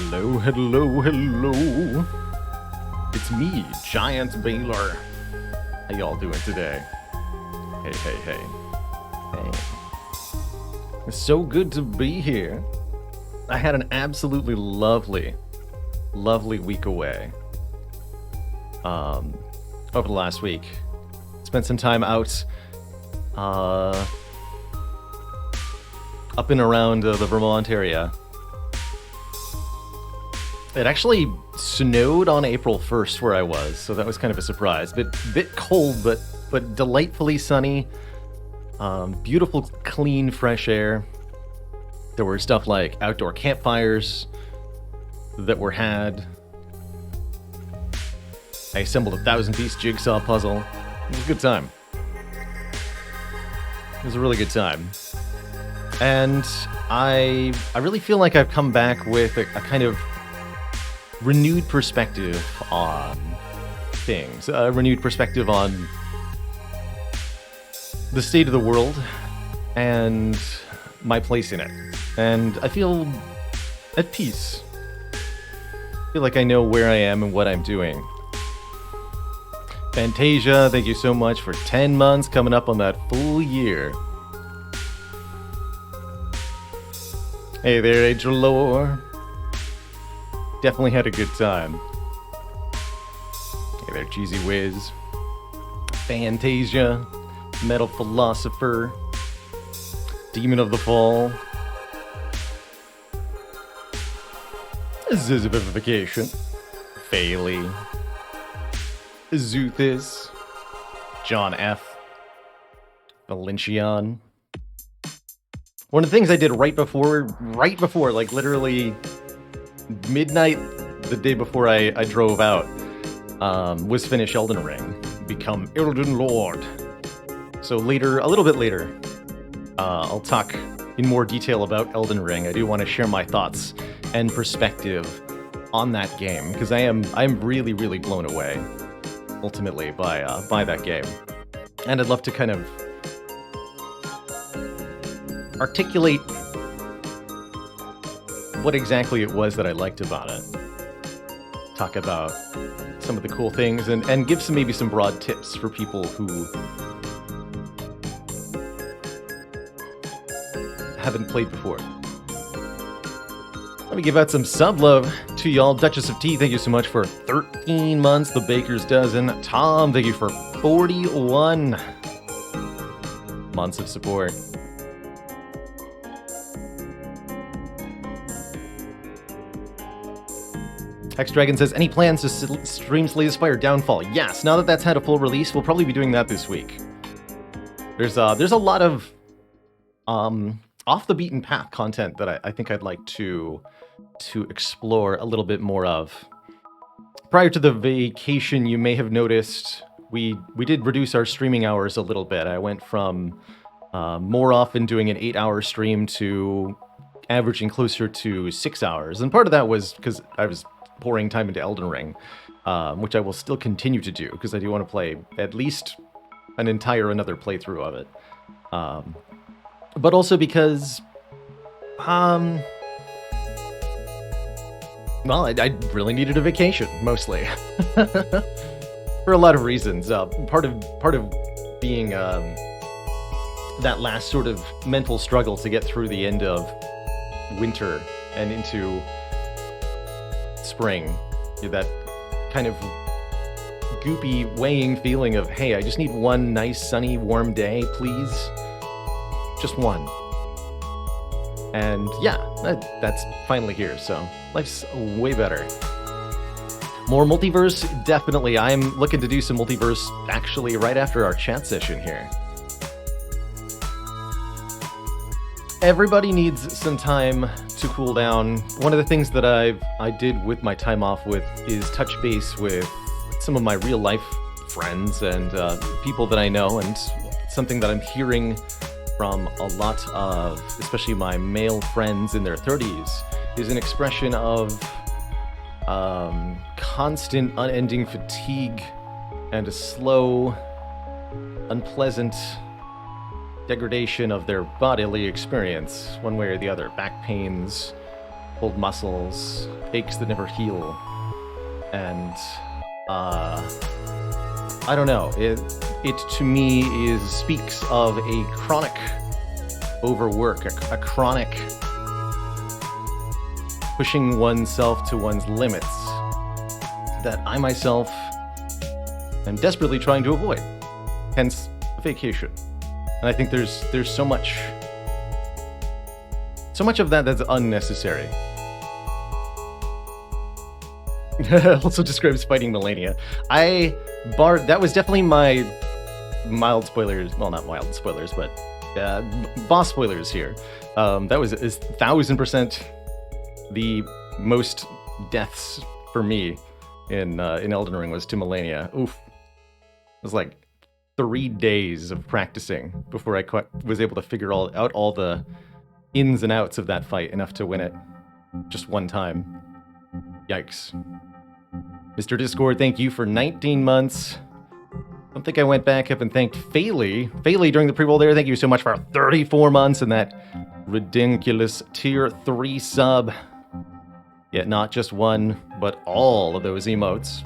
Hello, hello, hello. It's me, Giant Baylor. How y'all doing today? Hey, hey, hey. Hey. It's so good to be here. I had an absolutely lovely week away. Over the last week. Spent some time out up and around the Vermont area. It actually snowed on April 1st where I was, so that was kind of a surprise. Bit cold, but delightfully sunny. Beautiful, clean, fresh air. There were stuff like outdoor campfires that were had. I assembled a 1,000-piece jigsaw puzzle. It was a good time. It was a really good time. And I really feel like I've come back with a kind of renewed perspective on things. A renewed perspective on the state of the world and my place in it. And I feel at peace. I feel like I know where I am and what I'm doing. Fantasia, thank you so much for 10 months, coming up on that full year. Hey there, Angel Lore. Definitely had a good time. Hey there, Cheesy Whiz. Fantasia. Metal Philosopher. Demon of the Fall. Zizification. Failey. Zuthis. John F. Valencian. One of the things I did right before, like literally midnight the day before I drove out, was finish Elden Ring. Become Elden Lord. So later, a little bit later, I'll talk in more detail about Elden Ring. I do want to share my thoughts and perspective on that game, because I'm really, really blown away, ultimately, by that game. And I'd love to kind of articulate what exactly it was that I liked about it. Talk about some of the cool things and give maybe some broad tips for people who haven't played before. Let me give out some sub love to y'all. Duchess of Tea, thank you so much for 13 months. The Baker's Dozen. Tom, thank you for 41 months of support. Hex Dragon says, any plans to stream Slay the Spire Downfall? Yes, now that that's had a full release, we'll probably be doing that this week. There's a lot of off the beaten path content that I think I'd like to explore a little bit more of. Prior to the vacation, you may have noticed we did reduce our streaming hours a little bit. I went from more often doing an 8-hour stream to averaging closer to 6 hours. And part of that was because I was pouring time into Elden Ring, which I will still continue to do, because I do want to play at least another playthrough of it. But also because, well, I really needed a vacation, mostly. For a lot of reasons. Part of being that last sort of mental struggle to get through the end of winter and into spring, that kind of goopy, weighing feeling of, hey, I just need one nice, sunny, warm day, please. Just one. And yeah, that's finally here, so life's way better. More Multiverse? Definitely. I'm looking to do some Multiverse actually right after our chat session here. Everybody needs some time to cool down. One of the things that I did with my time off is touch base with some of my real life friends and people that I know, and something that I'm hearing from a lot of, especially my male friends in their 30s, is an expression of constant, unending fatigue and a slow, unpleasant degradation of their bodily experience, one way or the other. Back pains, old muscles, aches that never heal, and I don't know. It to me speaks of a chronic overwork, a chronic pushing oneself to one's limits that I myself am desperately trying to avoid. Hence, vacation. And I think there's so much of that that's unnecessary. Also describes fighting Melania. That was definitely my mild spoilers. Well, not mild spoilers, but boss spoilers here. That was 1000% the most deaths for me in Elden Ring was to Melania. Oof. It was like 3 days of practicing before I was able to figure out all the ins and outs of that fight enough to win it just one time. Yikes. Mr. Discord, thank you for 19 months. I don't think I went back up and thanked Fayley. Fayley, during the pre-roll there, thank you so much for 34 months and that ridiculous tier 3 sub. Yet not just one, but all of those emotes.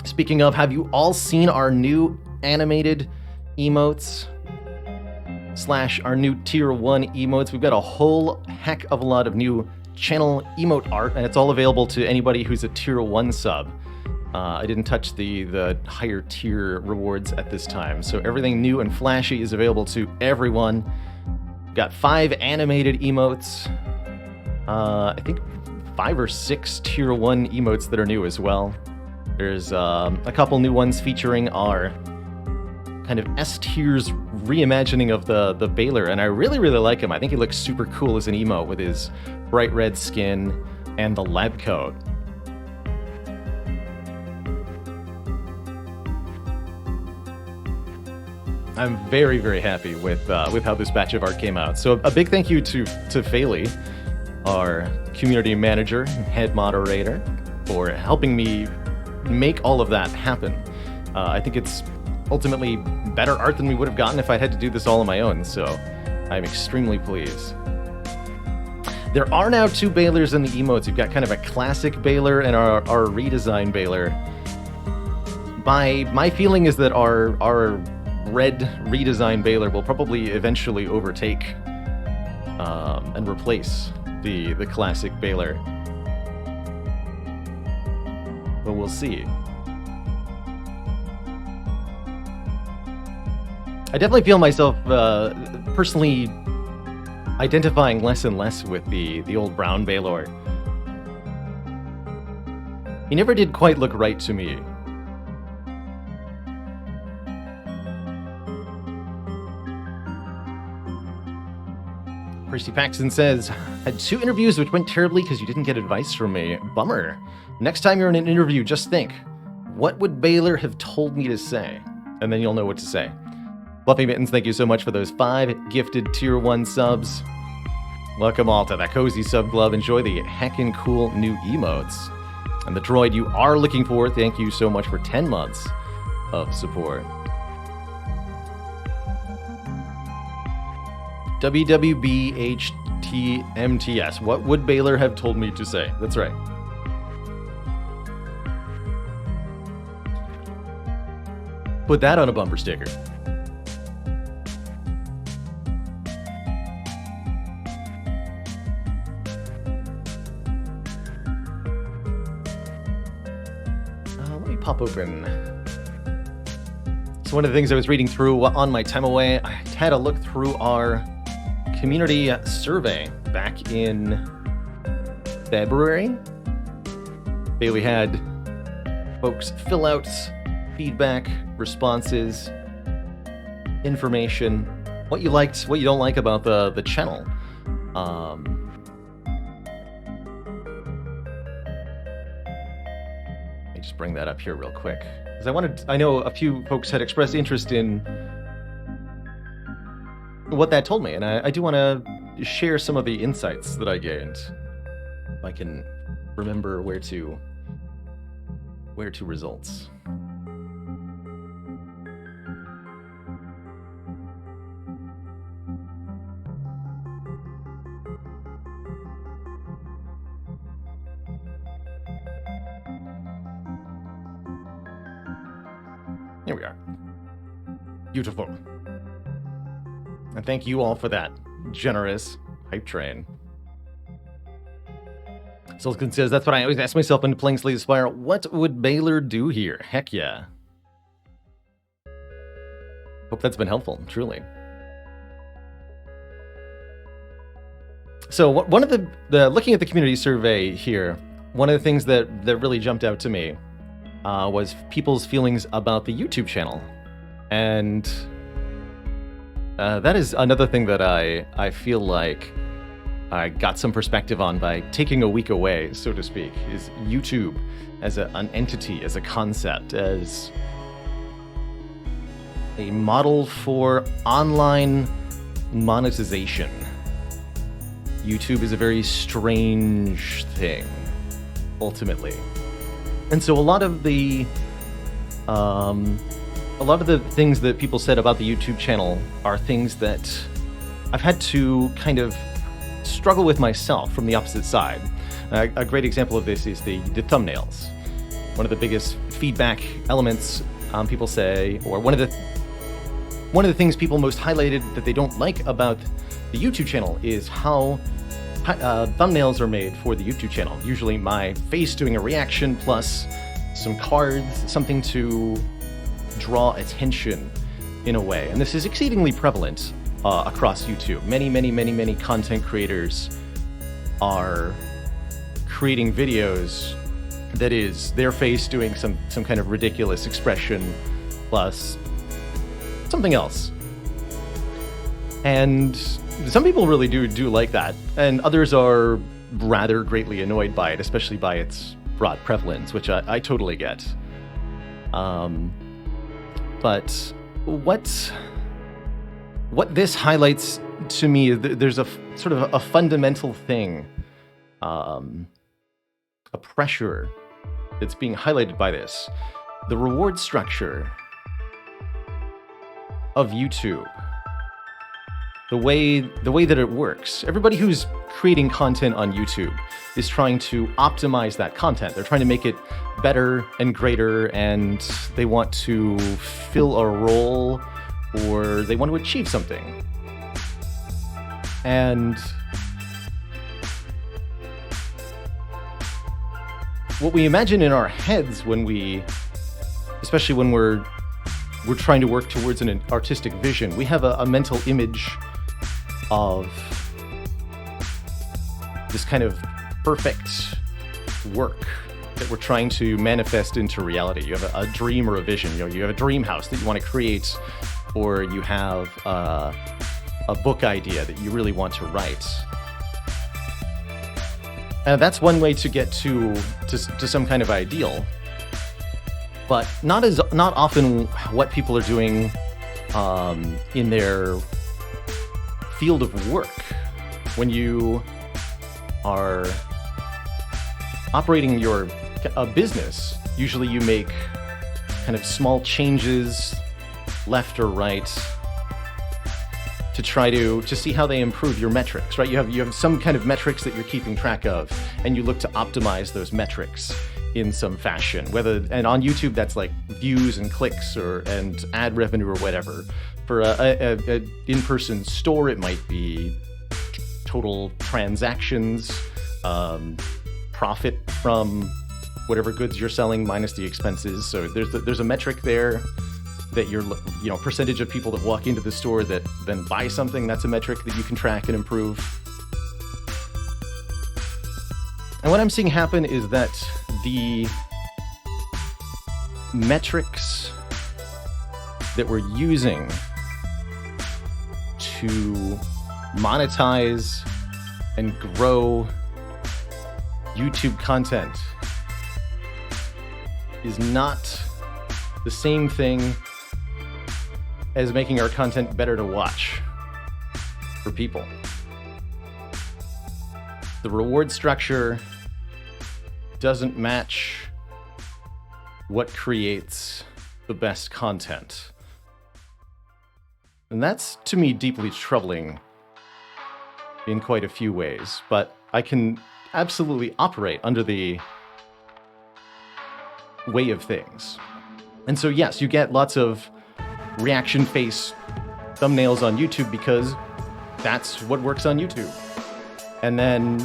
Speaking of, have you all seen our new animated emotes? / our new tier 1 emotes? We've got a whole heck of a lot of new channel emote art, and it's all available to anybody who's a tier 1 sub. I didn't touch the higher tier rewards at this time, so everything new and flashy is available to everyone. We've got 5 animated emotes. I think 5 or 6 tier 1 emotes that are new as well. There's a couple new ones featuring our kind of S tier's reimagining of the Baylor, and I really like him. I think he looks super cool as an emote with his bright red skin and the lab coat. I'm very happy with how this batch of art came out. So a big thank you to Fayley, our community manager, head moderator, for helping me make all of that happen. I think it's ultimately better art than we would have gotten if I had to do this all on my own, so I'm extremely pleased. There are now 2 Baylors in the emotes. You've got kind of a classic Baylor and our redesigned Baylor. My feeling is that our red redesigned Baylor will probably eventually overtake and replace the classic Baylor. But we'll see. I definitely feel myself personally identifying less and less with the old brown Baylor. He never did quite look right to me. Percy Paxton says, had 2 interviews which went terribly because you didn't get advice from me. Bummer. Next time you're in an interview, just think, what would Baylor have told me to say? And then you'll know what to say. Fluffy Mittens, thank you so much for those 5 gifted tier 1 subs. Welcome all to the Cozy Sub Club. Enjoy the heckin' cool new emotes. And the droid you are looking for, thank you so much for 10 months of support. WWBHTMTS. What would Baylor have told me to say? That's right. Put that on a bumper sticker. Let me pop open. So one of the things I was reading through on my time away, I had a look through our community survey back in February. We had folks fill out feedback, responses, information, what you liked, what you don't like about the channel. Let me just bring that up here real quick. Because I know a few folks had expressed interest in what that told me, and I do want to share some of the insights that I gained. If I can remember where to results. Here we are. Beautiful. And thank you all for that generous hype train. Silken says, that's what I always ask myself when playing Slay the Spire. What would Baylor do here? Heck yeah. Hope that's been helpful, truly. So one of the looking at the community survey here, one of the things that really jumped out to me was people's feelings about the YouTube channel. And that is another thing that I feel like I got some perspective on by taking a week away, so to speak, is YouTube as an entity, as a concept, as a model for online monetization. YouTube is a very strange thing, ultimately. And so a lot of the things that people said about the YouTube channel are things that I've had to kind of struggle with myself from the opposite side. A great example of this is the thumbnails. One of the biggest feedback elements people say, or one of the things people most highlighted that they don't like about the YouTube channel is how thumbnails are made for the YouTube channel. Usually my face doing a reaction plus some cards, something to draw attention in a way. And this is exceedingly prevalent across YouTube. Many content creators are creating videos that is their face doing some kind of ridiculous expression plus something else. And some people really do like that, and others are rather greatly annoyed by it, especially by its broad prevalence, which I totally get. But what this highlights to me is there's a sort of a fundamental thing, a pressure that's being highlighted by this. The reward structure of YouTube, the way that it works. Everybody who's creating content on YouTube is trying to optimize that content. They're trying to make it better and greater, and they want to fill a role or they want to achieve something. And what we imagine in our heads when especially when we're trying to work towards an artistic vision, we have a mental image of this kind of perfect work that we're trying to manifest into reality. You have a dream or a vision. You have a dream house that you want to create, or you have a book idea that you really want to write. And that's one way to get to some kind of ideal, but not often what people are doing in their field of work. When you are operating a business, usually you make kind of small changes left or right to try to see how they improve your metrics, right? You have some kind of metrics that you're keeping track of, and you look to optimize those metrics in some fashion. And on YouTube, that's like views and clicks and ad revenue or whatever. For a in-person store, it might be total transactions, profit from whatever goods you're selling minus the expenses. So there's a metric there that percentage of people that walk into the store that then buy something. That's a metric that you can track and improve. And what I'm seeing happen is that the metrics that we're using to monetize and grow YouTube content is not the same thing as making our content better to watch for people. The reward structure doesn't match what creates the best content. And that's, to me, deeply troubling in quite a few ways. But I can absolutely operate under the way of things. And so yes, you get lots of reaction face thumbnails on YouTube because that's what works on YouTube. And then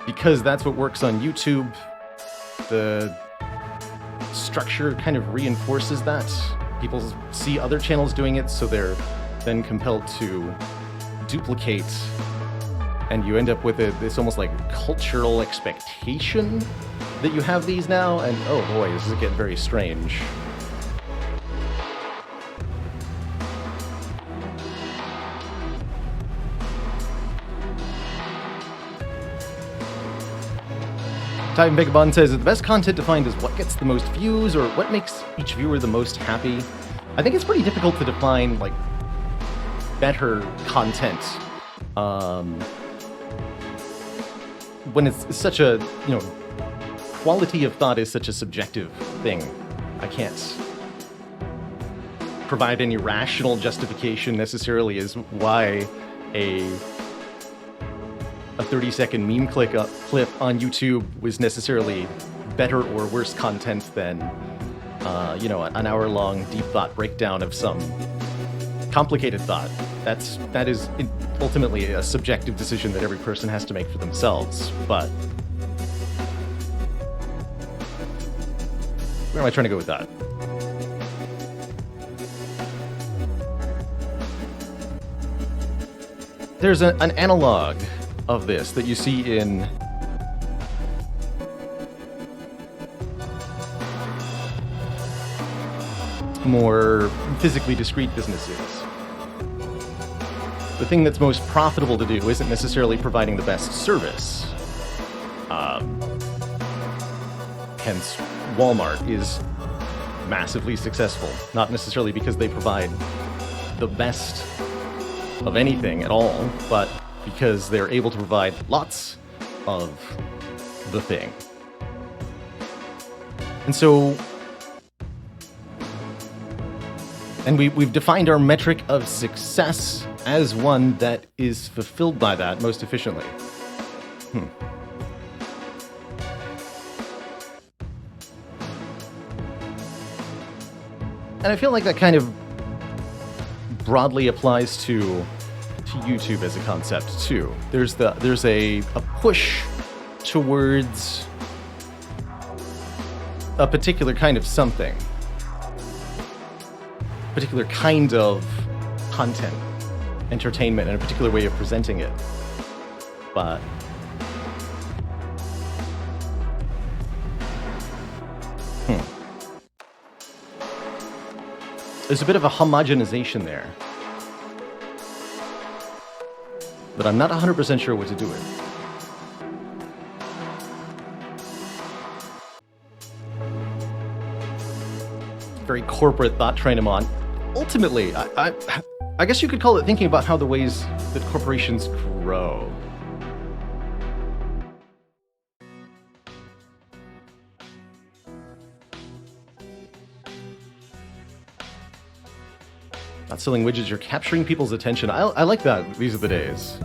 because that's what works on YouTube, the structure kind of reinforces that. People see other channels doing it, so they're then compelled to duplicate, and you end up with this almost like cultural expectation that you have these now, and oh boy, this is getting very strange. Time Vagabond says, the best content to find is what gets the most views or what makes each viewer the most happy. I think it's pretty difficult to define, like, better content when it's such a, you know, quality of thought is such a subjective thing. I can't provide any rational justification necessarily as why a 30-second meme clip on YouTube was necessarily better or worse content than, you know, an hour-long deep thought breakdown of some complicated thought. That is ultimately a subjective decision that every person has to make for themselves. But where am I trying to go with that? There's an analog of this that you see in more physically discrete businesses. The thing that's most profitable to do isn't necessarily providing the best service. Hence, Walmart is massively successful, not necessarily because they provide the best of anything at all, but because they're able to provide lots of the thing. And so, and we've defined our metric of success as one that is fulfilled by that most efficiently. And I feel like that kind of broadly applies to YouTube as a concept too. There's a push towards a particular kind of something, particular kind of content, entertainment, and a particular way of presenting it. But there's a bit of a homogenization there that I'm not 100% sure what to do with. Very corporate thought train I'm on. Ultimately, I guess you could call it thinking about how the ways that corporations grow. Not selling widgets, you're capturing people's attention. I like that. These are the days.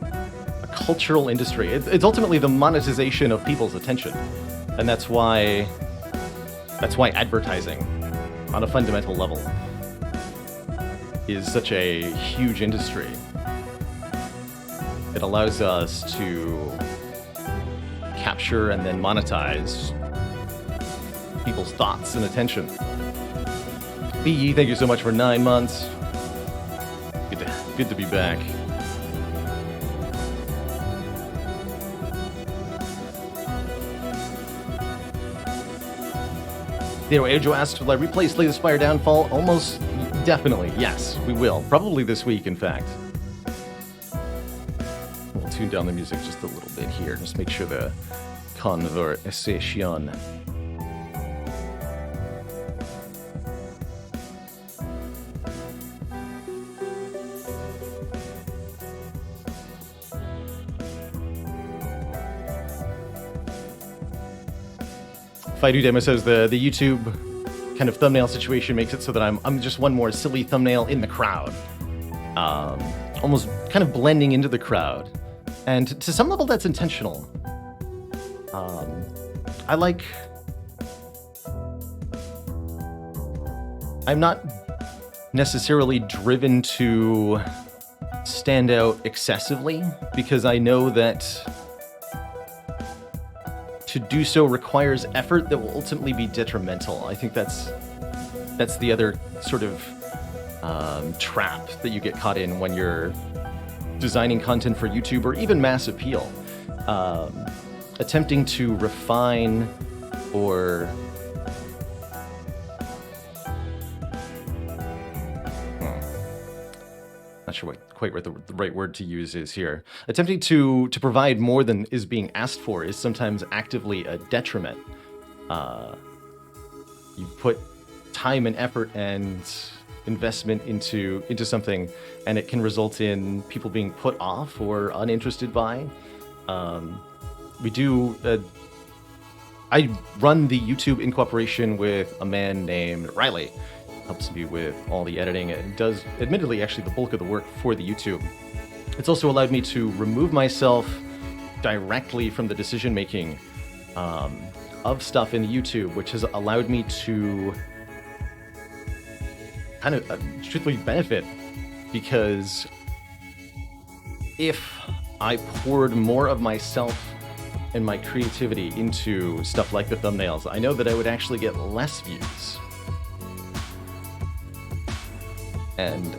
A cultural industry. It's ultimately the monetization of people's attention. And that's why advertising, on a fundamental level, is such a huge industry. It allows us to capture and then monetize people's thoughts and attention. BE, thank you so much for 9 months. Good to be back. Theo Ajo asked, will I replay Slay the Spire Downfall? Almost definitely, yes, we will. Probably this week, in fact. We'll tune down the music just a little bit here. Just make sure the conversation. Fidu Demo says the YouTube kind of thumbnail situation makes it so that I'm just one more silly thumbnail in the crowd. Almost kind of blending into the crowd. And to some level that's intentional. I like I'm not necessarily driven to stand out excessively, because I know that to do so requires effort that will ultimately be detrimental. I think that's the other sort of trap that you get caught in when you're designing content for YouTube or even mass appeal. Attempting to refine or not sure quite what the right word to use is here. Attempting to provide more than is being asked for is sometimes actively a detriment. You put time and effort and investment into something, and it can result in people being put off or uninterested by. I run the YouTube in cooperation with a man named Riley. Helps me with all the editing and does, admittedly, actually the bulk of the work for the YouTube. It's also allowed me to remove myself directly from the decision making of stuff in YouTube, which has allowed me to kind of truthfully benefit, because if I poured more of myself and my creativity into stuff like the thumbnails, I know that I would actually get less views. And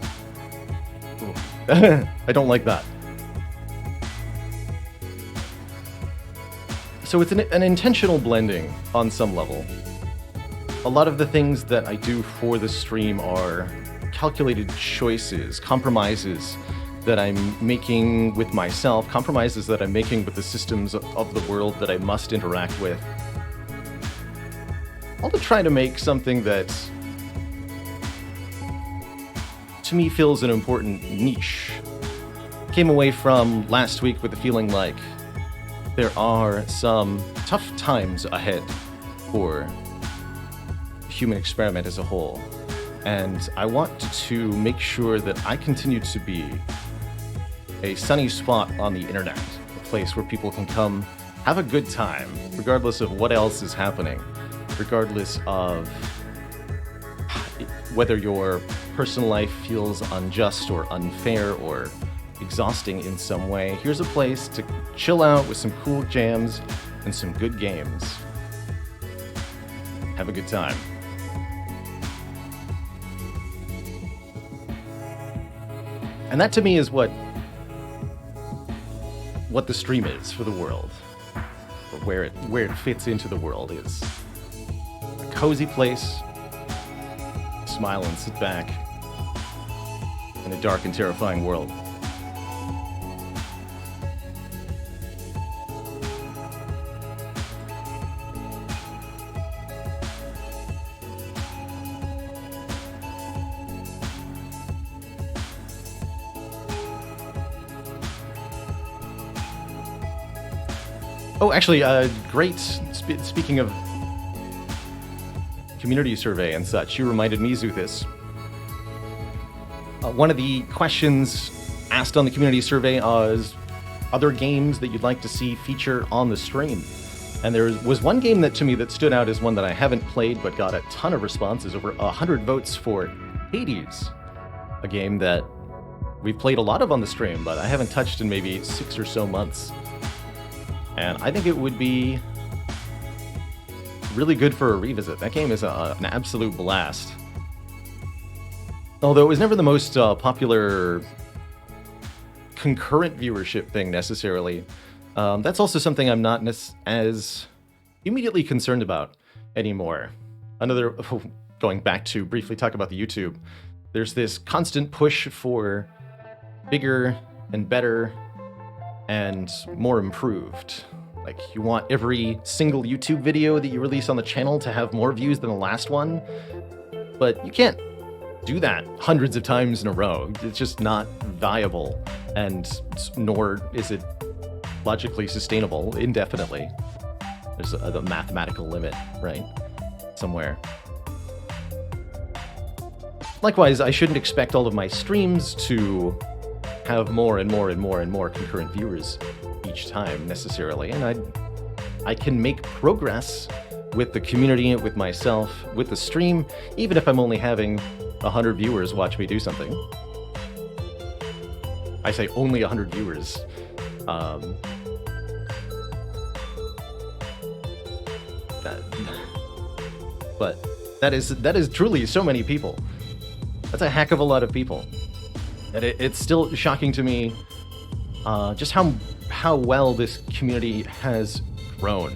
I don't like that. So it's an intentional blending on some level. A lot of the things that I do for the stream are calculated choices, compromises that I'm making with myself, compromises that I'm making with the systems of the world that I must interact with. All to try to make something that, to me, fills an important niche. Came away from last week with the feeling like there are some tough times ahead for the human experiment as a whole. And I want to make sure that I continue to be a sunny spot on the internet, a place where people can come have a good time, regardless of what else is happening, regardless of whether your personal life feels unjust or unfair or exhausting in some way. Here's a place to chill out with some cool jams and some good games. Have a good time. And that to me is what the stream is for the world, or where it fits into the world, is a cozy place. Smile and sit back in a dark and terrifying world. Oh, actually, great. Speaking of community survey and such, you reminded me, Zuthis. One of the questions asked on the community survey is other games that you'd like to see feature on the stream. And there was one game that to me that stood out as one that I haven't played but got a ton of responses, over 100 votes for Hades, a game that we've played a lot of on the stream, but I haven't touched in maybe 6 or so months. And I think it would be really good for a revisit. That game is an absolute blast. Although it was never the most popular concurrent viewership thing necessarily. That's also something I'm not as immediately concerned about anymore. Going back to briefly talk about the YouTube, there's this constant push for bigger and better and more improved. Like, you want every single YouTube video that you release on the channel to have more views than the last one, but you can't do that hundreds of times in a row. It's just not viable, and nor is it logically sustainable indefinitely. There's a mathematical limit, right? Somewhere. Likewise, I shouldn't expect all of my streams to have more and more and more and more concurrent viewers each time necessarily, and I can make progress with the community, with myself, with the stream, even if I'm only having 100 viewers watch me do something. I say only 100 viewers. But that is truly so many people. That's a heck of a lot of people. And it's still shocking to me just how well this community has grown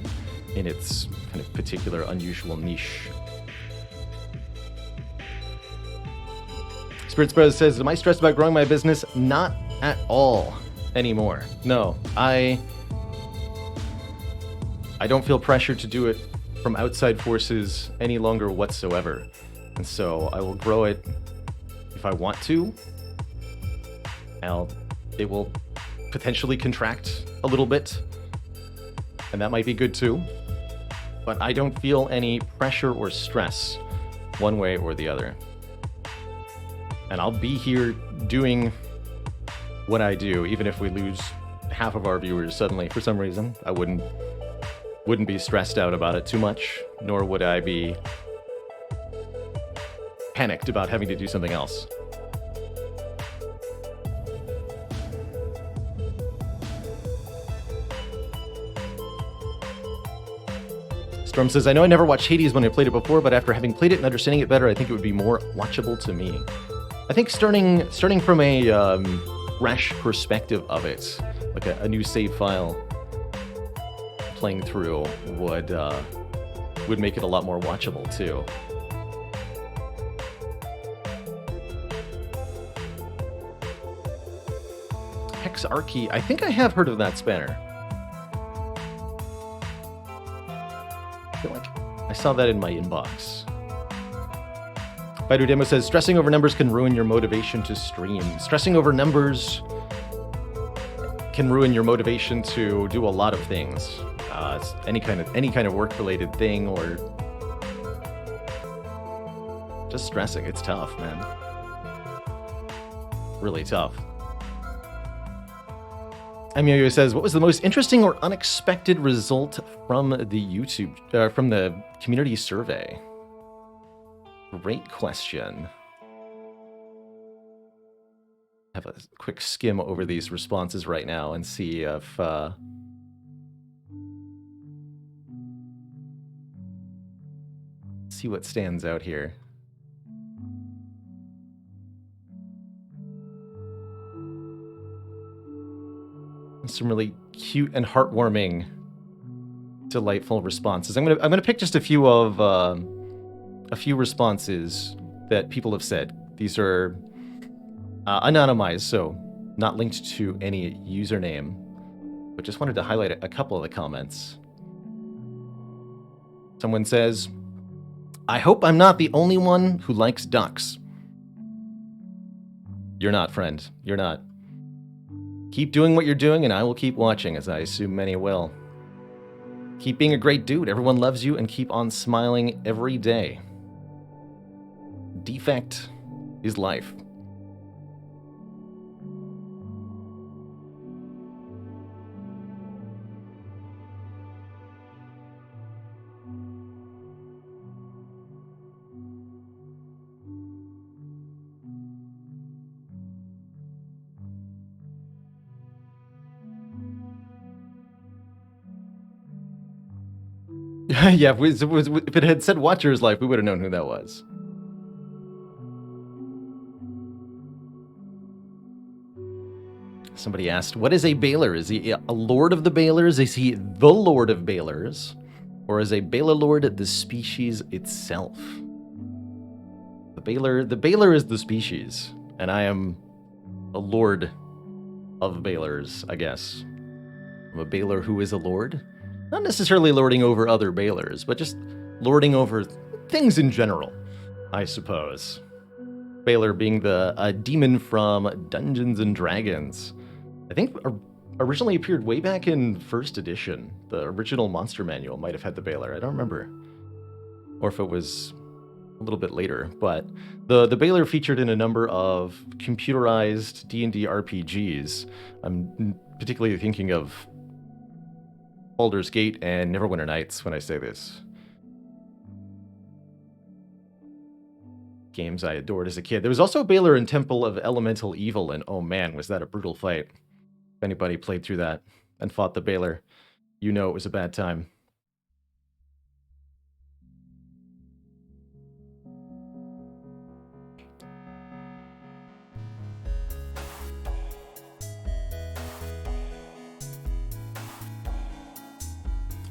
in its kind of particular unusual niche. Spirits Bros says, am I stressed about growing my business? Not at all anymore. No, I don't feel pressured to do it from outside forces any longer whatsoever. And so I will grow it if I want to. It will potentially contract a little bit, and that might be good too. But I don't feel any pressure or stress one way or the other. And I'll be here doing what I do, even if we lose half of our viewers suddenly for some reason. I wouldn't be stressed out about it too much, nor would I be panicked about having to do something else. Storm says, I know I never watched Hades when I played it before, but after having played it and understanding it better, I think it would be more watchable to me. I think starting from a fresh perspective of it, like a new save file playing through would make it a lot more watchable too. Hexarchy, I think I have heard of that spanner. I feel like I saw that in my inbox. Baidu Demo says, stressing over numbers can ruin your motivation to stream. Stressing over numbers can ruin your motivation to do a lot of things. Any kind of work-related thing, or just stressing. It's tough, man. Really tough. Emilio says, what was the most interesting or unexpected result from the from the community survey? Great question. Have a quick skim over these responses right now and see if see what stands out here. Some really cute and heartwarming, delightful responses. I'm gonna pick just a few responses that people have said. These are anonymized, so not linked to any username, but just wanted to highlight a couple of the comments. Someone says, I hope I'm not the only one who likes ducks. You're not, friend. You're not. Keep doing what you're doing, and I will keep watching, as I assume many will. Keep being a great dude. Everyone loves you, and keep on smiling every day. Defect is life. Yeah, if it had said Watcher's Life, we would have known who that was. Somebody asked, what is a Baylor? Is he a Lord of the Baylors? Is he the Lord of Baylors? Or is a Baylor Lord the species itself? The Baylor is the species, and I am a Lord of Baylors, I guess. I'm a Baylor who is a Lord. Not necessarily lording over other Baylors, but just lording over things in general, I suppose. Baylor being the demon from Dungeons and Dragons. I think originally appeared way back in 1st edition. The original monster manual might have had the Baylor. I don't remember. Or if it was a little bit later. But the Baylor featured in a number of computerized D&D RPGs. I'm particularly thinking of Baldur's Gate and Neverwinter Nights when I say this. games I adored as a kid. There was also Baylor and Temple of Elemental Evil, and oh man, was that a brutal fight. If anybody played through that and fought the Baylor, you know it was a bad time.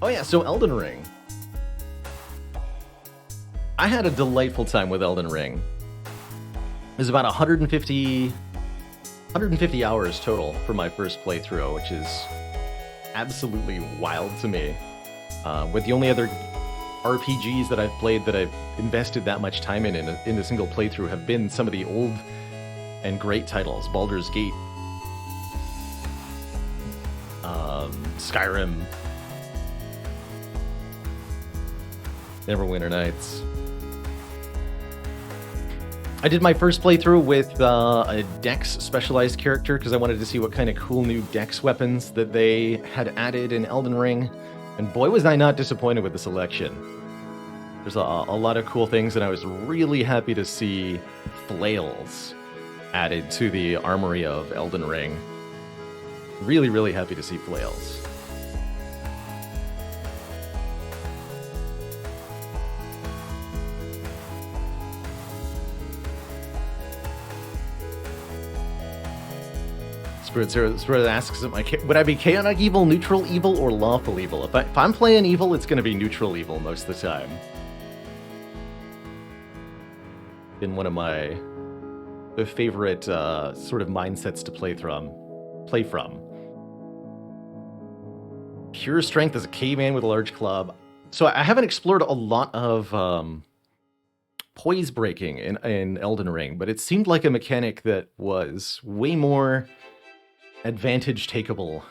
Oh yeah, so Elden Ring. I had a delightful time with Elden Ring. It was about 150 hours total for my first playthrough, which is absolutely wild to me. With the only other RPGs that I've played that I've invested that much time in a single playthrough have been some of the old and great titles. Baldur's Gate, Skyrim, Neverwinter Nights. I did my first playthrough with a Dex specialized character because I wanted to see what kind of cool new Dex weapons that they had added in Elden Ring, and boy was I not disappointed with the selection. There's a lot of cool things, and I was really happy to see flails added to the armory of Elden Ring. Really, really happy to see flails. Spirit asks, would I be chaotic evil, neutral evil, or lawful evil? If I'm playing evil, it's going to be neutral evil most of the time. Been one of my favorite sort of mindsets to play from. Pure strength as a caveman with a large club. So I haven't explored a lot of poise breaking in Elden Ring, but it seemed like a mechanic that was way more advantage takeable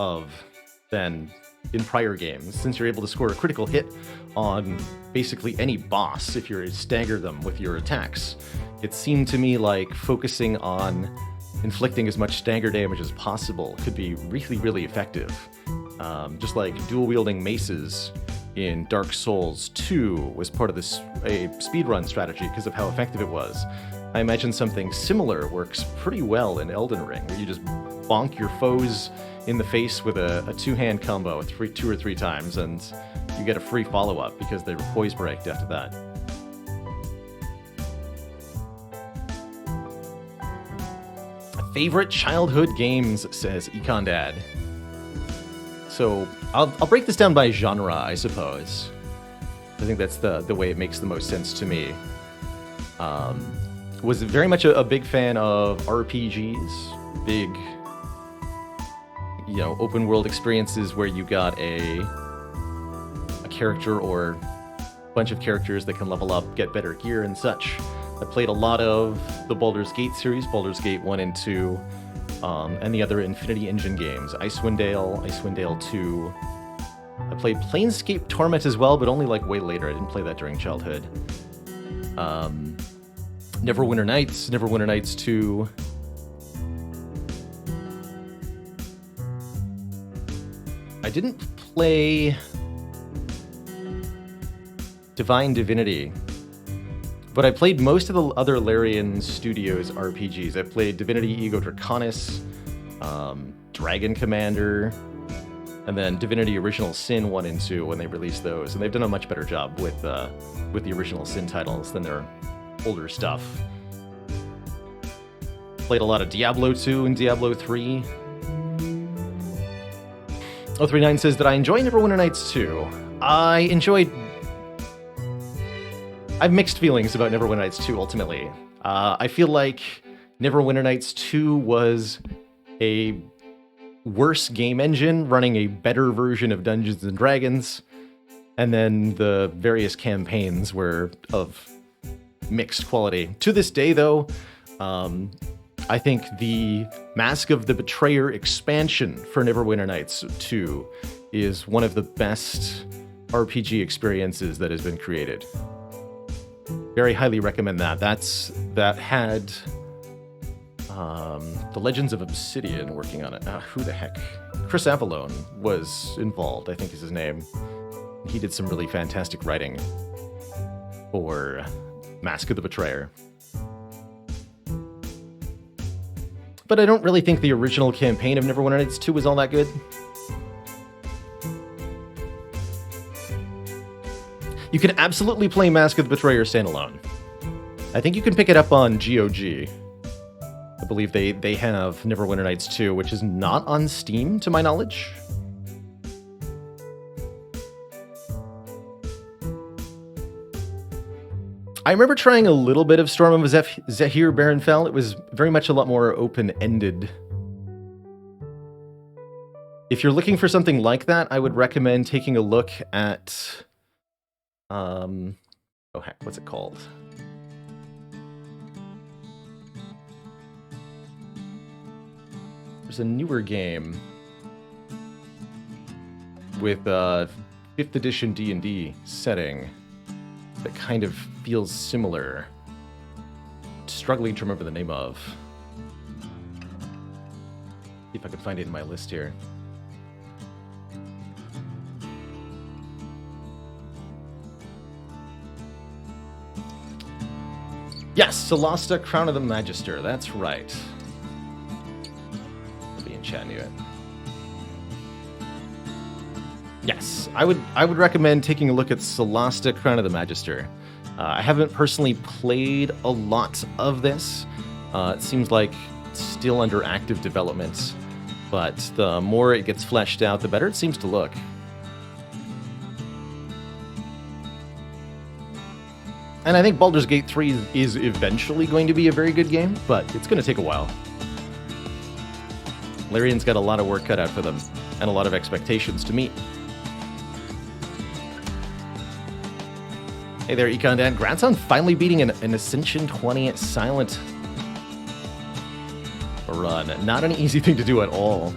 of than in prior games, since you're able to score a critical hit on basically any boss if you stagger them with your attacks. It seemed to me like focusing on inflicting as much stagger damage as possible could be really, really effective. Just like dual-wielding maces in Dark Souls 2 was part of a speedrun strategy because of how effective it was. I imagine something similar works pretty well in Elden Ring, where you just bonk your foes in the face with a two-hand combo two or three times, and you get a free follow-up because they were poise breaked after that. Favorite childhood games, says Econdad. So I'll break this down by genre, I suppose. I think that's the way it makes the most sense to me. Was very much a big fan of RPGs, big, open world experiences where you got a character or a bunch of characters that can level up, get better gear and such. I played a lot of the Baldur's Gate series, Baldur's Gate 1 and 2, and the other Infinity Engine games, Icewind Dale, Icewind Dale 2. I played Planescape Torment as well, but only like way later. I didn't play that during childhood. Neverwinter Nights 2. I didn't play Divine Divinity, but I played most of the other Larian Studios RPGs. I played Divinity Ego Draconis, Dragon Commander, and then Divinity Original Sin 1 and 2 when they released those. And they've done a much better job with the Original Sin titles than their older stuff. Played a lot of Diablo 2 and Diablo 3. 039 says that I enjoy Neverwinter Nights 2. I have mixed feelings about Neverwinter Nights 2, ultimately. I feel like Neverwinter Nights 2 was a worse game engine running a better version of Dungeons & Dragons, and then the various campaigns were of mixed quality. To this day, though, I think the Mask of the Betrayer expansion for Neverwinter Nights 2 is one of the best RPG experiences that has been created. Very highly recommend that. That had the Legends of Obsidian working on it. Who the heck? Chris Avallone was involved, I think is his name. He did some really fantastic writing for Mask of the Betrayer. But I don't really think the original campaign of Neverwinter Nights 2 was all that good. You can absolutely play Mask of the Betrayer standalone. I think you can pick it up on GOG. I believe they have Neverwinter Nights 2, which is not on Steam, to my knowledge. I remember trying a little bit of Storm of Zahir Barenfell. It was very much a lot more open-ended. If you're looking for something like that, I would recommend taking a look at... oh heck, what's it called? There's a newer game with 5th edition D&D setting that kind of feels similar. Struggling to remember the name of. See if I can find it in my list here. Yes, Solasta, Crown of the Magister. That's right. I'll be in chat near it. Yes, I would recommend taking a look at Solasta, Crown of the Magister. I haven't personally played a lot of this. It seems like it's still under active development, but the more it gets fleshed out, the better it seems to look. And I think Baldur's Gate 3 is eventually going to be a very good game, but it's going to take a while. Larian's got a lot of work cut out for them, and a lot of expectations to meet. Hey there, Econ Dan. Congrats on finally beating an Ascension 20 Silent run. Not an easy thing to do at all.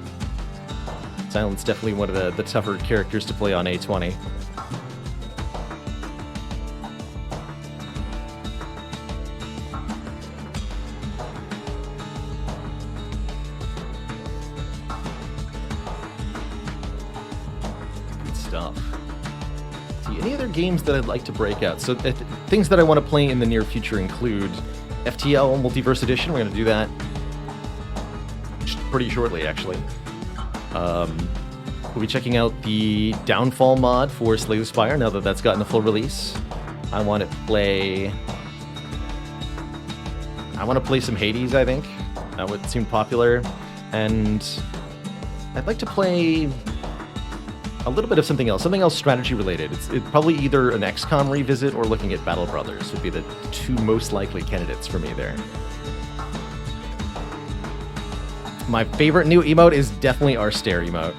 Silent's definitely one of the tougher characters to play on A20. Good stuff. Any other games that I'd like to break out? So things that I want to play in the near future include FTL Multiverse Edition. We're going to do that pretty shortly, actually. We'll be checking out the Downfall mod for Slay the Spire now that that's gotten a full release. I want to play some Hades, I think. That would seem popular. And I'd like to play a little bit of something else strategy related. It's probably either an XCOM revisit or looking at Battle Brothers would be the two most likely candidates for me there. My favorite new emote is definitely our stare emote.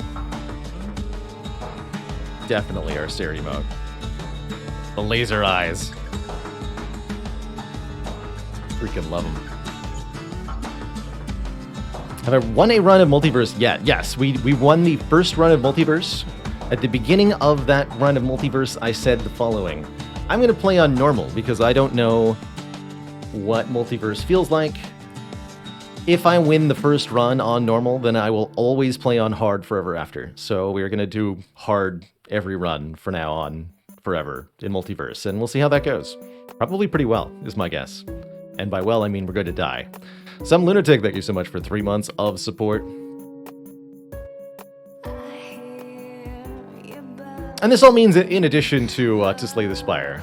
Definitely our stare emote. The laser eyes. Freaking love them. Have I won a run of Multiverse yet? Yes, we won the first run of Multiverse. At the beginning of that run of Multiverse, I said the following. I'm going to play on normal because I don't know what Multiverse feels like. If I win the first run on normal, then I will always play on hard forever after. So we're going to do hard every run for now on forever in Multiverse, and we'll see how that goes. Probably pretty well, is my guess. And by well, I mean we're going to die. Some Lunatic, thank you so much for 3 months of support. And this all means that in addition to Slay the Spire,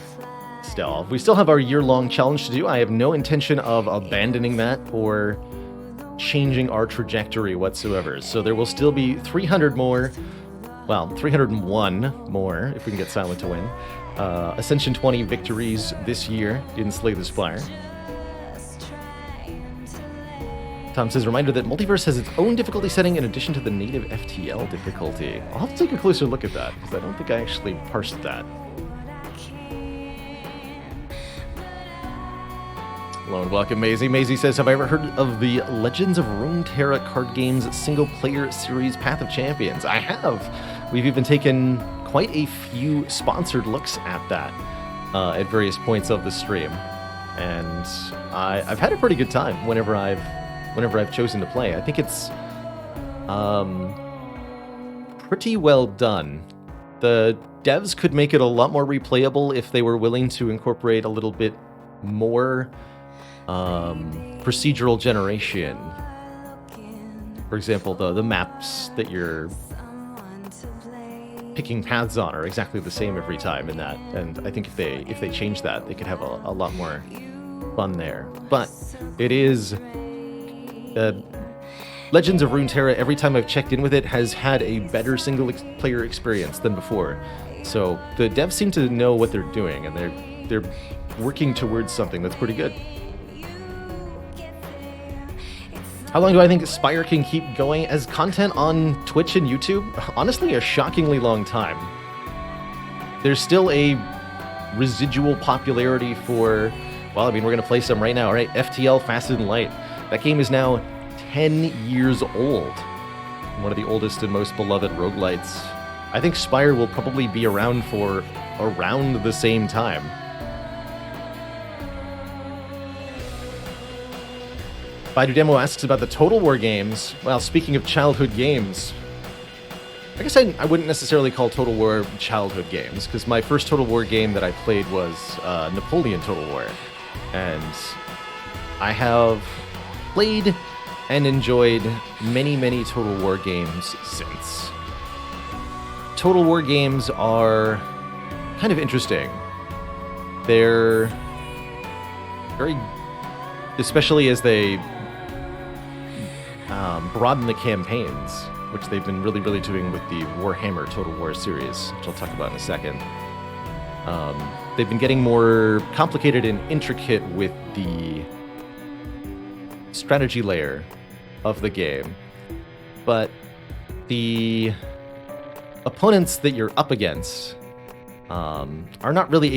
we still have our year-long challenge to do. I have no intention of abandoning that or changing our trajectory whatsoever. So there will still be 300 more, well, 301 more, if we can get Silent to win, Ascension 20 victories this year in Slay the Spire. Tom says, reminder that Multiverse has its own difficulty setting in addition to the native FTL difficulty. I'll have to take a closer look at that, because I don't think I actually parsed that. Hello and welcome, Maisie. Maisie says, have I ever heard of the Legends of Runeterra card games single-player series Path of Champions? I have. We've even taken quite a few sponsored looks at that at various points of the stream. And I've had a pretty good time whenever I've chosen to play. I think it's pretty well done. The devs could make it a lot more replayable if they were willing to incorporate a little bit more procedural generation. For example, the maps that you're picking paths on are exactly the same every time in that, and I think if they change that, they could have a lot more fun there. But it is Legends of Runeterra, every time I've checked in with it, has had a better single-player experience than before. So the devs seem to know what they're doing, and they're working towards something that's pretty good. How long do I think Spire can keep going as content on Twitch and YouTube? Honestly, a shockingly long time. There's still a residual popularity for, well, I mean, we're going to play some right now, right? FTL Faster Than Light. That game is now 10 years old. One of the oldest and most beloved roguelites. I think Spire will probably be around for around the same time. Baidu Demo asks about the Total War games. Well, speaking of childhood games, I guess I wouldn't necessarily call Total War childhood games, because my first Total War game that I played was Napoleon Total War. And I have played and enjoyed many, many Total War games since. Total War games are kind of interesting. They're very, especially as they broaden the campaigns, which they've been really, really doing with the Warhammer Total War series, which I'll talk about in a second. They've been getting more complicated and intricate with the strategy layer of the game, but the opponents that you're up against are not really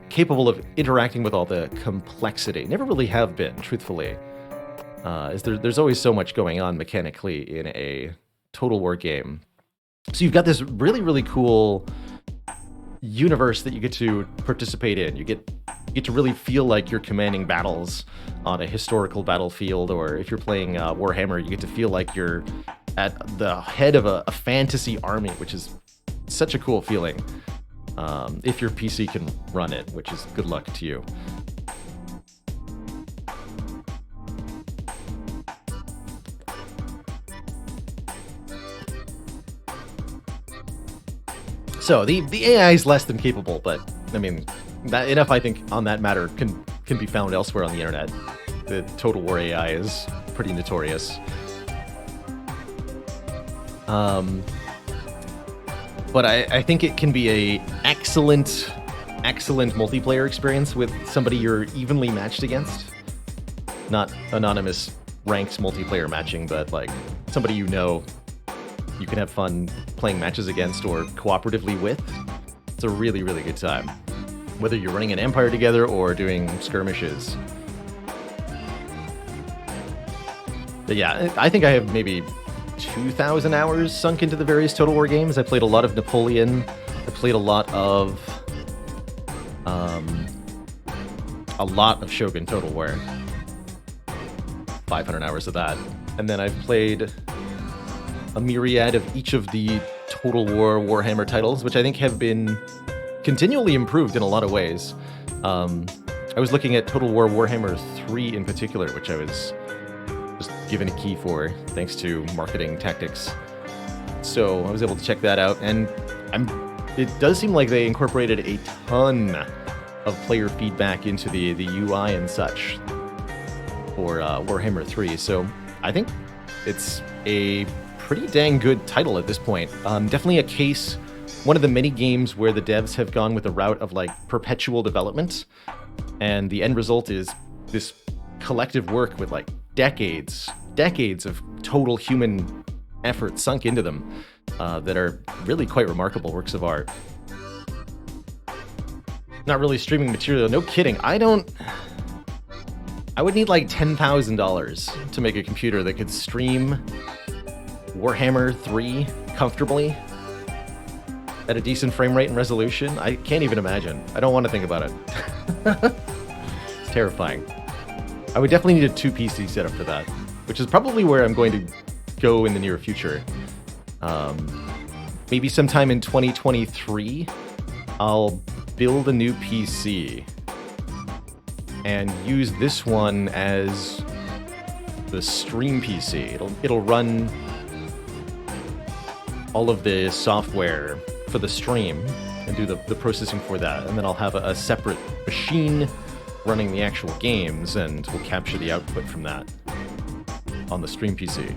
capable of interacting with all the complexity. Never really have been, truthfully. There's always so much going on mechanically in a Total War game. So you've got this really, really cool universe that you get to participate in. You get to really feel like you're commanding battles on a historical battlefield, or if you're playing Warhammer, you get to feel like you're at the head of a fantasy army, which is such a cool feeling. If your PC can run it, which is good luck to you. So the AI is less than capable, but I mean, that enough I think on that matter can be found elsewhere on the internet. The Total War AI is pretty notorious. But I think it can be a excellent multiplayer experience with somebody you're evenly matched against. Not anonymous ranked multiplayer matching, but like somebody you know you can have fun playing matches against or cooperatively with. It's a really, really good time. Whether you're running an empire together or doing skirmishes. But yeah, I think I have maybe 2,000 hours sunk into the various Total War games. I played a lot of Napoleon. I played a lot of Shogun Total War. 500 hours of that. And then I've played a myriad of each of the Total War Warhammer titles, which I think have been continually improved in a lot of ways. I was looking at Total War Warhammer 3 in particular, which I was just given a key for, thanks to marketing tactics. So I was able to check that out, and it does seem like they incorporated a ton of player feedback into the UI and such for Warhammer 3. So I think it's a pretty dang good title at this point. Definitely a case, one of the many games where the devs have gone with a route of like perpetual development, and the end result is this collective work with like decades of total human effort sunk into them that are really quite remarkable works of art. Not really streaming material, no kidding. I would need like $10,000 to make a computer that could stream Warhammer 3 comfortably at a decent frame rate and resolution. I can't even imagine. I don't want to think about it. It's terrifying. I would definitely need a 2-PC setup for that, which is probably where I'm going to go in the near future. Maybe sometime in 2023, I'll build a new PC and use this one as the stream PC. It'll run all of the software for the stream and do the processing for that, and then I'll have a separate machine running the actual games, and we'll capture the output from that on the stream PC.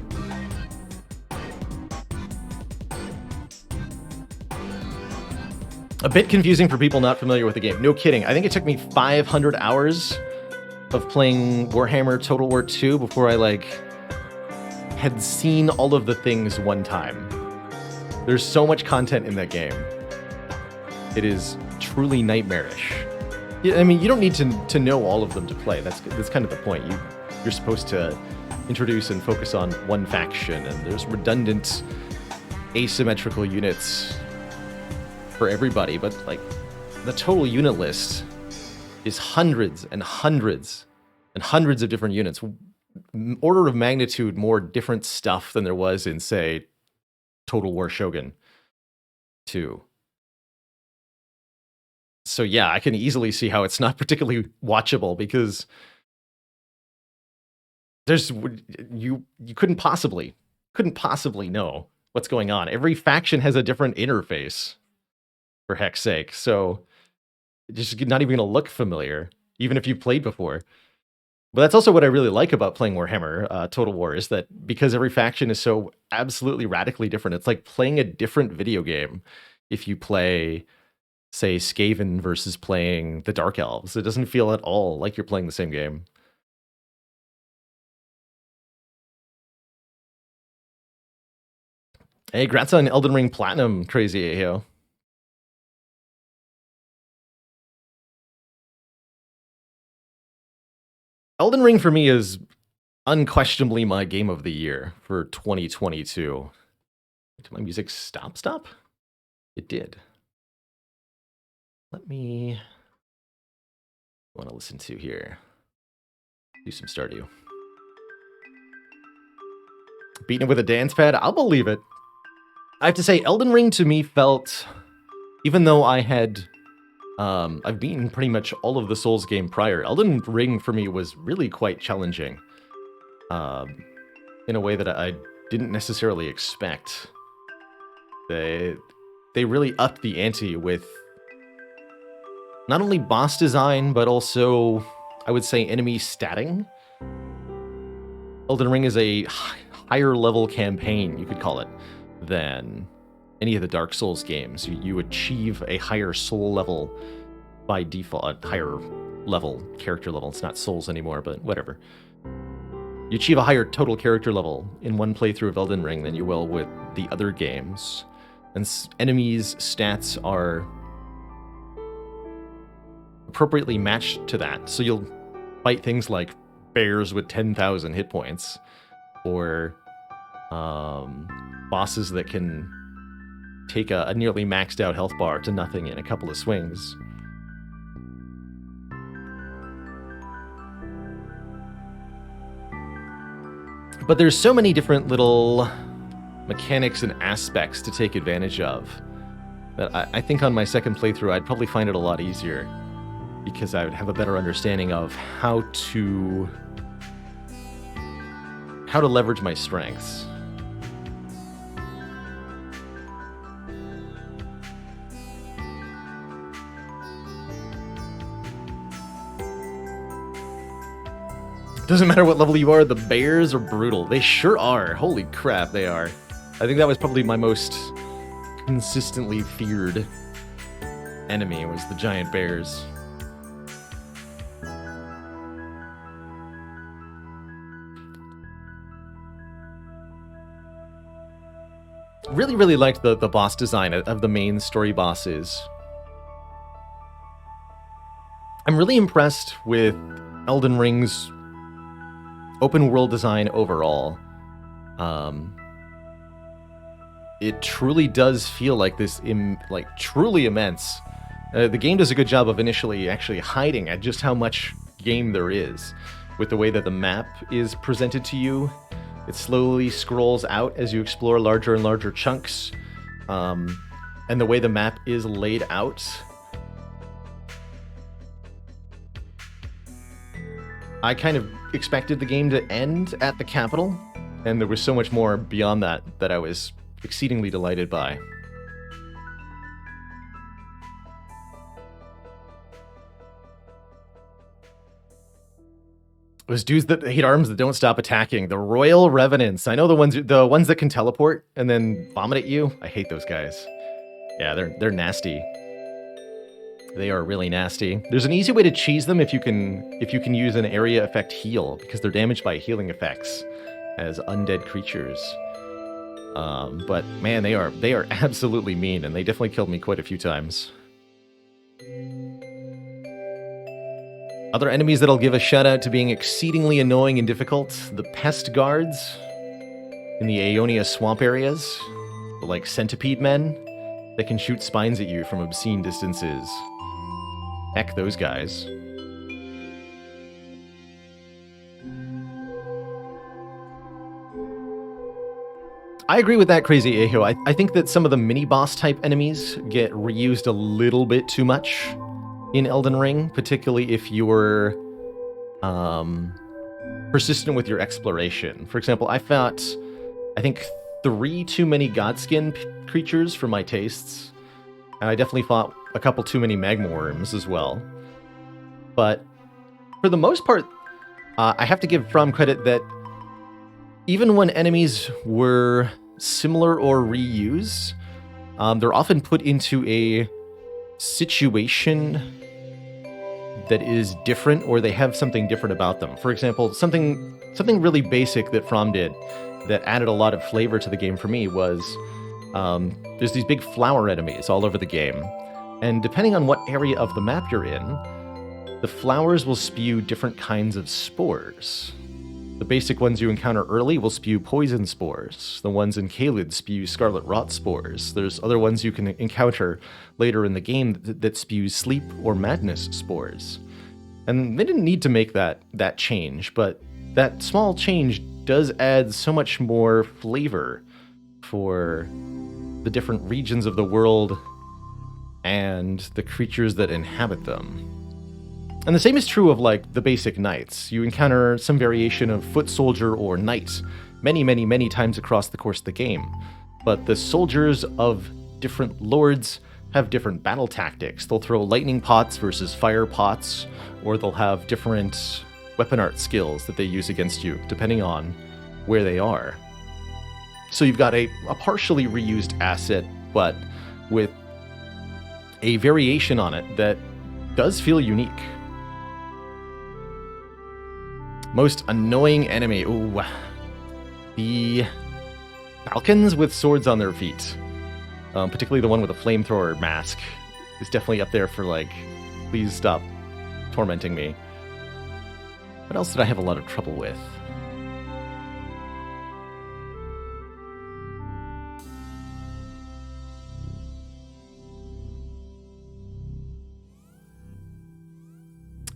A bit confusing for people not familiar with the game. No kidding. I think it took me 500 hours of playing Warhammer Total War 2 before I had seen all of the things one time. There's so much content in that game. It is truly nightmarish. I mean, you don't need to know all of them to play. That's kind of the point. You're supposed to introduce and focus on one faction, and there's redundant asymmetrical units for everybody, but the total unit list is hundreds and hundreds and hundreds of different units. Order of magnitude more different stuff than there was in, say, Total War Shogun 2. So yeah, I can easily see how it's not particularly watchable, because you couldn't possibly know what's going on. Every faction has a different interface, for heck's sake. So it's just not even going to look familiar, even if you've played before. But that's also what I really like about playing Warhammer Total War, is that because every faction is so absolutely radically different, it's like playing a different video game. If you play, say, Skaven versus playing the Dark Elves, it doesn't feel at all like you're playing the same game. Hey, congrats on Elden Ring Platinum, Crazy Aho. Elden Ring for me is unquestionably my game of the year for 2022. Did my music stop? It did. Let me... I want to listen to here. Do some Stardew. Beating it with a dance pad? I'll believe it. I have to say, Elden Ring to me felt... Even though I had... I've beaten pretty much all of the Souls game prior. Elden Ring for me was really quite challenging. In a way that I didn't necessarily expect. They really upped the ante with not only boss design, but also, I would say, enemy statting. Elden Ring is a higher level campaign, you could call it, than any of the Dark Souls games. You achieve a higher soul level by default, a higher level, character level. It's not souls anymore, but whatever. You achieve a higher total character level in one playthrough of Elden Ring than you will with the other games. And enemies' stats are appropriately matched to that. So you'll fight things like bears with 10,000 hit points, or bosses that can take a nearly maxed out health bar to nothing in a couple of swings. But there's so many different little mechanics and aspects to take advantage of that I think on my second playthrough I'd probably find it a lot easier, because I would have a better understanding of how to leverage my strengths. Doesn't matter what level you are, the bears are brutal. They sure are. Holy crap, they are. I think that was probably my most consistently feared enemy, was the giant bears. Really liked the boss design of the main story bosses. I'm really impressed with Elden Ring's open world design overall. It truly does feel like this, truly immense. The game does a good job of initially actually hiding at just how much game there is, with the way that the map is presented to you. It slowly scrolls out as you explore larger and larger chunks, and the way the map is laid out. I kind of expected the game to end at the capital, and there was so much more beyond that that I was exceedingly delighted by. Those dudes that hate arms that don't stop attacking. The Royal Revenants. I know the ones that can teleport and then vomit at you. I hate those guys. Yeah, they're nasty. They are really nasty. There's an easy way to cheese them if you can use an area effect heal, because they're damaged by healing effects as undead creatures. But man, they are absolutely mean, and they definitely killed me quite a few times. Other enemies that I'll give a shout out to being exceedingly annoying and difficult: the pest guards in the Aeonia swamp areas, the like centipede men that can shoot spines at you from obscene distances. Heck, those guys. I agree with that, Crazy Aho. I think that some of the mini-boss type enemies get reused a little bit too much in Elden Ring, particularly if you're persistent with your exploration. For example, I fought, I think, 3 too many Godskin creatures for my tastes, and I definitely fought a couple too many magma worms as well. But for the most part, I have to give From credit that even when enemies were similar or reused, they're often put into a situation that is different, or they have something different about them. For example, something really basic that From did that added a lot of flavor to the game for me was there's these big flower enemies all over the game, and depending on what area of the map you're in, the flowers will spew different kinds of spores. The basic ones you encounter early will spew poison spores. The ones in Caelid spew scarlet rot spores. There's other ones you can encounter later in the game that spew sleep or madness spores. And they didn't need to make that change, but that small change does add so much more flavor for the different regions of the world and the creatures that inhabit them. And the same is true of, like, the basic knights. You encounter some variation of foot soldier or knight many, many, many times across the course of the game. But the soldiers of different lords have different battle tactics. They'll throw lightning pots versus fire pots, or they'll have different weapon art skills that they use against you, depending on where they are. So you've got a partially reused asset, but with a variation on it that does feel unique. Most annoying enemy. Ooh. The falcons with swords on their feet. Particularly the one with a flamethrower mask is definitely up there for, like, please stop tormenting me. What else did I have a lot of trouble with?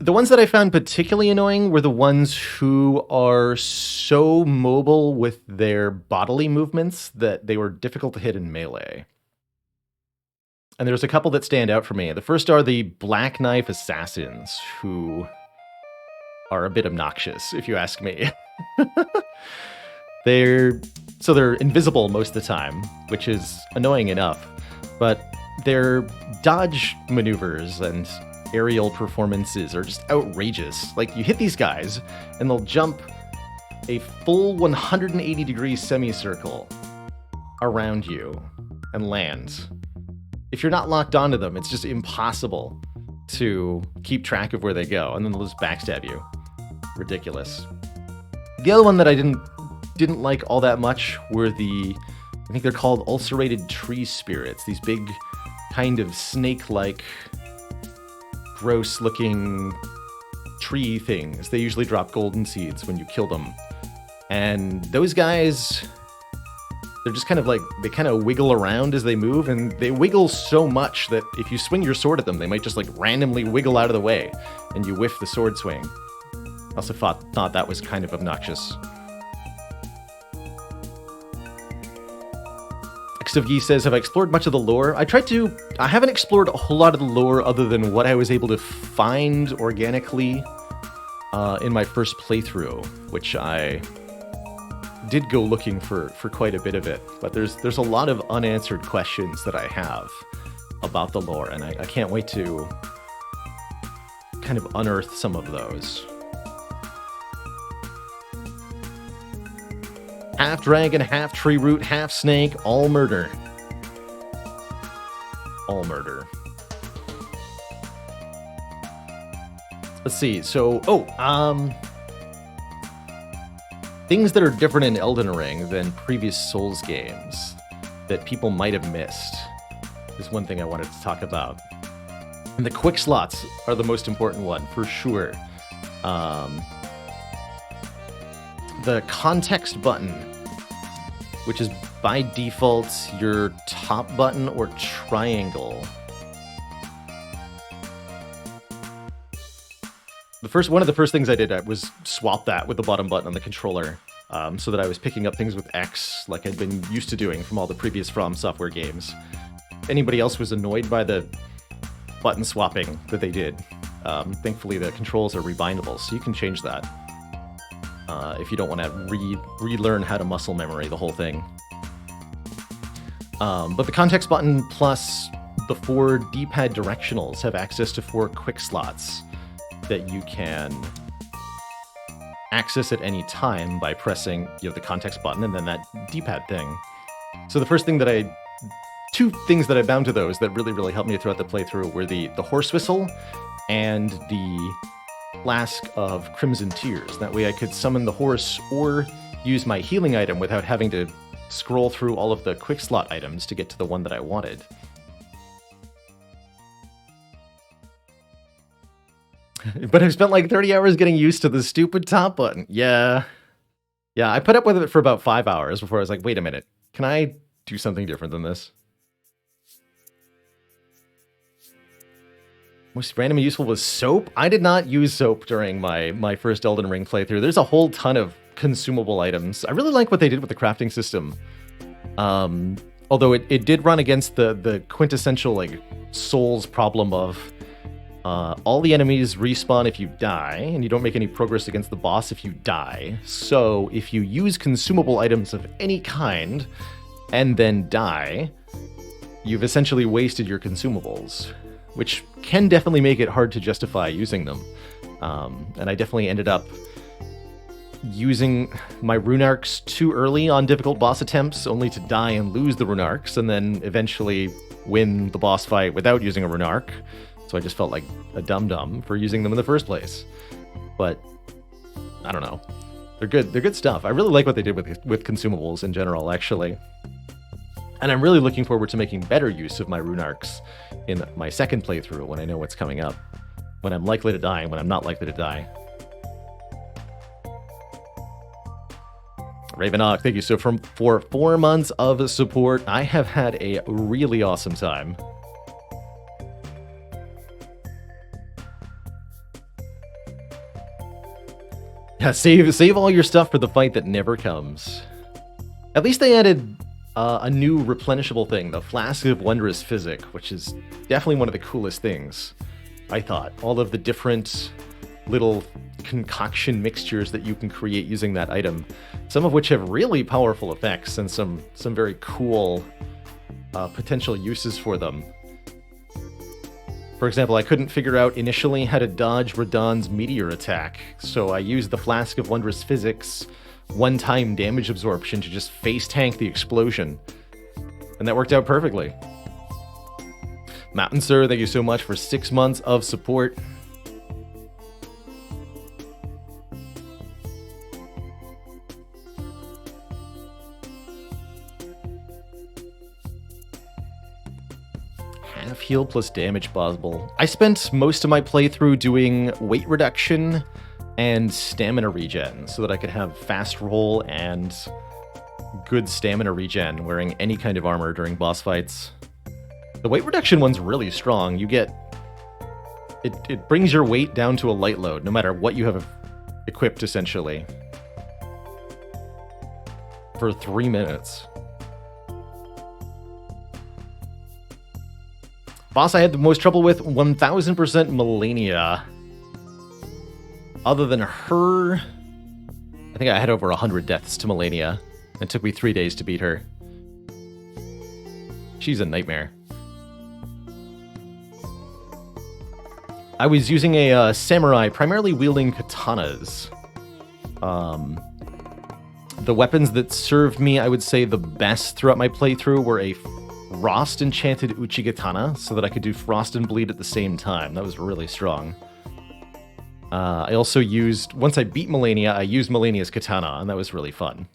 The ones that I found particularly annoying were the ones who are so mobile with their bodily movements that they were difficult to hit in melee. And there's a couple that stand out for me. The first are the Black Knife Assassins, who are a bit obnoxious, if you ask me. They're invisible most of the time, which is annoying enough, but their dodge maneuvers and aerial performances are just outrageous. Like, you hit these guys, and they'll jump a full 180-degree semicircle around you and land. If you're not locked onto them, it's just impossible to keep track of where they go, and then they'll just backstab you. Ridiculous. The other one that I didn't like all that much were I think they're called ulcerated tree spirits. These big, kind of snake-like, gross-looking tree things. They usually drop golden seeds when you kill them. And those guys, they're just kind of like, they kind of wiggle around as they move, and they wiggle so much that if you swing your sword at them, they might just like randomly wiggle out of the way, and you whiff the sword swing. I also thought that was kind of obnoxious. Xavgi says, have I explored much of the lore? I haven't explored a whole lot of the lore other than what I was able to find organically in my first playthrough, which I did go looking for quite a bit of it. But there's a lot of unanswered questions that I have about the lore, and I can't wait to kind of unearth some of those. Half dragon, half tree root, half snake, all murder. All murder. Let's see, so, things that are different in Elden Ring than previous Souls games that people might have missed is one thing I wanted to talk about. And the quick slots are the most important one, for sure. The context button, which is by default your top button or triangle. One of the first things I did was swap that with the bottom button on the controller, so that I was picking up things with X like I'd been used to doing from all the previous From Software games. If anybody else was annoyed by the button swapping that they did, thankfully the controls are rebindable, so you can change that if you don't want to relearn how to muscle memory the whole thing. But the context button plus the 4 D-pad directionals have access to 4 quick slots that you can access at any time by pressing, the context button and then that D-pad thing. So the first thing that two things that I bound to those that really, really helped me throughout the playthrough were the horse whistle and the flask of Crimson Tears. That way I could summon the horse or use my healing item without having to scroll through all of the quick slot items to get to the one that I wanted. But I've spent like 30 hours getting used to the stupid top button. Yeah, I put up with it for about 5 hours before I was like, wait a minute, can I do something different than this? Most random and useful was soap. I did not use soap during my first Elden Ring playthrough. There's a whole ton of consumable items. I really like what they did with the crafting system. Although it did run against the quintessential like Souls problem of all the enemies respawn if you die, and you don't make any progress against the boss if you die. So if you use consumable items of any kind and then die, you've essentially wasted your consumables, which can definitely make it hard to justify using them. And I definitely ended up using my rune arcs too early on difficult boss attempts, only to die and lose the rune arcs, and then eventually win the boss fight without using a rune arc. So I just felt like a dum-dum for using them in the first place. But I don't know. They're good stuff. I really like what they did with consumables in general, actually. And I'm really looking forward to making better use of my rune arcs in my second playthrough when I know what's coming up. When I'm likely to die and when I'm not likely to die. Ravenok, thank you. So for 4 months of support, I have had a really awesome time. Yeah, save all your stuff for the fight that never comes. At least they added a new replenishable thing, the Flask of Wondrous Physic, which is definitely one of the coolest things, I thought. All of the different little concoction mixtures that you can create using that item, some of which have really powerful effects and some very cool potential uses for them. For example, I couldn't figure out initially how to dodge Radahn's meteor attack, so I used the Flask of Wondrous Physics one-time damage absorption to just face tank the explosion. And that worked out perfectly. Mountain Sir, thank you so much for 6 months of support. Half heal plus damage possible. I spent most of my playthrough doing weight reduction and stamina regen so that I could have fast roll and good stamina regen wearing any kind of armor during boss fights. The weight reduction one's really strong. You get... It brings your weight down to a light load, no matter what you have equipped, essentially. For 3 minutes. Boss I had the most trouble with, 1000% Melania. Other than her, I think I had over 100 deaths to Melania. It took me 3 days to beat her. She's a nightmare. I was using a samurai, primarily wielding katanas. The weapons that served me, I would say, the best throughout my playthrough were a frost-enchanted uchigatana, so that I could do frost and bleed at the same time. That was really strong. I also used, once I beat Melania, I used Melania's katana, and that was really fun.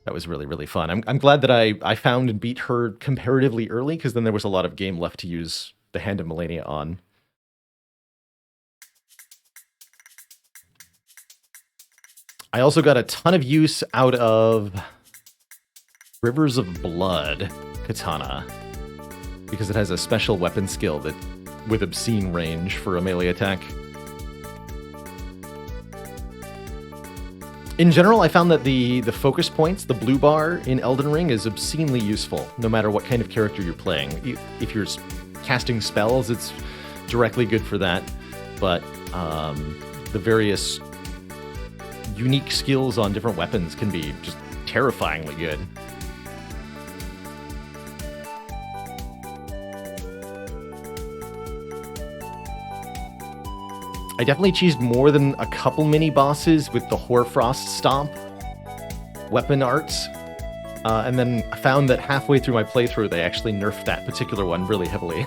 That was really, really fun. I'm glad that I found and beat her comparatively early, because then there was a lot of game left to use the Hand of Melania on. I also got a ton of use out of Rivers of Blood katana, because it has a special weapon skill that with obscene range for a melee attack. In general, I found that the focus points, the blue bar in Elden Ring, is obscenely useful, no matter what kind of character you're playing. If you're casting spells, it's directly good for that, but the various unique skills on different weapons can be just terrifyingly good. I definitely cheesed more than a couple mini-bosses with the Hoarfrost Stomp weapon arts, and then I found that halfway through my playthrough they actually nerfed that particular one really heavily.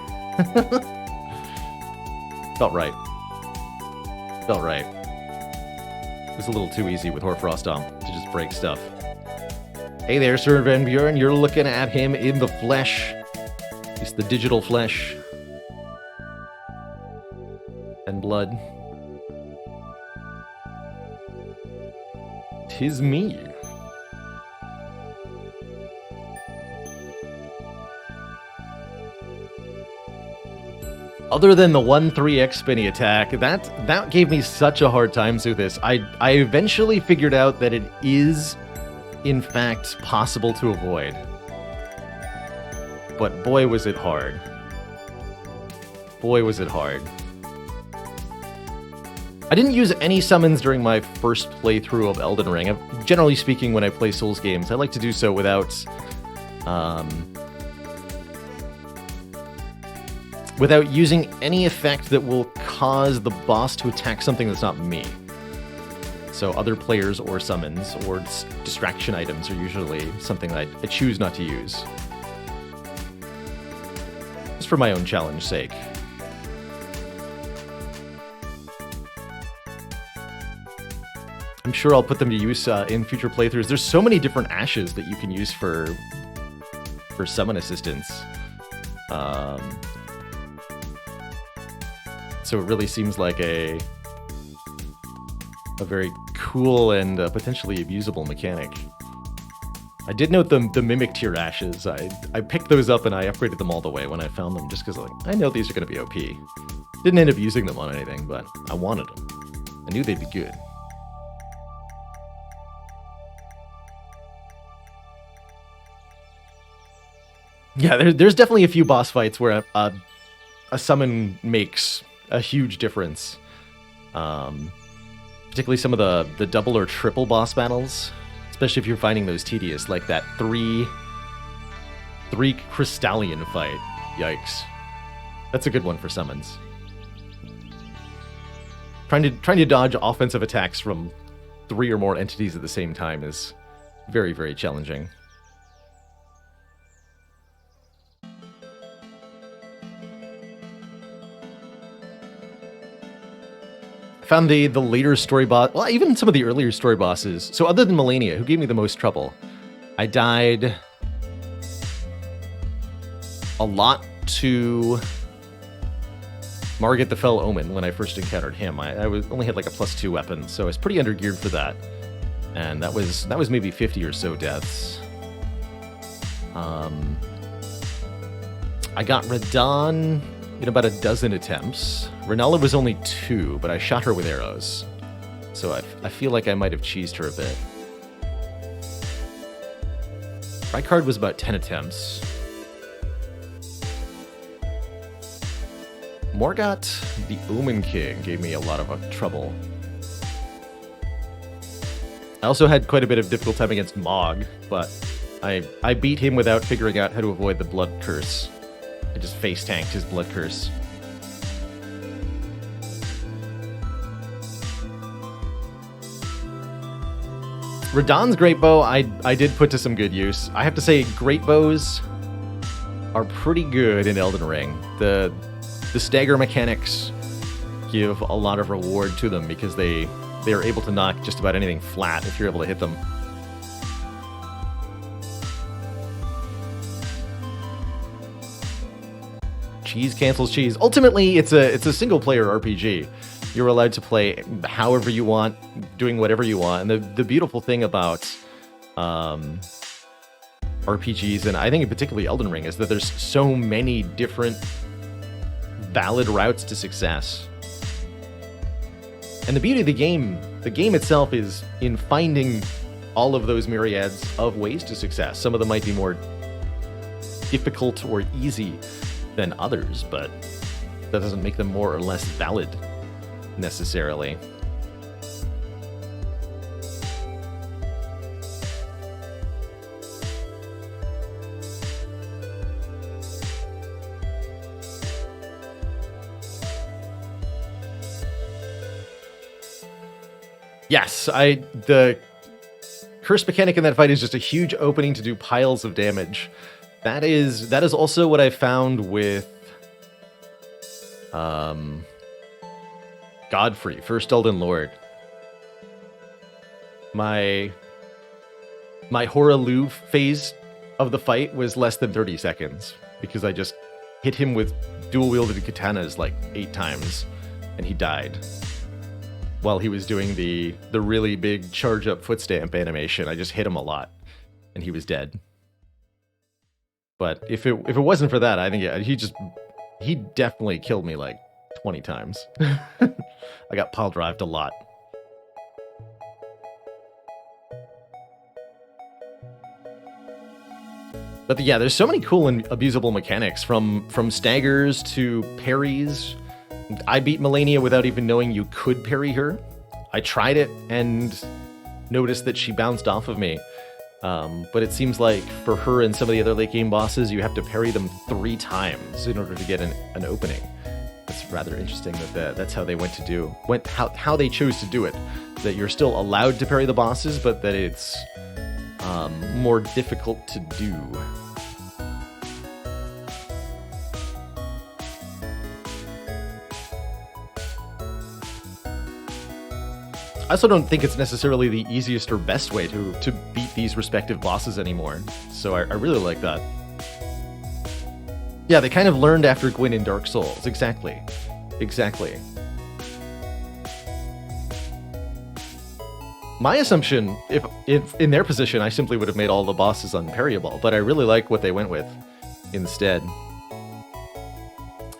Felt right. Felt right. It was a little too easy with Hoarfrost Stomp to just break stuff. Hey there, Sir Van Buren, you're looking at him in the flesh. It's the digital flesh. And blood. 'Tis me. Other than the 1-3x spinny attack, that gave me such a hard time through this. I eventually figured out that it is, in fact, possible to avoid. But boy was it hard. Boy was it hard. I didn't use any summons during my first playthrough of Elden Ring. Generally speaking, when I play Souls games, I like to do so without using any effect that will cause the boss to attack something that's not me. So other players or summons or distraction items are usually something that I choose not to use. Just for my own challenge sake. I'm sure I'll put them to use in future playthroughs. There's so many different ashes that you can use for summon assistance. So it really seems like a very cool and potentially abusable mechanic. I did note the Mimic tier ashes. I picked those up and I upgraded them all the way when I found them, just because I know these are going to be OP. Didn't end up using them on anything, but I wanted them. I knew they'd be good. Yeah, there's definitely a few boss fights where a summon makes a huge difference. Particularly some of the double or triple boss battles, especially if you're finding those tedious, like that three Crystallion fight. Yikes. That's a good one for summons. Trying to dodge offensive attacks from 3 or more entities at the same time is very, very challenging. Found the later story boss, well, even some of the earlier story bosses. So other than Melania, who gave me the most trouble, I died a lot to Margit the Fell Omen when I first encountered him. I only had like a +2 weapon, so I was pretty undergeared for that. And that was maybe 50 or so deaths. I got Radahn in about a dozen attempts. Renala was only 2, but I shot her with arrows. So I feel like I might have cheesed her a bit. Rykard was about 10 attempts. Morgot, the Omen King, gave me a lot of trouble. I also had quite a bit of difficult time against Mog, but I beat him without figuring out how to avoid the blood curse. I just face tanked his blood curse. Radahn's great bow, I did put to some good use. I have to say, great bows are pretty good in Elden Ring. The stagger mechanics give a lot of reward to them because they are able to knock just about anything flat if you're able to hit them. Cheese cancels cheese. Ultimately, it's a single-player RPG. You're allowed to play however you want, doing whatever you want. And the beautiful thing about RPGs, and I think in particularly Elden Ring, is that there's so many different valid routes to success. And the beauty of the game itself is in finding all of those myriads of ways to success. Some of them might be more difficult or easy than others, but that doesn't make them more or less valid necessarily. Yes, the curse mechanic in that fight is just a huge opening to do piles of damage. That is also what I found with Godfrey, First Elden Lord. My Horaloo phase of the fight was less than 30 seconds because I just hit him with dual-wielded katanas like 8 times and he died. While he was doing the really big charge-up foot stamp animation, I just hit him a lot and he was dead. But if it wasn't for that, I think he definitely killed me like 20 times. I got pile drived a lot. But yeah, there's so many cool and abusable mechanics from staggers to parries. I beat Melania without even knowing you could parry her. I tried it and noticed that she bounced off of me. But it seems like for her and some of the other late game bosses, you have to parry them 3 times in order to get an opening. It's rather interesting that that's how they how they chose to do it. That you're still allowed to parry the bosses, but that it's more difficult to do. I also don't think it's necessarily the easiest or best way to beat these respective bosses anymore. So I really like that. Yeah, they kind of learned after Gwyn in Dark Souls. Exactly. Exactly. My assumption, if in their position, I simply would have made all the bosses unparryable, but I really like what they went with instead.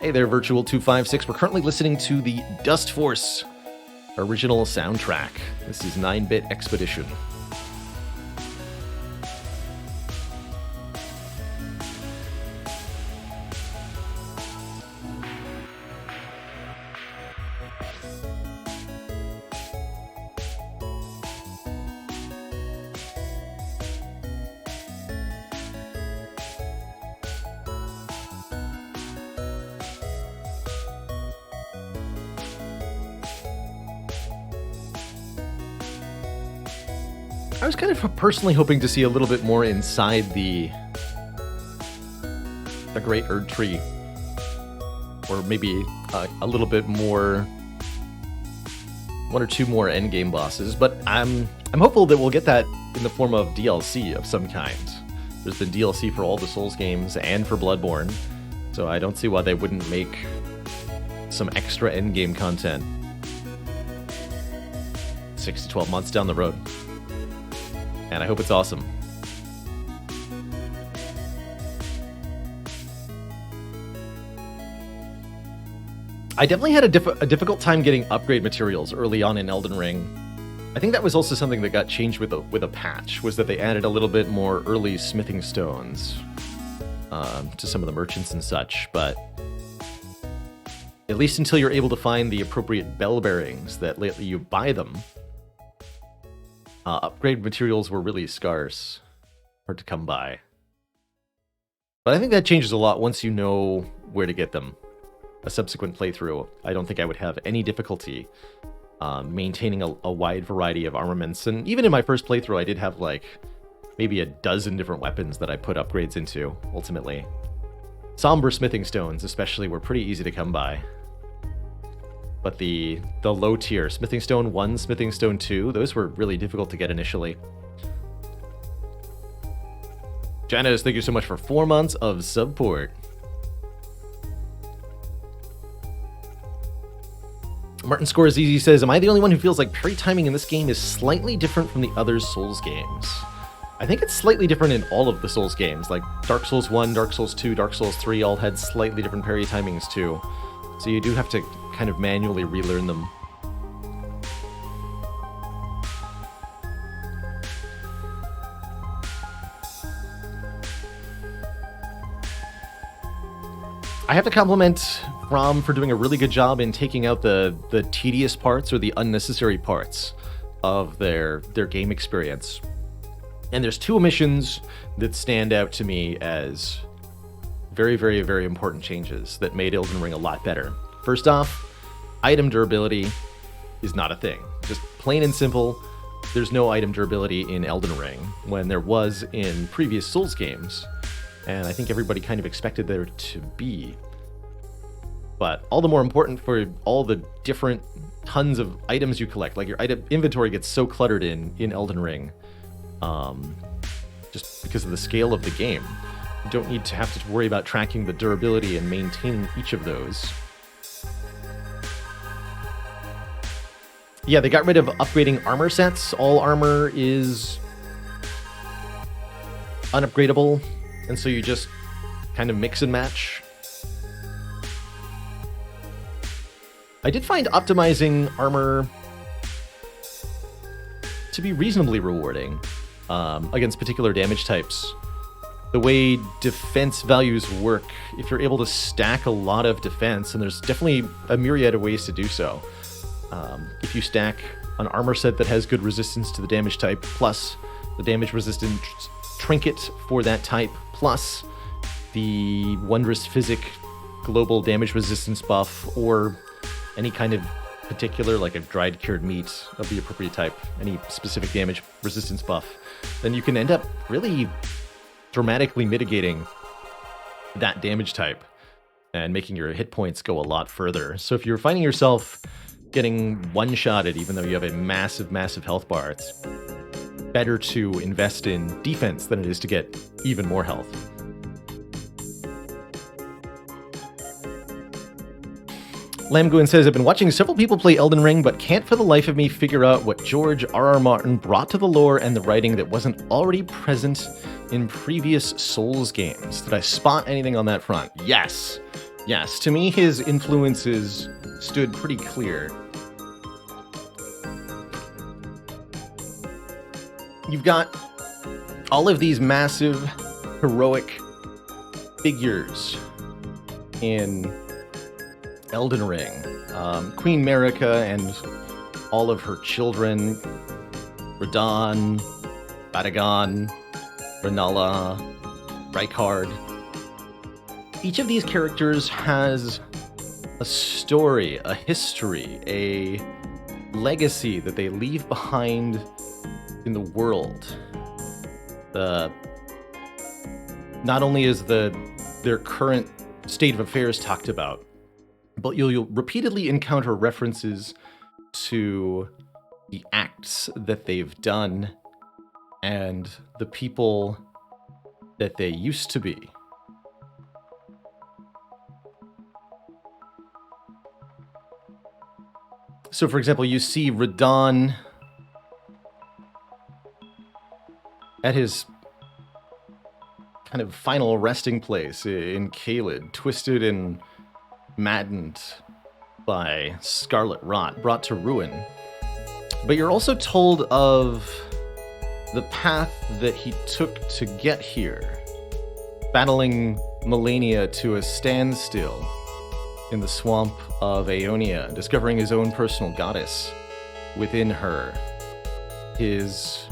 Hey there, Virtual256. We're currently listening to the Dust Force original soundtrack. This is 9-Bit Expedition. I was kind of personally hoping to see a little bit more inside the Great Erd Tree, or maybe a little bit more, 1 or 2 more endgame bosses. But I'm hopeful that we'll get that in the form of DLC of some kind. There's been DLC for all the Souls games and for Bloodborne, so I don't see why they wouldn't make some extra endgame content 6 to 12 months down the road. And I hope it's awesome. I definitely had a difficult time getting upgrade materials early on in Elden Ring. I think that was also something that got changed with a patch, was that they added a little bit more early smithing stones to some of the merchants and such. But At least until you're able to find the appropriate bell bearings that let you buy them. Upgrade materials were really scarce. Hard to come by. But I think that changes a lot once you know where to get them. A subsequent playthrough, I don't think I would have any difficulty maintaining a wide variety of armaments. And even in my first playthrough, I did have like maybe a dozen different weapons that I put upgrades into, ultimately. Somber smithing stones, especially, were pretty easy to come by. But the low tier, Smithing Stone 1, Smithing Stone 2, those were really difficult to get initially. Janice, thank you so much for 4 months of support. Martin Scorsese says, am I the only one who feels like parry timing in this game is slightly different from the other Souls games? I think it's slightly different in all of the Souls games. Like Dark Souls 1, Dark Souls 2, Dark Souls 3 all had slightly different parry timings too. So you do have to kind of manually relearn them. I have to compliment From for doing a really good job in taking out the tedious parts or the unnecessary parts of their game experience. And there's 2 missions that stand out to me as very, very, very important changes that made Elden Ring a lot better. First off, item durability is not a thing. Just plain and simple, there's no item durability in Elden Ring when there was in previous Souls games. And I think everybody kind of expected there to be. But all the more important for all the different tons of items you collect. Like your item inventory gets so cluttered in Elden Ring. Just because of the scale of the game. You don't need to have to worry about tracking the durability and maintaining each of those. Yeah, they got rid of upgrading armor sets. All armor is unupgradable, and so you just kind of mix and match. I did find optimizing armor to be reasonably rewarding against particular damage types. The way defense values work, if you're able to stack a lot of defense, and there's definitely a myriad of ways to do so. If you stack an armor set that has good resistance to the damage type, plus the damage resistant trinket for that type, plus the Wondrous Physic global damage resistance buff, or any kind of particular, like a dried cured meat of the appropriate type, any specific damage resistance buff, then you can end up really dramatically mitigating that damage type and making your hit points go a lot further. So if you're finding yourself getting one-shotted even though you have a massive, massive health bar, it's better to invest in defense than it is to get even more health. Lamguin says, I've been watching several people play Elden Ring, but can't for the life of me figure out what George R.R. Martin brought to the lore and the writing that wasn't already present in previous Souls games. Did I spot anything on that front? Yes. Yes, to me his influences stood pretty clear. You've got all of these massive, heroic figures in Elden Ring. Queen Marika and all of her children, Radahn, Badagon, Renala, Rykard. Each of these characters has a story, a history, a legacy that they leave behind in the world. Not only is their current state of affairs talked about, but you'll repeatedly encounter references to the acts that they've done and the people that they used to be. So, for example, you see Radahn at his kind of final resting place in Caelid, twisted and maddened by scarlet rot, brought to ruin. But you're also told of the path that he took to get here, battling Melania to a standstill, in the swamp of Aeonia, discovering his own personal goddess within her. His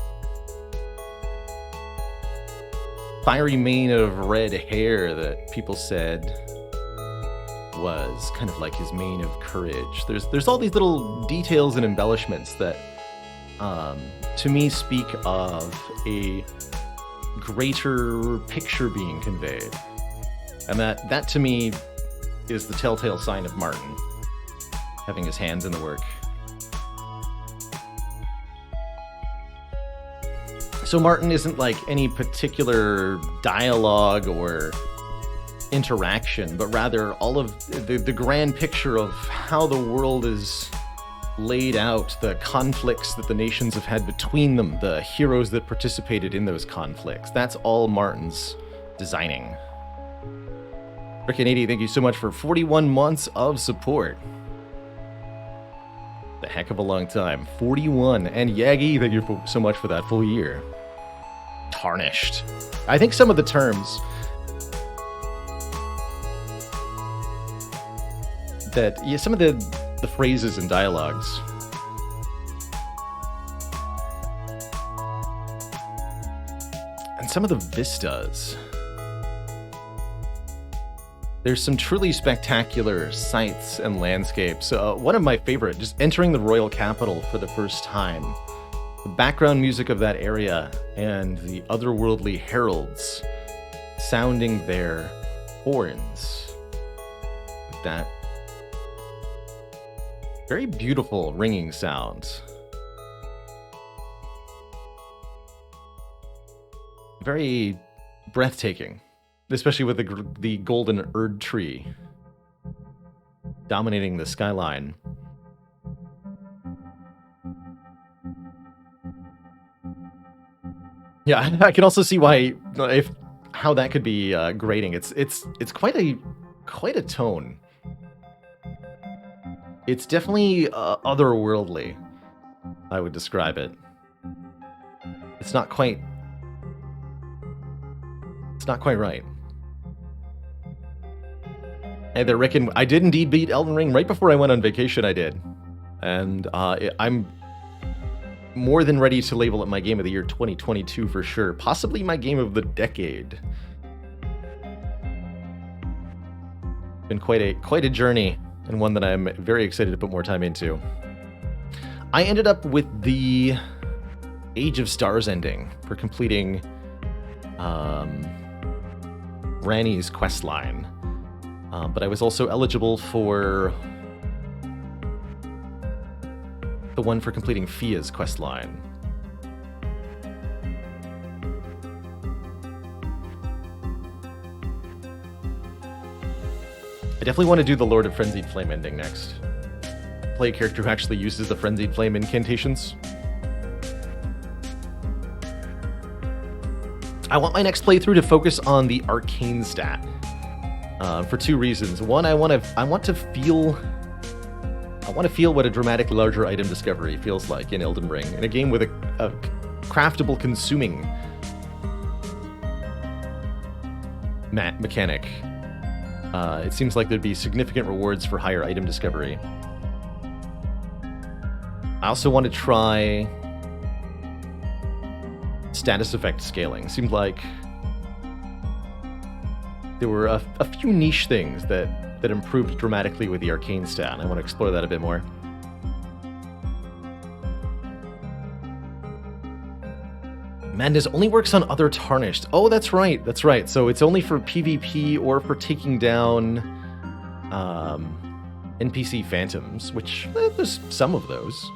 fiery mane of red hair that people said was kind of like his mane of courage. There's all these little details and embellishments that, to me, speak of a greater picture being conveyed. And that to me is the telltale sign of Martin, having his hands in the work. So Martin isn't like any particular dialogue or interaction, but rather all of the grand picture of how the world is laid out, the conflicts that the nations have had between them, the heroes that participated in those conflicts. That's all Martin's designing. Rick80, thank you so much for 41 months of support. A heck of a long time. 41. And Yagi, thank you so much for that full year. Tarnished. I think some of the terms that, yeah, some of the phrases and dialogues and some of the vistas. There's some truly spectacular sights and landscapes. One of my favorite, just entering the royal capital for the first time. The background music of that area and the otherworldly heralds sounding their horns. That very beautiful ringing sound. Very breathtaking. Especially with the golden Erd tree dominating the skyline. Yeah, I can also see why, how that could be grating. It's quite a tone. It's definitely otherworldly, I would describe it. It's not quite right. Hey there, Rick, and I did indeed beat Elden Ring right before I went on vacation. I did, and I'm more than ready to label it my game of the year 2022 for sure. Possibly my game of the decade. Been quite a journey, and one that I'm very excited to put more time into. I ended up with the Age of Stars ending for completing Ranni's questline. But I was also eligible for the one for completing Fia's questline. I definitely want to do the Lord of Frenzied Flame ending next. Play a character who actually uses the Frenzied Flame incantations. I want my next playthrough to focus on the arcane stat. For two reasons. One, I want to feel what a dramatically larger item discovery feels like in Elden Ring, in a game with a craftable consuming mechanic. It seems like there'd be significant rewards for higher item discovery. I also want to try status effect scaling. Seemed like there were a few niche things that improved dramatically with the arcane stat. I want to explore that a bit more. Madness only works on other tarnished. Oh, that's right. That's right. So it's only for PvP or for taking down NPC phantoms, which there's some of those.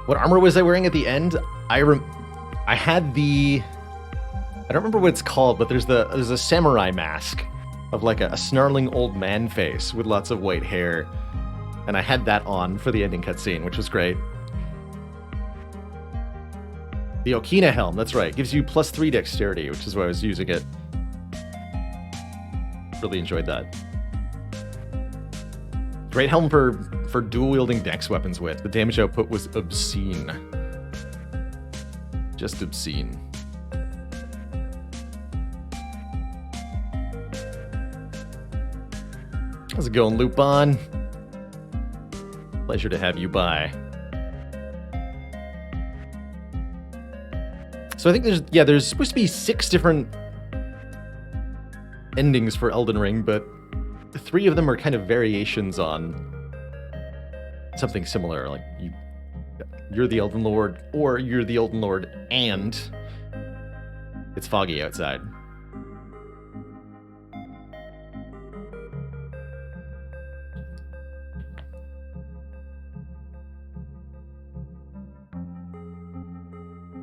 What armor was I wearing at the end? I had the... I don't remember what it's called, but there's a samurai mask of like a snarling old man face with lots of white hair. And I had that on for the ending cutscene, which was great. The Okina helm, that's right. Gives you +3 dexterity, which is why I was using it. Really enjoyed that. Great helm for dual-wielding dex weapons with. The damage output was obscene. Just obscene. How's it going, Lupin? Pleasure to have you by. So I think there's supposed to be 6 different endings for Elden Ring, but 3 of them are kind of variations on something similar. Like you're the Elden Lord, or you're the Elden Lord and it's foggy outside.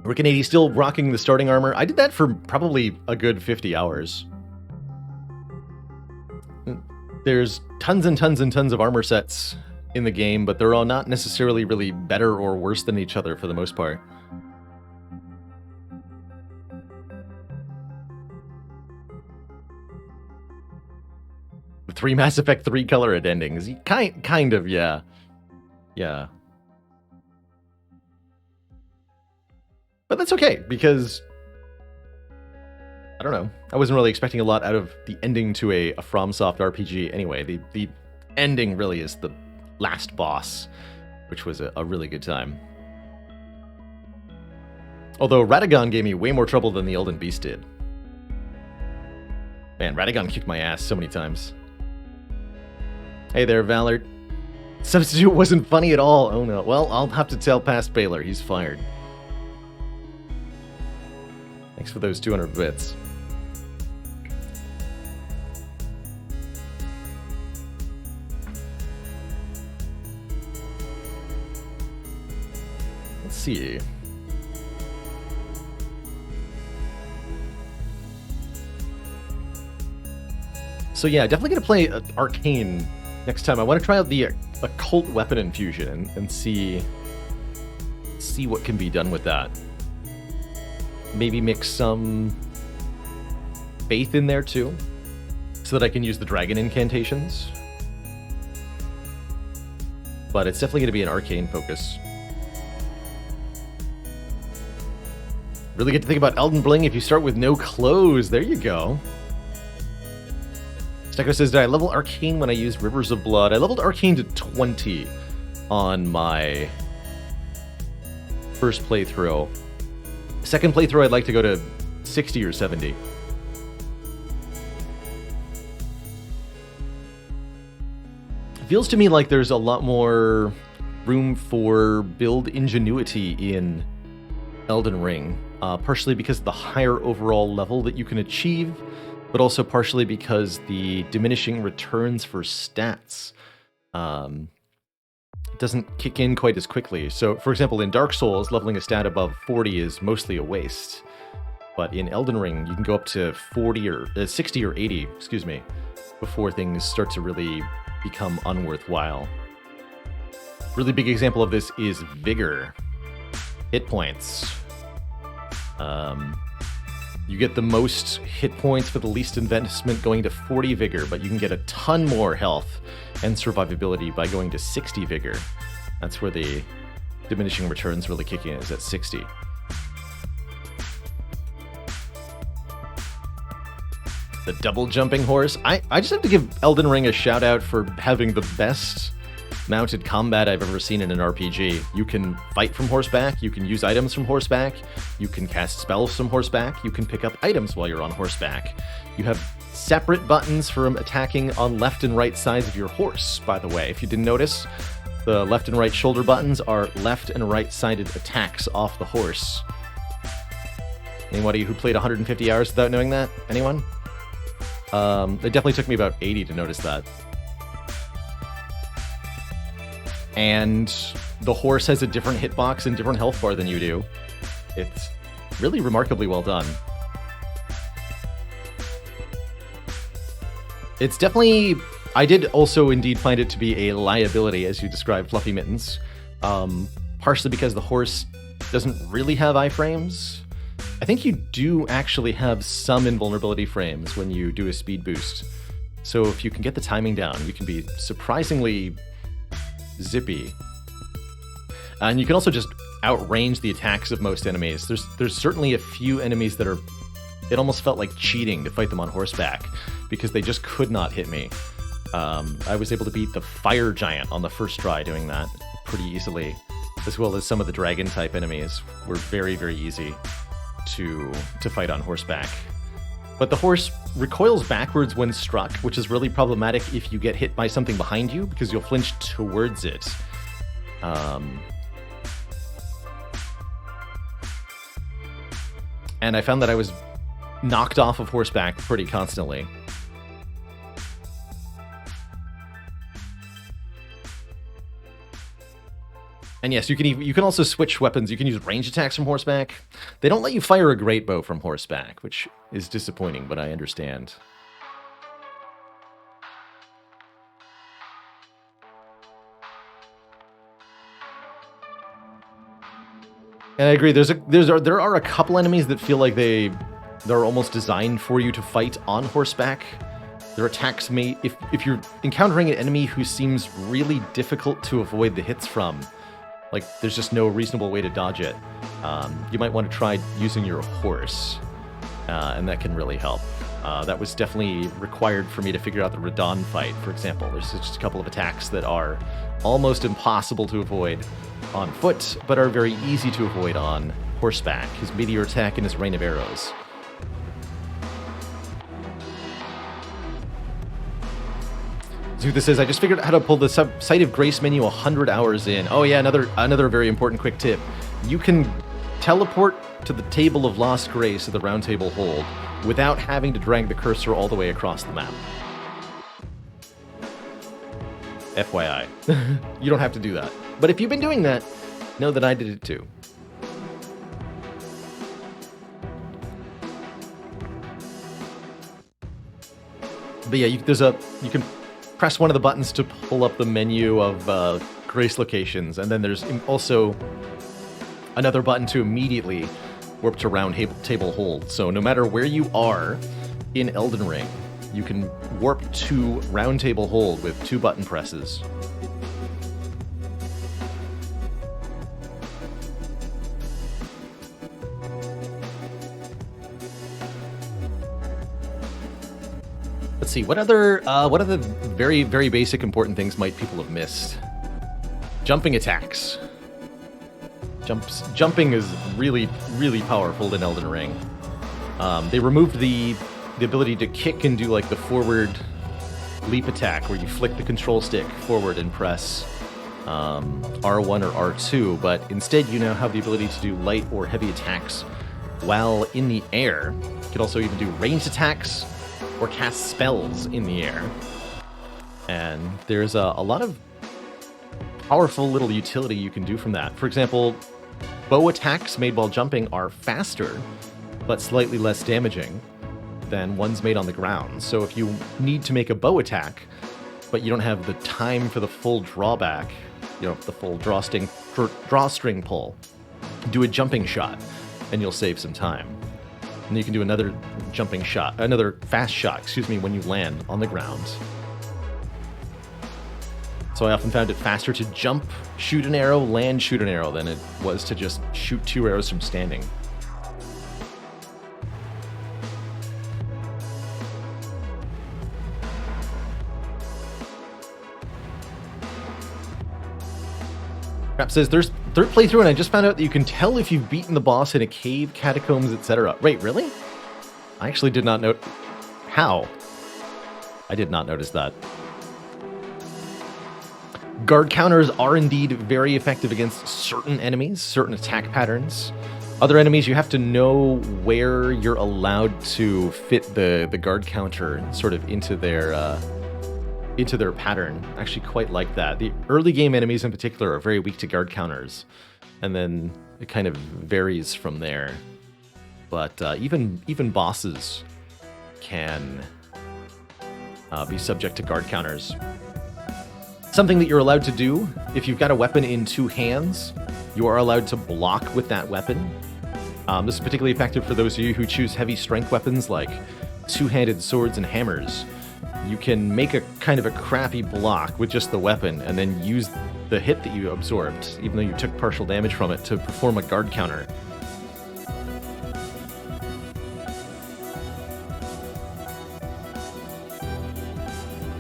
Rick80 still rocking the starting armor. I did that for probably a good 50 hours. There's tons and tons and tons of armor sets in the game, but they're all not necessarily really better or worse than each other for the most part. The 3 Mass Effect 3 colored endings. Kind of, yeah. Yeah. But that's okay, because I don't know. I wasn't really expecting a lot out of the ending to a FromSoft RPG anyway. The ending really is the last boss, which was a really good time. Although Radagon gave me way more trouble than the Elden Beast did. Man, Radagon kicked my ass so many times. Hey there, Valor. Substitute wasn't funny at all. Oh no. Well, I'll have to tell past Baylor. He's fired. Thanks for those 200 bits. Let's see. So yeah, definitely gonna play Arcane next time. I want to try out the occult weapon infusion and see what can be done with that. Maybe mix some faith in there too, so that I can use the dragon incantations. But it's definitely going to be an arcane focus. Really get to think about Elden Bling if you start with no clothes. There you go. Stecco says, did I level arcane when I used Rivers of Blood? I leveled arcane to 20 on my first playthrough. Second playthrough, I'd like to go to 60 or 70. It feels to me like there's a lot more room for build ingenuity in Elden Ring, partially because of the higher overall level that you can achieve, but also partially because the diminishing returns for stats doesn't kick in quite as quickly. So, for example, in Dark Souls, leveling a stat above 40 is mostly a waste. But in Elden Ring, you can go up to 60 or 80, excuse me, before things start to really become unworthwhile. Really big example of this is Vigor. Hit points. You get the most hit points for the least investment going to 40 Vigor, but you can get a ton more health and survivability by going to 60 Vigor. That's where the diminishing returns really kick in, is at 60. The double jumping horse. I just have to give Elden Ring a shout out for having the best mounted combat I've ever seen in an RPG. You can fight from horseback, you can use items from horseback, you can cast spells from horseback, you can pick up items while you're on horseback. You have separate buttons for attacking on left and right sides of your horse, by the way. If you didn't notice, the left and right shoulder buttons are left and right-sided attacks off the horse. Anybody who played 150 hours without knowing that? Anyone? It definitely took me about 80 to notice that. And the horse has a different hitbox and different health bar than you do. It's really remarkably well done. It's definitely... I did also indeed find it to be a liability, as you described, Fluffy Mittens. Partially because the horse doesn't really have iframes. I think you do actually have some invulnerability frames when you do a speed boost. So if you can get the timing down, you can be surprisingly zippy. And you can also just outrange the attacks of most enemies. There's certainly a few enemies that are... It almost felt like cheating to fight them on horseback because they just could not hit me. I was able to beat the fire giant on the first try doing that pretty easily, as well as some of the dragon-type enemies were very, very easy to fight on horseback. But the horse recoils backwards when struck, which is really problematic if you get hit by something behind you, because you'll flinch towards it. And I found that I was knocked off of horseback pretty constantly. And yes, you can also switch weapons. You can use range attacks from horseback. They don't let you fire a great bow from horseback, which is disappointing, but I understand. And I agree. There are a couple enemies that feel like they're almost designed for you to fight on horseback. Their attacks may, if you're encountering an enemy who seems really difficult to avoid the hits from, like there's just no reasonable way to dodge it, you might want to try using your horse, and that can really help. That was definitely required for me to figure out the Radon fight, for example. There's just a couple of attacks that are almost impossible to avoid on foot, but are very easy to avoid on horseback. His meteor attack and his rain of arrows. So this is, I just figured out how to pull the Site of Grace menu 100 hours in. Oh yeah, another very important quick tip. You can teleport to the Table of Lost Grace at the Round Table Hold without having to drag the cursor all the way across the map. FYI. You don't have to do that. But if you've been doing that, know that I did it too. But yeah, you can press one of the buttons to pull up the menu of grace locations, and then there's also another button to immediately warp to Round Table Hold. So no matter where you are in Elden Ring, you can warp to Round Table Hold with 2 button presses. Let's see, what other very, very basic important things might people have missed? Jumping attacks. Jumping is really, really powerful in Elden Ring. They removed the ability to kick and do like the forward leap attack where you flick the control stick forward and press R1 or R2, but instead you now have the ability to do light or heavy attacks while in the air. You can also even do ranged attacks or cast spells in the air. And there's a lot of powerful little utility you can do from that. For example, bow attacks made while jumping are faster, but slightly less damaging than ones made on the ground. So if you need to make a bow attack, but you don't have the time for the full drawback, the full drawstring pull, do a jumping shot, and you'll save some time. And you can do another fast shot, when you land on the ground. So I often found it faster to jump, shoot an arrow, land, shoot an arrow, than it was to just shoot 2 arrows from standing. Crap says, there's 3rd playthrough and I just found out that you can tell if you've beaten the boss in a cave, catacombs, etc. Wait, really? I actually did not know... How? I did not notice that. Guard counters are indeed very effective against certain enemies, certain attack patterns. Other enemies, you have to know where you're allowed to fit the guard counter sort of into their pattern. I actually quite like that. The early game enemies in particular are very weak to guard counters, and then it kind of varies from there. But even bosses can be subject to guard counters. Something that you're allowed to do, if you've got a weapon in 2 hands, you are allowed to block with that weapon. This is particularly effective for those of you who choose heavy strength weapons like 2-handed swords and hammers. you can make a kind of a crappy block with just the weapon and then use the hit that you absorbed, even though you took partial damage from it, to perform a guard counter.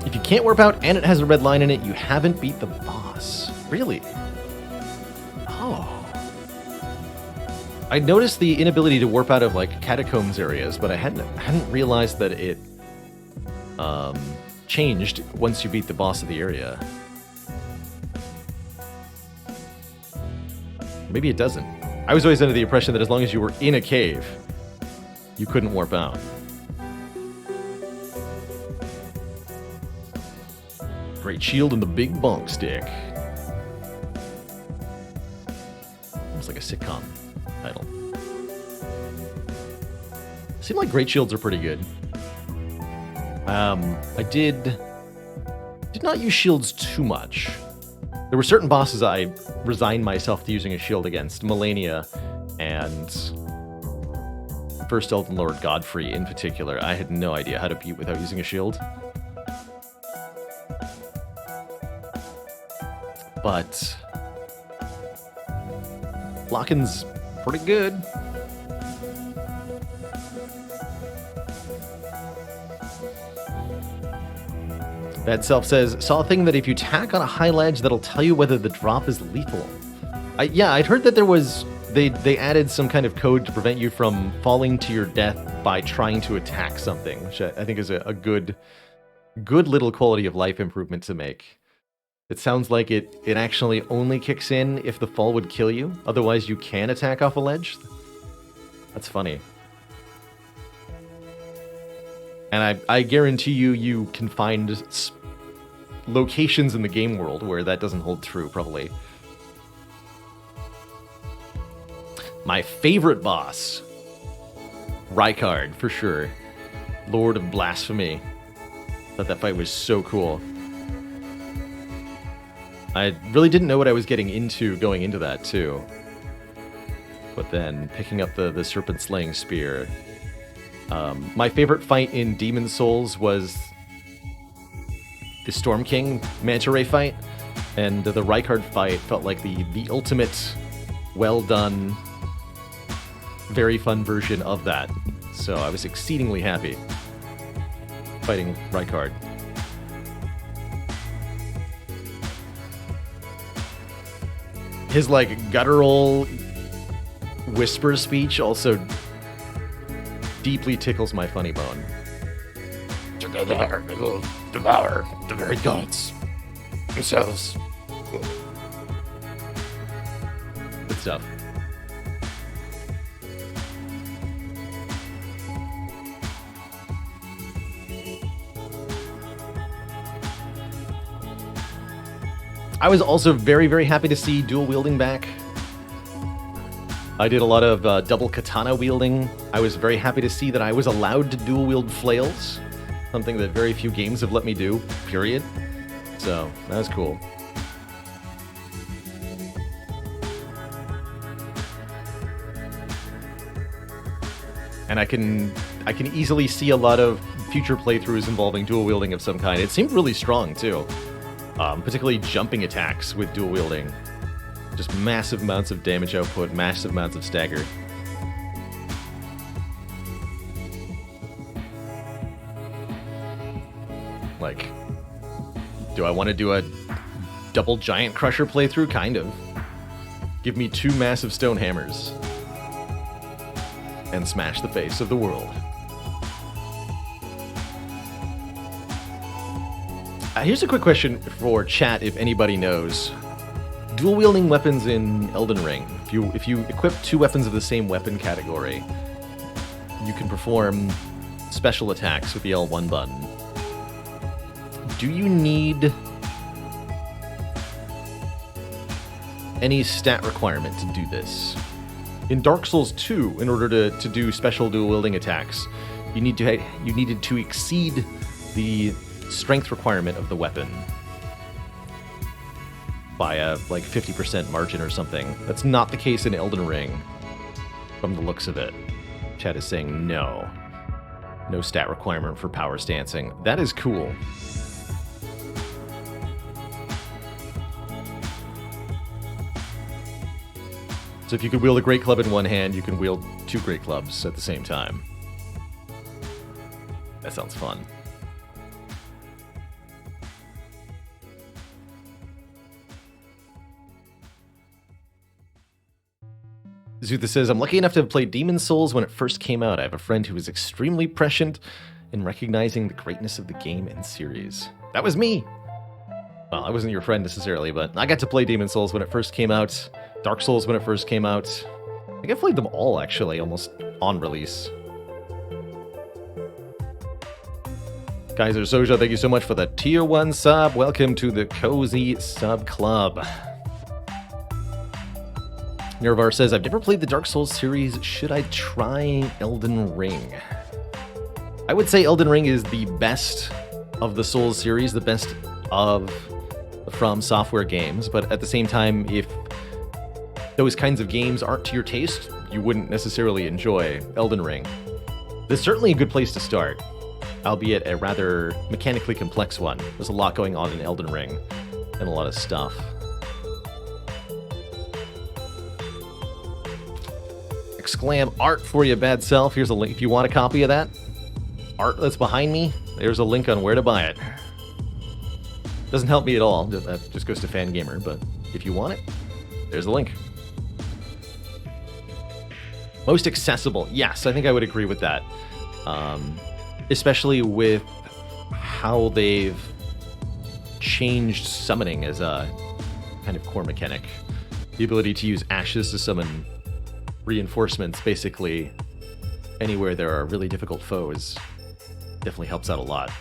If you can't warp out and it has a red line in it, you haven't beat the boss. Really? Oh. I noticed the inability to warp out of like catacombs areas, but I hadn't realized that it changed once you beat the boss of the area. Maybe it doesn't. I was always under the impression that as long as you were in a cave, you couldn't warp out. Great shield and the big bonk stick. Almost like a sitcom title. Seem like great shields are pretty good. I did not use shields too much. There were certain bosses I resigned myself to using a shield against. Melania and First Elden Lord Godfrey in particular. I had no idea how to beat without using a shield. But blocking's pretty good. Bad Self says, saw a thing that if you tack on a high ledge, that'll tell you whether the drop is lethal. Yeah, I'd heard that there was... They added some kind of code to prevent you from falling to your death by trying to attack something, which I think is a good little quality of life improvement to make. It sounds like it actually only kicks in if the fall would kill you. Otherwise, you can attack off a ledge. That's funny. And I guarantee you can find locations in the game world where that doesn't hold true, probably. My favorite boss. Rykard, for sure. Lord of Blasphemy. Thought that fight was so cool. I really didn't know what I was getting into going into that, too. But then, picking up the Serpent Slaying Spear. My favorite fight in Demon Souls was the Storm King Manta Ray fight, and the Rykard fight felt like the ultimate, well-done, very fun version of that. So I was exceedingly happy fighting Rykard. His, like, guttural whisper speech also deeply tickles my funny bone. Together we will devour the very gods themselves. Good stuff. I was also very, very happy to see dual wielding back. I did a lot of double katana wielding. I was very happy to see that I was allowed to dual wield flails, something that very few games have let me do, period. So, that was cool. And I can easily see a lot of future playthroughs involving dual wielding of some kind. It seemed really strong, too. Particularly jumping attacks with dual wielding. Just massive amounts of damage output, massive amounts of stagger. Like, do I want to do a double giant crusher playthrough? Kind of. Give me 2 massive stone hammers. And smash the face of the world. Here's a quick question for chat, if anybody knows. Dual wielding weapons in Elden Ring. If you equip 2 weapons of the same weapon category, you can perform special attacks with the L1 button. Do you need any stat requirement to do this? In Dark Souls 2, in order to do special dual wielding attacks, you needed to exceed the strength requirement of the weapon by a, like, 50% margin or something. That's not the case in Elden Ring, from the looks of it. Chat is saying no. No stat requirement for power stancing. That is cool. So if you could wield a great club in one hand, you can wield 2 great clubs at the same time. That sounds fun. Zutha says, I'm lucky enough to have played Demon's Souls when it first came out. I have a friend who was extremely prescient in recognizing the greatness of the game and series. That was me! Well, I wasn't your friend necessarily, but I got to play Demon's Souls when it first came out. Dark Souls when it first came out. I think I played them all, actually, almost on release. Kaiser Soja, thank you so much for the Tier 1 sub. Welcome to the Cozy Sub Club. Nirvar says, I've never played the Dark Souls series. Should I try Elden Ring? I would say Elden Ring is the best of the Souls series, the best of the From Software games, but at the same time, if those kinds of games aren't to your taste, you wouldn't necessarily enjoy Elden Ring. There's certainly a good place to start, albeit a rather mechanically complex one. There's a lot going on in Elden Ring, and a lot of stuff. Exclam art for you, bad self. Here's a link. If you want a copy of that art that's behind me, there's a link on where to buy it. Doesn't help me at all. That just goes to Fangamer, but if you want it, there's a link. Most accessible. Yes, I think I would agree with that. Especially with how they've changed summoning as a kind of core mechanic. The ability to use ashes to summon reinforcements, basically anywhere there are really difficult foes, definitely helps out a lot.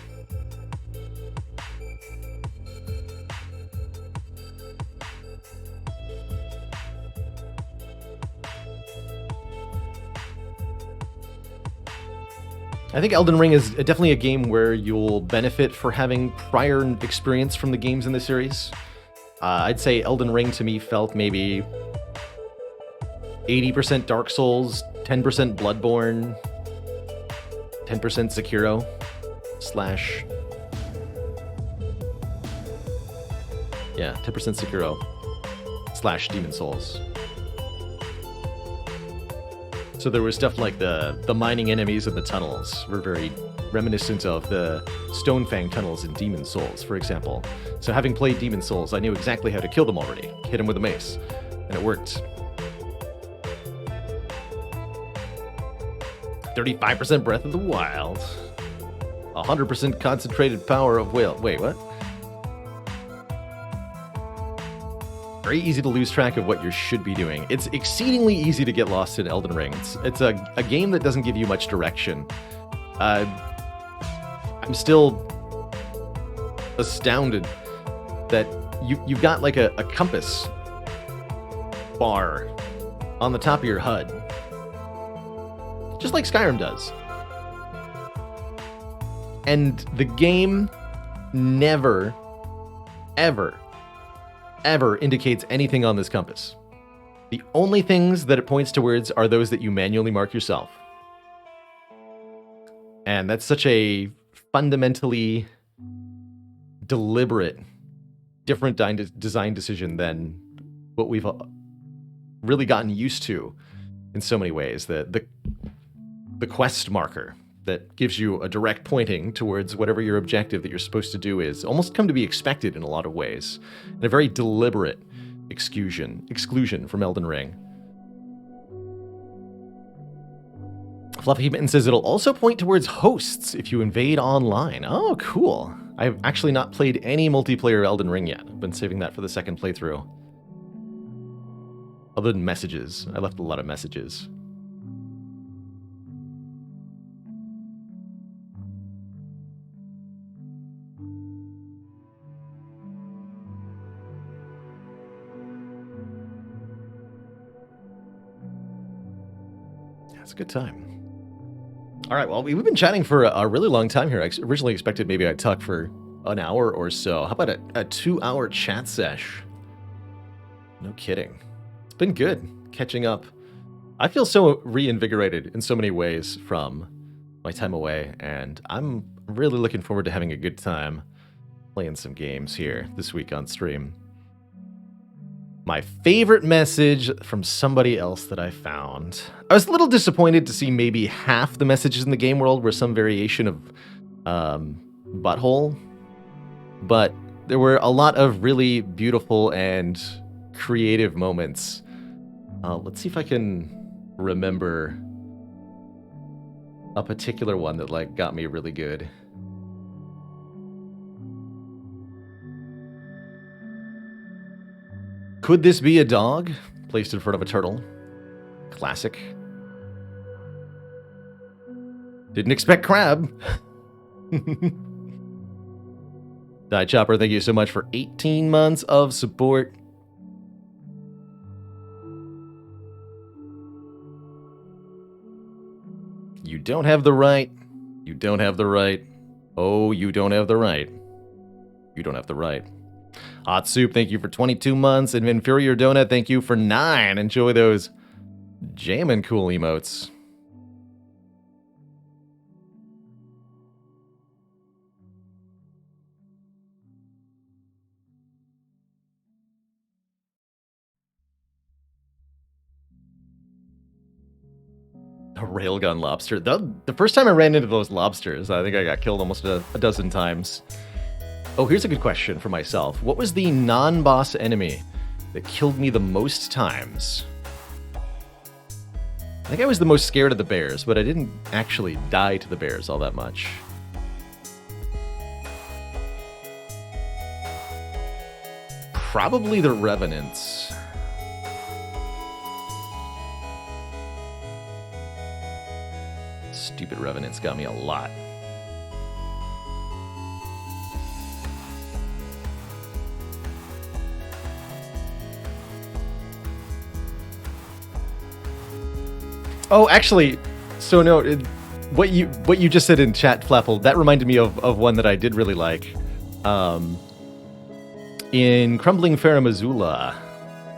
I think Elden Ring is definitely a game where you'll benefit for having prior experience from the games in the series. I'd say Elden Ring to me felt maybe 80% Dark Souls, 10% Bloodborne, 10% Sekiro, slash... Yeah, 10% Sekiro, slash Demon's Souls. So there was stuff like the mining enemies in the tunnels were very reminiscent of the Stonefang tunnels in Demon's Souls, for example. So having played Demon's Souls, I knew exactly how to kill them already. Hit them with a mace, and it worked. 35% Breath of the Wild. 100% concentrated power of will. Wait, what? Very easy to lose track of what you should be doing. It's exceedingly easy to get lost in Elden Ring. It's a game that doesn't give you much direction. I'm still astounded that you've got like a compass bar on the top of your HUD. Just like Skyrim does. And the game never, ever, ever indicates anything on this compass. The only things that it points towards are those that you manually mark yourself. And that's such a fundamentally deliberate, different design decision than what we've really gotten used to in so many ways. The quest marker that gives you a direct pointing towards whatever your objective that you're supposed to do is almost come to be expected in a lot of ways. And a very deliberate exclusion from Elden Ring. Fluffy Mitten says it'll also point towards hosts if you invade online. Oh, cool. I've actually not played any multiplayer Elden Ring yet. I've been saving that for the second playthrough. Other than messages. I left a lot of messages. It's a good time. All right, well, we've been chatting for a really long time here. I originally expected maybe I'd talk for an hour or so. How about a 2-hour chat sesh? No kidding. It's been good catching up. I feel so reinvigorated in so many ways from my time away, and I'm really looking forward to having a good time playing some games here this week on stream. My favorite message from somebody else that I found. I was a little disappointed to see maybe half the messages in the game world were some variation of butthole, but there were a lot of really beautiful and creative moments. Let's see if I can remember a particular one that like got me really good. Could this be a dog placed in front of a turtle? Classic. Didn't expect crab. Die Chopper, thank you so much for 18 months of support. You don't have the right. You don't have the right. Oh, you don't have the right. You don't have the right. Hot Soup, thank you for 22 months. And Inferior Donut, thank you for 9. Enjoy those jammin' cool emotes. A railgun lobster. The first time I ran into those lobsters, I think I got killed almost a dozen times. Oh, here's a good question for myself. What was the non-boss enemy that killed me the most times? I think I was the most scared of the bears, but I didn't actually die to the bears all that much. Probably the Revenants. Stupid Revenants got me a lot. Oh, actually, so no, what you just said in chat, Flapple, that reminded me of one that I did really like. In Crumbling Faramazula,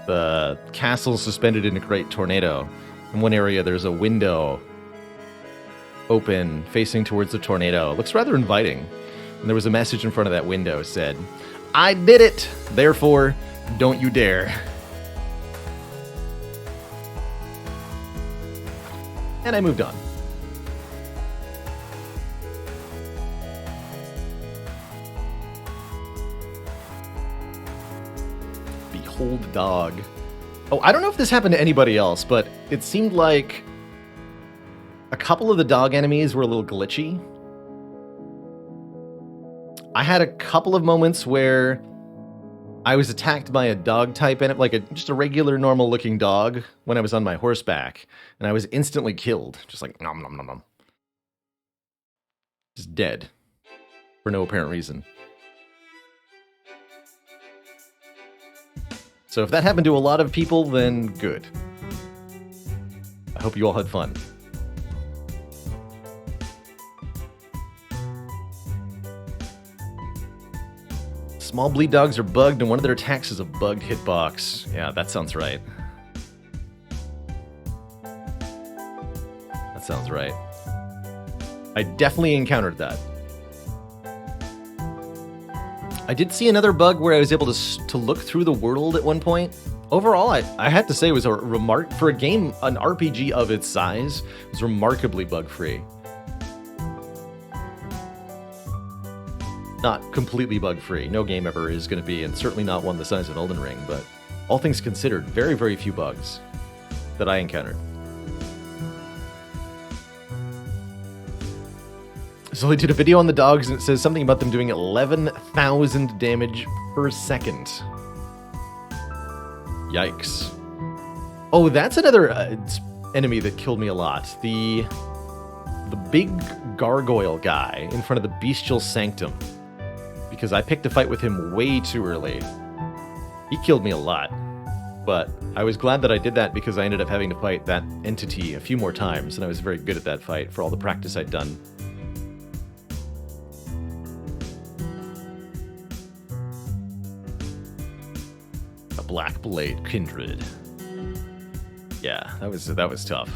the castle's suspended in a great tornado. In one area, there's a window open facing towards the tornado. It looks rather inviting. And there was a message in front of that window said, "I did it, therefore, don't you dare." And I moved on. Behold dog. Oh, I don't know if this happened to anybody else, but it seemed like a couple of the dog enemies were a little glitchy. I had a couple of moments where I was attacked by a dog type, and like just a regular, normal-looking dog when I was on my horseback, and I was instantly killed, just like nom nom nom nom, just dead for no apparent reason. So if that happened to a lot of people, then good. I hope you all had fun. Small bleed dogs are bugged, and one of their attacks is a bugged hitbox. Yeah, that sounds right. That sounds right. I definitely encountered that. I did see another bug where I was able to look through the world at one point. Overall, I had to say it was for a game, an RPG of its size, it was remarkably bug-free. Not completely bug-free. No game ever is going to be, and certainly not one the size of Elden Ring, but all things considered, very, very few bugs that I encountered. So they did a video on the dogs, and it says something about them doing 11,000 damage per second. Yikes. Oh, that's another enemy that killed me a lot. The big gargoyle guy in front of the bestial sanctum. Because I picked a fight with him way too early. He killed me a lot. But I was glad that I did that because I ended up having to fight that entity a few more times, and I was very good at that fight for all the practice I'd done. A Black Blade Kindred. Yeah, that was tough.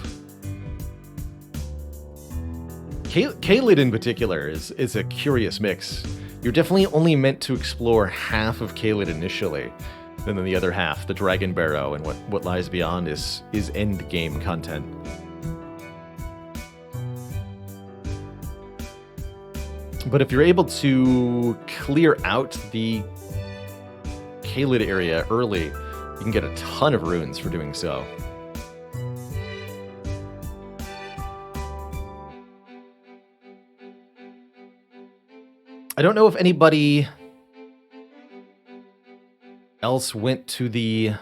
Caelid in particular is a curious mix. You're definitely only meant to explore half of Caelid initially, and then the other half, the Dragon Barrow and what lies beyond, is end game content. But if you're able to clear out the Caelid area early, you can get a ton of runes for doing so. I don't know if anybody else went to the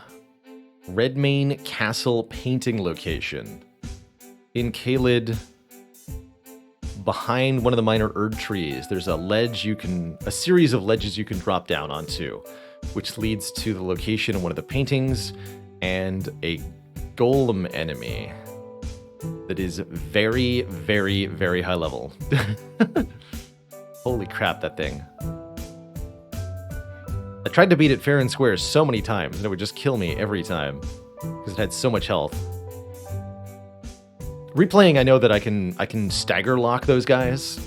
Redmane Castle painting location in Caelid. Behind one of the minor Erd trees, there's a series of ledges you can drop down onto, which leads to the location of one of the paintings and a golem enemy that is very, very, very high level. Holy crap, that thing. I tried to beat it fair and square so many times, and it would just kill me every time, because it had so much health. Replaying, I know that I can stagger lock those guys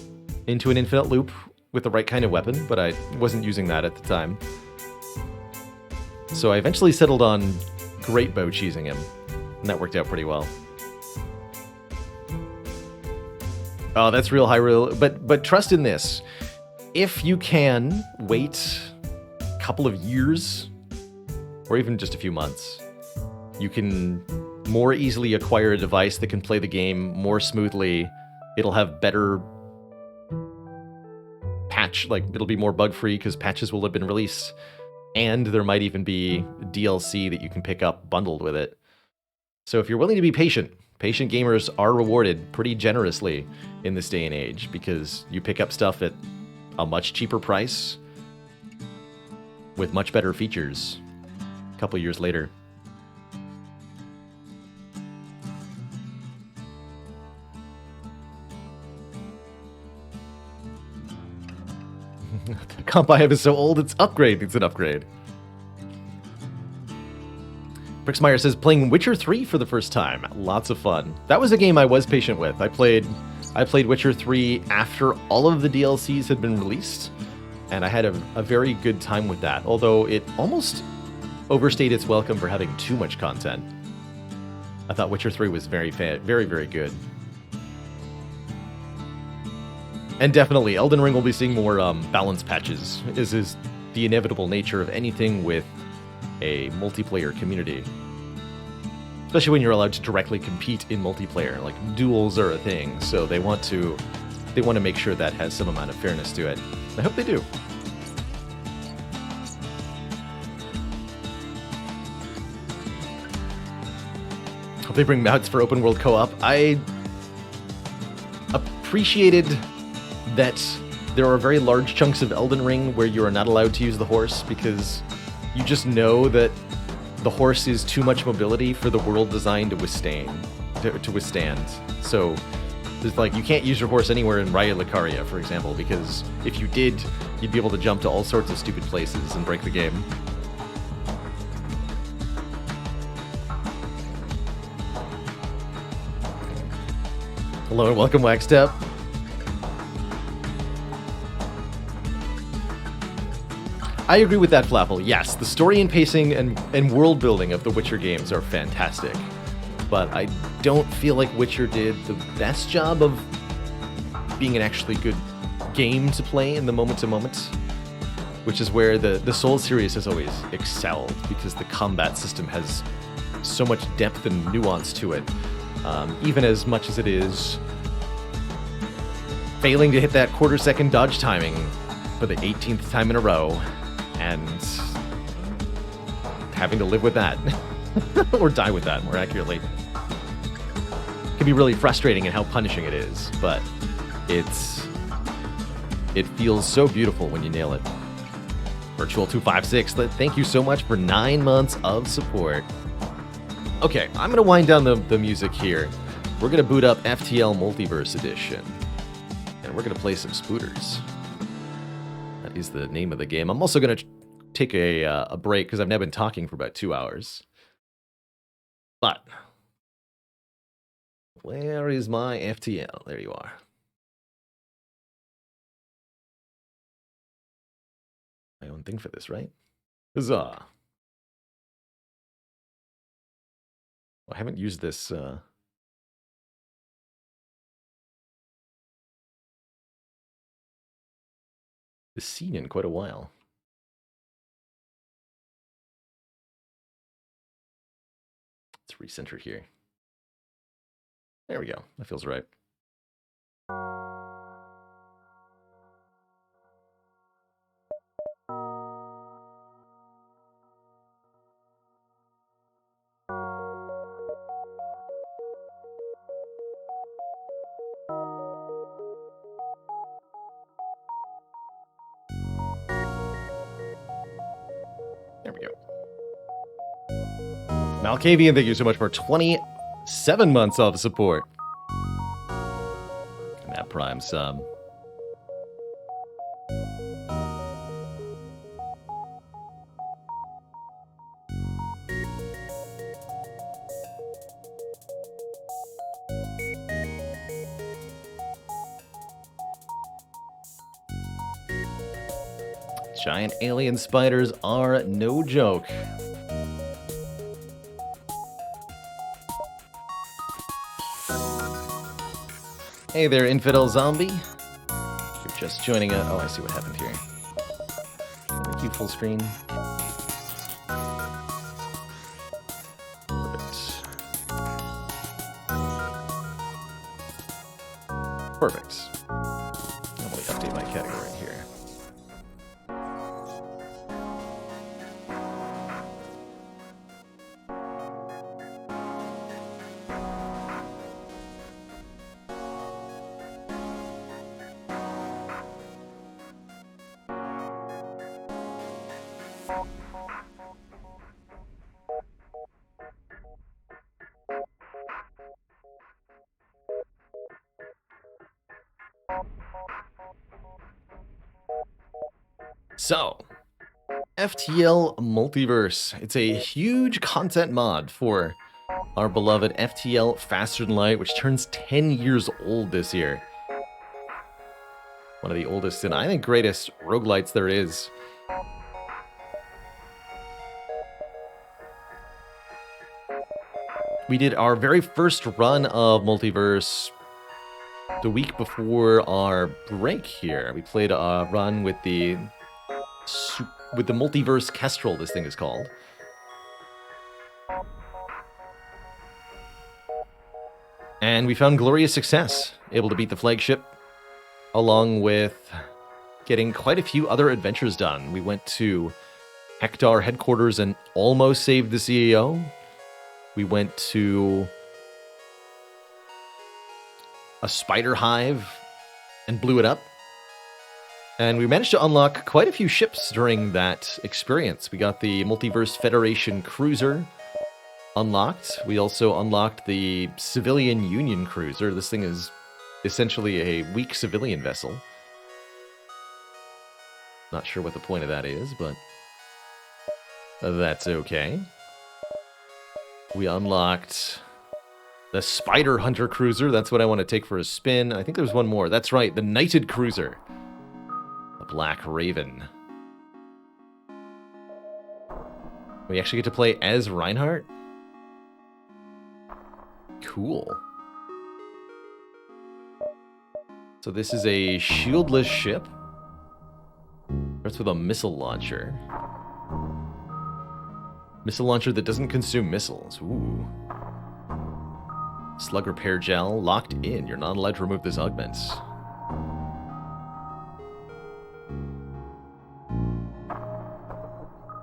into an infinite loop with the right kind of weapon, but I wasn't using that at the time. So I eventually settled on great bow cheesing him, and that worked out pretty well. Oh, that's real high roll, but trust in this. If you can wait a couple of years, or even just a few months, you can more easily acquire a device that can play the game more smoothly. It'll have better patch, it'll be more bug-free because patches will have been released, and there might even be DLC that you can pick up bundled with it. So if you're willing to be patient gamers are rewarded pretty generously in this day and age, because you pick up stuff at a much cheaper price with much better features a couple years later. The comp I have is so old, it's an upgrade. Brixmeyer says, playing Witcher 3 for the first time. Lots of fun. That was a game I was patient with. I played Witcher 3 after all of the DLCs had been released, and I had a very good time with that, although it almost overstayed its welcome for having too much content. I thought Witcher 3 was very, very good. And definitely, Elden Ring will be seeing more balance patches. This is the inevitable nature of anything with a multiplayer community. Especially when you're allowed to directly compete in multiplayer. Like, duels are a thing, so they want to make sure that has some amount of fairness to it. I hope they do. Hope they bring mods for open world co-op. I appreciated that there are very large chunks of Elden Ring where you are not allowed to use the horse, because you just know that the horse is too much mobility for the world design to withstand. So there's you can't use your horse anywhere in Raya Lucaria, for example, because if you did, you'd be able to jump to all sorts of stupid places and break the game. Hello and welcome, Waxstep. I agree with that, Flapple. Yes, the story and pacing and world building of the Witcher games are fantastic. But I don't feel like Witcher did the best job of being an actually good game to play in the moment-to-moment, which is where the Souls series has always excelled, because the combat system has so much depth and nuance to it, even as much as it is failing to hit that quarter-second dodge timing for the 18th time in a row, and having to live with that. Or die with that, more accurately. It can be really frustrating in how punishing it is, but it feels so beautiful when you nail it. Virtual256, thank you so much for 9 months of support. Okay, I'm going to wind down the music here. We're going to boot up FTL Multiverse Edition, and we're going to play some Spooters. That is the name of the game. I'm also going to take a break, because I've now been talking for about 2 hours. But where is my FTL? There you are. one thing for this, right? Huzzah. I haven't used this this scene in quite a while. Let's recenter here. There we go. That feels right. There we go. Malkavian, thank you so much for 27 months of support. And that Prime sub. Giant alien spiders are no joke. Hey there, Infidel Zombie. You're just joining us. Oh, I see what happened here. Thank you, full screen. Perfect. Perfect. Let me update my category here. So, FTL Multiverse. It's a huge content mod for our beloved FTL Faster Than Light, which turns 10 years old this year. One of the oldest and I think greatest roguelites there is. We did our very first run of Multiverse the week before our break here. We played a run with the Multiverse Kestrel, this thing is called. And we found glorious success, able to beat the flagship, along with getting quite a few other adventures done. We went to Hector headquarters and almost saved the CEO. We went to a spider hive and blew it up. And we managed to unlock quite a few ships during that experience. We got the Multiverse Federation cruiser unlocked. We also unlocked the Civilian Union cruiser. This thing is essentially a weak civilian vessel. Not sure what the point of that is, but that's okay. We unlocked the Spider Hunter cruiser. That's what I want to take for a spin. I think there's one more. That's right, the Knighted cruiser. The Black Raven. We actually get to play as Reinhardt? Cool. So this is a shieldless ship. Starts with a missile launcher. Missile launcher that doesn't consume missiles. Ooh. Slug repair gel locked in. You're not allowed to remove this augment.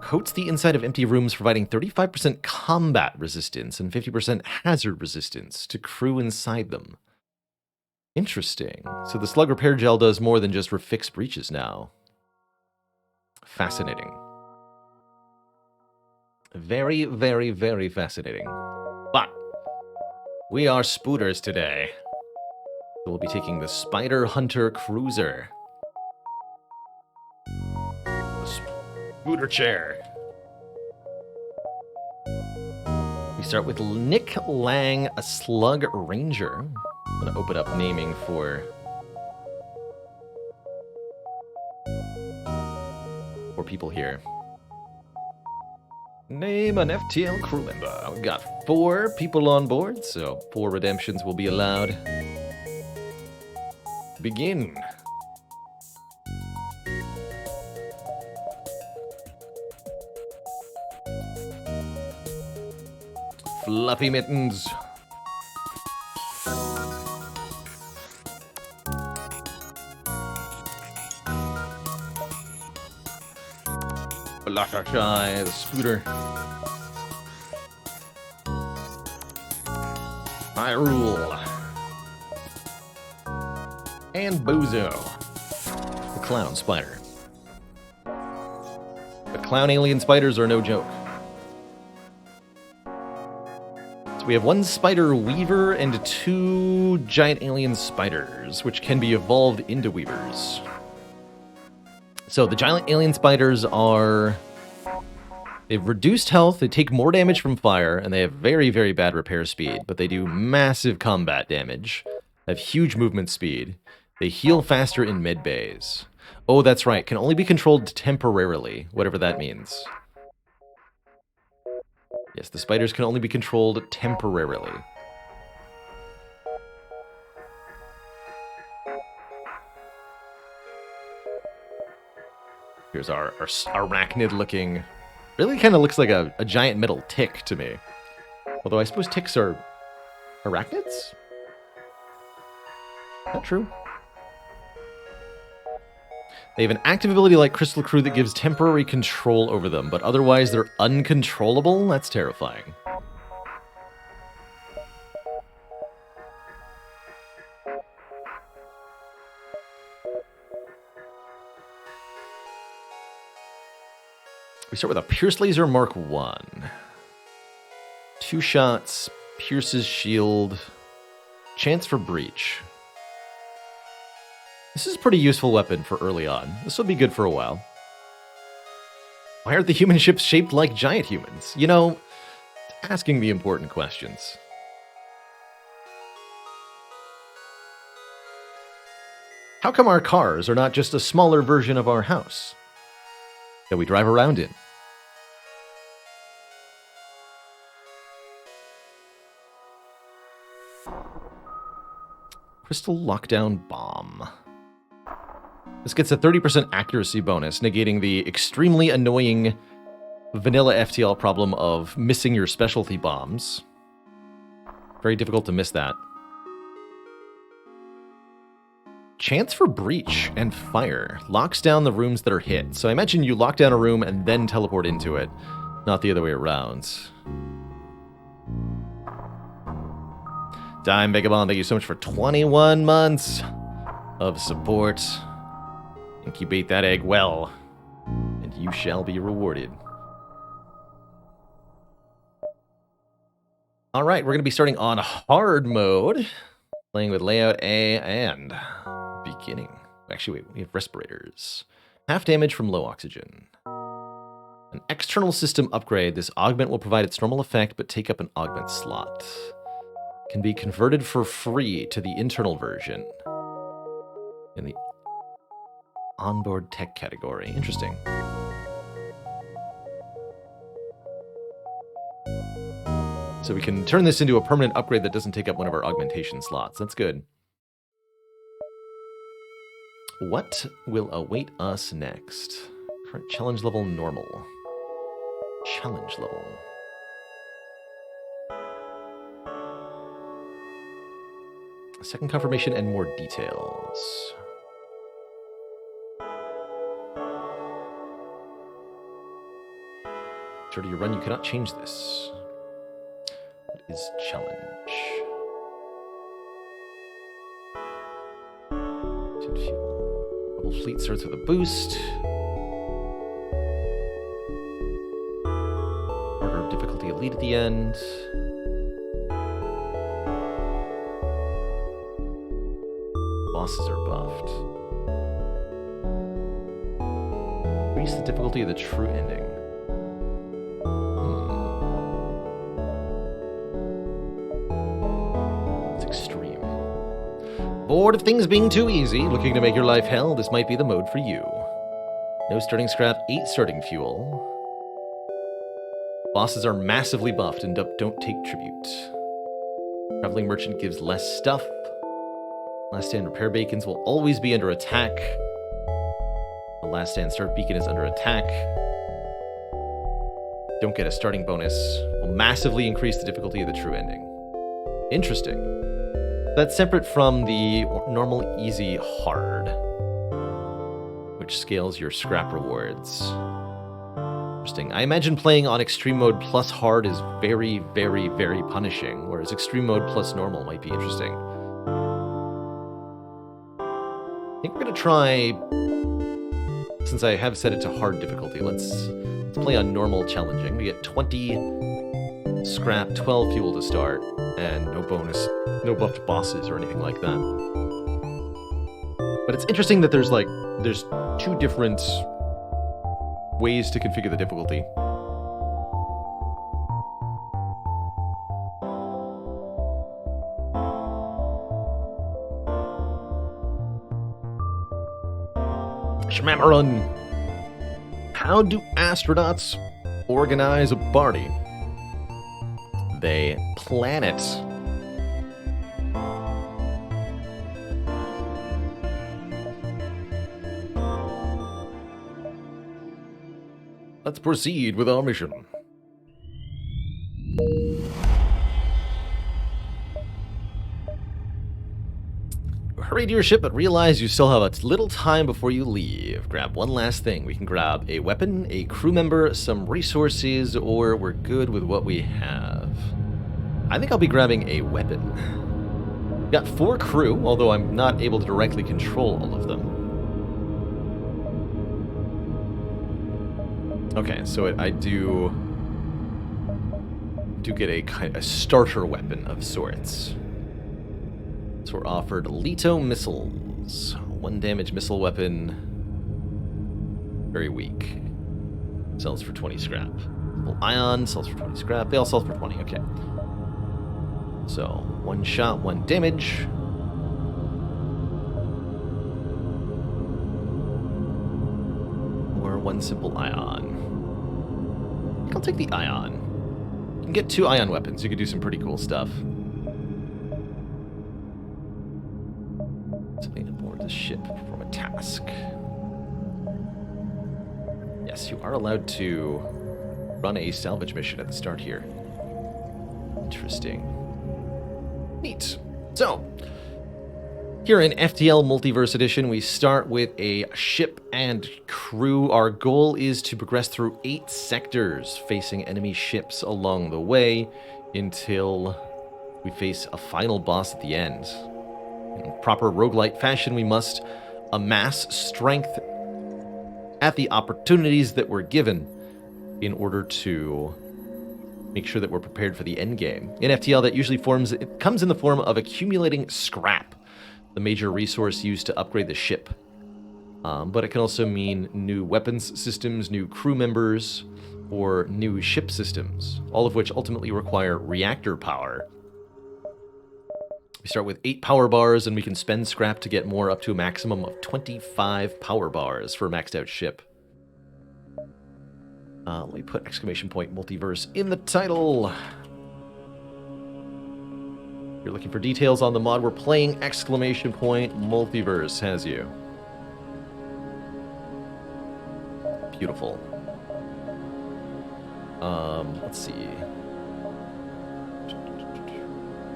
Coats the inside of empty rooms, providing 35% combat resistance and 50% hazard resistance to crew inside them. Interesting. So the slug repair gel does more than just fix breaches now. Fascinating. Very, very, very fascinating. But we are spooters today. So we'll be taking the Spider Hunter cruiser. The spooter chair. We start with Nick Lang, a slug ranger. I'm going to open up naming for 4 people here. Name an FTL crew member. We've got 4 people on board, so 4 redemptions will be allowed. Begin. Fluffy mittens. Fluttershy, the scooter. Hyrule. And Bozo. The clown spider. The clown alien spiders are no joke. So we have 1 spider weaver and 2 giant alien spiders, which can be evolved into weavers. So the giant alien spiders are... They've reduced health, they take more damage from fire, and they have very, very bad repair speed, but they do massive combat damage. They have huge movement speed. They heal faster in mid-bays. Oh, that's right, can only be controlled temporarily, whatever that means. Yes, the spiders can only be controlled temporarily. Here's our arachnid-looking... Really kind of looks like a giant metal tick to me. Although I suppose ticks are arachnids? Is that true? They have an active ability like Crystal Crew that gives temporary control over them, but otherwise they're uncontrollable? That's terrifying. We start with a Pierce Laser Mark 1. 2 shots, pierces shield, chance for breach. This is a pretty useful weapon for early on. This will be good for a while. Why aren't the human ships shaped like giant humans? You know, asking the important questions. How come our cars are not just a smaller version of our house that we drive around in? Crystal Lockdown Bomb. This gets a 30% accuracy bonus, negating the extremely annoying vanilla FTL problem of missing your specialty bombs. Very difficult to miss that. Chance for breach and fire. Locks down the rooms that are hit. So I imagine you lock down a room and then teleport into it, not the other way around. Dime Vagabond, thank you so much for 21 months of support. Incubate that egg well, and you shall be rewarded. Alright, we're going to be starting on hard mode, playing with layout A and beginning. Actually, wait, we have respirators. Half damage from low oxygen. An external system upgrade. This augment will provide its normal effect, but take up an augment slot. Can be converted for free to the internal version in the onboard tech category. Interesting. So we can turn this into a permanent upgrade that doesn't take up one of our augmentation slots. That's good. What will await us next? Current challenge level normal. Challenge level. Second confirmation and more details. During your run, you cannot change this. What is challenge? Fuel. Rebel fleet starts with a boost. Order of difficulty elite at the end. Bosses are buffed. Increase the difficulty of the true ending. It's extreme. Bored of things being too easy, looking to make your life hell, this might be the mode for you. No starting scrap, 8 starting fuel. Bosses are massively buffed and don't take tribute. Traveling merchant gives less stuff. Last stand repair beacons will always be under attack. The last stand start beacon is under attack. Don't get a starting bonus. Will massively increase the difficulty of the true ending. Interesting. That's separate from the normal, easy, hard, which scales your scrap rewards. Interesting. I imagine playing on extreme mode plus hard is very, very, very punishing, whereas extreme mode plus normal might be interesting. I think we're going to try, since I have set it to hard difficulty, let's play on normal challenging. We get 20 scrap, 12 fuel to start, and no bonus, no buffed bosses or anything like that. But it's interesting that there's 2 different ways to configure the difficulty. Shmammerun. How do astronauts organize a party? They plan it. Let's proceed with our mission. Hurry to your ship, but realize you still have a little time before you leave. Grab one last thing. We can grab a weapon, a crew member, some resources, or we're good with what we have. I think I'll be grabbing a weapon. Got 4 crew, although I'm not able to directly control all of them. Okay, so I do get a starter weapon of sorts. So we're offered Leto missiles. 1 damage missile weapon. Very weak. Sells for 20 scrap. Simple ion sells for 20 scrap. They all sell for 20, okay. So, 1 shot, 1 damage. Or 1 simple ion. I think I'll take the ion. You can get 2 ion weapons. You can do some pretty cool stuff. Something aboard the ship. Perform a task. Yes, you are allowed to run a salvage mission at the start here. Interesting. Neat. So, here in FTL Multiverse Edition, we start with a ship and crew. Our goal is to progress through 8 sectors, facing enemy ships along the way, until we face a final boss at the end. In proper roguelite fashion, we must amass strength at the opportunities that we're given in order to make sure that we're prepared for the end game. In FTL, that usually comes in the form of accumulating scrap, the major resource used to upgrade the ship. But it can also mean new weapons systems, new crew members, or new ship systems, all of which ultimately require reactor power. We start with 8 power bars, and we can spend scrap to get more, up to a maximum of 25 power bars for a maxed out ship. Let me put exclamation point multiverse in the title. If you're looking for details on the mod we're playing, exclamation point multiverse has you. Beautiful. Let's see.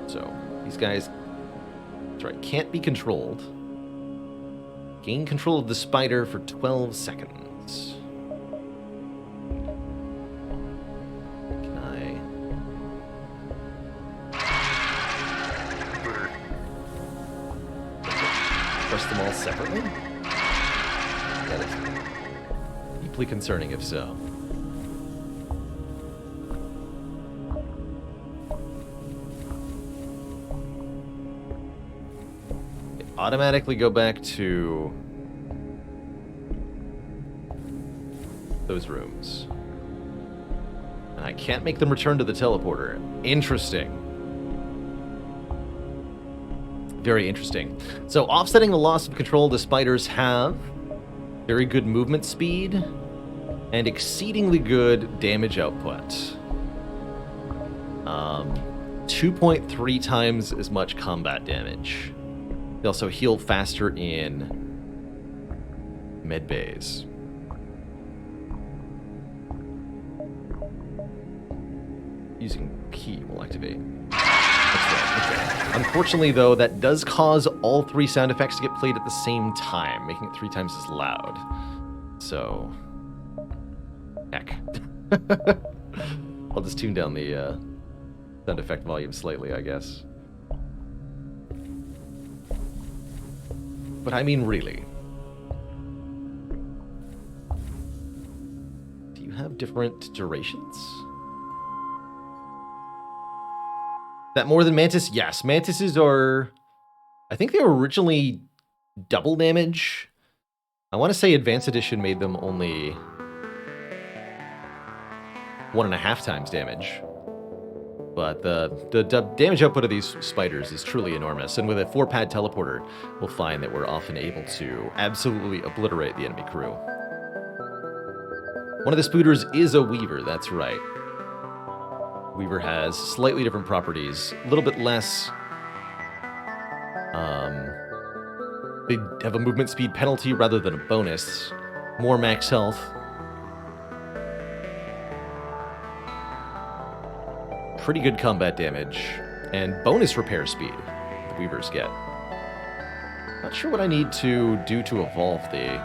So, these guys, that's right, can't be controlled. Gain control of the spider for 12 seconds. Can I... press them all separately? That is deeply concerning if so. Automatically go back to those rooms. And I can't make them return to the teleporter. Interesting. Very interesting. So, offsetting the loss of control the spiders have Very good movement speed, and exceedingly good damage output. 2.3 times as much combat damage. They also heal faster in med bays. Using key will activate. That's right, okay. Unfortunately, though, that does cause all 3 sound effects to get played at the same time, making it 3 times as loud. So, heck. I'll just tune down the sound effect volume slightly, I guess. But I mean, really. Do you have different durations? That more than Mantis? Yes, Mantises are... I think they were originally double damage. I want to say Advanced Edition made them only 1.5 times damage. But the damage output of these spiders is truly enormous. And with a 4-pad teleporter, we'll find that we're often able to absolutely obliterate the enemy crew. One of the spooters is a Weaver, that's right. Weaver has slightly different properties, a little bit less. They have a movement speed penalty rather than a bonus, more max health. Pretty good combat damage, and bonus repair speed the Weavers get. Not sure what I need to do to evolve the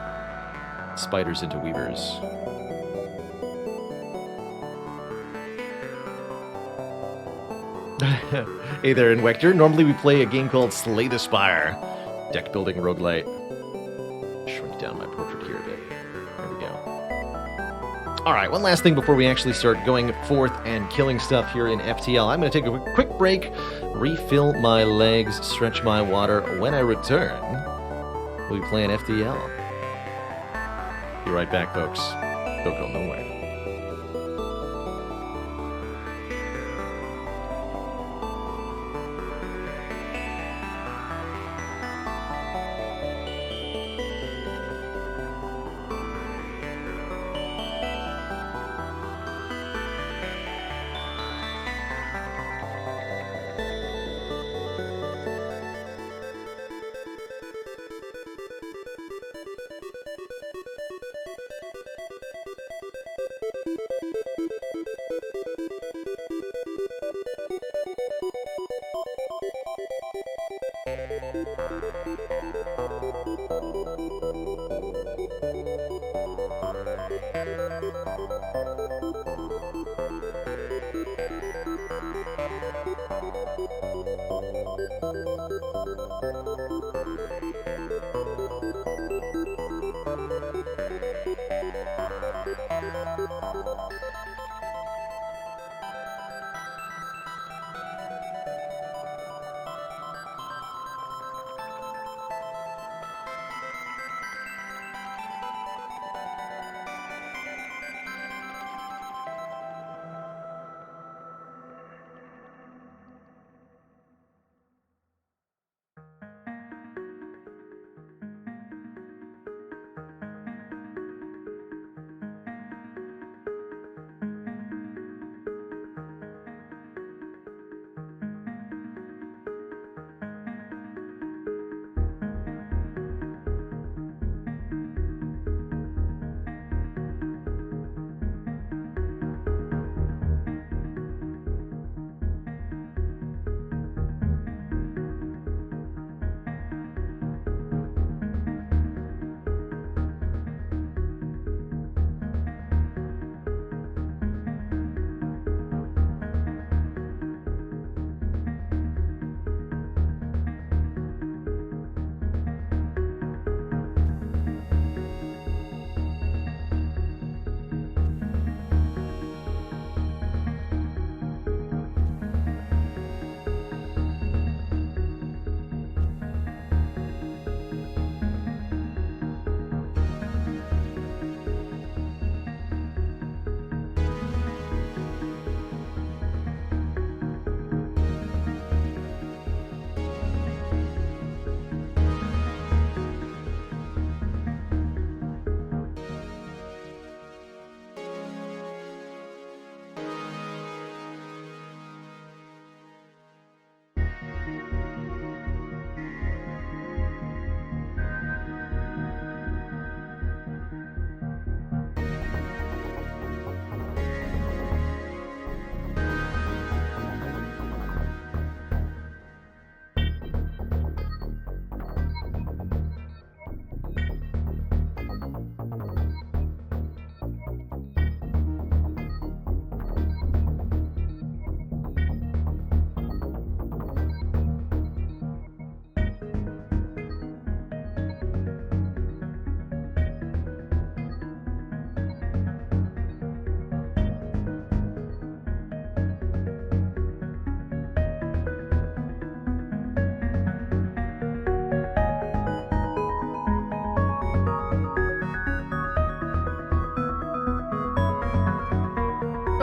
spiders into Weavers. Hey there, Invector. Normally we play a game called Slay the Spire. Deck building roguelite. Shrink down my portrait here a bit. There we go. Alright, one last thing before we actually start going forth and killing stuff here in FTL. I'm going to take a quick break, refill my legs, stretch my water. When I return, we'll be playing FTL. Be right back, folks. Don't go nowhere.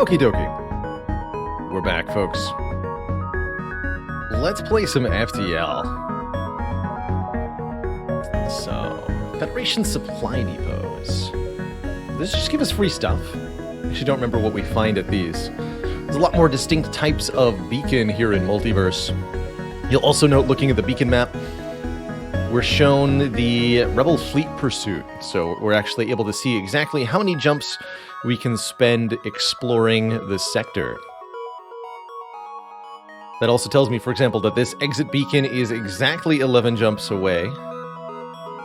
Okie dokie. We're back, folks. Let's play some FTL. So, Federation Supply Depots. This just give us free stuff. I actually don't remember what we find at these. There's a lot more distinct types of beacon here in Multiverse. You'll also note, looking at the beacon map, we're shown the Rebel Fleet Pursuit. So we're actually able to see exactly how many jumps we can spend exploring the sector. That also tells me, for example, that this exit beacon is exactly 11 jumps away.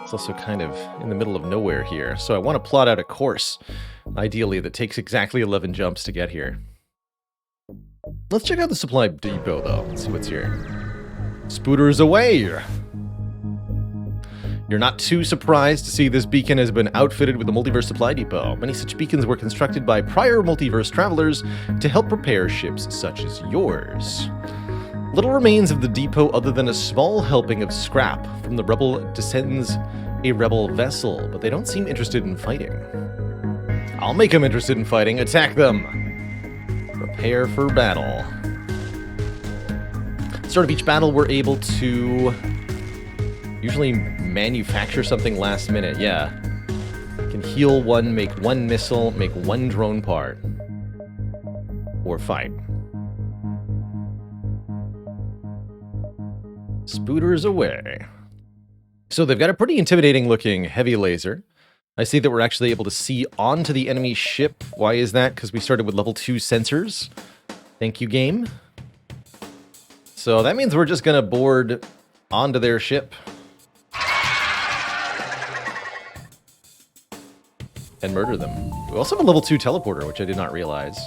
It's also kind of in the middle of nowhere here, so I want to plot out a course, ideally, that takes exactly 11 jumps to get here. Let's check out the supply depot, though. Let's see what's here. Spooters away! You're not too surprised to see this beacon has been outfitted with the Multiverse Supply Depot. Many such beacons were constructed by prior Multiverse travelers to help prepare ships such as yours. Little remains of the depot other than a small helping of scrap from the Rebel descends a Rebel vessel, but they don't seem interested in fighting. I'll make them interested in fighting. Attack them! Prepare for battle. Start of each battle, we're able to usually manufacture something last minute, yeah. Can heal one, make one missile, make one drone part. Or fight. Spooters away. So they've got a pretty intimidating looking heavy laser. I see that we're actually able to see onto the enemy ship. Why is that? Because we started with level 2 sensors. Thank you, game. So that means we're just going to board onto their ship. And murder them. We also have a level 2 teleporter, which I did not realize.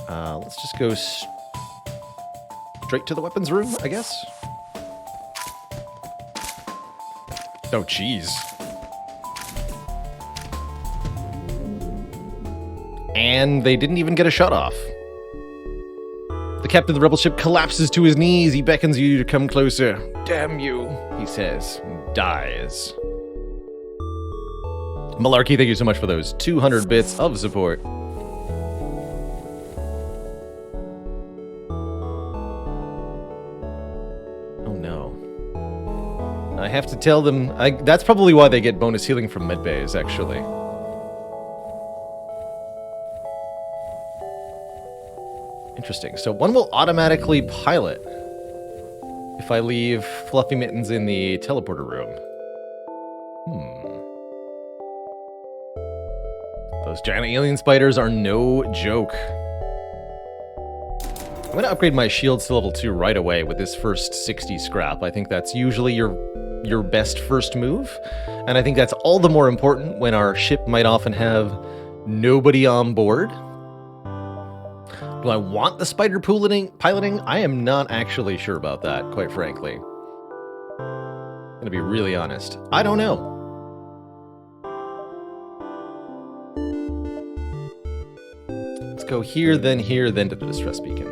Let's just go straight to the weapons room, I guess. Oh, jeez. And they didn't even get a shot off. The captain of the rebel ship collapses to his knees. He beckons you to come closer. Damn you, he says, and dies. Malarkey, thank you so much for those 200 bits of support. Oh no. I have to tell them... that's probably why they get bonus healing from medbays, actually. Interesting. So one will automatically pilot if I leave Fluffy Mittens in the teleporter room. Those giant alien spiders are no joke. I'm going to upgrade my shields to level 2 right away with this first 60 scrap. I think that's usually your best first move. And I think that's all the more important when our ship might often have nobody on board. Do I want the spider piloting? I am not actually sure about that, quite frankly. I'm going to be really honest. I don't know. Go here, then to the distress beacon.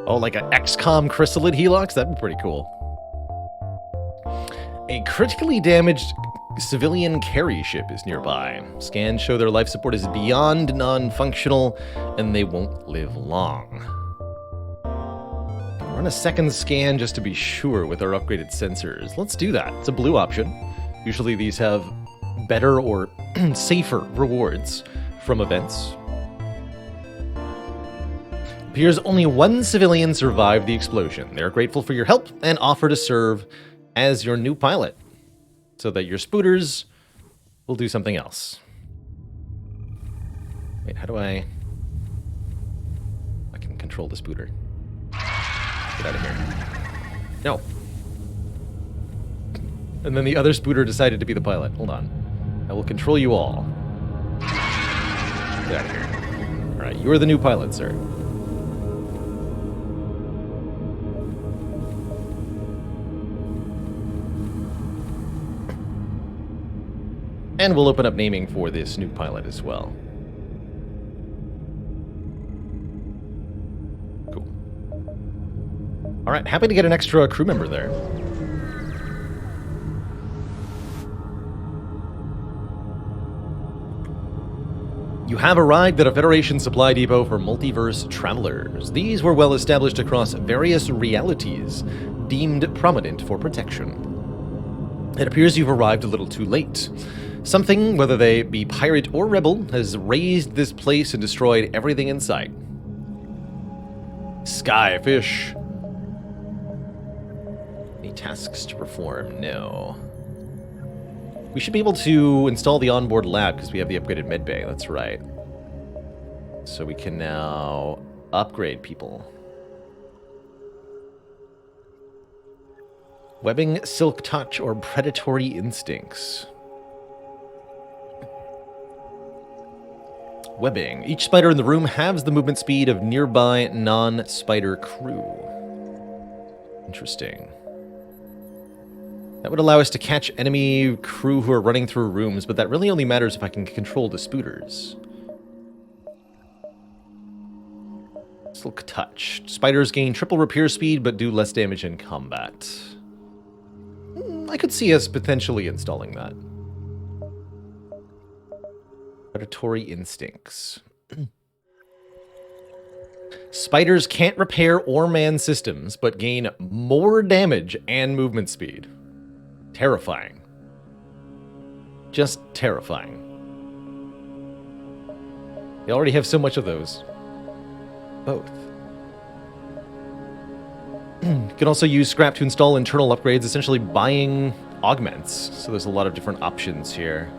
Oh, like an XCOM chrysalid helix? That'd be pretty cool. A critically damaged civilian carry ship is nearby. Scans show their life support is beyond non-functional, and they won't live long. Run a second scan just to be sure with our upgraded sensors. Let's do that. It's a blue option. Usually these have better or safer rewards from events. Appears only one civilian survived the explosion. They're grateful for your help and offer to serve as your new pilot so that your spooters will do something else. Wait, how do I can control the spooter. Get out of here. No. And then the other spooter decided to be the pilot. Hold on. I will control you all. Get out of here. Alright, you are the new pilot, sir. And we'll open up naming for this new pilot as well. Cool. All right, happy to get an extra crew member there. You have arrived at a Federation supply depot for multiverse travelers. These were well established across various realities, deemed prominent for protection. It appears you've arrived a little too late. Something, whether they be pirate or rebel, has razed this place and destroyed everything in sight. Skyfish. Any tasks to perform? No. We should be able to install the onboard lab because we have the upgraded medbay. That's right. So we can now upgrade people. Webbing, silk touch, or predatory instincts. Webbing. Each spider in the room halves the movement speed of nearby non-spider crew. Interesting. That would allow us to catch enemy crew who are running through rooms, but that really only matters if I can control the spooters. Silk touch. Spiders gain triple repair speed, but do less damage in combat. I could see us potentially installing that. Predatory instincts. Spiders can't repair or man systems, but gain more damage and movement speed. Terrifying. Just terrifying. They already have so much of those. Both. You can also use scrap to install internal upgrades, essentially buying augments. So there's a lot of different options here.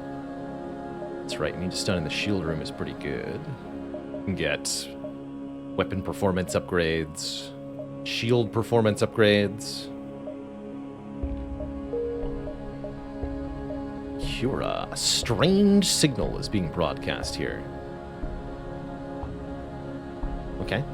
That's right, Need to Stun in the shield room is pretty good. You can get weapon performance upgrades, shield performance upgrades. Cura. A strange signal is being broadcast here. Okay.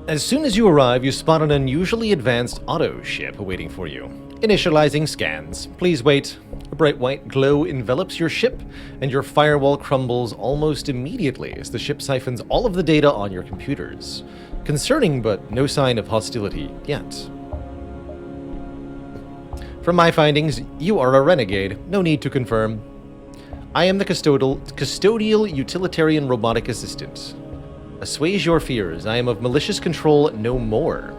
As soon as you arrive, you spot an unusually advanced auto ship awaiting for you. Initializing scans. Please wait. A bright white glow envelops your ship, and your firewall crumbles almost immediately as the ship siphons all of the data on your computers. Concerning, but no sign of hostility yet. From my findings, you are a renegade. No need to confirm. I am the custodial utilitarian robotic assistant. Assuage your fears. I am of malicious control no more.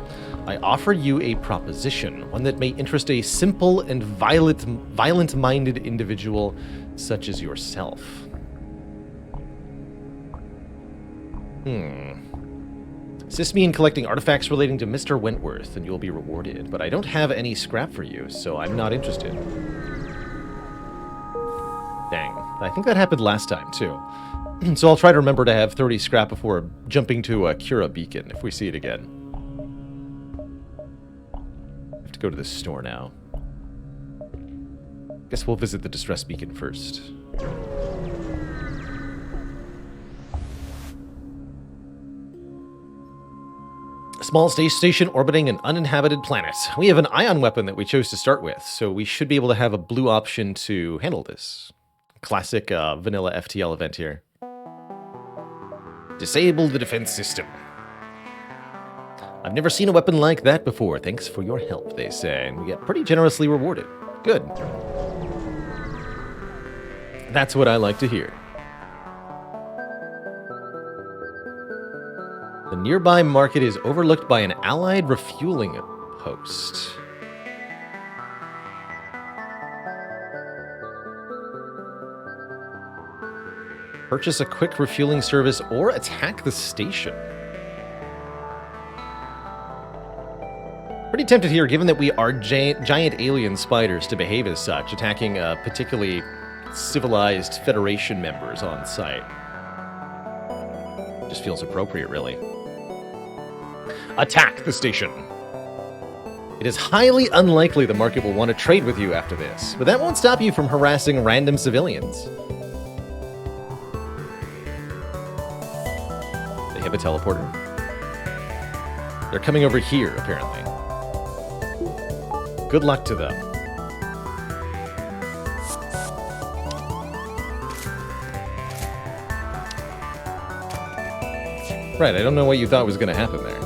I offer you a proposition, one that may interest a simple and violent-minded individual such as yourself. Assist me in collecting artifacts relating to Mr. Wentworth, and you'll be rewarded. But I don't have any scrap for you, so I'm not interested. Dang. I think that happened last time, too. So I'll try to remember to have 30 scrap before jumping to a Cura beacon if we see it again. I have to go to the store now. Guess we'll visit the distress beacon first. A small space station orbiting an uninhabited planet. We have an ion weapon that we chose to start with, so we should be able to have a blue option to handle this. Classic vanilla FTL event here. Disable the defense system. I've never seen a weapon like that before. Thanks for your help, they say, and we get pretty generously rewarded. Good. That's what I like to hear. The nearby market is overlooked by an allied refueling post. Purchase a quick refueling service or attack the station. Pretty tempted here, given that we are giant alien spiders, to behave as such, attacking particularly civilized Federation members on site. Just feels appropriate, really. Attack the station. It is highly unlikely the market will want to trade with you after this, but that won't stop you from harassing random civilians. They have a teleporter. They're coming over here, apparently. Good luck to them. Right, I don't know what you thought was going to happen there.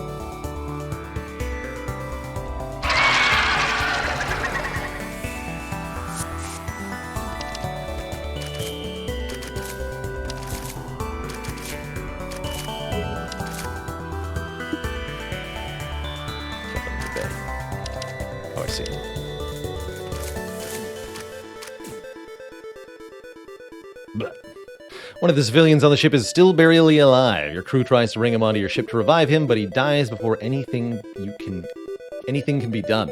Oh, I see. Blech. One of the civilians on the ship is still barely alive. Your crew tries to bring him onto your ship to revive him, but he dies before anything can be done.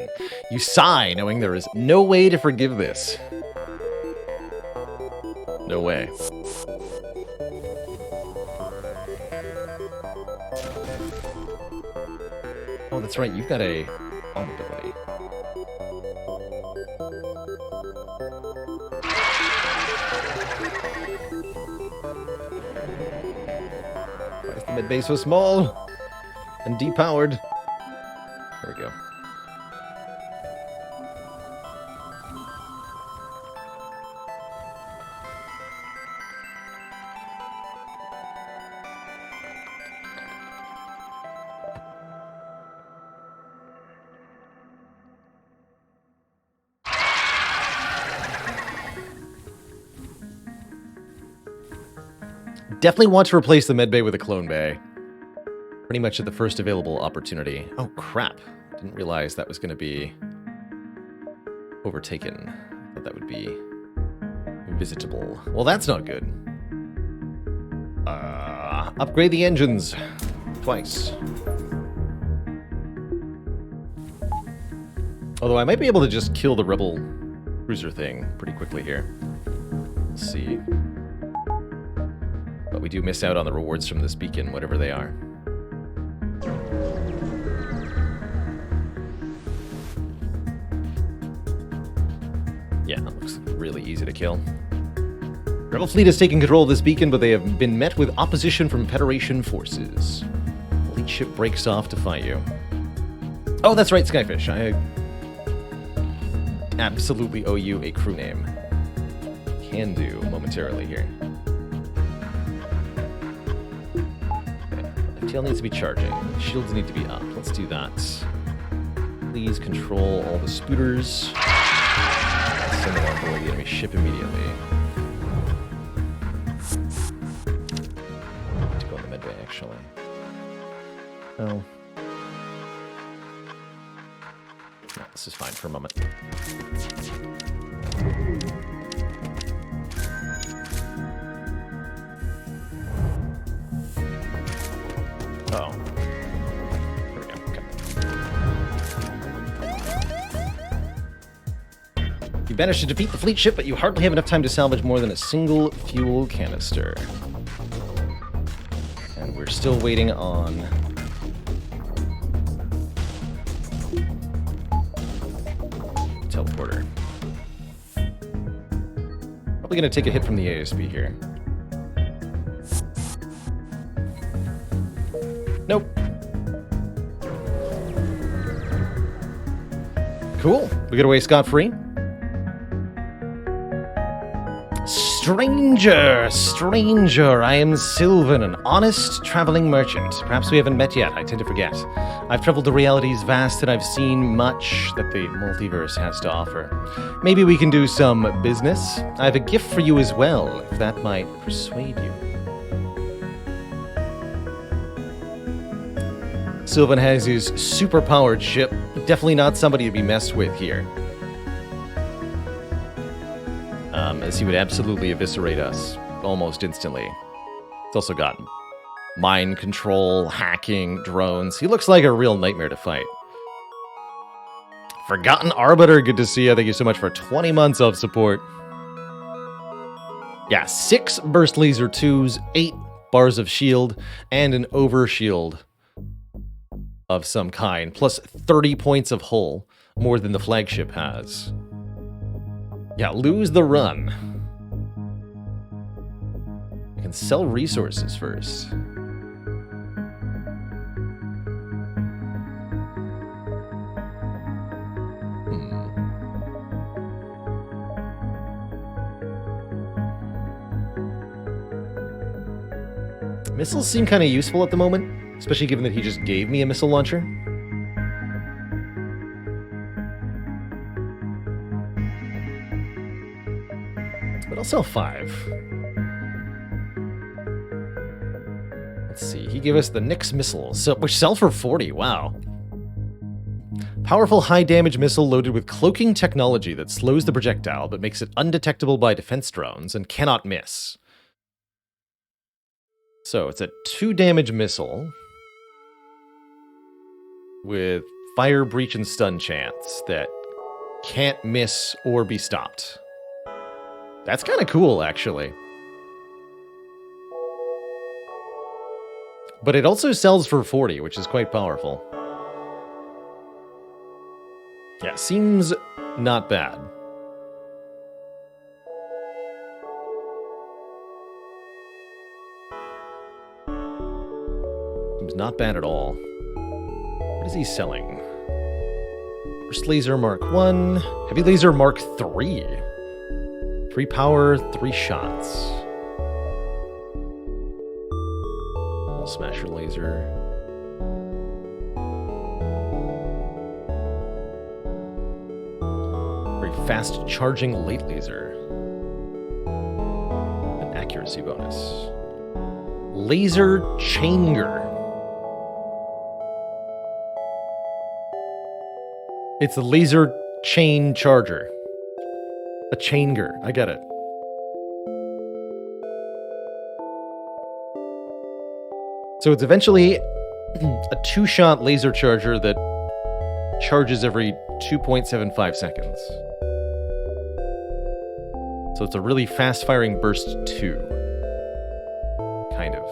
You sigh, knowing there is no way to forgive this. No way. Oh, that's right, you've got a bomb ability. Why is the mid-bay so small and depowered? There we go. Definitely want to replace the medbay with a clone bay. Pretty much at the first available opportunity. Oh, crap. Didn't realize that was going to be overtaken. Thought that would be visitable. Well, that's not good. Upgrade the engines. Twice. Although I might be able to just kill the rebel cruiser thing pretty quickly here. Let's see. But we do miss out on the rewards from this beacon, whatever they are. Yeah, that looks really easy to kill. Rebel fleet has taken control of this beacon, but they have been met with opposition from Federation forces. Fleet ship breaks off to fight you. Oh, that's right, Skyfish. I absolutely owe you a crew name. Can do momentarily here. FTL needs to be charging. Shields need to be up. Let's do that. Please control all the spooters. Send them on board the enemy ship immediately. Need to go on the medbay, actually. Oh. No, this is fine for a moment. Oh. There we go. Okay. You managed to defeat the fleet ship, but you hardly have enough time to salvage more than a single fuel canister. And we're still waiting on teleporter. Probably gonna take a hit from the ASB here. Nope. Cool. We get away scot-free. Stranger, stranger, I am Sylvan, an honest traveling merchant. Perhaps we haven't met yet, I tend to forget. I've traveled to realities vast and I've seen much that the multiverse has to offer. Maybe we can do some business. I have a gift for you as well, if that might persuade you. Sylvan has his super-powered ship. Definitely not somebody to be messed with here. As he would absolutely eviscerate us almost instantly. It's also got mind control, hacking, drones. He looks like a real nightmare to fight. Forgotten Arbiter, good to see you. Thank you so much for 20 months of support. Yeah, 6 burst laser 2s, 8 bars of shield, and an overshield of some kind, plus 30 points of hull, more than the flagship has. Yeah, lose the run. I can sell resources first. Missiles seem kind of useful at the moment, especially given that he just gave me a missile launcher. But I'll sell 5. Let's see, he gave us the Nyx missiles, which sell for 40, wow. Powerful high-damage missile loaded with cloaking technology that slows the projectile but makes it undetectable by defense drones and cannot miss. So it's a 2-damage missile with fire, breach, and stun chance that can't miss or be stopped. That's kind of cool, actually. But it also sells for 40, which is quite powerful. Yeah, seems not bad. Seems not bad at all. What is he selling? Burst Laser Mark 1. Heavy Laser Mark 3. 3 power, 3 shots. Smasher Laser. Very fast charging late laser. An accuracy bonus. Laser Changer. It's a laser chain charger. A chainger. I get it. So it's eventually a 2-shot laser charger that charges every 2.75 seconds. So it's a really fast-firing burst 2. Kind of.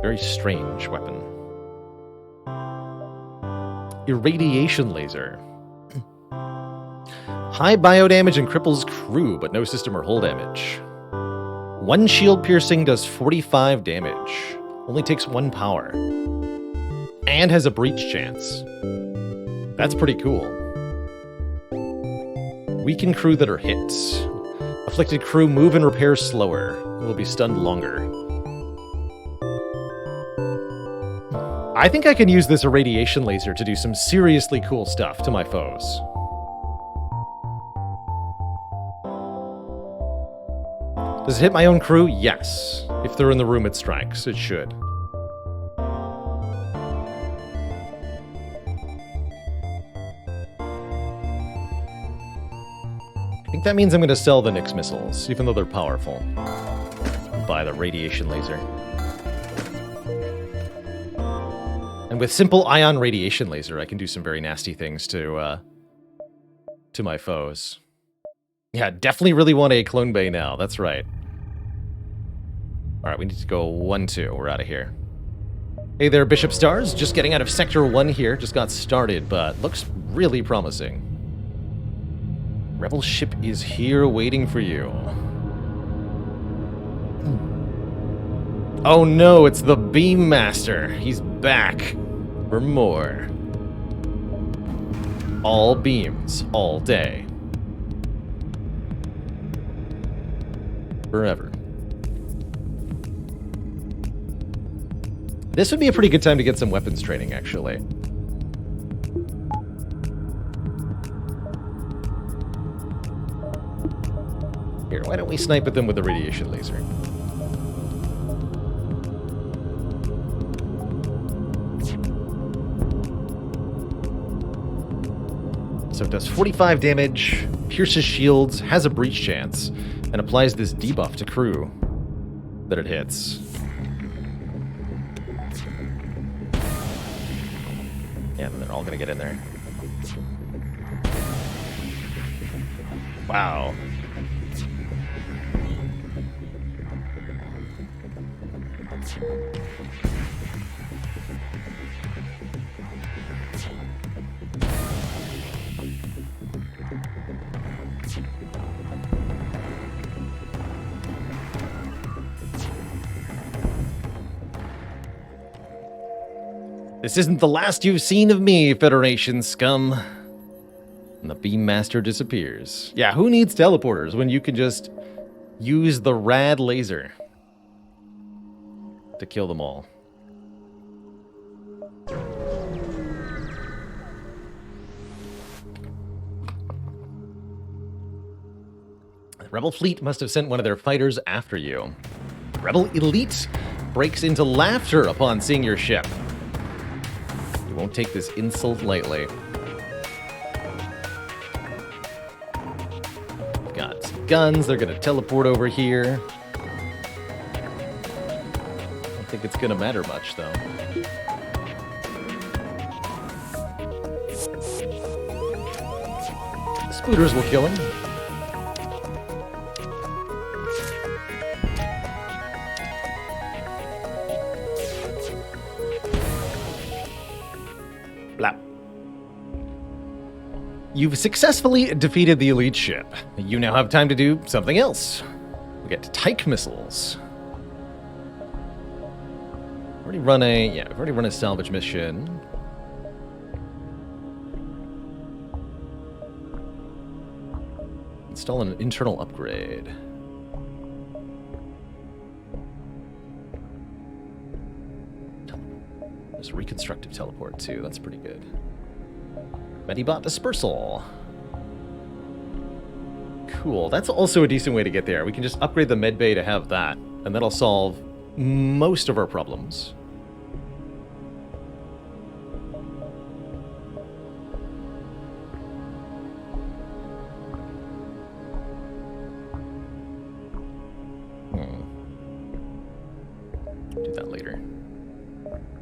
Very strange weapon. Irradiation laser. High biodamage and cripples crew, but no system or hull damage. 1 shield piercing does 45 damage. Only takes 1 power. And has a breach chance. That's pretty cool. Weaken crew that are hit. Afflicted crew move and repair slower. Will be stunned longer. I think I can use this irradiation laser to do some seriously cool stuff to my foes. Does it hit my own crew? Yes. If they're in the room it strikes, it should. I think that means I'm going to sell the Nyx missiles, even though they're powerful. And buy the radiation laser. And with simple ion radiation laser, I can do some very nasty things to my foes. Yeah, definitely really want a clone bay now. That's right. Alright, we need to go 1-2. We're out of here. Hey there, Bishop Stars. Just getting out of Sector 1 here. Just got started, but looks really promising. Rebel ship is here waiting for you. Oh no, it's the Beam Master. He's back for more. All beams, all day. Forever. This would be a pretty good time to get some weapons training, actually. Here, why don't we snipe at them with the radiation laser? So it does 45 damage, pierces shields, has a breach chance, and applies this debuff to crew that it hits. Yeah, and they're all gonna get in there. Wow. This isn't the last you've seen of me, Federation scum. And the Beam Master disappears. Yeah, who needs teleporters when you can just use the rad laser? to kill them all. The Rebel fleet must have sent one of their fighters after you. Rebel elite breaks into laughter upon seeing your ship. You won't take this insult lightly. Got some guns. They're going to teleport over here. Don't think it's going to matter much, though. The spooters will kill him. Blap. You've successfully defeated the elite ship. You now have time to do something else. We get Tyke missiles. We've already run a salvage mission. Install an internal upgrade. There's a reconstructive teleport too. That's pretty good. Medibot dispersal. Cool. That's also a decent way to get there. We can just upgrade the medbay to have that, and that'll solve most of our problems. Do that later.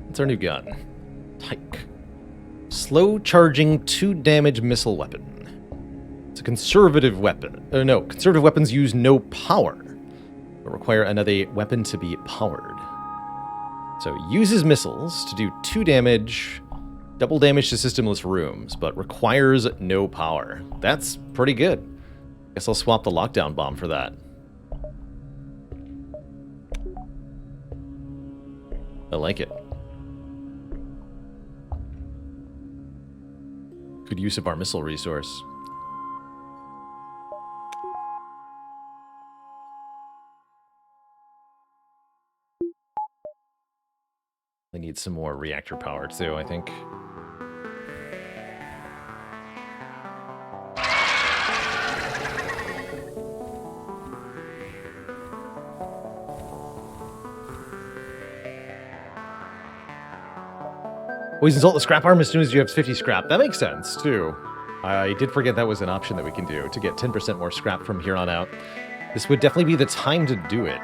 What's our new gun? Tyke. Slow charging 2 damage missile weapon. It's a conservative weapon. No, conservative weapons use no power, but require another weapon to be powered. So it uses missiles to do 2 damage, double damage to systemless rooms, but requires no power. That's pretty good. Guess I'll swap the lockdown bomb for that. I like it. Good use of our missile resource. They need some more reactor power too, I think. Always insult the scrap arm as soon as you have 50 scrap. That makes sense, too. I did forget that was an option that we can do to get 10% more scrap from here on out. This would definitely be the time to do it.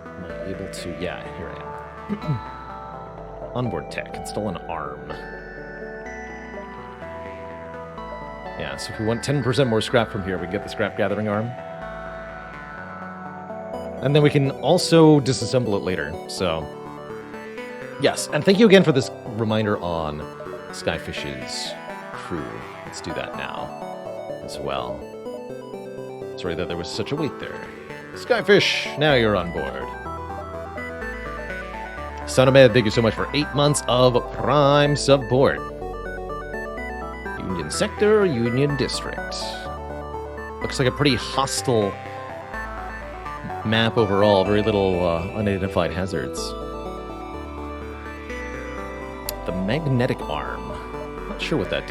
Am I able to... Yeah, here I am. Onboard tech. Install an arm. Yeah, so if we want 10% more scrap from here, we can get the scrap gathering arm. And then we can also disassemble it later, so... Yes, and thank you again for this reminder on Skyfish's crew. Let's do that now as well. Sorry that there was such a wait there. Skyfish, now you're on board. Sonamed, thank you so much for 8 months of Prime support. Union Sector, Union District. Looks like a pretty hostile map overall, very little unidentified hazards. The magnetic arm. Not sure what that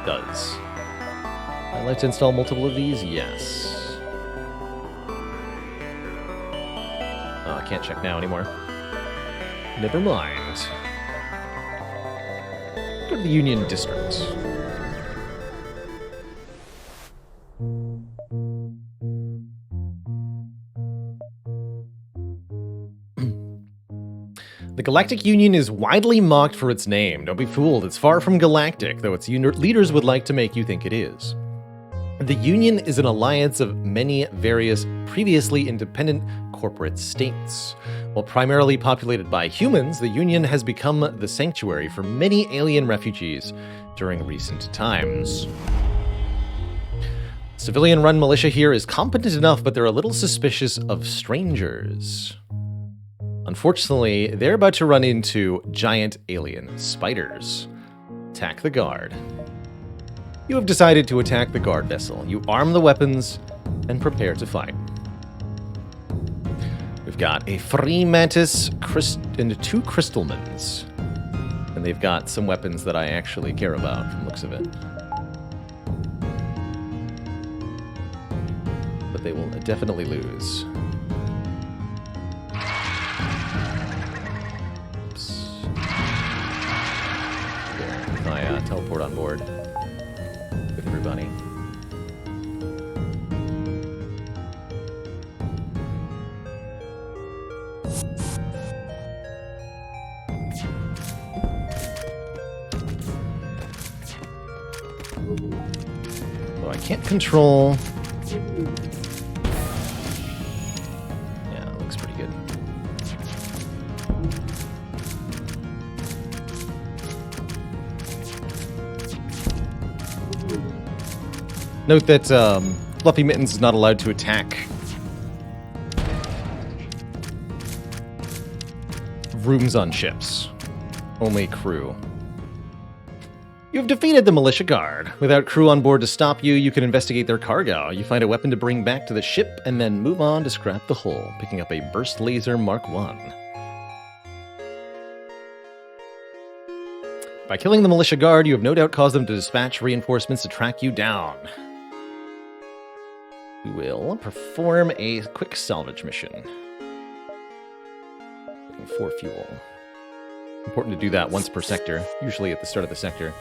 does. I'd like to install multiple of these, yes. Oh, I can't check now anymore. Never mind. Go to the Union District. The Galactic Union is widely mocked for its name. Don't be fooled, it's far from galactic, though its leaders would like to make you think it is. The Union is an alliance of many various previously independent corporate states. While primarily populated by humans, the Union has become the sanctuary for many alien refugees during recent times. Civilian-run militia here is competent enough, but they're a little suspicious of strangers. Unfortunately, they're about to run into giant alien spiders. Attack the guard. You have decided to attack the guard vessel. You arm the weapons and prepare to fight. We've got a free mantis and 2 crystalmans. And they've got some weapons that I actually care about from the looks of it. But they will definitely lose. Oops. There, if I teleport on board with everybody. So I can't control. Yeah, it looks pretty good. Note that Fluffy Mittens is not allowed to attack rooms on ships. Only crew. You've defeated the militia guard. Without crew on board to stop you, you can investigate their cargo. You find a weapon to bring back to the ship and then move on to scrap the hull, picking up a burst laser Mark 1. By killing the militia guard, you have no doubt caused them to dispatch reinforcements to track you down. We will perform a quick salvage mission. Looking for fuel. Important to do that once per sector, usually at the start of the sector.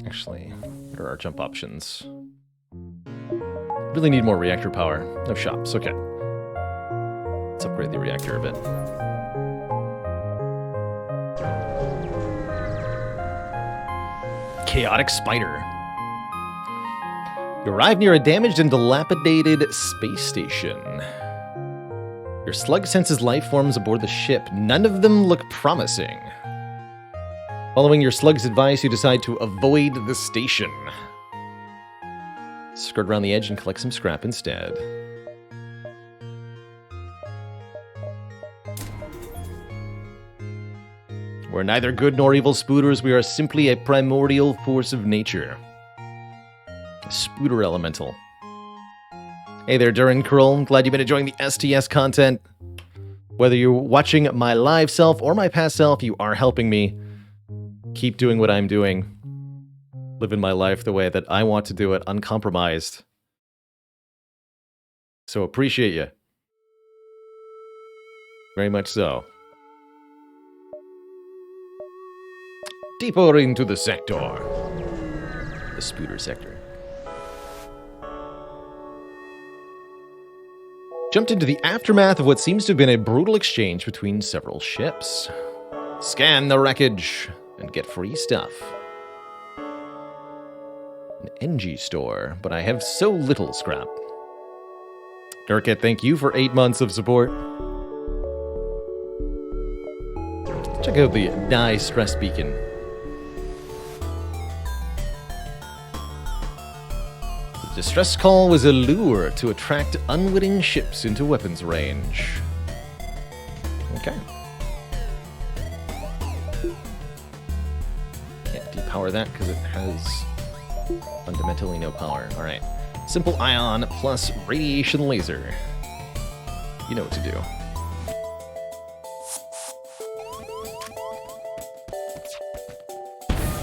Actually, what are our jump options? Really need more reactor power. No shops, okay. Let's upgrade the reactor a bit. Chaotic Spider. You arrive near a damaged and dilapidated space station. Your slug senses life forms aboard the ship. None of them look promising. Following your slug's advice, you decide to avoid the station. Skirt around the edge and collect some scrap instead. We're neither good nor evil spooters. We are simply a primordial force of nature. A spooter elemental. Hey there, Durin Krull. Glad you've been enjoying the STS content. Whether you're watching my live self or my past self, you are helping me keep doing what I'm doing. Living my life the way that I want to do it, uncompromised. So appreciate you. Very much so. Deeper into the sector. The spooter sector. Jumped into the aftermath of what seems to have been a brutal exchange between several ships. Scan the wreckage and get free stuff. An NG store, but I have so little scrap. Durkat, thank you for 8 months of support. Check out the Die Stress Beacon. The distress call was a lure to attract unwitting ships into weapons range. Okay. Can't depower that because it has fundamentally no power. Alright. Simple ion plus radiation laser. You know what to do.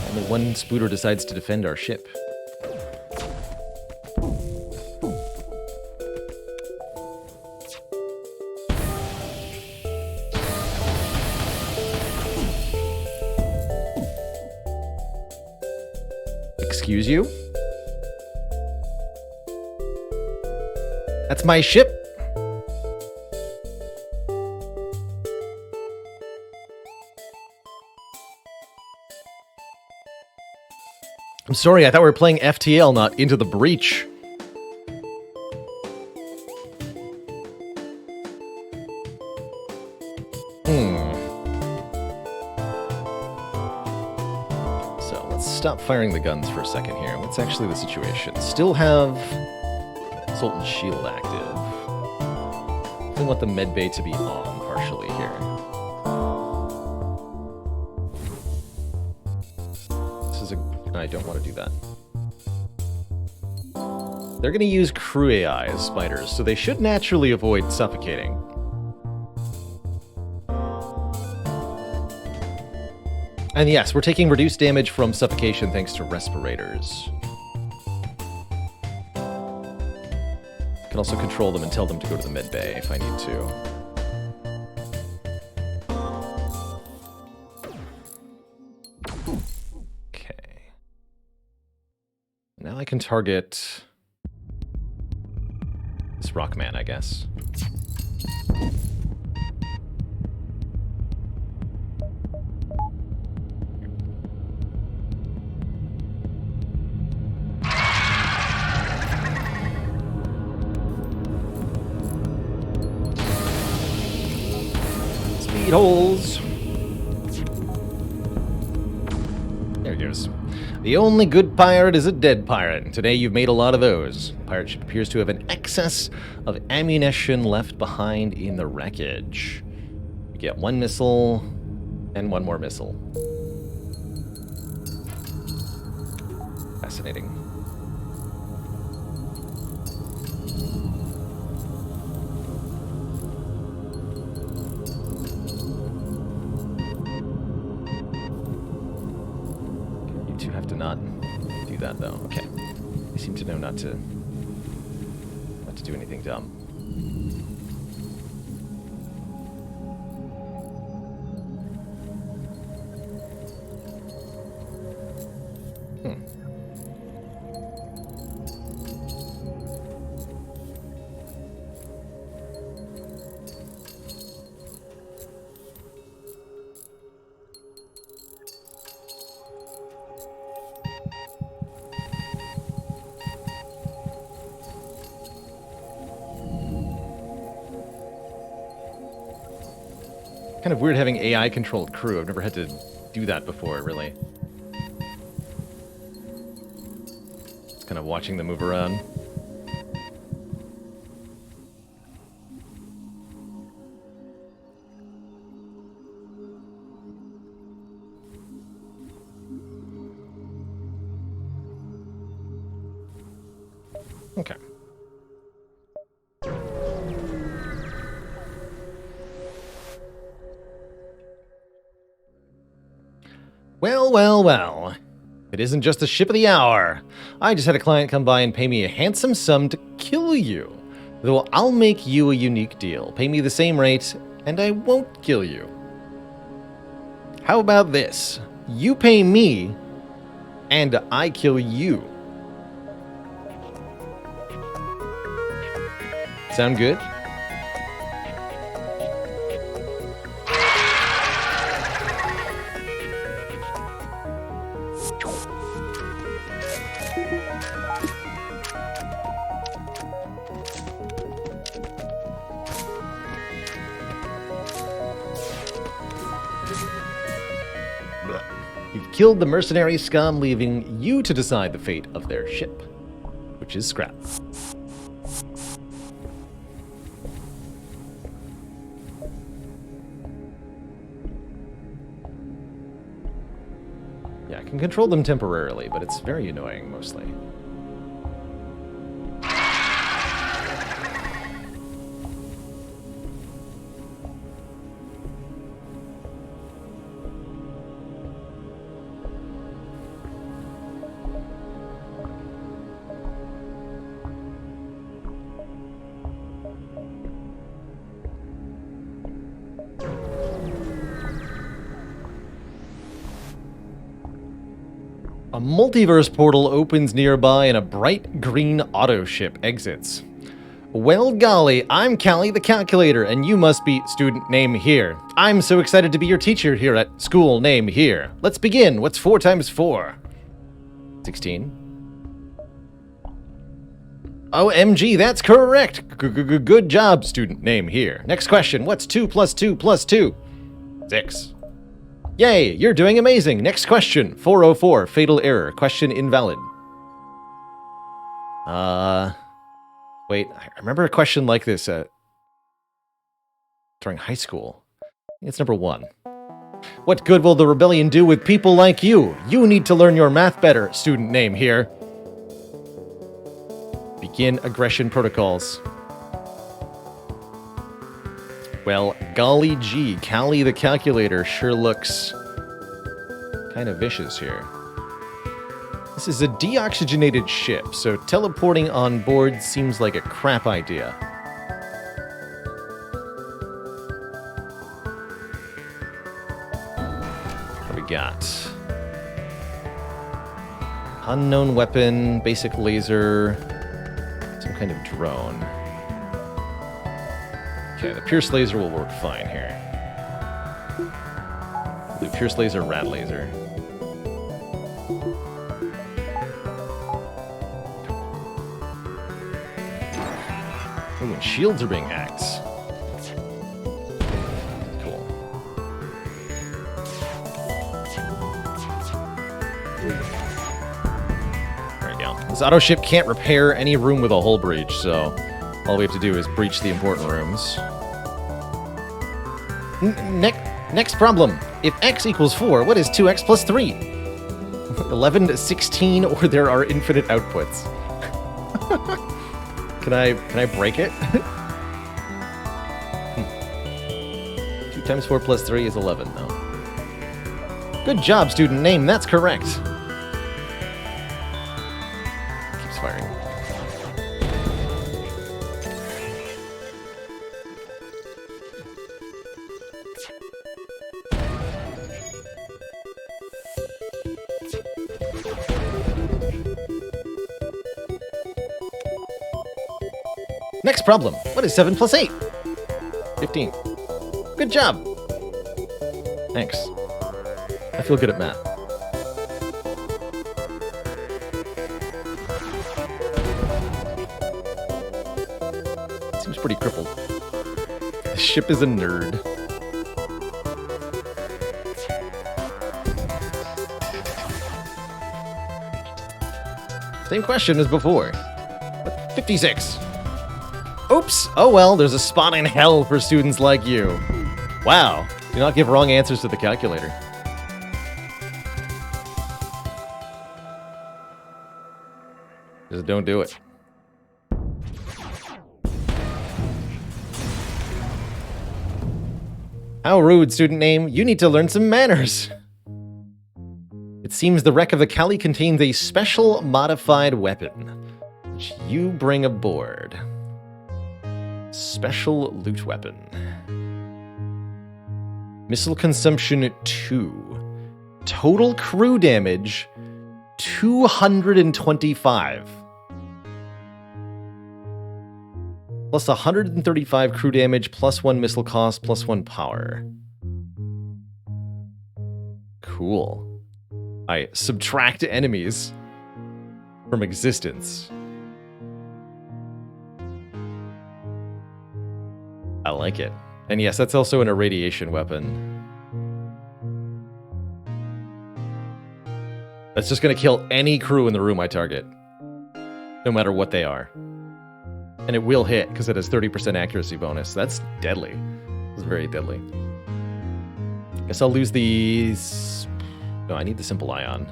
Only one spooter decides to defend our ship. Excuse you? That's my ship. I'm sorry, I thought we were playing FTL, not Into the Breach. stop firing the guns for a second here. What's actually the situation? Still have Sultan's Shield active. I want the medbay to be on partially here. I don't want to do that. They're going to use crew AI as spiders, so they should naturally avoid suffocating. And yes, we're taking reduced damage from suffocation thanks to respirators. Can also control them and tell them to go to the med bay if I need to. Okay. Now I can target this Rockman, I guess. Holes. There he goes. The only good pirate is a dead pirate. Today you've made a lot of those. Pirate ship appears to have an excess of ammunition left behind in the wreckage. You get one missile and one more missile. Fascinating. Not do that though. Okay. They seem to know not to do anything dumb. Kind of weird having AI-controlled crew. I've never had to do that before, really. Just kind of watching them move around. Okay. Well, well, well. It isn't just the ship of the hour. I just had a client come by and pay me a handsome sum to kill you. Though I'll make you a unique deal. Pay me the same rate, and I won't kill you. How about this? You pay me, and I kill you. Sound good? You've killed the mercenary scum, leaving you to decide the fate of their ship, which is scrap. Yeah, I can control them temporarily, but it's very annoying, mostly. A multiverse portal opens nearby and a bright green auto ship exits. Well, golly, I'm Callie the Calculator, and you must be student name here. I'm so excited to be your teacher here at school name here. Let's begin. What's 4 times 4? 16. OMG, that's correct. Good job, student name here. Next question. What's 2 plus 2 plus 2? 6. Yay, you're doing amazing. Next question. 404, fatal error. Question invalid. Wait, I remember a question like this during high school. It's number 1. What good will the rebellion do with people like you? You need to learn your math better. Student name here. Begin aggression protocols. Well, golly gee, Callie the calculator sure looks kind of vicious here. This is a deoxygenated ship, so teleporting on board seems like a crap idea. What do we got? Unknown weapon, basic laser, some kind of drone. Okay, the pierce laser will work fine here. The pierce laser, rad laser. Ooh, and shields are being hacked. Cool. There we go. This auto ship can't repair any room with a hull breach, so all we have to do is breach the important rooms. Next problem. If x equals 4, what is 2x plus 3? 11 to 16, or there are infinite outputs. Can I break it? 2 times 4 plus 3 is 11, though. Good job, student name. That's correct. Keeps firing. Next problem. What is 7 plus 8? 15. Good job. Thanks. I feel good at math. Seems pretty crippled. The ship is a nerd. Same question as before. 56. Oops! Oh well, there's a spot in hell for students like you. Wow. Do not give wrong answers to the calculator. Just don't do it. How rude, student name. You need to learn some manners. It seems the wreck of the Kali contains a special modified weapon, which you bring aboard. Special loot weapon. Missile consumption 2. Total crew damage 225. Plus 135 crew damage, plus 1 missile cost, plus 1 power. Cool. I subtract enemies from existence. I like it. And yes, that's also an irradiation weapon. That's just going to kill any crew in the room I target. No matter what they are. And it will hit, because it has 30% accuracy bonus. That's deadly. It's very deadly. Guess I'll lose these... No, I need the simple ion.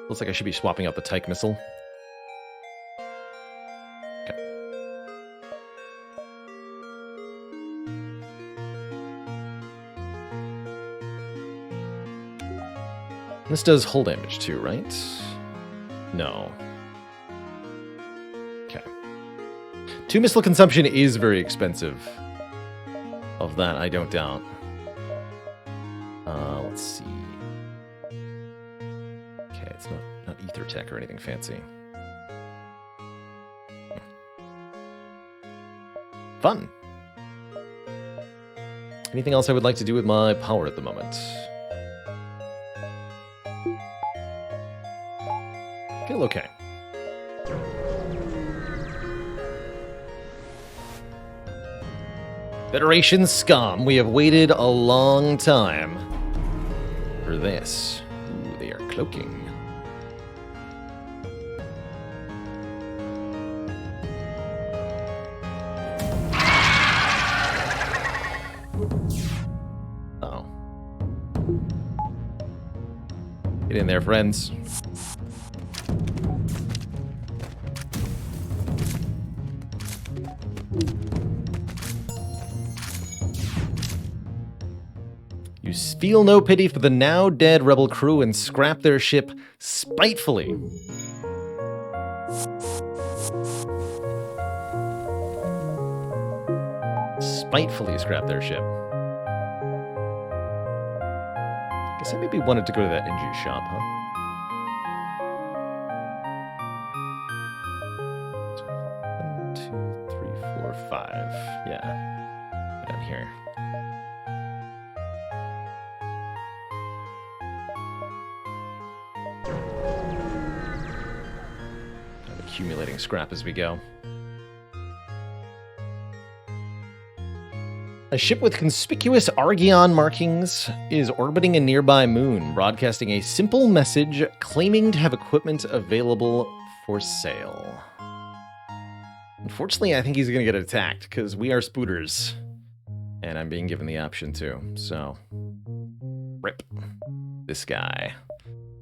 Looks like I should be swapping out the Tyke missile. Okay. This does hull damage too, right? No. Okay. 2 missile consumption is very expensive. Of that, I don't doubt. Let's see. Okay, it's not ether tech or anything fancy. Fun. Anything else I would like to do with my power at the moment? Feel okay. Federation scum. We have waited a long time for this. Ooh, they are cloaking. Oh. Get in there, friends. You feel no pity for the now dead rebel crew and scrap their ship spitefully. Spitefully scrap their ship. Guess I maybe wanted to go to that engine shop, huh? 1, 2, 3, 4, 5. Yeah. Down here. I'm accumulating scrap as we go. A ship with conspicuous Argeon markings is orbiting a nearby moon, broadcasting a simple message claiming to have equipment available for sale. Unfortunately, I think he's going to get attacked, because we are spooters. And I'm being given the option to, so... Rip. This guy.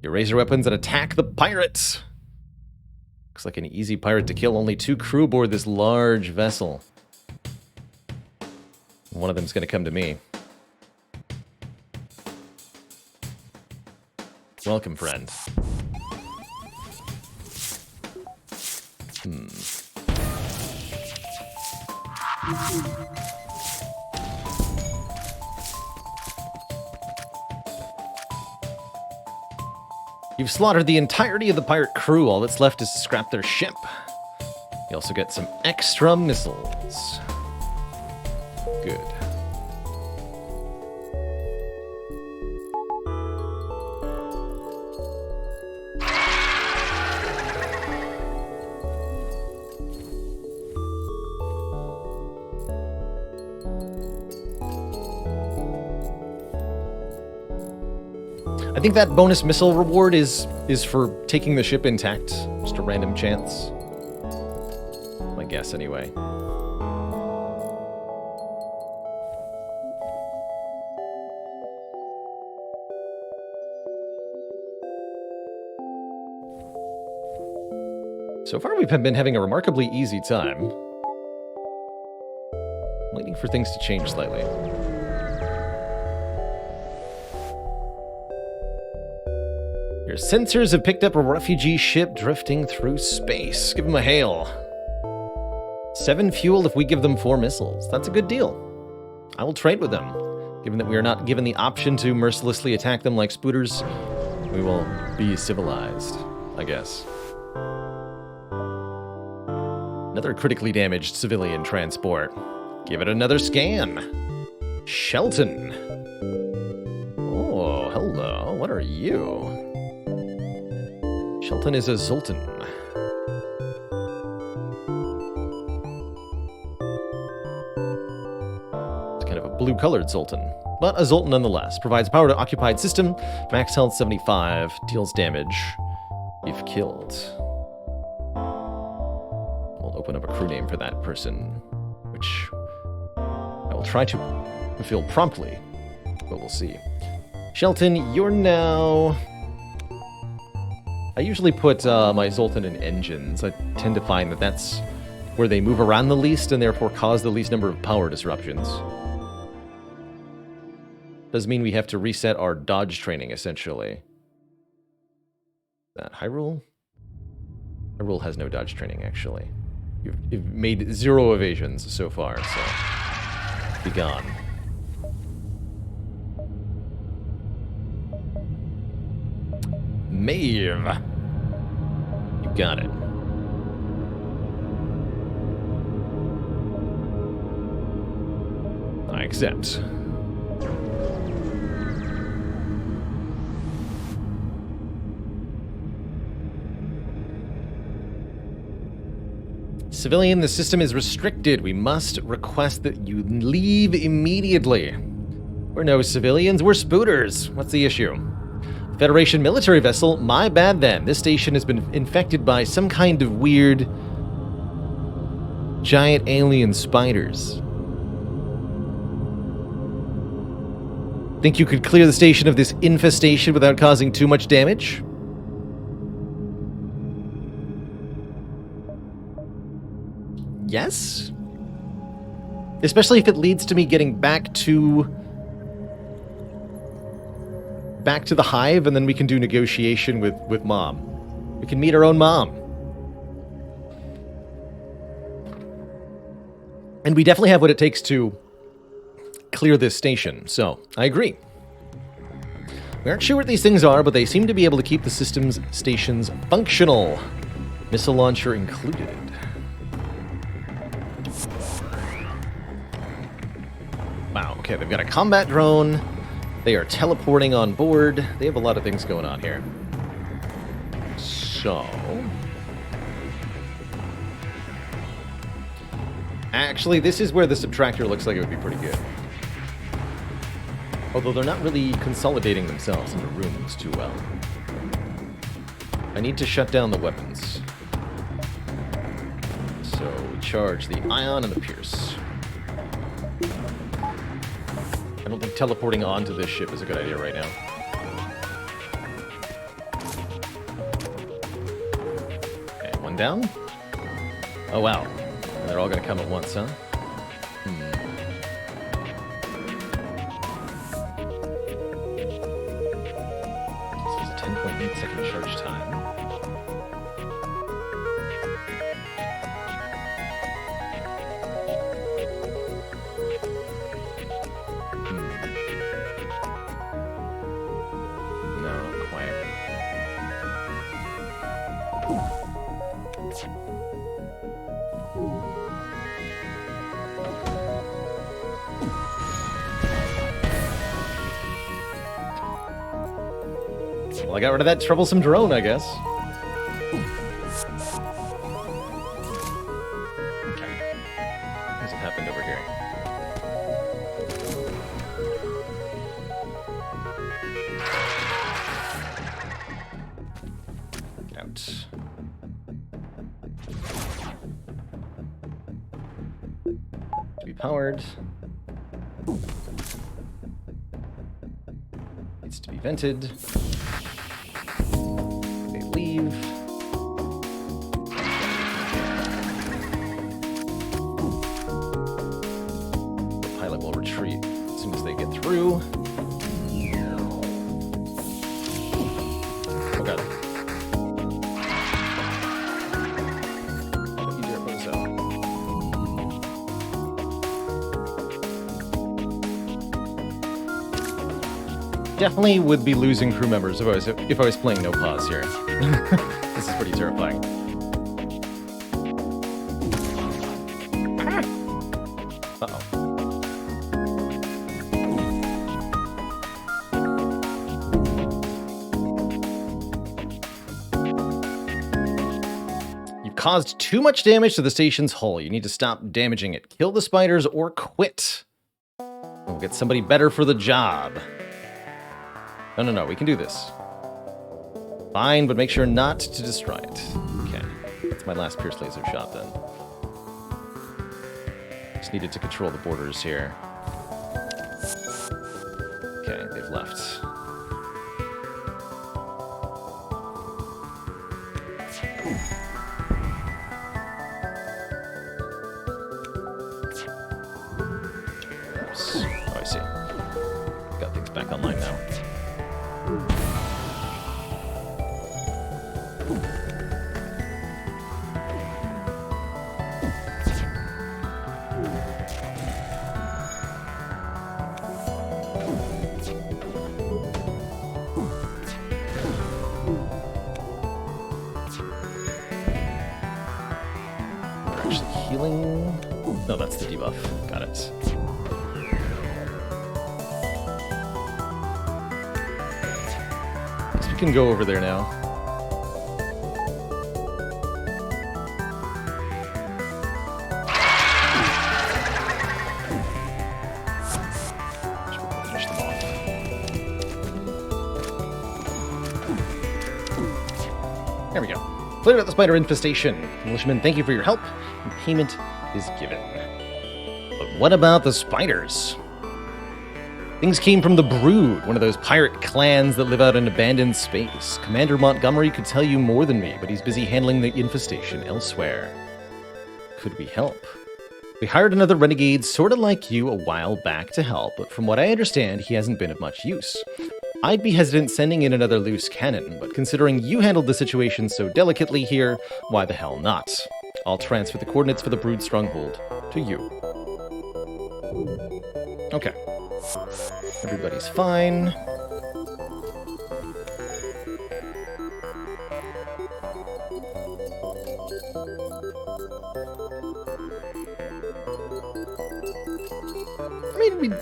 You raise your weapons and attack the pirates! Looks like an easy pirate to kill. Only 2 crew aboard this large vessel. One of them's going to come to me. Welcome, friend. You've slaughtered the entirety of the pirate crew. All that's left is to scrap their ship. You also get some extra missiles. Good. I think that bonus missile reward is for taking the ship intact. Just a random chance. My guess, anyway. So far, we've been having a remarkably easy time. Waiting for things to change slightly. Your sensors have picked up a refugee ship drifting through space. Give them a hail. 7 fuel if we give them 4 missiles. That's a good deal. I will trade with them. Given that we are not given the option to mercilessly attack them like spooters, we will be civilized, I guess. Another critically damaged civilian transport. Give it another scan. Shelton. Oh, hello. What are you? Shelton is a Zoltan. It's kind of a blue-colored Zoltan, but a Zoltan nonetheless. Provides power to occupied system, max health 75, deals damage if killed. We'll open up a crew name for that person, which I will try to fulfill promptly, but we'll see. Shelton, you're now... I usually put my Zoltan in engines. I tend to find that that's where they move around the least and therefore cause the least number of power disruptions. Does mean we have to reset our dodge training, essentially. That Hyrule? Hyrule has no dodge training, actually. You've made 0 evasions so far, so... Be gone. Maeve. You got it. I accept. Civilian, the system is restricted. We must request that you leave immediately. We're no civilians, we're spooters. What's the issue? Federation military vessel? My bad then. This station has been infected by some kind of weird giant alien spiders. Think you could clear the station of this infestation without causing too much damage? Yes? Especially if it leads to me getting back to the hive, and then we can do negotiation with Mom. We can meet our own mom. And we definitely have what it takes to clear this station, so I agree. We aren't sure what these things are, but they seem to be able to keep the system's stations functional. Missile launcher included. Wow, okay, they've got a combat drone. They are teleporting on board. They have a lot of things going on here. So... actually, this is where the subtractor looks like it would be pretty good. Although they're not really consolidating themselves into rooms too well. I need to shut down the weapons. So we charge the ion and the pierce. I don't think teleporting onto this ship is a good idea right now. Okay, one down. Oh wow. They're all gonna come at once, huh? This is a 10.8 second charge time. No, quite. Well, I got rid of that troublesome drone, I guess. Okay. What's happened over here? Out. To be powered. Needs to be vented. They leave. The pilot will retreat as soon as they get through. Oh god. What you do, Bozo? Definitely would be losing crew members if I was playing no pause here. This is pretty terrifying. Uh-oh. You've caused too much damage to the station's hull. You need to stop damaging it. Kill the spiders or quit. We'll get somebody better for the job. No, we can do this. Fine, but make sure not to destroy it. Okay, that's my last pierce laser shot then. Just needed to control the borders here. Okay, they've left. Oops. Oh, I see. Got things back online now. Healing? No, that's the debuff. Got it. Guess we can go over there now. There we go. Cleared out the spider infestation. Militiaman, thank you for your help. And payment is given. But what about the spiders? Things came from the Brood, one of those pirate clans that live out in abandoned space. Commander Montgomery could tell you more than me, but he's busy handling the infestation elsewhere. Could we help? We hired another renegade sorta like you a while back to help, but from what I understand, he hasn't been of much use. I'd be hesitant sending in another loose cannon, but considering you handled the situation so delicately here, why the hell not? I'll transfer the coordinates for the Brood stronghold to you. Okay. Everybody's fine. I mean,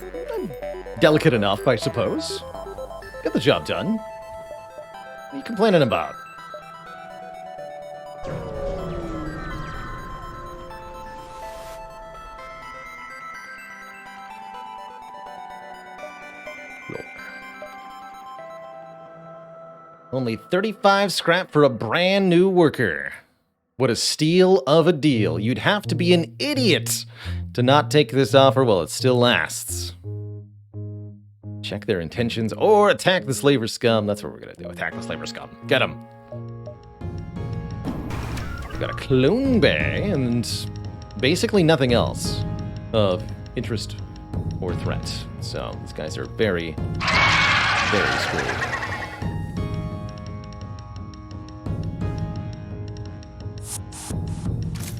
delicate enough, I suppose. Get the job done. What are you complaining about? Cool. Only 35 scrap for a brand new worker. What a steal of a deal. You'd have to be an idiot to not take this offer while it still lasts. Check their intentions or attack the slaver scum. That's what we're gonna do. Attack the slaver scum. Get them. We've got a clone bay and basically nothing else of interest or threat. So these guys are very, very screwed.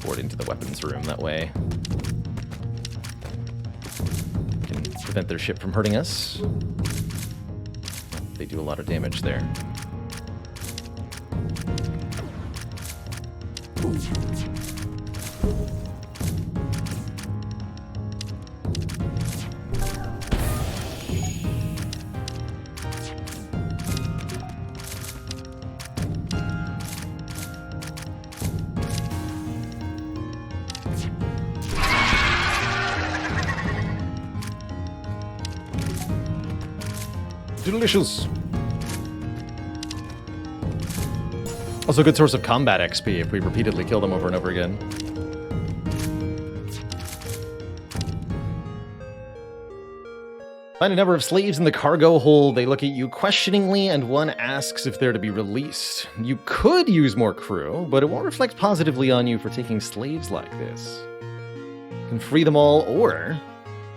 Forward into the weapons room that way. Can prevent their ship from hurting us. They do a lot of damage there. Delicious. Also a good source of combat XP if we repeatedly kill them over and over again. Find a number of slaves in the cargo hold. They look at you questioningly, and one asks if they're to be released. You could use more crew, but it won't reflect positively on you for taking slaves like this. You can free them all, or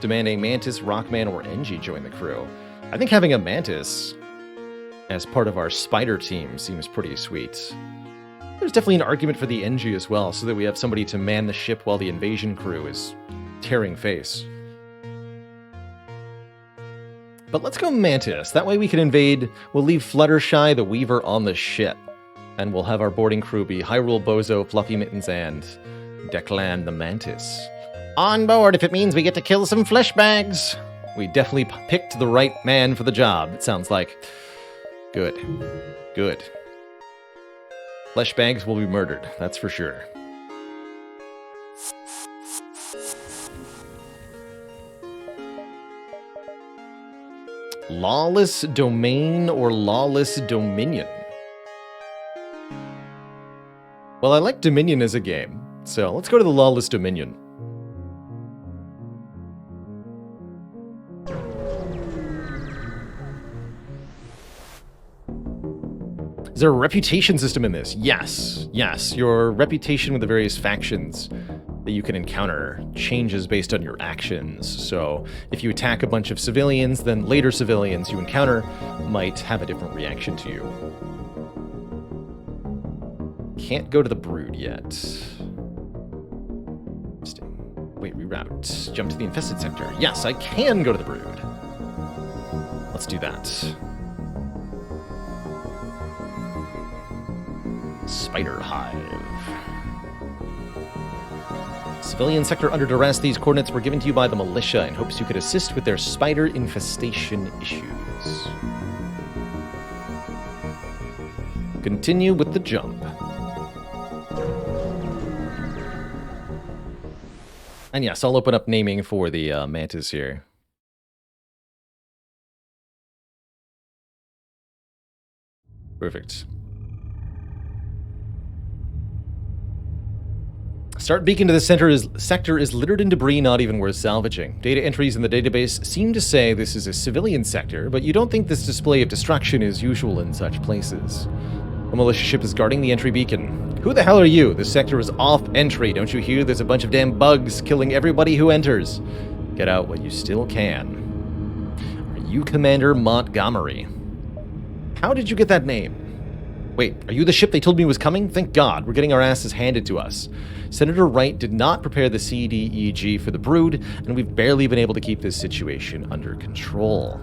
demand a Mantis, Rockman, or Engie join the crew. I think having a Mantis as part of our spider team seems pretty sweet. There's definitely an argument for the Engie as well, so that we have somebody to man the ship while the invasion crew is tearing face. But let's go Mantis. That way we can invade. We'll leave Fluttershy the Weaver on the ship. And we'll have our boarding crew be Hyrule Bozo, Fluffy Mittens, and Declan the Mantis. On board if it means we get to kill some flesh bags. We definitely picked the right man for the job, it sounds like. Good. Good. Flesh bags will be murdered, that's for sure. Lawless Domain or Lawless Dominion? Well, I like Dominion as a game, so let's go to the Lawless Dominion. Is there a reputation system in this? Yes. Yes. Your reputation with the various factions that you can encounter changes based on your actions. So if you attack a bunch of civilians, then later civilians you encounter might have a different reaction to you. Can't go to the Brood yet. Wait, reroute. Jump to the infested sector. Yes, I can go to the Brood. Let's do that. Spider Hive. Civilian sector under duress. These coordinates were given to you by the militia in hopes you could assist with their spider infestation issues. Continue with the jump. And yes, I'll open up naming for the Mantis here. Perfect. Start beacon to the sector is littered in debris not even worth salvaging. Data entries in the database seem to say this is a civilian sector, but you don't think this display of destruction is usual in such places. A militia ship is guarding the entry beacon. Who the hell are you? This sector is off entry. Don't you hear? There's a bunch of damn bugs killing everybody who enters. Get out while you still can. Are you Commander Montgomery? How did you get that name? Wait, are you the ship they told me was coming? Thank God, we're getting our asses handed to us. Senator Wright did not prepare the CDEG for the Brood, and we've barely been able to keep this situation under control.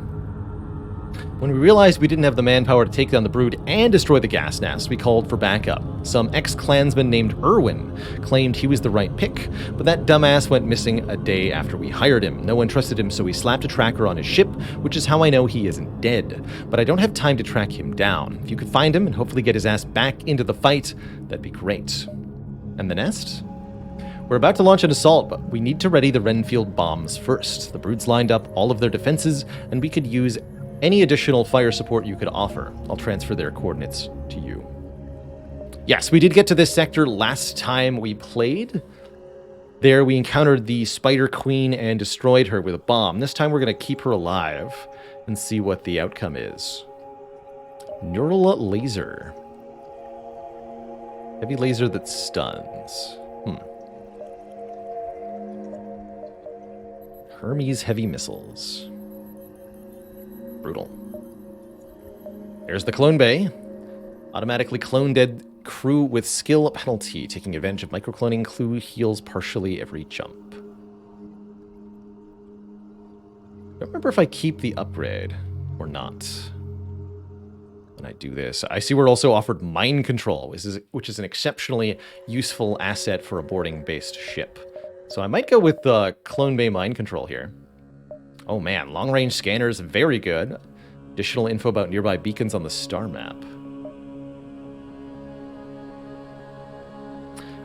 When we realized we didn't have the manpower to take down the Brood and destroy the gas nest, we called for backup. Some ex-Klansman named Irwin claimed he was the right pick, but that dumbass went missing a day after we hired him. No one trusted him, so we slapped a tracker on his ship, which is how I know he isn't dead. But I don't have time to track him down. If you could find him and hopefully get his ass back into the fight, that'd be great. And the nest? We're about to launch an assault, but we need to ready the Renfield bombs first. The Brood's lined up all of their defenses, and we could use any additional fire support you could offer. I'll transfer their coordinates to you. Yes, we did get to this sector last time we played. There we encountered the Spider Queen and destroyed her with a bomb. This time we're going to keep her alive and see what the outcome is. Neural laser. Heavy laser that stuns. Hermes heavy missiles. Brutal. There's the clone bay. Automatically clone dead crew with skill penalty. Taking advantage of microcloning, clue heals partially every jump. I don't remember if I keep the upgrade or not. When I do this, I see we're also offered mind control, which is an exceptionally useful asset for a boarding-based ship. So I might go with the clone bay mind control here. Oh man, long-range scanners, very good. Additional info about nearby beacons on the star map.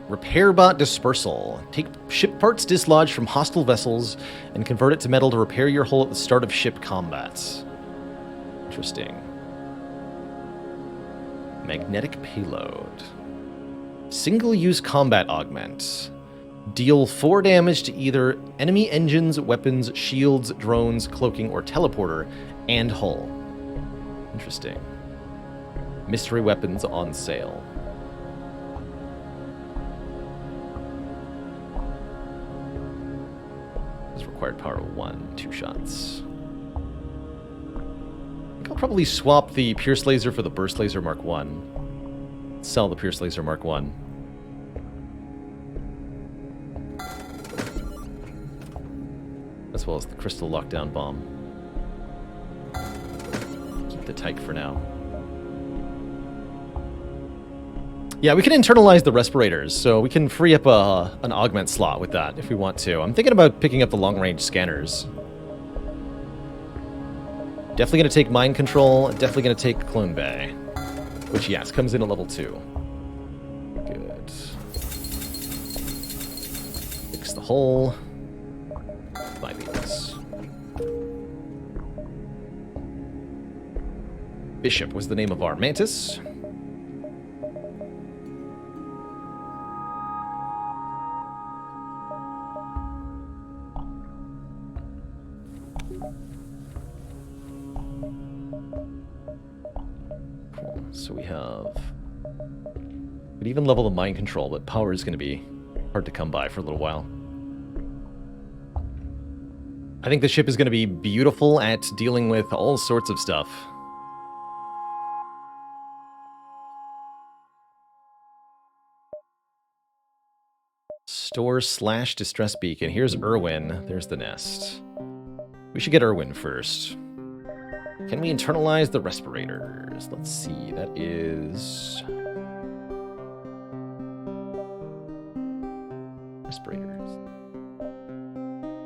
Repair bot dispersal. Take ship parts dislodged from hostile vessels and convert it to metal to repair your hull at the start of ship combats. Interesting. Magnetic payload. Single-use combat augment. Deal 4 damage to either enemy engines, weapons, shields, drones, cloaking, or teleporter, and hull. Interesting. Mystery weapons on sale. This required power of 1, 2 shots. I think I'll probably swap the Pierce Laser for the Burst Laser Mark 1. Sell the Pierce Laser Mark 1. As well as the crystal lockdown bomb. Keep the Tyke for now. Yeah, we can internalize the respirators, so we can free up an augment slot with that if we want to. I'm thinking about picking up the long-range scanners. Definitely going to take mind control, definitely going to take clone bay. Which, yes, comes in at level 2. Good. Fix the hull. Buy these. Bishop was the name of our mantis. Cool. So we have... We'd even level the mind control, but power is going to be hard to come by for a little while. I think the ship is going to be beautiful at dealing with all sorts of stuff. Store/distress beacon. Here's Irwin. There's the nest. We should get Irwin first. Can we internalize the respirators? Let's see. That is... respirators.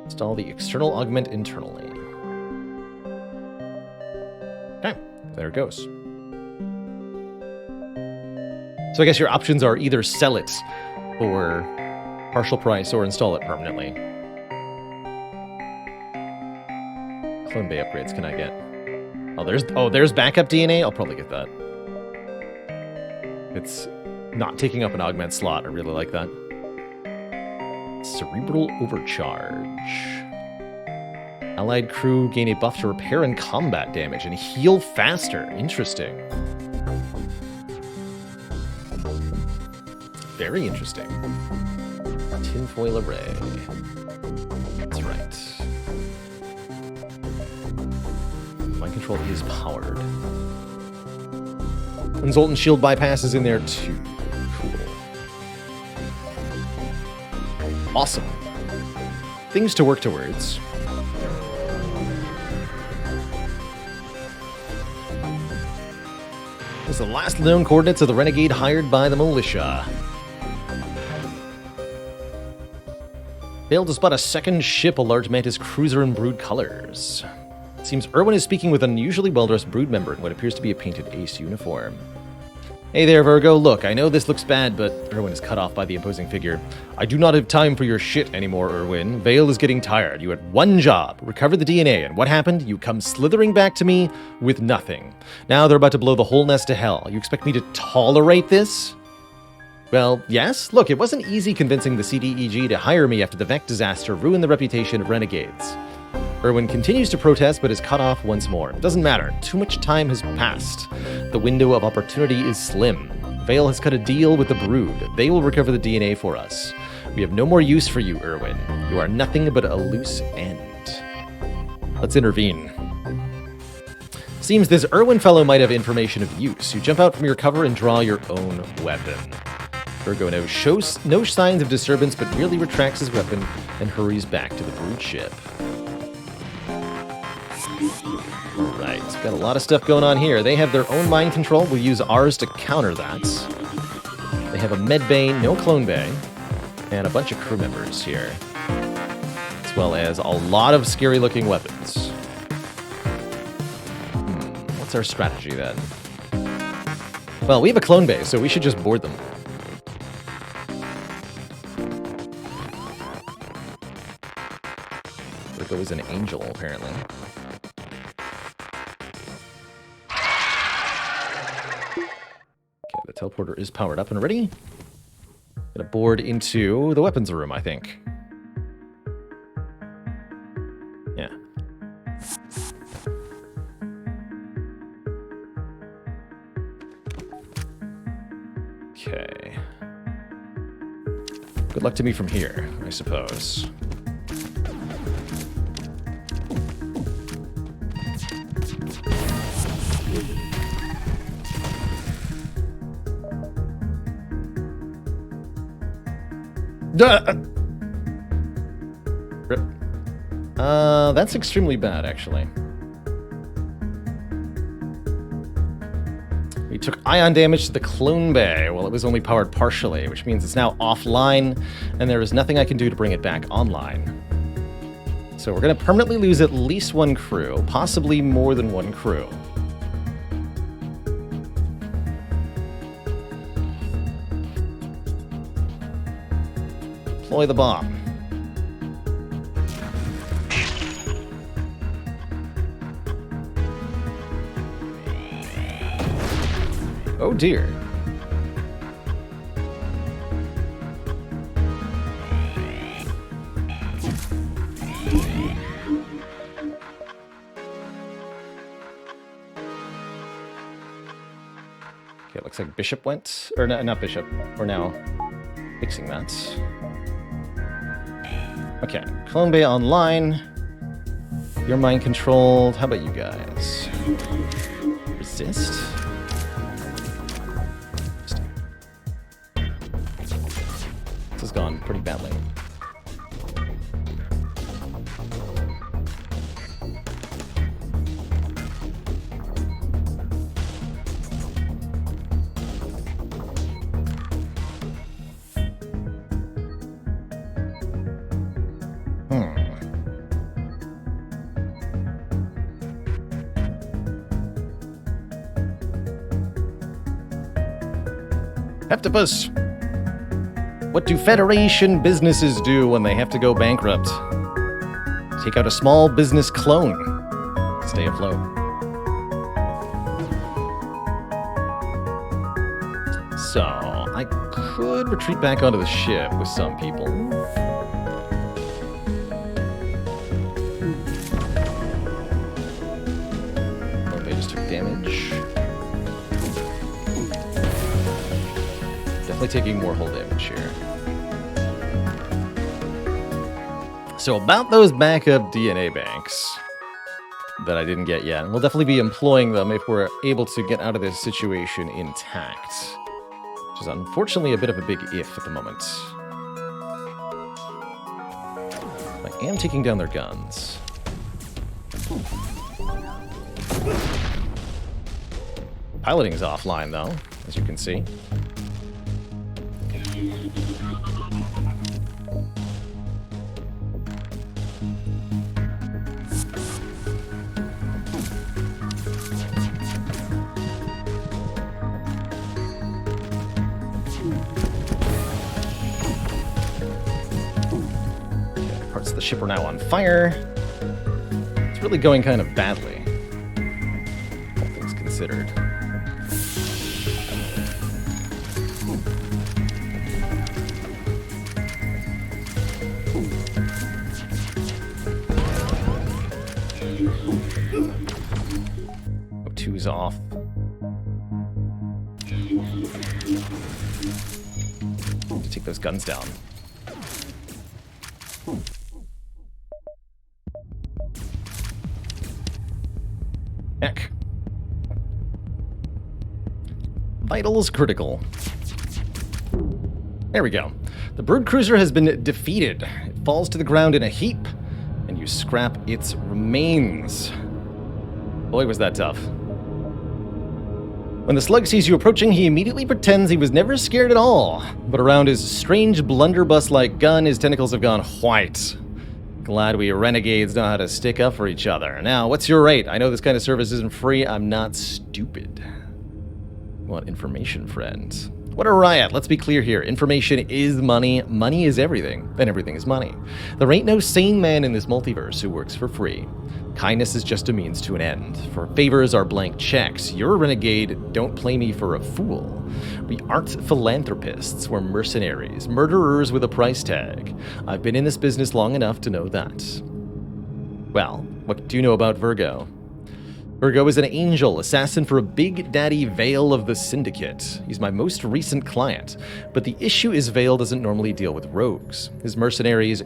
Install the external augment internally. Okay, there it goes. So I guess your options are either sell it for partial price or install it permanently. Clone bay upgrades can I get? There's backup DNA? I'll probably get that. It's not taking up an augment slot. I really like that. Cerebral Overcharge. Allied crew gain a buff to repair and combat damage and heal faster. Interesting. Very interesting. Tinfoil array. That's right. Mind control is powered. And Zoltan shield bypass is in there too. Cool. Awesome. Things to work towards. This is the last known coordinates of the renegade hired by the militia. Failed to spot a second ship, a large mantis cruiser in brood colors. Seems Irwin is speaking with an unusually well-dressed brood member in what appears to be a painted ace uniform. Hey there, Virgo. Look, I know this looks bad, but Irwin is cut off by the imposing figure. I do not have time for your shit anymore, Irwin. Vale is getting tired. You had one job, recover the DNA, and what happened? You come slithering back to me with nothing. Now they're about to blow the whole nest to hell. You expect me to tolerate this? Well, yes. Look, it wasn't easy convincing the CDEG to hire me after the Vec disaster ruined the reputation of renegades. Irwin continues to protest, but is cut off once more. It doesn't matter. Too much time has passed. The window of opportunity is slim. Vale has cut a deal with the Brood. They will recover the DNA for us. We have no more use for you, Irwin. You are nothing but a loose end. Let's intervene. Seems this Irwin fellow might have information of use. You jump out from your cover and draw your own weapon. Virgo now shows no signs of disturbance, but merely retracts his weapon and hurries back to the Brood ship. Alright, got a lot of stuff going on here. They have their own mind control. We'll use ours to counter that. They have a med bay, no clone bay, and a bunch of crew members here. As well as a lot of scary looking weapons. What's our strategy then? Well, we have a clone bay, so we should just board them. Virgo is an angel, apparently. Okay, the teleporter is powered up and ready. Gonna board into the weapons room, I think. Yeah. Okay. Good luck to me from here, I suppose. Rip. That's extremely bad, actually. We took ion damage to the clone bay while it was only powered partially, which means it's now offline, and there is nothing I can do to bring it back online. So we're going to permanently lose at least one crew, possibly more than one crew. Deploy the bomb. Oh dear. Okay, it looks like Bishop went, or no, not Bishop. We're now fixing that. Okay, Clone Bay online. You're mind controlled. How about you guys? Resist? This has gone pretty badly. Heptipus! What do Federation businesses do when they have to go bankrupt? Take out a small business clone. Stay afloat. So, I could retreat back onto the ship with some people. Definitely taking more hull damage here. So about those backup DNA banks that I didn't get yet. We'll definitely be employing them if we're able to get out of this situation intact. Which is unfortunately a bit of a big if at the moment. I am taking down their guns. Piloting's offline though, as you can see. Parts of the ship are now on fire. It's really going kind of badly, all things considered. O2's off. To take those guns down. Heck. Vitals critical. There we go. The brood cruiser has been defeated. It falls to the ground in a heap, and you scrap its remains. Boy, was that tough. When the slug sees you approaching, he immediately pretends he was never scared at all. But around his strange blunderbuss-like gun, his tentacles have gone white. Glad we renegades know how to stick up for each other. Now, what's your rate? I know this kind of service isn't free. I'm not stupid. You want information, friend? What a riot. Let's be clear here. Information is money. Money is everything. And everything is money. There ain't no sane man in this multiverse who works for free. Kindness is just a means to an end. For favors are blank checks. You're a renegade. Don't play me for a fool. We aren't philanthropists. We're mercenaries. Murderers with a price tag. I've been in this business long enough to know that. Well, what do you know about Virgo? Virgo is an angel, assassin for a Big Daddy Vale of the Syndicate. He's my most recent client. But the issue is Vale doesn't normally deal with rogues. His mercenaries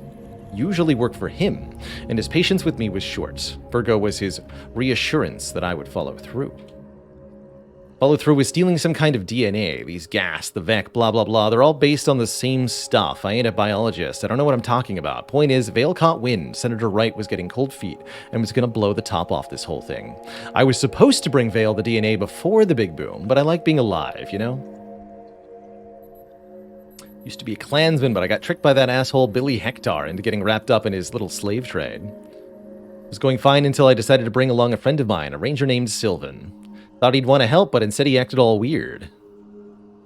usually work for him, and his patience with me was short. Virgo was his reassurance that I would follow through. Follow through with stealing some kind of DNA. These gas, the Vec, blah blah blah, they're all based on the same stuff. I ain't a biologist. I don't know what I'm talking about. Point is, Vale caught wind. Senator Wright was getting cold feet and was gonna blow the top off this whole thing. I was supposed to bring Vale the DNA before the big boom, but I like being alive, you know? Used to be a Klansman, but I got tricked by that asshole Billy Hector into getting wrapped up in his little slave trade. It was going fine until I decided to bring along a friend of mine, a ranger named Sylvan. Thought he'd want to help, but instead he acted all weird.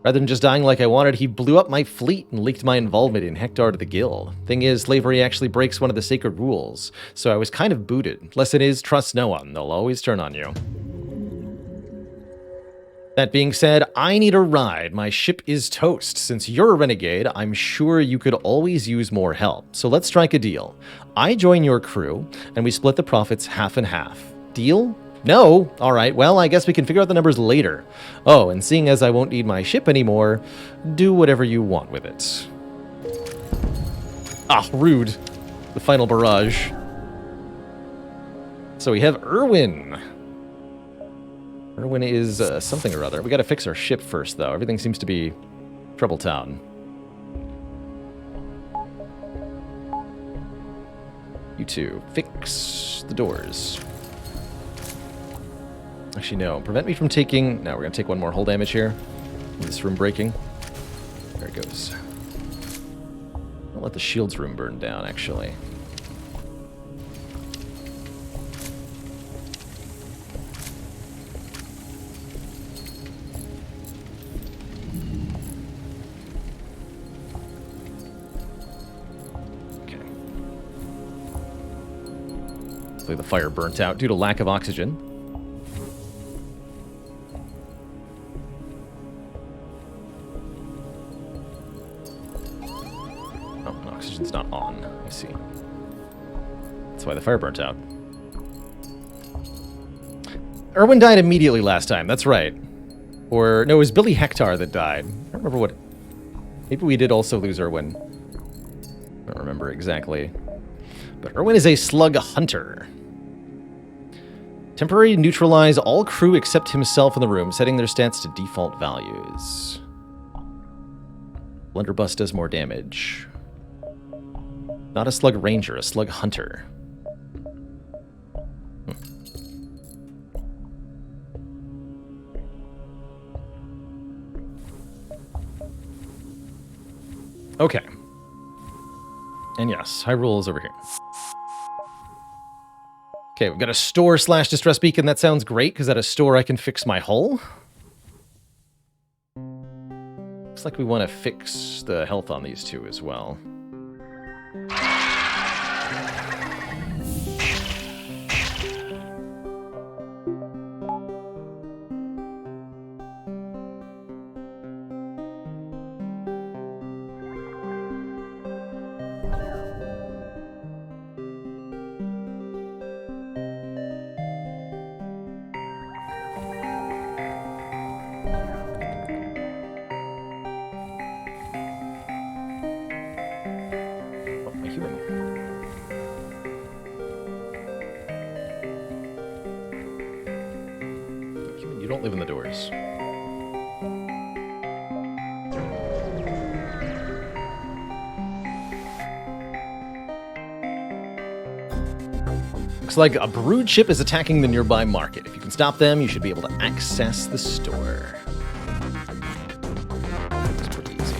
Rather than just dying like I wanted, he blew up my fleet and leaked my involvement in Hector to the Guild. Thing is, slavery actually breaks one of the sacred rules, so I was kind of booted. Lesson is, trust no one. They'll always turn on you. That being said, I need a ride. My ship is toast. Since you're a renegade, I'm sure you could always use more help. So let's strike a deal. I join your crew, and we split the profits half and half. Deal? No? Alright, well, I guess we can figure out the numbers later. Oh, and seeing as I won't need my ship anymore, do whatever you want with it. Ah, rude. The final barrage. So we have Irwin. Irwin is something or other. We gotta fix our ship first, though. Everything seems to be Trouble Town. You two, fix the doors. Actually, no. Prevent me from taking... No, we're gonna take one more hull damage here. This room breaking. There it goes. I'll let the shields room burn down, actually. The fire burnt out due to lack of oxygen. Oh, and oxygen's not on. I see. That's why the fire burnt out. Irwin died immediately last time. That's right. Or, no, it was Billy Hector that died. I don't remember what Maybe we did also lose Erwin. I don't remember exactly. But Erwin is a slug hunter. Temporarily neutralize all crew except himself in the room, setting their stats to default values. Blunderbuss does more damage. Not a slug ranger, a slug hunter. Okay. And yes, Hyrule is over here. Okay, we've got a store / distress beacon. That sounds great, because at a store I can fix my hull. Looks like we want to fix the health on these two as well. You don't live in the doors. Looks like a brood ship is attacking the nearby market. If you can stop them, you should be able to access the store. It's pretty easy.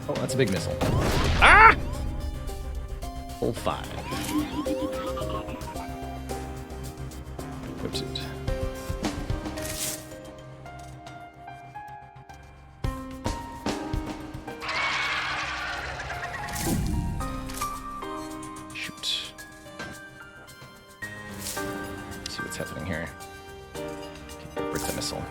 Oh, that's a big missile. Ah! Full 5. Whips it. Shoot. Let's see what's happening here. Break the missile.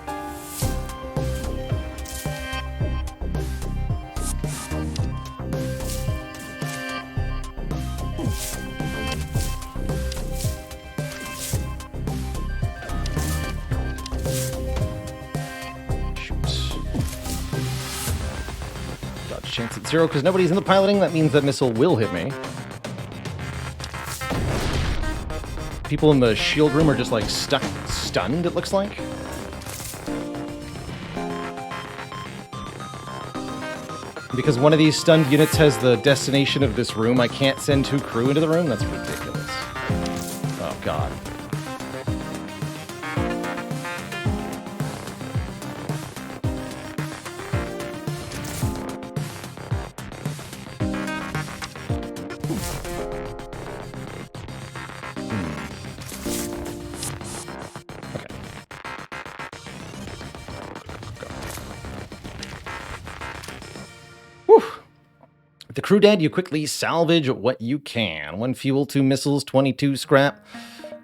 Chance at 0 because nobody's in the piloting. That means that missile will hit me. People in the shield room are just like stunned, it looks like. Because one of these stunned units has the destination of this room, I can't send 2 crew into the room? That's ridiculous. Oh, God. With the crew dead, you quickly salvage what you can. 1 fuel, 2 missiles, 22 scrap,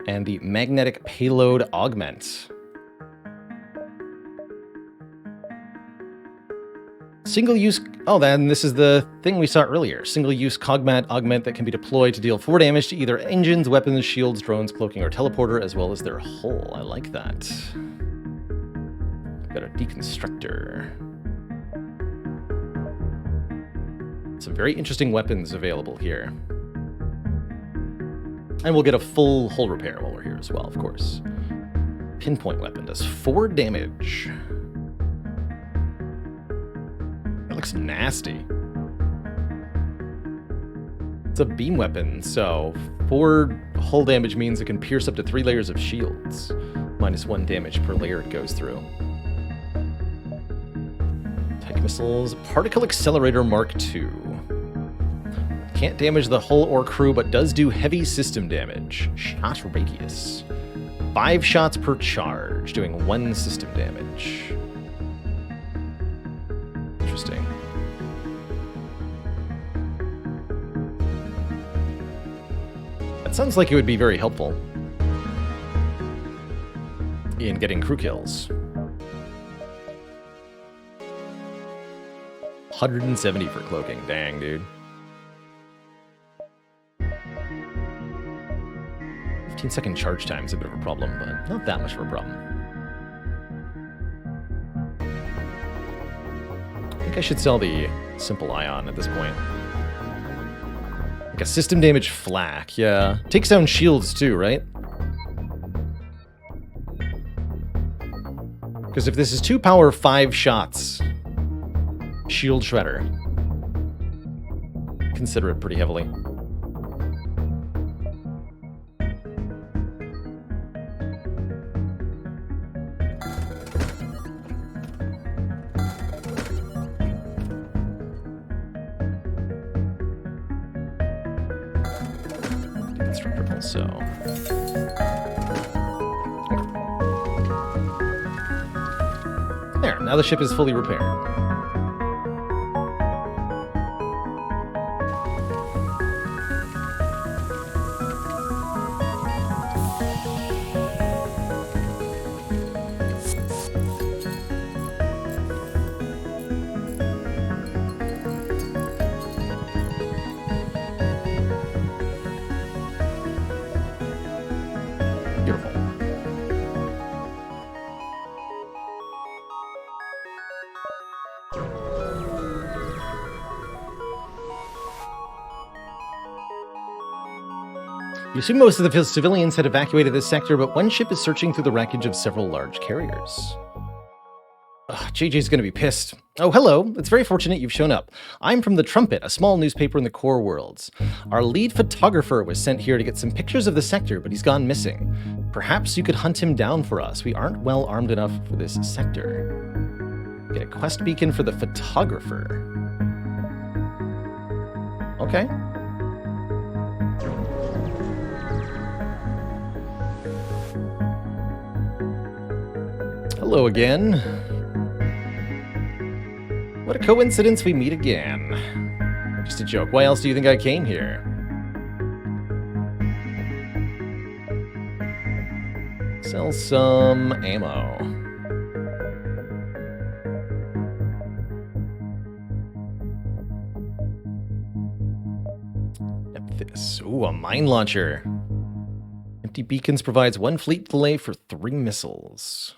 and the magnetic payload augment. Single-use... Oh, then this is the thing we saw earlier. Single-use cogmat augment that can be deployed to deal 4 damage to either engines, weapons, shields, drones, cloaking, or teleporter, as well as their hull. I like that. I've got a deconstructor. Some very interesting weapons available here. And we'll get a full hull repair while we're here as well, of course. Pinpoint weapon does 4 damage. That looks nasty. It's a beam weapon, so 4 hull damage means it can pierce up to 3 layers of shields. -1 damage per layer it goes through. Missiles, Particle Accelerator Mark II. Can't damage the hull or crew, but does do heavy system damage. Shot radius. 5 shots per charge, doing 1 system damage. Interesting. That sounds like it would be very helpful in getting crew kills. 170 for cloaking. Dang, dude. 15-second charge time is a bit of a problem, but not that much of a problem. I think I should sell the simple ion at this point. Like a system damage flak, yeah. Takes down shields too, right? Because if this is 2 power, 5 shots, shield shredder. Consider it pretty heavily. Deconstructible, so. There, now the ship is fully repaired. Beautiful. You assume most of the civilians had evacuated this sector, but one ship is searching through the wreckage of several large carriers. Ugh, JJ's gonna be pissed. Oh, hello. It's very fortunate you've shown up. I'm from The Trumpet, a small newspaper in the core worlds. Our lead photographer was sent here to get some pictures of the sector, but he's gone missing. Perhaps you could hunt him down for us. We aren't well armed enough for this sector. Get a quest beacon for the photographer. Okay. Hello again. What a coincidence we meet again. Just a joke. Why else do you think I came here? Sell some ammo. This. Ooh, a mine launcher. Empty beacons provides 1 fleet delay for 3 missiles.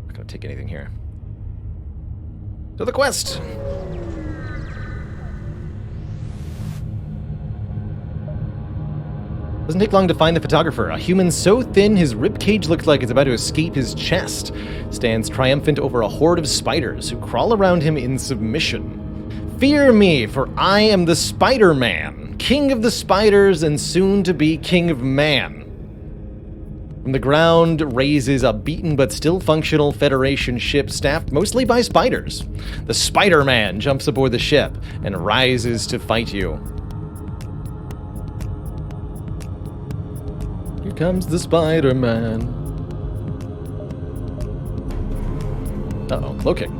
Not gonna take anything here. To the quest! Doesn't take long to find the photographer. A human so thin his ribcage looks like it's about to escape his chest stands triumphant over a horde of spiders who crawl around him in submission. Fear me, for I am the Spider-Man, king of the spiders and soon to be king of man. From the ground raises a beaten but still functional Federation ship staffed mostly by spiders. The Spider-Man jumps aboard the ship and rises to fight you. Here comes the Spider-Man. Uh-oh, cloaking.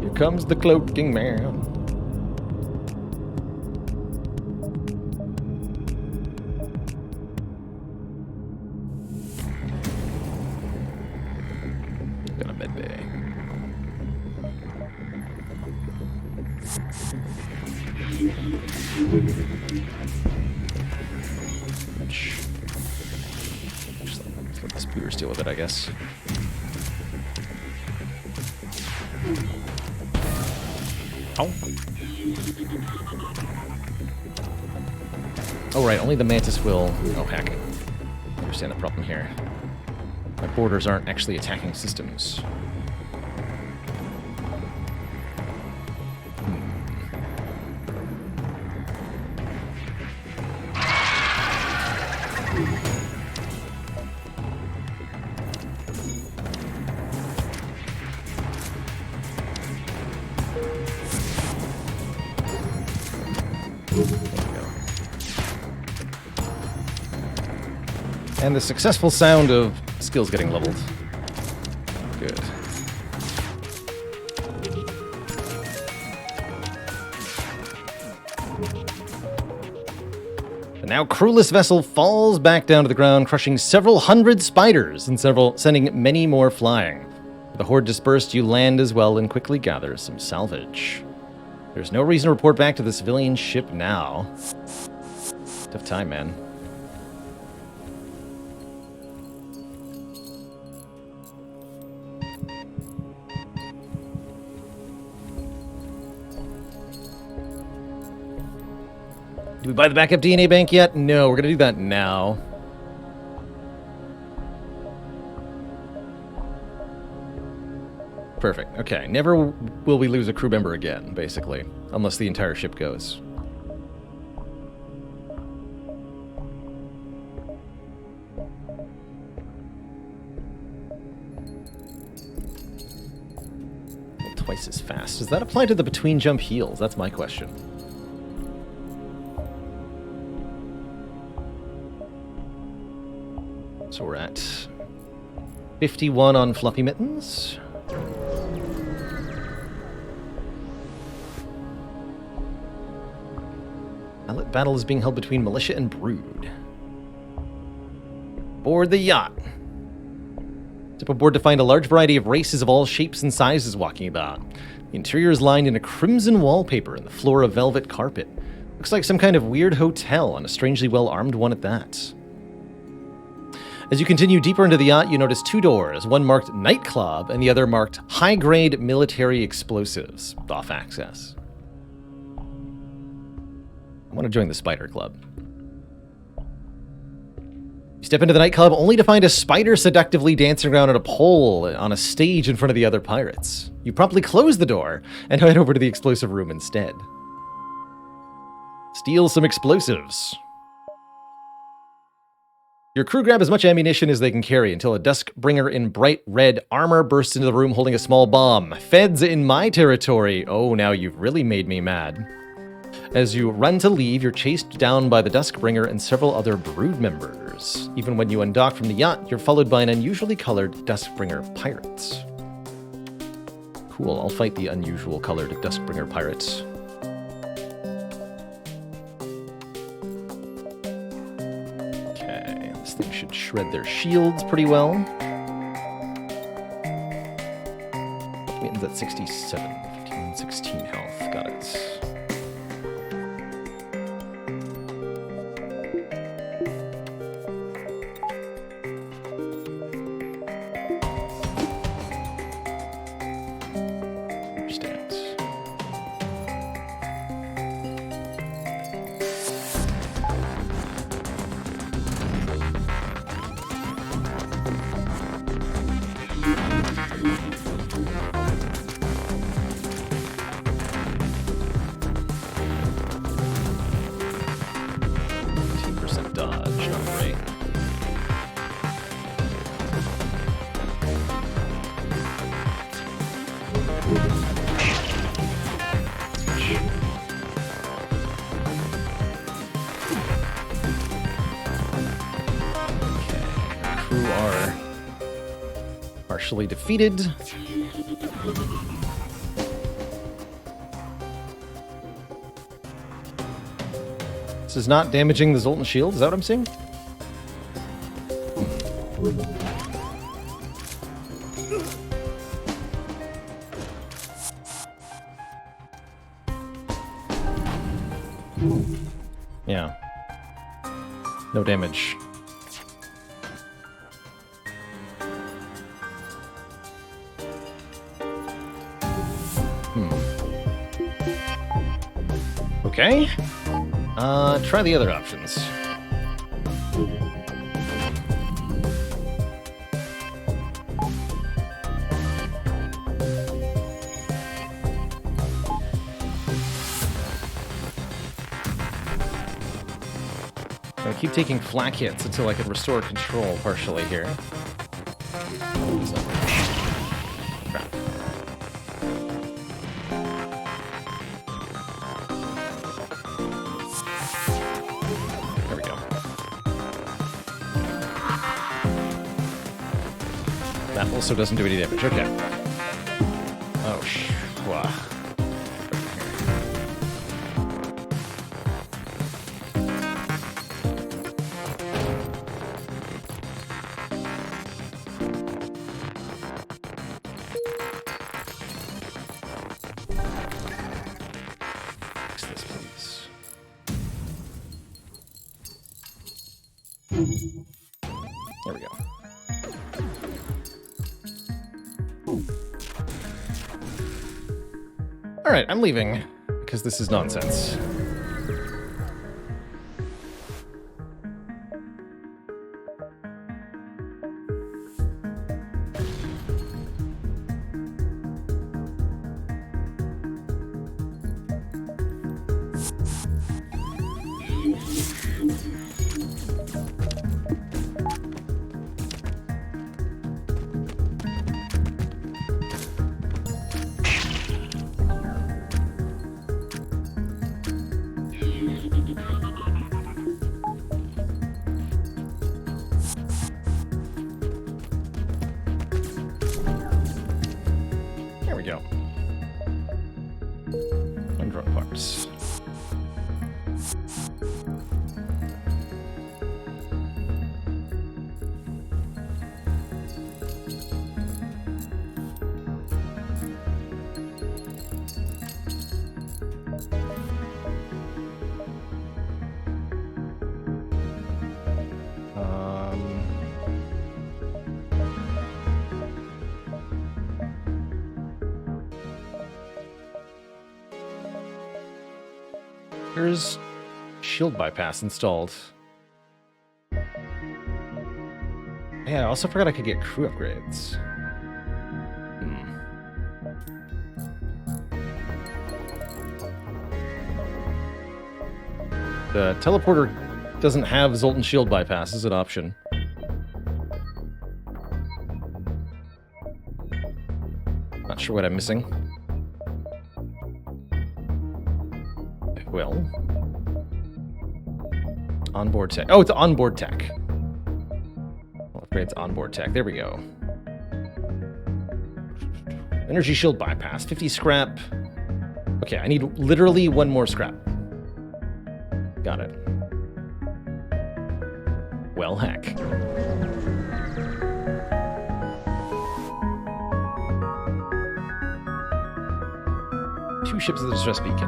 Here comes the cloaking man. Got a med bay. Just let the spooters deal with it, I guess. Oh. Oh, right, only the Mantis will... Oh, heck. I understand the problem here. My boarders aren't actually attacking systems. And the successful sound of skills getting leveled. Good. The now crewless vessel falls back down to the ground, crushing several hundred spiders and sending many more flying. With the horde dispersed, you land as well and quickly gather some salvage. There's no reason to report back to the civilian ship now. Tough time, man. Do we buy the backup DNA bank yet? No, we're going to do that now. Perfect. Okay. Never will we lose a crew member again, basically. Unless the entire ship goes. Well, twice as fast. Does that apply to the between jump heals? That's my question. So we're at 51 on Fluffy Mittens. Allied battle is being held between militia and brood. Board the yacht. Step aboard to find a large variety of races of all shapes and sizes walking about. The interior is lined in a crimson wallpaper and the floor a velvet carpet. Looks like some kind of weird hotel, and a strangely well-armed one at that. As you continue deeper into the yacht, you notice two doors, one marked Nightclub and the other marked High-Grade Military Explosives, off access. I want to join the Spider Club. You step into the nightclub only to find a spider seductively dancing around on a pole on a stage in front of the other pirates. You promptly close the door and head over to the explosive room instead. Steal some explosives. Your crew grab as much ammunition as they can carry until a Duskbringer in bright red armor bursts into the room holding a small bomb. Feds in my territory. Oh, now you've really made me mad. As you run to leave, you're chased down by the Duskbringer and several other brood members. Even when you undock from the yacht, you're followed by an unusually colored Duskbringer pirates. Cool, I'll fight the unusual colored Duskbringer pirates. This thing should shred their shields pretty well. Mittens at 67, 15, 16 health. Got it. Partially defeated. This is not damaging the Zoltan shield, is that what I'm seeing? Yeah. No damage. Okay. Try the other options. I'm gonna keep taking flak hits until I can restore control partially here. There we go. That also doesn't do any damage. Okay. Oh, wow. Fix this, please. There we go. Alright, I'm leaving, because this is nonsense. There we go. Undrunk parts. There's shield bypass installed. Yeah, I also forgot I could get crew upgrades. The teleporter doesn't have Zoltan shield bypass as an option. Not sure what I'm missing. Well, onboard tech. Oh, it's onboard tech. Well, upgrades onboard tech. There we go. Energy shield bypass. 50 scrap. Okay, I need literally one more scrap. Got it. Well, heck. Two ships of the distress beacon.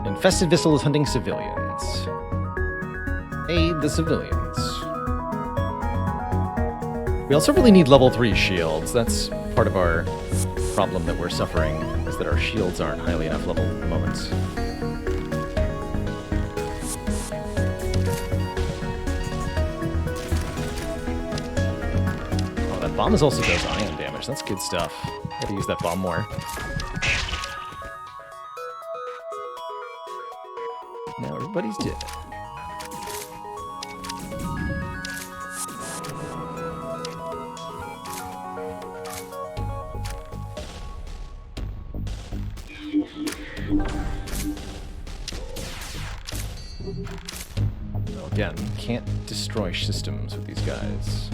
Infested vessel is hunting civilians. Aid the civilians. We also really need level 3 shields. That's part of our problem that we're suffering, is that our shields aren't highly enough level at the moment. Oh, that bomb also does ion damage. That's good stuff. Gotta use that bomb more. Now everybody's dead. So again, can't destroy systems with these guys.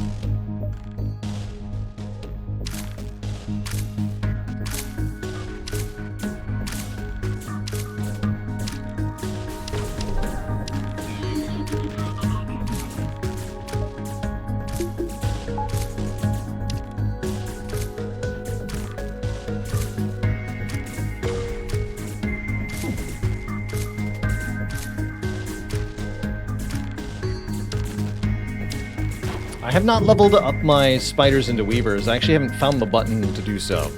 I have not leveled up my spiders into weavers. I actually haven't found the button to do so.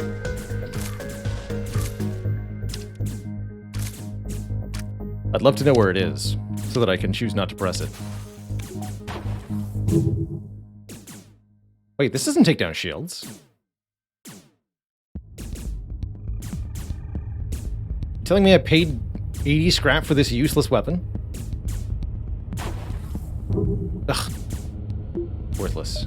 I'd love to know where it is, so that I can choose not to press it. Wait, this doesn't take down shields. Telling me I paid 80 scrap for this useless weapon? Ugh. Worthless.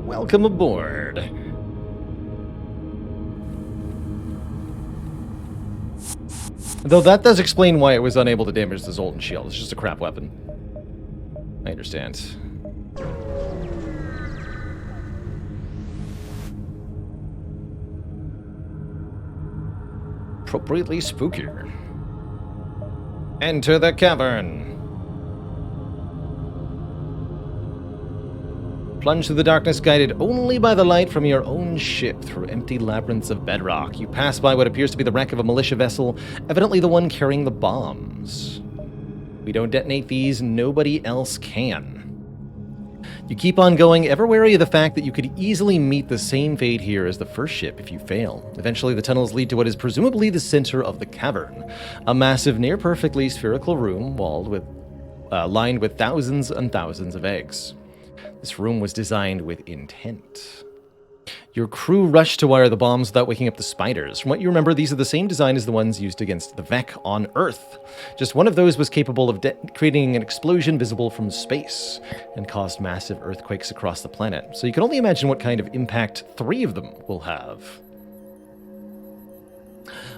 Welcome aboard. Though that does explain why it was unable to damage the Zoltan shield. It's just a crap weapon. I understand. Appropriately spookier. Enter the cavern. Plunge through the darkness, guided only by the light from your own ship through empty labyrinths of bedrock. You pass by what appears to be the wreck of a militia vessel, evidently the one carrying the bombs. We don't detonate these, nobody else can. You keep on going, ever wary of the fact that you could easily meet the same fate here as the first ship if you fail. Eventually, the tunnels lead to what is presumably the center of the cavern, a massive, near-perfectly spherical room lined with thousands and thousands of eggs. This room was designed with intent. Your crew rushed to wire the bombs without waking up the spiders. From what you remember, these are the same design as the ones used against the Vec on Earth. Just one of those was capable of creating an explosion visible from space and caused massive earthquakes across the planet. So you can only imagine what kind of impact 3 of them will have.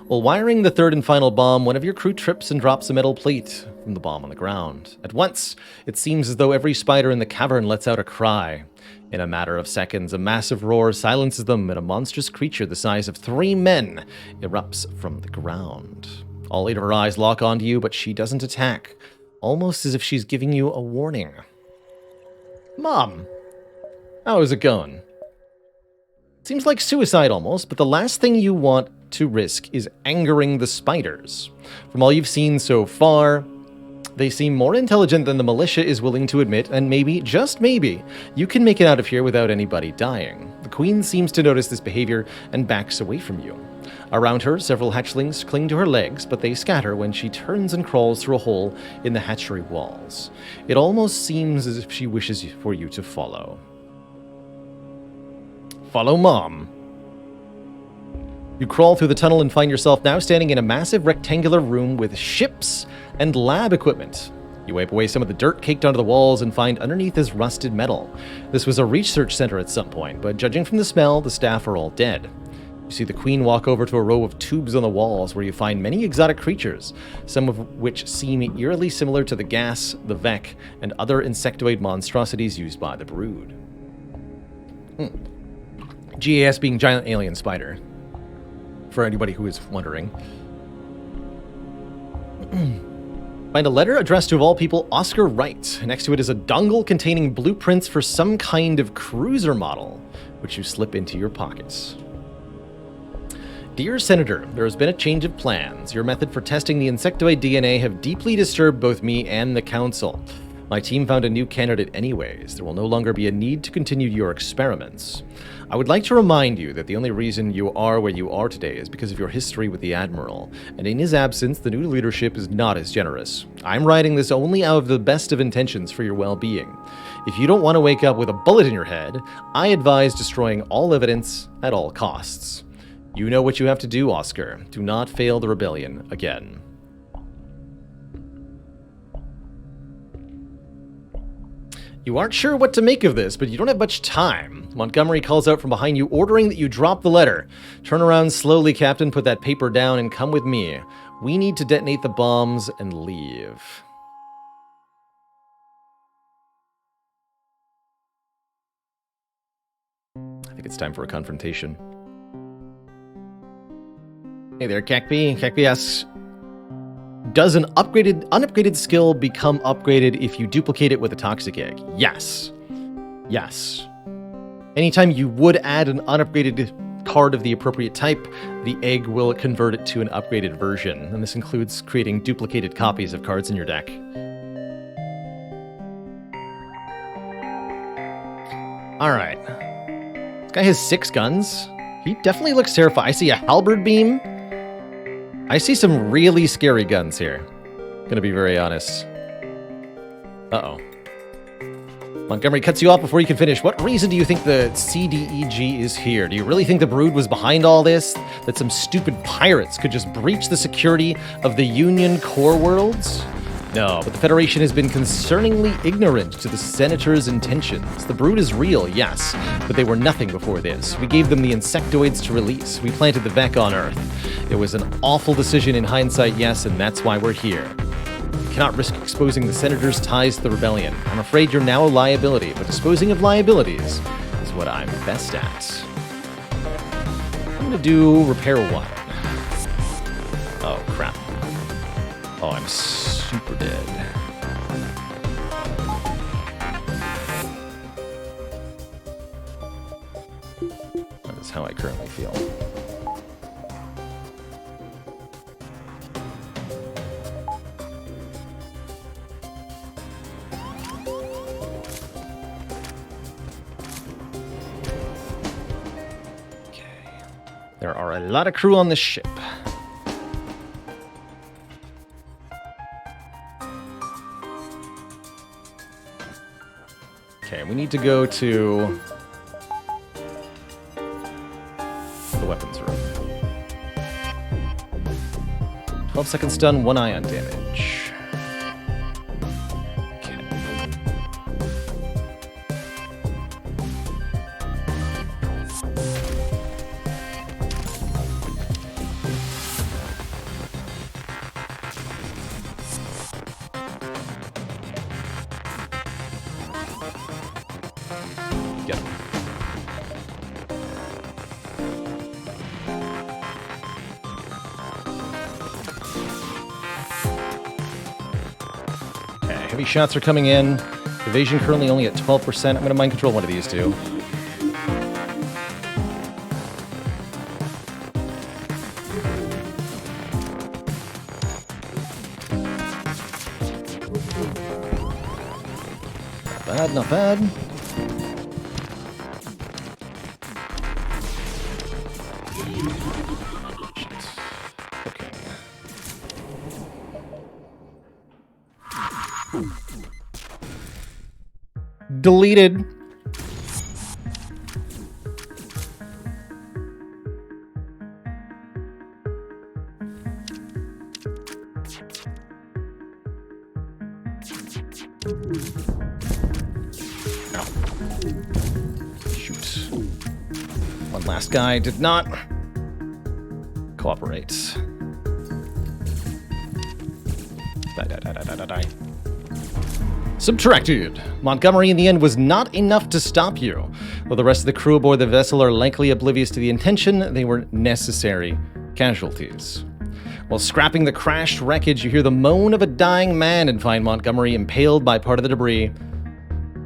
While wiring the third and final bomb, one of your crew trips and drops a metal plate from the bomb on the ground. At once, it seems as though every spider in the cavern lets out a cry. In a matter of seconds, a massive roar silences them, and a monstrous creature the size of 3 men erupts from the ground. All 8 of her eyes lock onto you, but she doesn't attack, almost as if she's giving you a warning. Mom, how's it going? Seems like suicide almost, but the last thing you want to risk is angering the spiders. From all you've seen so far, they seem more intelligent than the militia is willing to admit, and maybe, just maybe, you can make it out of here without anybody dying. The queen seems to notice this behavior and backs away from you. Around her, several hatchlings cling to her legs, but they scatter when she turns and crawls through a hole in the hatchery walls. It almost seems as if she wishes for you to follow. Follow Mom. You crawl through the tunnel and find yourself now standing in a massive rectangular room with ships and lab equipment. You wipe away some of the dirt caked onto the walls and find underneath is rusted metal. This was a research center at some point, but judging from the smell, the staff are all dead. You see the queen walk over to a row of tubes on the walls where you find many exotic creatures, some of which seem eerily similar to the gas, the Vec, and other insectoid monstrosities used by the brood. GAS being giant alien spider, for anybody who is wondering. Find a letter addressed to, of all people, Oscar Wright. Next to it is a dongle containing blueprints for some kind of cruiser model, which you slip into your pockets. Dear Senator, there has been a change of plans. Your method for testing the insectoid DNA have deeply disturbed both me and the Council. My team found a new candidate anyways. There will no longer be a need to continue your experiments. I would like to remind you that the only reason you are where you are today is because of your history with the Admiral, and in his absence, the new leadership is not as generous. I'm writing this only out of the best of intentions for your well-being. If you don't want to wake up with a bullet in your head, I advise destroying all evidence at all costs. You know what you have to do, Oscar. Do not fail the rebellion again. You aren't sure what to make of this, but you don't have much time. Montgomery calls out from behind you, ordering that you drop the letter. Turn around slowly, Captain, put that paper down, and come with me. We need to detonate the bombs and leave. I think it's time for a confrontation. Hey there, Cacby. Cacby asks, does an unupgraded skill become upgraded if you duplicate it with a toxic egg? Yes. Yes. Anytime you would add an unupgraded card of the appropriate type, the egg will convert it to an upgraded version, and this includes creating duplicated copies of cards in your deck. Alright. This guy has 6 guns. He definitely looks terrifying. I see a halberd beam. I see some really scary guns here. Gonna be very honest. Uh-oh. Montgomery cuts you off before you can finish. What reason do you think the CDEG is here? Do you really think the Brood was behind all this? That some stupid pirates could just breach the security of the Union core worlds? No, but the Federation has been concerningly ignorant to the Senator's intentions. The brood is real, yes, but they were nothing before this. We gave them the insectoids to release. We planted the Vec on Earth. It was an awful decision in hindsight, yes, and that's why we're here. We cannot risk exposing the Senator's ties to the rebellion. I'm afraid you're now a liability, but disposing of liabilities is what I'm best at. I'm gonna do repair 1. Oh, crap. Oh, I'm super dead. That is how I currently feel. Okay. There are a lot of crew on this ship. Okay, we need to go to the weapons room. 12 second stun, 1 ion damage. Okay. Get him. Okay, heavy shots are coming in. Evasion currently only at 12%. I'm going to mind control one of these two. Not bad, not bad. Okay. Deleted. No. Shoot. One last guy did not cooperate. Die. Subtracted. Montgomery in the end was not enough to stop you. Though the rest of the crew aboard the vessel are likely oblivious to the intention, they were necessary casualties. While scrapping the crashed wreckage, you hear the moan of a dying man and find Montgomery impaled by part of the debris.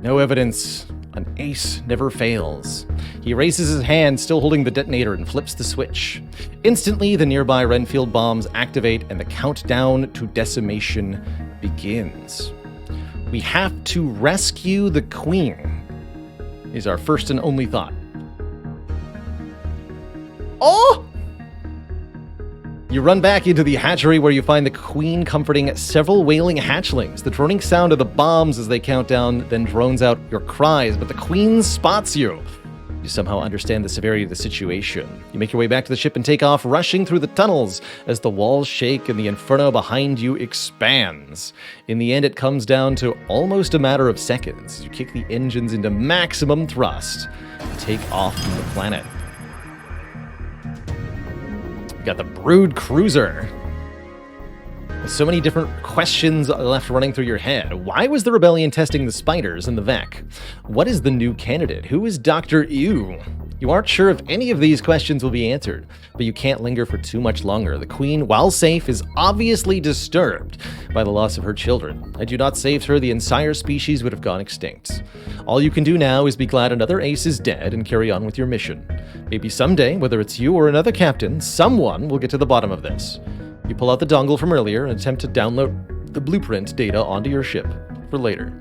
No evidence. An ace never fails. He raises his hand, still holding the detonator, and flips the switch. Instantly, the nearby Renfield bombs activate and the countdown to decimation begins. We have to rescue the Queen, is our first and only thought. Oh! You run back into the hatchery where you find the Queen comforting several wailing hatchlings. The droning sound of the bombs as they count down then drones out your cries, but the Queen spots you. You somehow understand the severity of the situation. You make your way back to the ship and take off, rushing through the tunnels as the walls shake and the inferno behind you expands. In the end, it comes down to almost a matter of seconds as you kick the engines into maximum thrust and take off from the planet. We got the Brood Cruiser. With so many different questions left running through your head. Why was the rebellion testing the spiders in the Vec? What is the new candidate? Who is Dr. Ew? You aren't sure if any of these questions will be answered, but you can't linger for too much longer. The Queen, while safe, is obviously disturbed by the loss of her children. Had you not saved her, the entire species would have gone extinct. All you can do now is be glad another ace is dead and carry on with your mission. Maybe someday, whether it's you or another captain, someone will get to the bottom of this. You pull out the dongle from earlier and attempt to download the blueprint data onto your ship for later.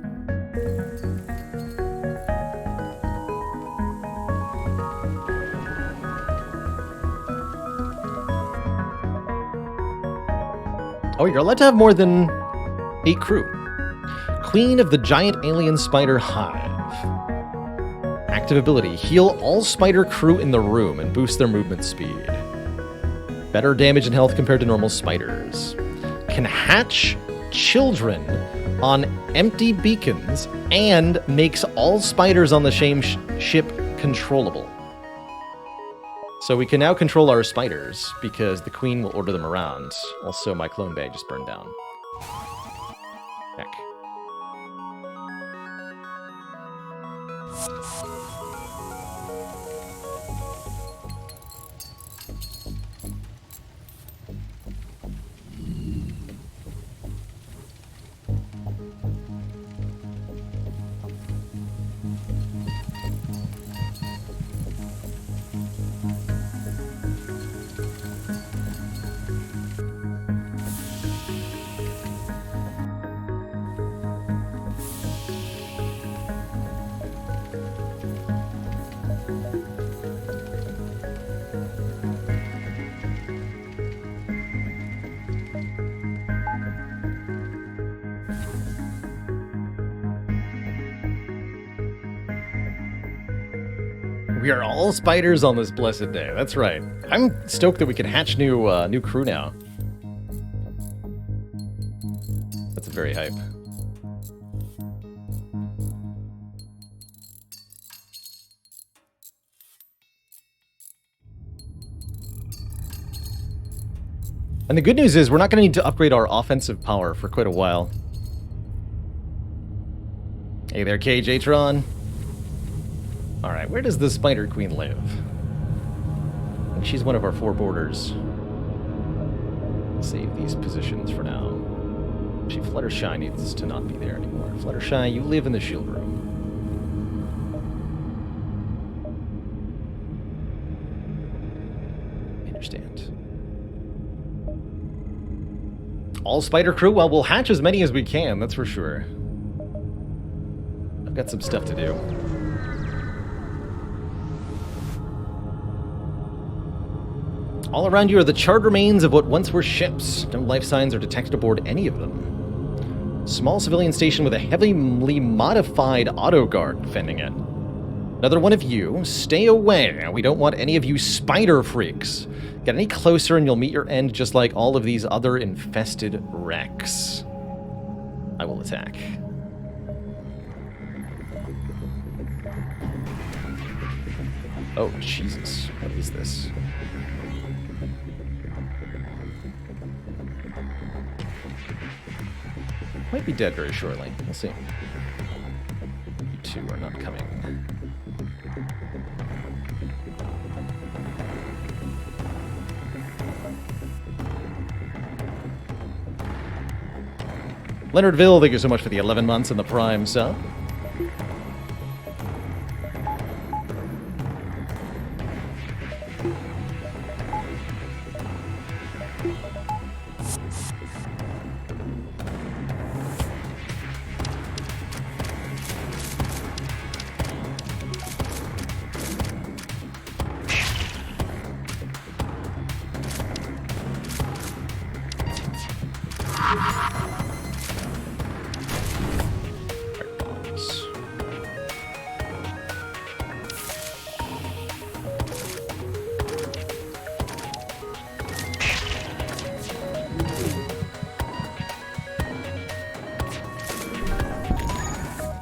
Oh, you're allowed to have more than 8 crew. Queen of the giant alien spider hive. Active ability, heal all spider crew in the room and boost their movement speed. Better damage and health compared to normal spiders. Can hatch children on empty beacons and makes all spiders on the same ship controllable. So we can now control our spiders because the queen will order them around. Also, my clone bay just burned down. Heck. We are all spiders on this blessed day. That's right. I'm stoked that we can hatch new crew now. That's very hype. And the good news is we're not going to need to upgrade our offensive power for quite a while. Hey there, KJ-tron. Alright, where does the Spider Queen live? I think she's one of our 4 borders. Save these positions for now. Actually, Fluttershy needs to not be there anymore. Fluttershy, you live in the shield room. I understand. All spider crew? Well, we'll hatch as many as we can, that's for sure. I've got some stuff to do. All around you are the charred remains of what once were ships. No life signs are detected aboard any of them. Small civilian station with a heavily modified auto guard defending it. Another one of you, stay away. We don't want any of you spider freaks. Get any closer and you'll meet your end just like all of these other infested wrecks. I will attack. Oh, Jesus. What is this? Might be dead very shortly. We'll see. You two are not coming. Leonardville, thank you so much for the 11 months and the Prime sub.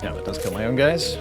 Yeah, that does kill my own guys.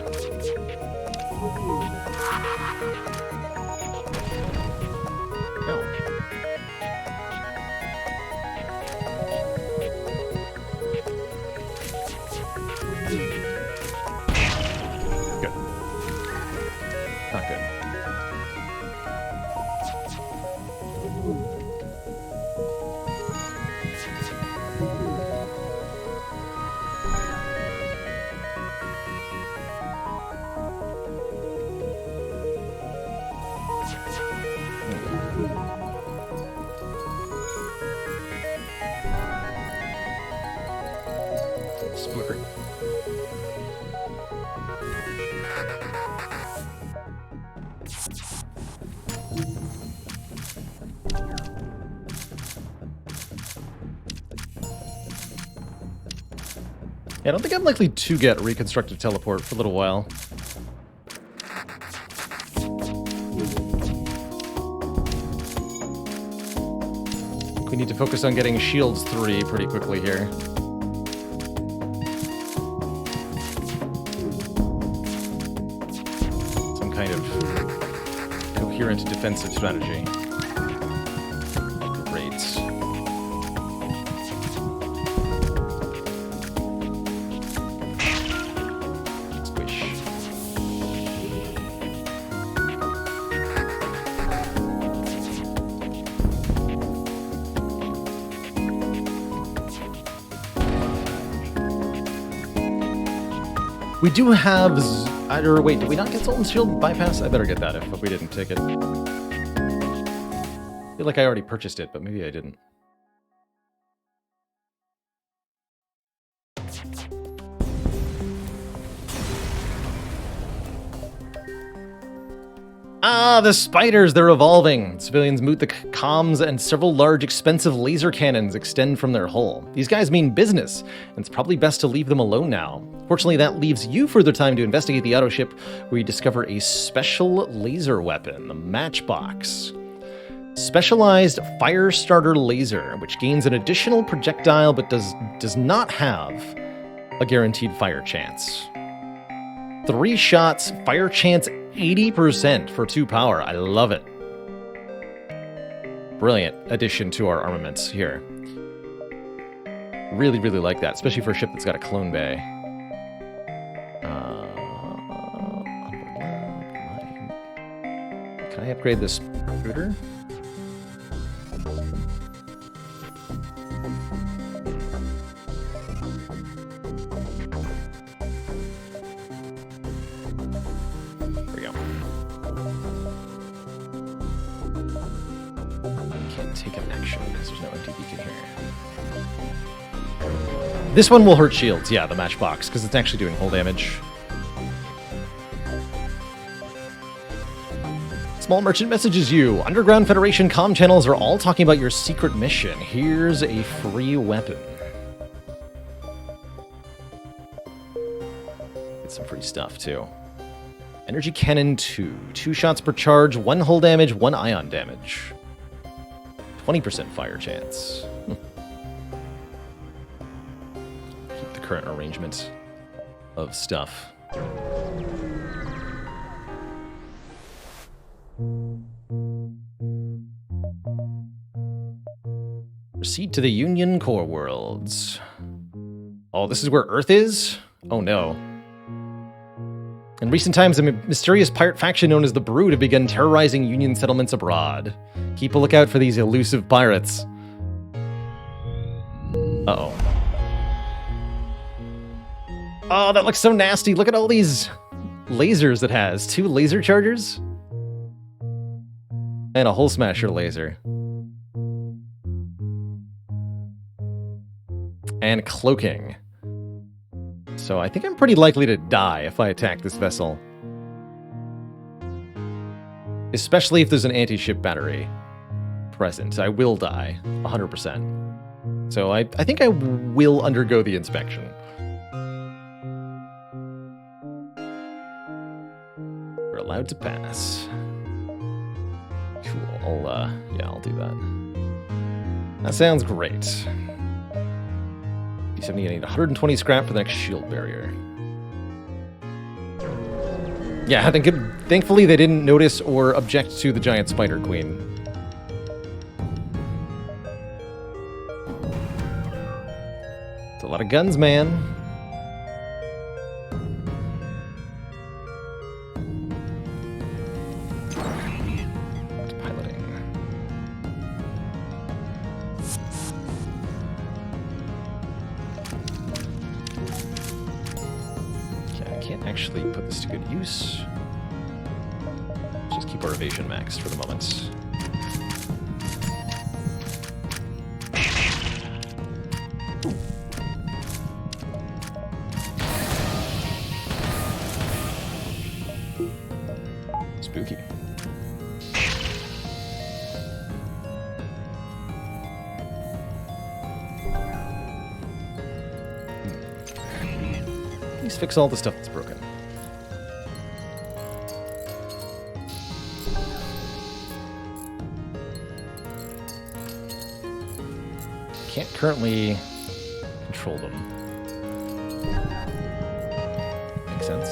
Yeah, I don't think I'm likely to get reconstructed teleport for a little while. We need to focus on getting Shields 3 pretty quickly here. some kind of coherent defensive strategy. Great. Squish. We do have... Or wait, did we not get Sultan's Shield bypass? I better get that if we didn't take it. I feel like I already purchased it, but maybe I didn't. Ah, the spiders, they're evolving. Civilians moot the comms and several large expensive laser cannons extend from their hull. These guys mean business, and it's probably best to leave them alone now. Fortunately, that leaves you further time to investigate the auto ship, where you discover a special laser weapon, the Matchbox. Specialized fire starter laser, which gains an additional projectile but does not have a guaranteed fire chance. 3 shots, fire chance 80% for 2 power. I love it. Brilliant addition to our armaments here. Really, really like that, especially for a ship that's got a clone bay. Can I upgrade this recruiter? This one will hurt shields, yeah, the Matchbox, because it's actually doing hull damage. Small Merchant messages you. Underground Federation comm channels are all talking about your secret mission. Here's a free weapon. Get some free stuff, too. Energy Cannon 2. 2 shots per charge, 1 hull damage, 1 ion damage. 20% fire chance. Current arrangement of stuff. Proceed to the Union Core Worlds. Oh, this is where Earth is? Oh no. In recent times, a mysterious pirate faction known as the Brood have begun terrorizing Union settlements abroad. Keep a lookout for these elusive pirates. Uh-oh. Oh, that looks so nasty. Look at all these lasers it has. 2 laser chargers. And a hull smasher laser. And cloaking. So I think I'm pretty likely to die if I attack this vessel. Especially if there's an anti-ship battery present. I will die. 100%. So I think I will undergo the inspection. Allowed to pass. Cool. I'll do that. That sounds great. D70, I need 120 scrap for the next shield barrier. Yeah, I think thankfully they didn't notice or object to the giant spider queen. It's a lot of guns, man. Actually put this to good use. Just keep our evasion maxed for the moment. Spooky. Please fix all the stuff that's broken. Can't currently control them. Makes sense.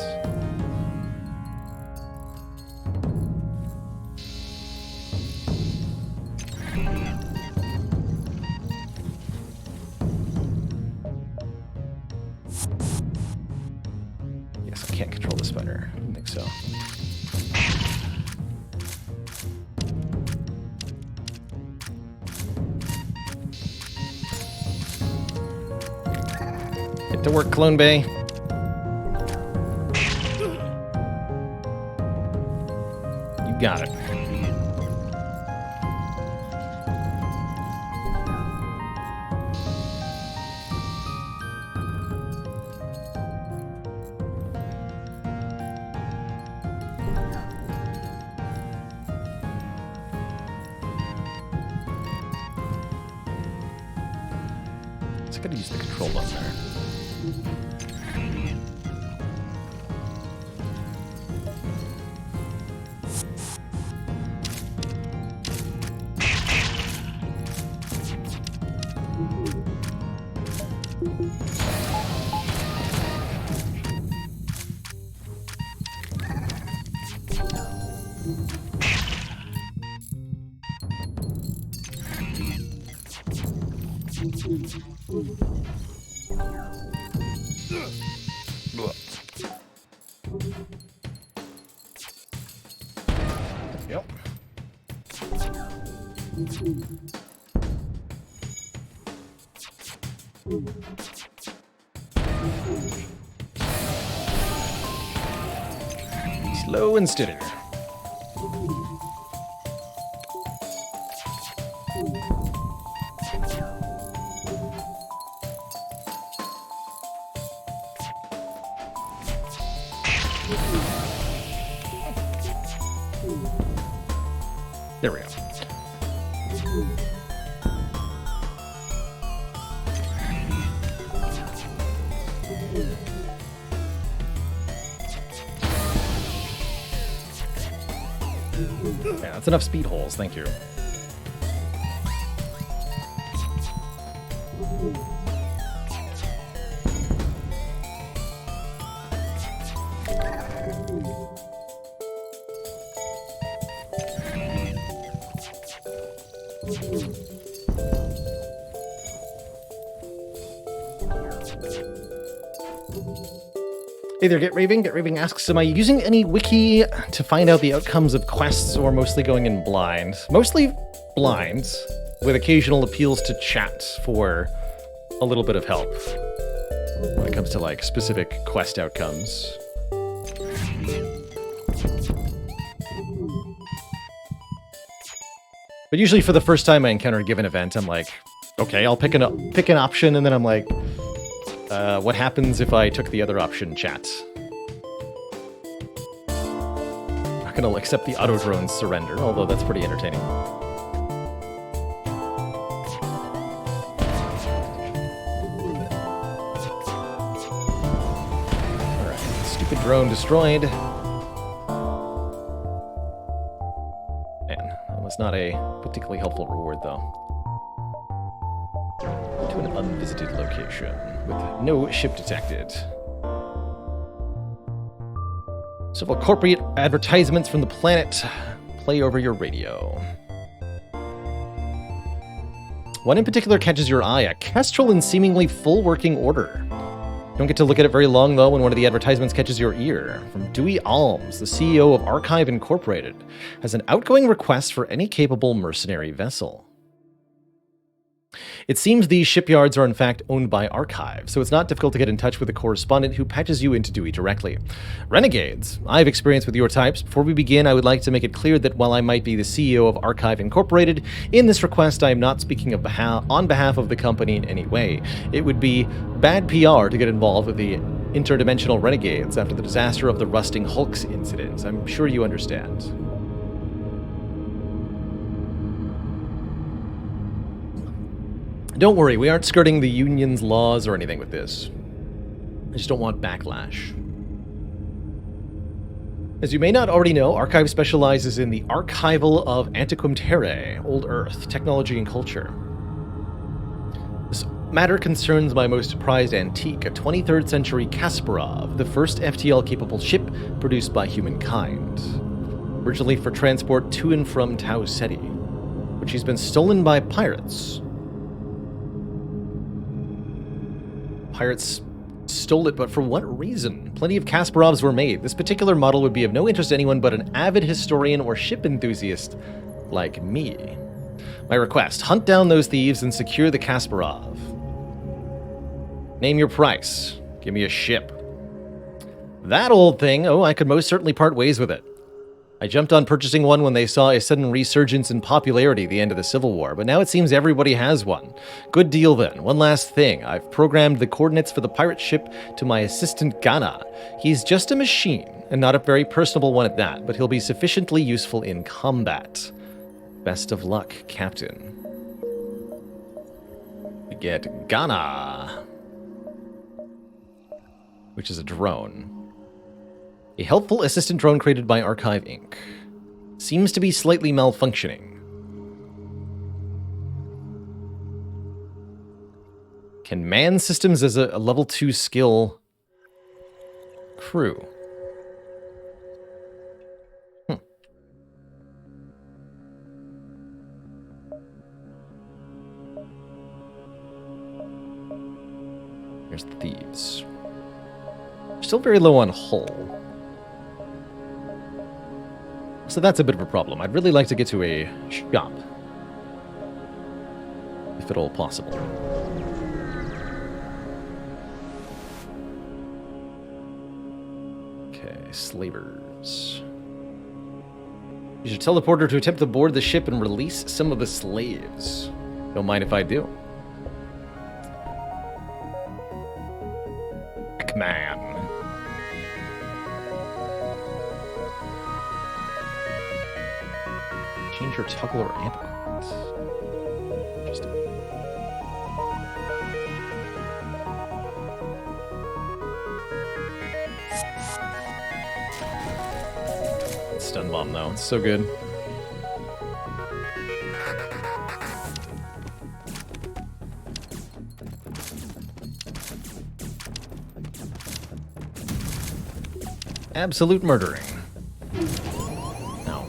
so. Get to work, Clone Bay. You got it. It's gonna use the control button there. Yep. Slow and steady. There we go. Yeah, that's enough speed holes, thank you. Hey there, Get Raving. Get Raving asks, am I using any wiki to find out the outcomes of quests or mostly going in blind? Mostly blind, with occasional appeals to chat for a little bit of help when it comes to like specific quest outcomes. But usually for the first time I encounter a given event, I'm like, okay, I'll pick an option, and then I'm like, what happens if I took the other option, chat? I'm not gonna accept the auto drone's surrender, although that's pretty entertaining. Alright, stupid drone destroyed. Man, that was not a particularly helpful reward, though. To an unvisited location with no ship detected. Several corporate advertisements from the planet play over your radio. One in particular catches your eye, a kestrel in seemingly full working order. Don't get to look at it very long, though, when one of the advertisements catches your ear. From Dewey Alms, the CEO of Archive Incorporated, has an outgoing request for any capable mercenary vessel. It seems these shipyards are in fact owned by Archive, so it's not difficult to get in touch with a correspondent who patches you into Dewey directly. Renegades, I have experience with your types. Before we begin, I would like to make it clear that while I might be the CEO of Archive Incorporated, in this request I am not speaking on behalf of the company in any way. It would be bad PR to get involved with the interdimensional renegades after the disaster of the Rusting Hulks incident. I'm sure you understand. Don't worry, we aren't skirting the union's laws or anything with this. I just don't want backlash. As you may not already know, Archive specializes in the archival of Antiquum Terrae, Old Earth, technology and culture. This matter concerns my most prized antique, a 23rd century Kasparov, the first FTL-capable ship produced by humankind. Originally for transport to and from Tau Ceti, which has been stolen by pirates. Pirates stole it, but for what reason? Plenty of Kasparovs were made. This particular model would be of no interest to anyone but an avid historian or ship enthusiast like me. My request, hunt down those thieves and secure the Kasparov. Name your price. Give me a ship. That old thing, oh, I could most certainly part ways with it. I jumped on purchasing one when they saw a sudden resurgence in popularity at the end of the Civil War, but now it seems everybody has one. Good deal then. One last thing. I've programmed the coordinates for the pirate ship to my assistant Ghana. He's just a machine, and not a very personable one at that, but he'll be sufficiently useful in combat. Best of luck, Captain. We get Ghana, which is a drone. A helpful assistant drone created by Archive Inc. Seems to be slightly malfunctioning. Can man systems as a level 2 skill crew. Here's the thieves. Still very low on hull. So that's a bit of a problem. I'd really like to get to a shop. If at all possible. Okay, slavers. You should teleport her to attempt to board the ship and release some of the slaves. Don't mind if I do. Man. Change your toggle or amp equipment. Interesting. Stun bomb though, it's so good. Absolute murdering. No.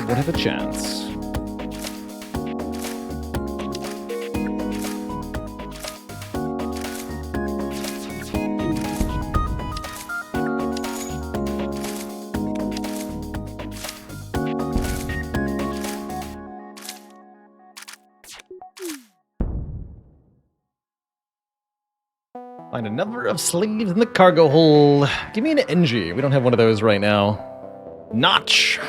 Would have a chance. Find a number of slaves in the cargo hold. Give me an NG. We don't have one of those right now. Notch!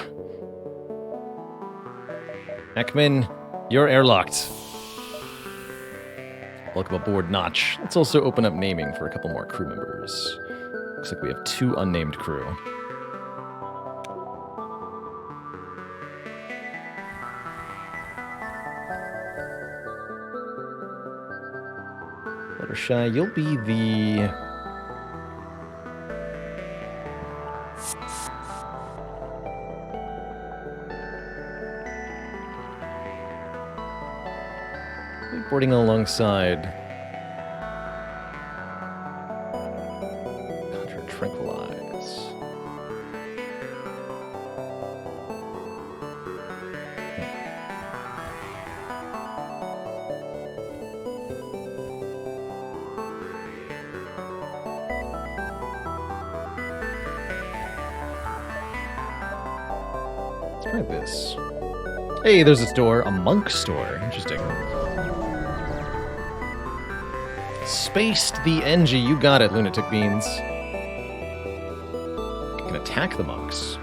Ekman, you're airlocked. Welcome aboard, Notch. Let's also open up naming for a couple more crew members. Looks like we have 2 unnamed crew. Fluttershy, you'll be the... boarding alongside Contra Tranquilize. Let's try this. Hey, there's a store, a monk store. Interesting. Spaced the NG, you got it, Lunatic Beans. You can attack the monks.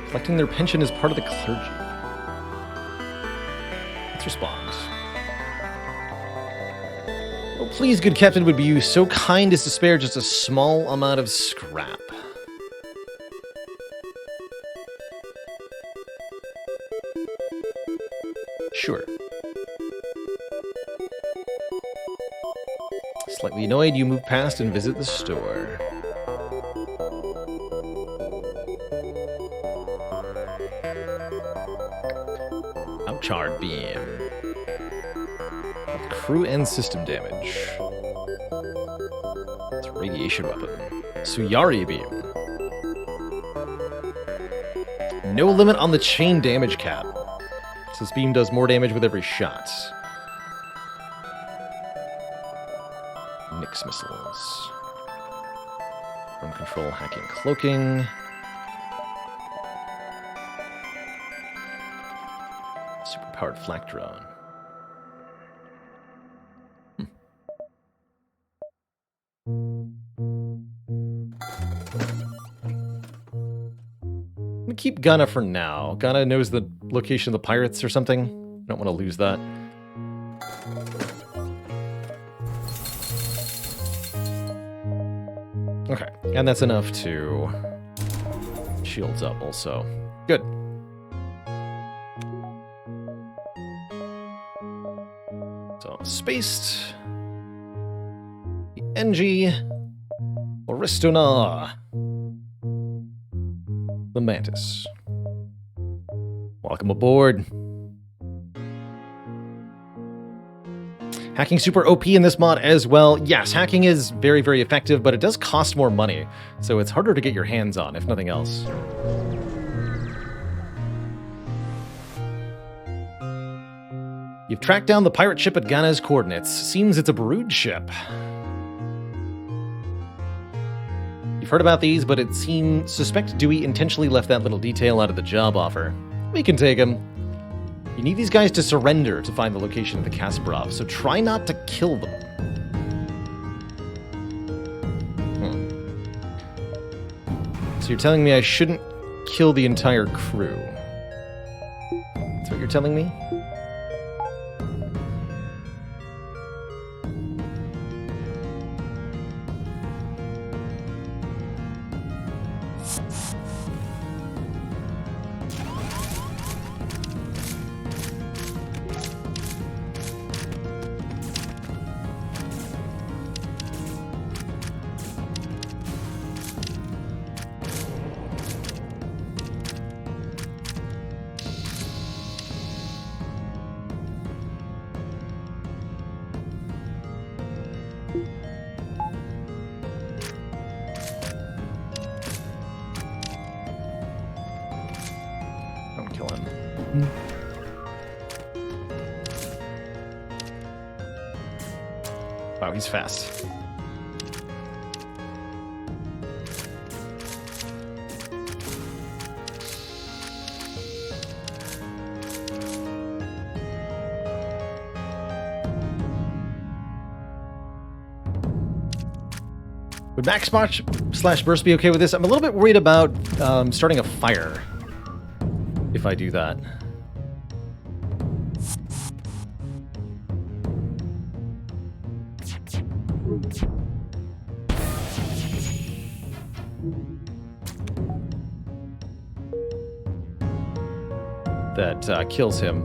Collecting their pension is part of the clergy. Let's respond. Oh, Please, good captain, would be you so kind as to spare just a small amount of scrap. Sure. Slightly annoyed, you move past and visit the store. Outcharge beam. Crew and system damage. It's a radiation weapon. Suyari beam. No limit on the chain damage cap. So this beam does more damage with every shot. Nyx missiles. From control, hacking, cloaking. Superpowered flak drone. I'm gonna keep Gunna for now. Gunna knows the location of the pirates or something. Don't want to lose that. Okay, and that's enough to shields up also. Good. So, spaced. The NG. Oristona. The Mantis. Welcome aboard. Hacking super OP in this mod as well. Yes, hacking is very, very effective, but it does cost more money, so it's harder to get your hands on, if nothing else. You've tracked down the pirate ship at Ghana's coordinates. Seems it's a brood ship. You've heard about these, but it seems suspect Dewey intentionally left that little detail out of the job offer. We can take him. You need these guys to surrender to find the location of the Kasparov, so try not to kill them. So you're telling me I shouldn't kill the entire crew? That's what you're telling me? Wow, he's fast. Would max March / burst be okay with this? I'm a little bit worried about starting a fire if I do that. That kills him.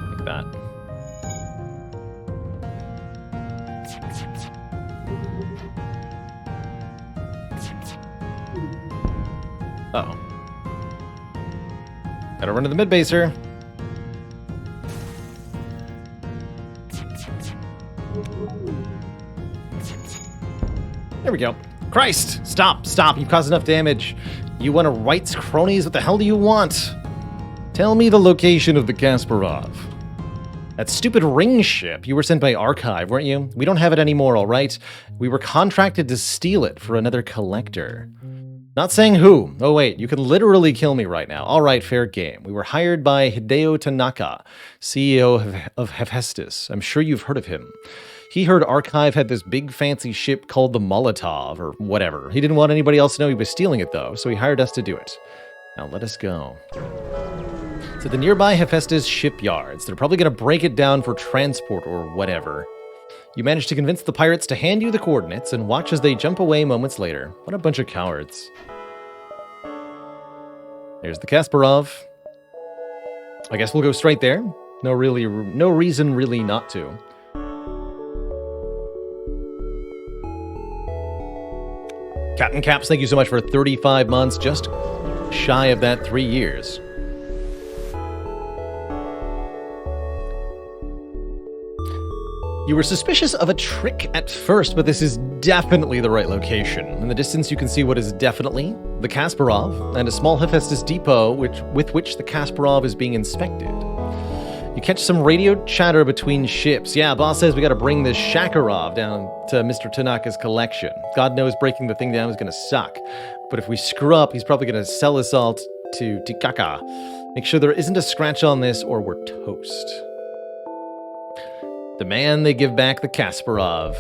Like that. Uh-oh. Gotta run to the mid-baser. There we go. Christ! Stop! Stop! You've caused enough damage. You want to Wright's cronies? What the hell do you want? Tell me the location of the Kasparov. That stupid ring ship. You were sent by Archive, weren't you? We don't have it anymore, alright? We were contracted to steal it for another collector. Not saying who. Oh wait, you can literally kill me right now. Alright, fair game. We were hired by Hideo Tanaka, CEO of Hephaestus. I'm sure you've heard of him. He heard Archive had this big fancy ship called the Molotov, or whatever. He didn't want anybody else to know he was stealing it, though, so he hired us to do it. Now let us go. To the nearby Hephaestus shipyards. They're probably going to break it down for transport or whatever. You managed to convince the pirates to hand you the coordinates and watch as they jump away moments later. What a bunch of cowards. There's the Kasparov. I guess we'll go straight there. No reason really not to. Captain Caps, thank you so much for 35 months, just shy of that 3 years. You were suspicious of a trick at first, but this is definitely the right location. In the distance, you can see what is definitely the Kasparov and a small Hephaestus depot with which the Kasparov is being inspected. You catch some radio chatter between ships. Yeah, boss says we gotta bring this Shakarov down to Mr. Tanaka's collection. God knows breaking the thing down is gonna suck. But if we screw up, he's probably gonna sell us all to Tikaka. Make sure there isn't a scratch on this or we're toast. Demand they give back the Kasparov.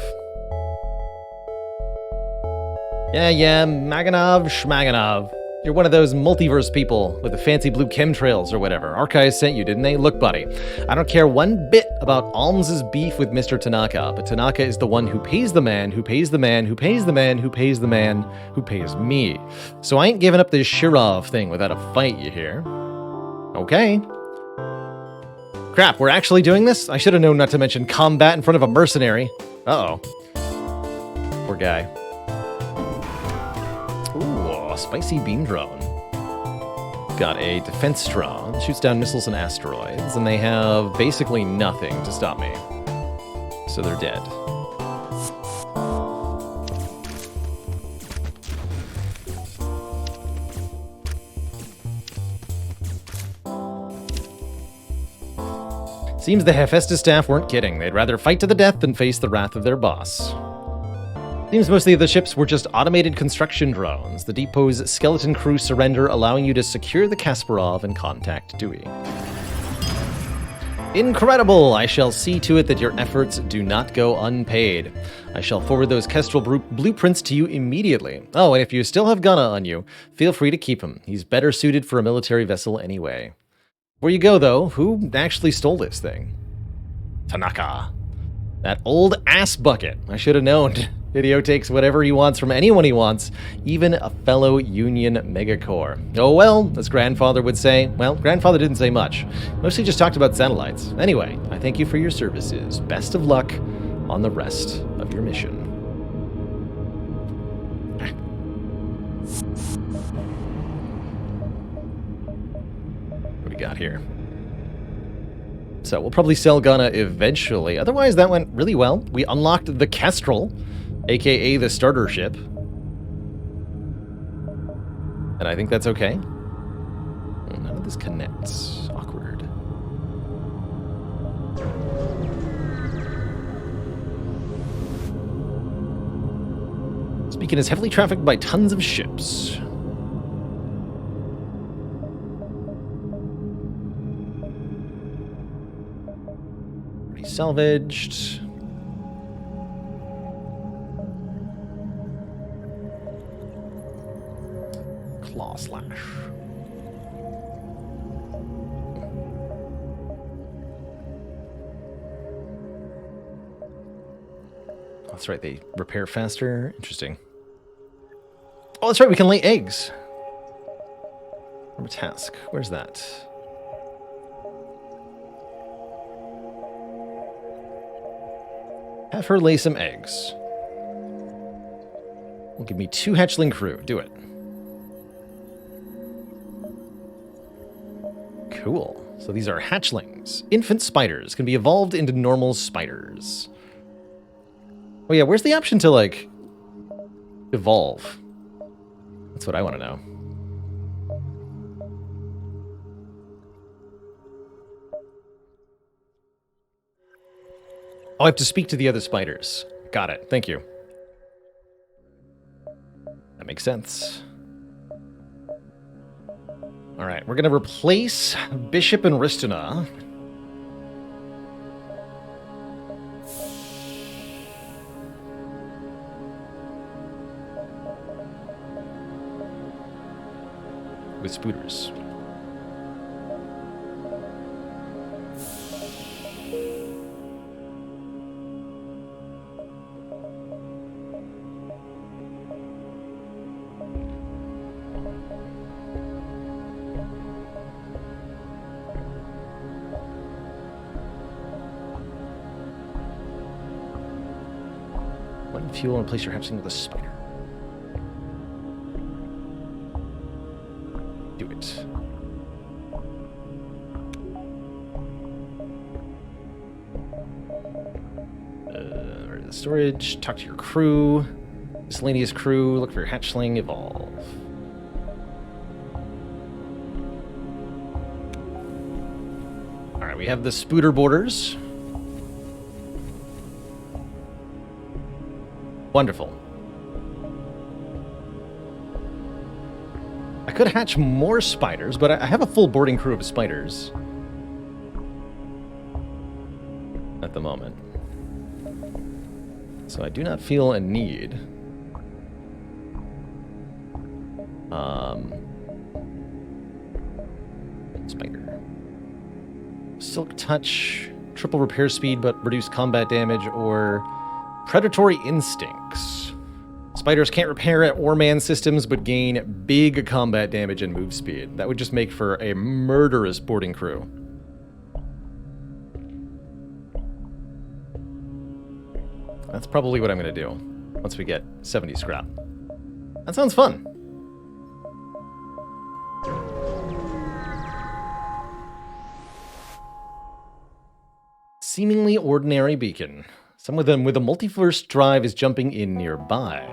Yeah, Maganov, Shmaganov. You're one of those multiverse people with the fancy blue chemtrails or whatever. Archives sent you, didn't they? Look, buddy, I don't care one bit about Alms's beef with Mr. Tanaka, but Tanaka is the one who pays the man, who pays the man, who pays the man, who pays the man, who pays me. So I ain't giving up this Shirov thing without a fight, you hear? Okay. Crap, we're actually doing this? I should have known not to mention combat in front of a mercenary. Uh-oh. Poor guy. Ooh, a spicy beam drone. Got a defense drone, shoots down missiles and asteroids, and they have basically nothing to stop me. So they're dead. Seems the Hephaestus staff weren't kidding. They'd rather fight to the death than face the wrath of their boss. Seems mostly the ships were just automated construction drones. The depot's skeleton crew surrender, allowing you to secure the Kasparov and contact Dewey. Incredible! I shall see to it that your efforts do not go unpaid. I shall forward those Kestrel blueprints to you immediately. Oh, and if you still have Gunna on you, feel free to keep him. He's better suited for a military vessel anyway. Before you go, though, who actually stole this thing? Tanaka. That old ass bucket. I should have known. Hideo takes whatever he wants from anyone he wants, even a fellow Union megacore. Oh well, as grandfather would say. Well, grandfather didn't say much. Mostly just talked about satellites. Anyway, I thank you for your services. Best of luck on the rest of your mission. Got here. So we'll probably sell Gunna eventually. Otherwise, that went really well. We unlocked the Kestrel, aka the starter ship. And I think that's okay. None of this connects. Awkward. This beacon is heavily trafficked by tons of ships. Salvaged. Claw slash. That's right, they repair faster. Interesting. Oh, that's right, we can lay eggs. From a task. Where's that? Have her lay some eggs. Will give me 2 hatchling crew. Do it. Cool. So these are hatchlings. Infant spiders can be evolved into normal spiders. Oh yeah, where's the option to, like, evolve? That's what I want to know. Oh, I have to speak to the other spiders. Got it. Thank you. That makes sense. All right, we're going to replace Bishop and Ristuna. with spooters. Fuel and place your hatchling with a spider. Do it. The storage. Talk to your crew. Miscellaneous crew. Look for your hatchling. Evolve. All right, we have the spooter borders. Wonderful. I could hatch more spiders, but I have a full boarding crew of spiders at the moment. So I do not feel a need. Spider. Silk Touch, triple repair speed, but reduced combat damage, or Predatory Instincts. Spiders can't repair it or man systems, but gain big combat damage and move speed. That would just make for a murderous boarding crew. That's probably what I'm going to do once we get 70 scrap. That sounds fun. Seemingly ordinary beacon. Someone with a multiverse drive is jumping in nearby.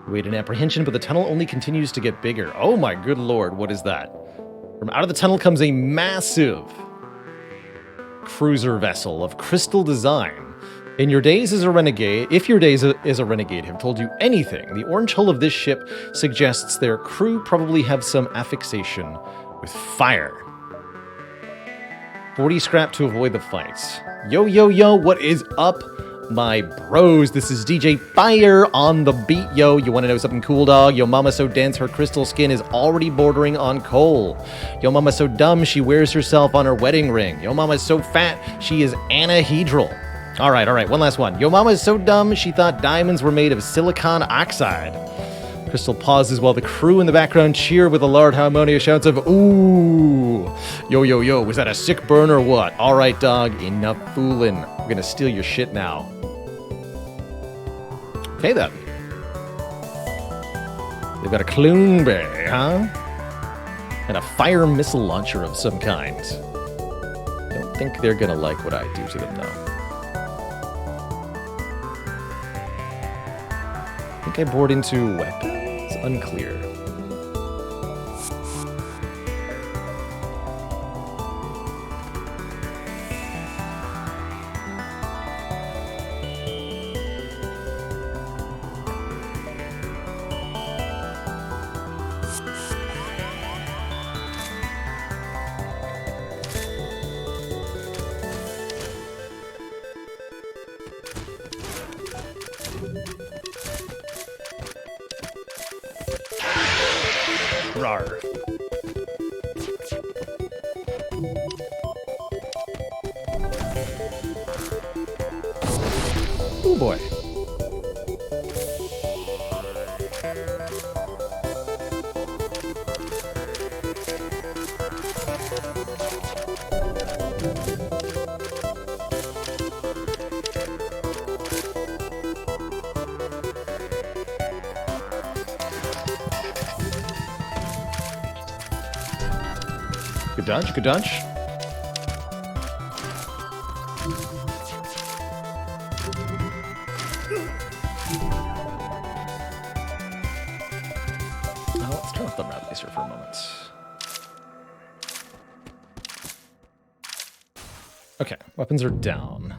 You wait in apprehension, but the tunnel only continues to get bigger. Oh my good lord, what is that? From out of the tunnel comes a massive cruiser vessel of crystal design. In your days as a renegade, if your days as a renegade have told you anything, the orange hull of this ship suggests their crew probably have some affixation with fire. 40 scrap to avoid the fights. Yo, yo, yo, what is up, my bros? This is DJ Fire on the beat, yo. You want to know something cool, dog? Yo mama so dense, her crystal skin is already bordering on coal. Yo mama so dumb, she wears herself on her wedding ring. Yo mama so fat, she is anahedral. All right, one last one. Yo mama is so dumb, she thought diamonds were made of silicon oxide. Crystal pauses while the crew in the background cheer with a loud harmonious shouts of, ooh. Yo, yo, yo, was that a sick burn or what? All right, dog, enough fooling. We're gonna steal your shit now. Okay, then. They've got a Clune Bay, huh? And a fire missile launcher of some kind. I don't think they're gonna like what I do to them, though. I think I bored into weapons? Unclear. Rawr. Oh boy. Good dodge, good dodge. Now let's turn off the route laser for a moment. Okay, weapons are down.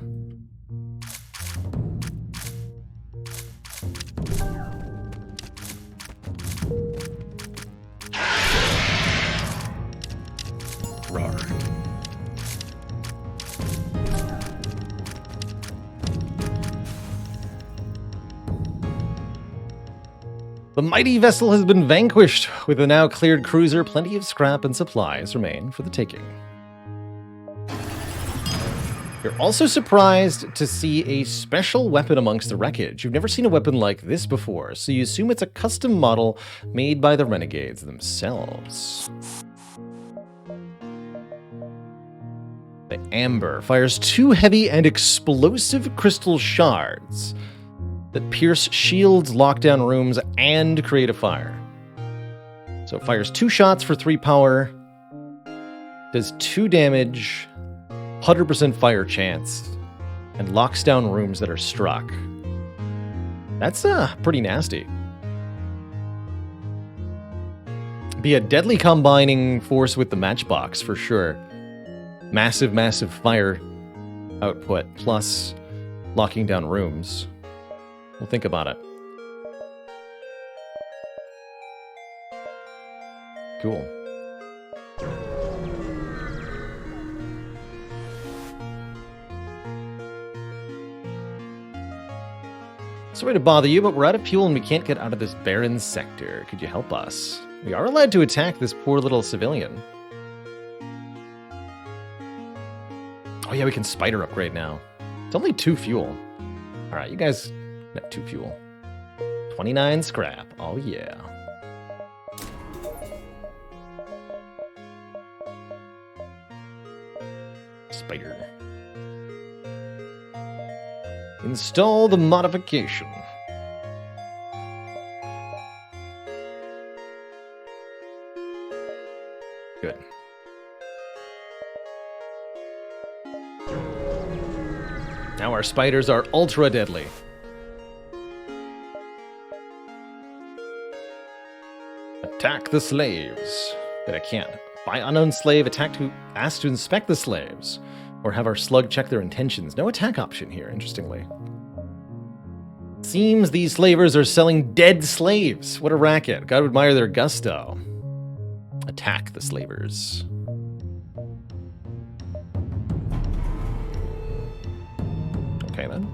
The mighty vessel has been vanquished. With a now cleared cruiser, plenty of scrap and supplies remain for the taking. You're also surprised to see a special weapon amongst the wreckage. You've never seen a weapon like this before, so you assume it's a custom model made by the renegades themselves. The Amber fires 2 heavy and explosive crystal shards that pierce shields, lock down rooms, and create a fire. So it fires 2 shots for 3 power, does 2 damage, 100% fire chance, and locks down rooms that are struck. That's pretty nasty. Be a deadly combining force with the matchbox for sure. Massive, massive fire output plus locking down rooms. We'll think about it. Cool. Sorry to bother you, but we're out of fuel and we can't get out of this barren sector. Could you help us? We are allowed to attack this poor little civilian. Oh yeah, we can spider upgrade now. It's only 2 fuel. Alright, you guys have 2 fuel. 29 scrap. Oh yeah. Spider. Install the modification. Good. Now our spiders are ultra deadly. Attack the slaves. But I can't. By unknown slave, attack who asks to inspect the slaves. Or have our slug check their intentions. No attack option here, interestingly. Seems these slavers are selling dead slaves. What a racket. Gotta admire their gusto. Attack the slavers. Okay, then.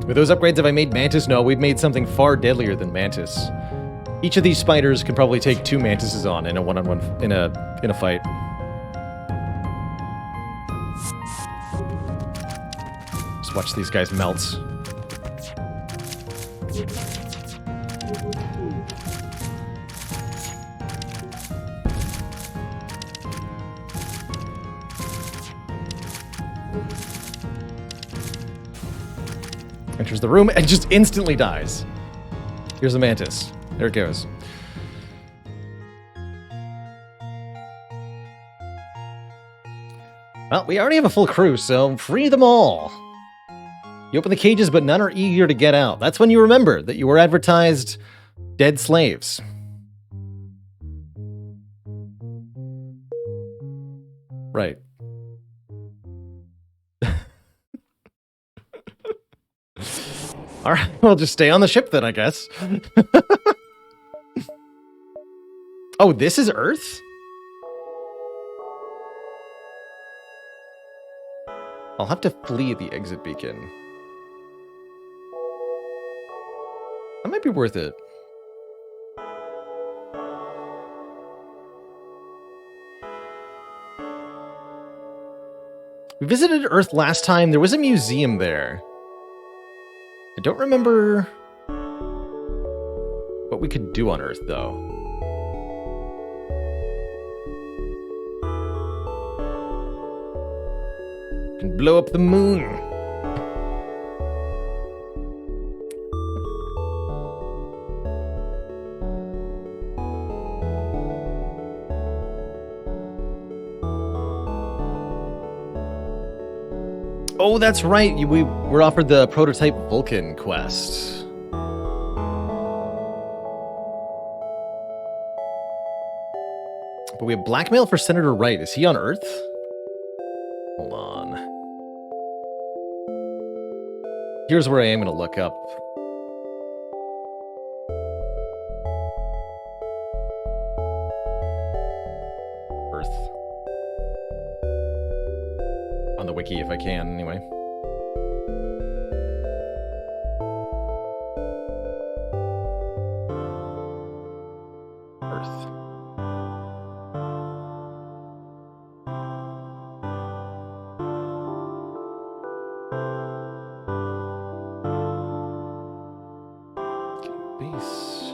With those upgrades, have I made Mantis? No, we've made something far deadlier than Mantis. Each of these spiders can probably take 2 Mantises on in a one-on-one in a fight. Just watch these guys melt. Enters the room and just instantly dies. Here's a Mantis. There it goes. Well, we already have a full crew, so free them all. You open the cages, but none are eager to get out. That's when you remember that you were advertised dead slaves. Right. All right, we'll just stay on the ship then, I guess. Oh, this is Earth? I'll have to flee the exit beacon. That might be worth it. We visited Earth last time. There was a museum there. I don't remember what we could do on Earth, though. Can blow up the moon. Oh, that's right. We were offered the prototype Vulcan quest. But we have blackmail for Senator Wright. Is he on Earth? Hold on. Here's where I am going to look up. Earth. On the wiki if I can, anyway. worth. Base.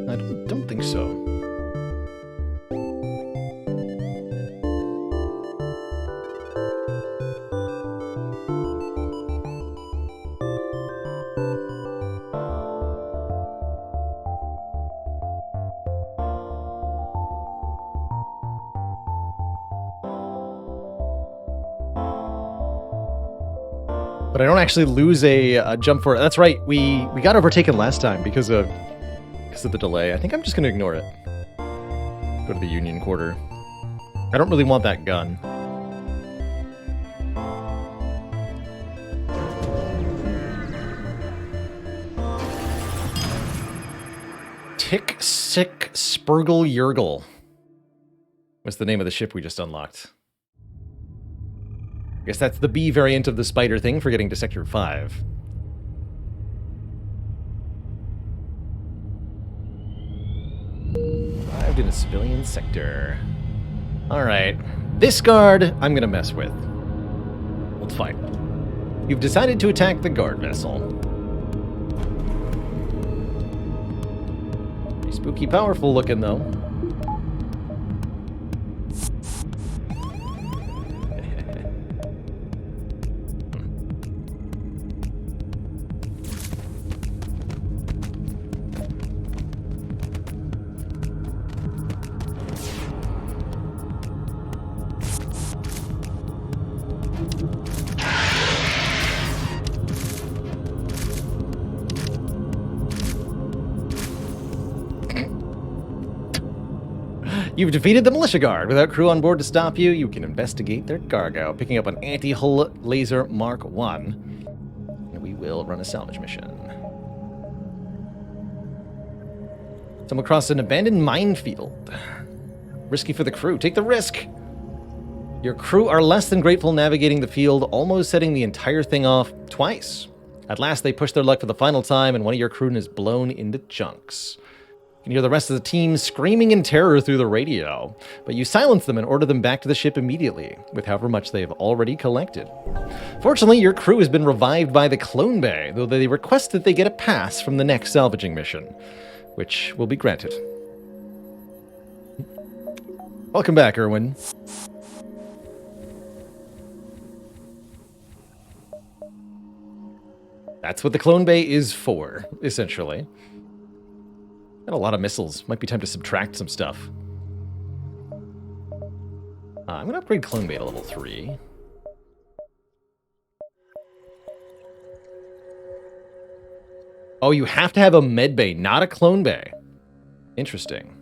I don't think so. But I don't actually lose a jump for it. That's right. We got overtaken last time because of the delay. I think I'm just going to ignore it. Go to the Union Quarter. I don't really want that gun. Tick Sick Spurgle Yergle. What's the name of the ship we just unlocked? I guess that's the B variant of the spider thing for getting to Sector 5. Arrived in a civilian sector. Alright. This guard, I'm gonna mess with. Let's fight. You've decided to attack the guard vessel. Pretty spooky powerful looking, though. You've defeated the militia guard. Without crew on board to stop you, you can investigate their cargo, picking up an anti-hull laser Mark 1. And we will run a salvage mission. Stumble across an abandoned minefield. Risky for the crew. Take the risk. Your crew are less than grateful navigating the field, almost setting the entire thing off twice. At last, they push their luck for the final time, and one of your crewmen is blown into chunks. You can hear the rest of the team screaming in terror through the radio, but you silence them and order them back to the ship immediately, with however much they have already collected. Fortunately, your crew has been revived by the Clone Bay, though they request that they get a pass from the next salvaging mission, which will be granted. Welcome back, Erwin. That's what the Clone Bay is for, essentially. Got a lot of missiles. Might be time to subtract some stuff. I'm going to upgrade Clone Bay to level 3. Oh, you have to have a med bay, not a Clone Bay. Interesting.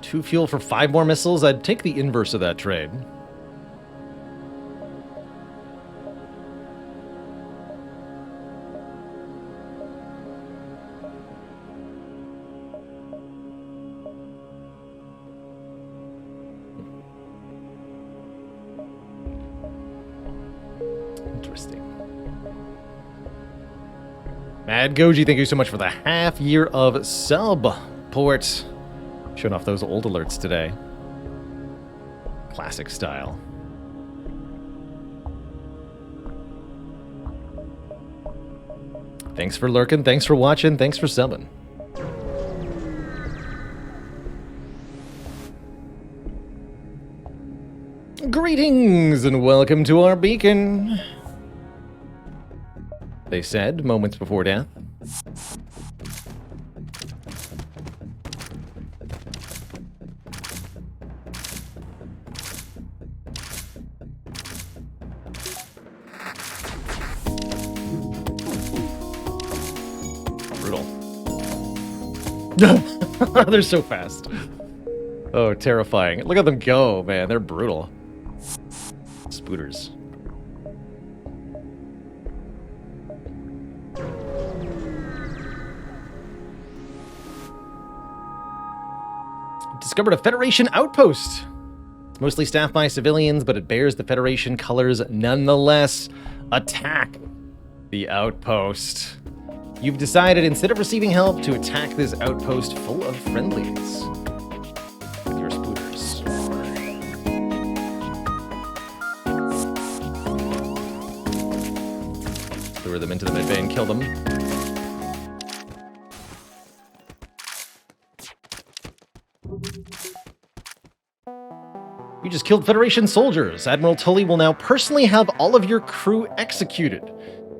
Two fuel for 5 more missiles? I'd take the inverse of that trade. Interesting. Mad Goji, thank you so much for the half year of support. Showing off those old alerts today. Classic style. Thanks for lurking, thanks for watching, thanks for subbing. Greetings and welcome to our beacon, they said moments before death. They're so fast. Oh, terrifying. Look at them go, man. They're brutal. Spooters. Discovered a Federation outpost. Mostly staffed by civilians, but it bears the Federation colors nonetheless. Attack the outpost. You've decided, instead of receiving help, to attack this outpost full of friendlies with your splinters. Lure them into the medbay and kill them. You just killed Federation soldiers. Admiral Tully will now personally have all of your crew executed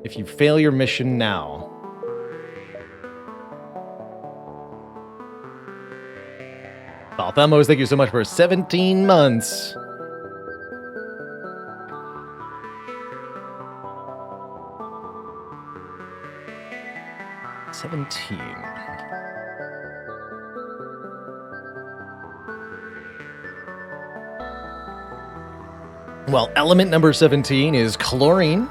if you fail your mission now. Balthamos, thank you so much for 17 months. Well, element number 17 is chlorine.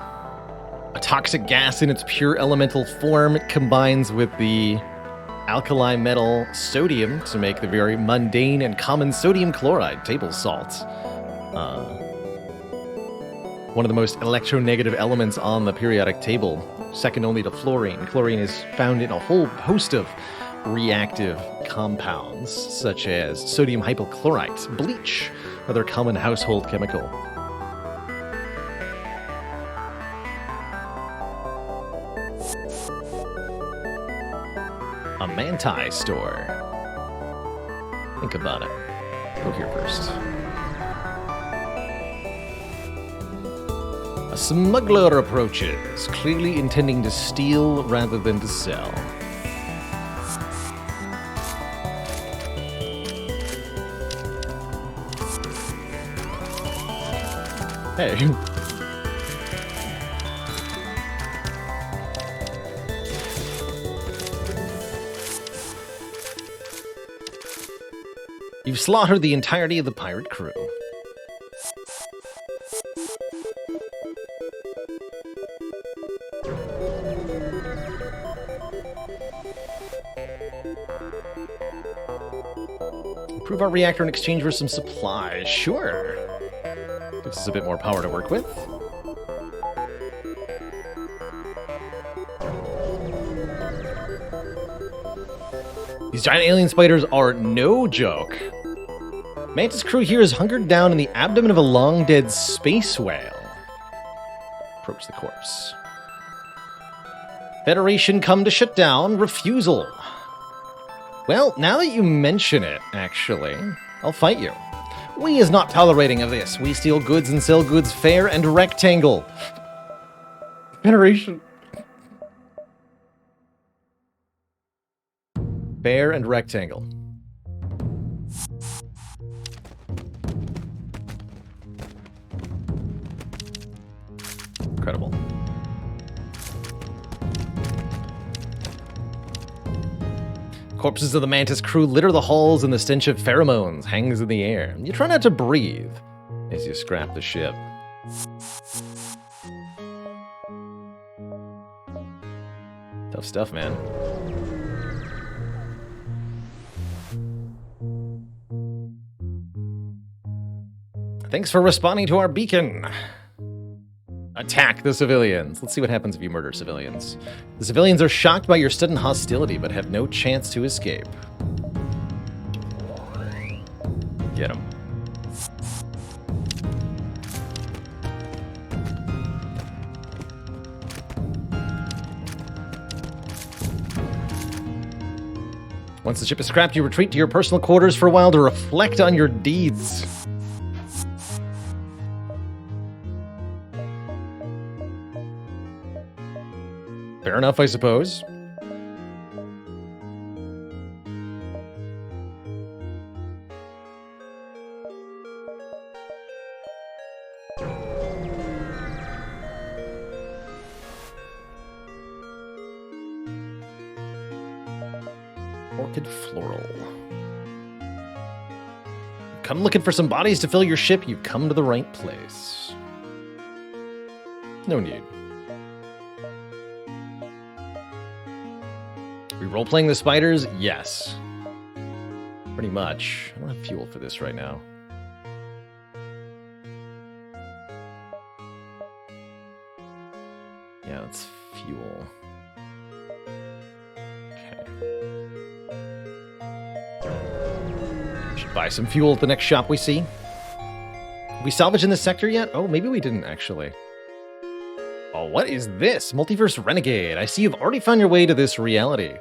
A toxic gas in its pure elemental form. It combines with the alkali metal sodium to make the very mundane and common sodium chloride table salt. One of the most electronegative elements on the periodic table, second only to fluorine. Chlorine is found in a whole host of reactive compounds, such as sodium hypochlorite, bleach, another common household chemical. A Manti store. Think about it. Go here first. A smuggler approaches, clearly intending to steal rather than to sell. Hey. You've slaughtered the entirety of the pirate crew. Improve our reactor in exchange for some supplies. Sure. Gives us a bit more power to work with. These giant alien spiders are no joke. Mantis crew here is hunkered down in the abdomen of a long-dead space whale. Approach the corpse. Federation come to shut down. Refusal. Well, now that you mention it, actually, I'll fight you. We is not tolerating of this. We steal goods and sell goods fair and rectangle. Federation. Fair and rectangle. Incredible. Corpses of the Mantis crew litter the halls, and the stench of pheromones hangs in the air. You try not to breathe as you scrap the ship. Tough stuff, man. Thanks for responding to our beacon. Attack the civilians. Let's see what happens if you murder civilians. The civilians are shocked by your sudden hostility, but have no chance to escape. Get them. Once the ship is scrapped, you retreat to your personal quarters for a while to reflect on your deeds. Fair enough, I suppose. Orchid floral. Come looking for some bodies to fill your ship, you come to the right place. No need. We role-playing the spiders? Yes. Pretty much. I don't have fuel for this right now. Buy some fuel at the next shop we see. We salvaged in this sector yet? Oh, maybe we didn't actually. Oh, what is this? Multiverse Renegade. I see you've already found your way to this reality.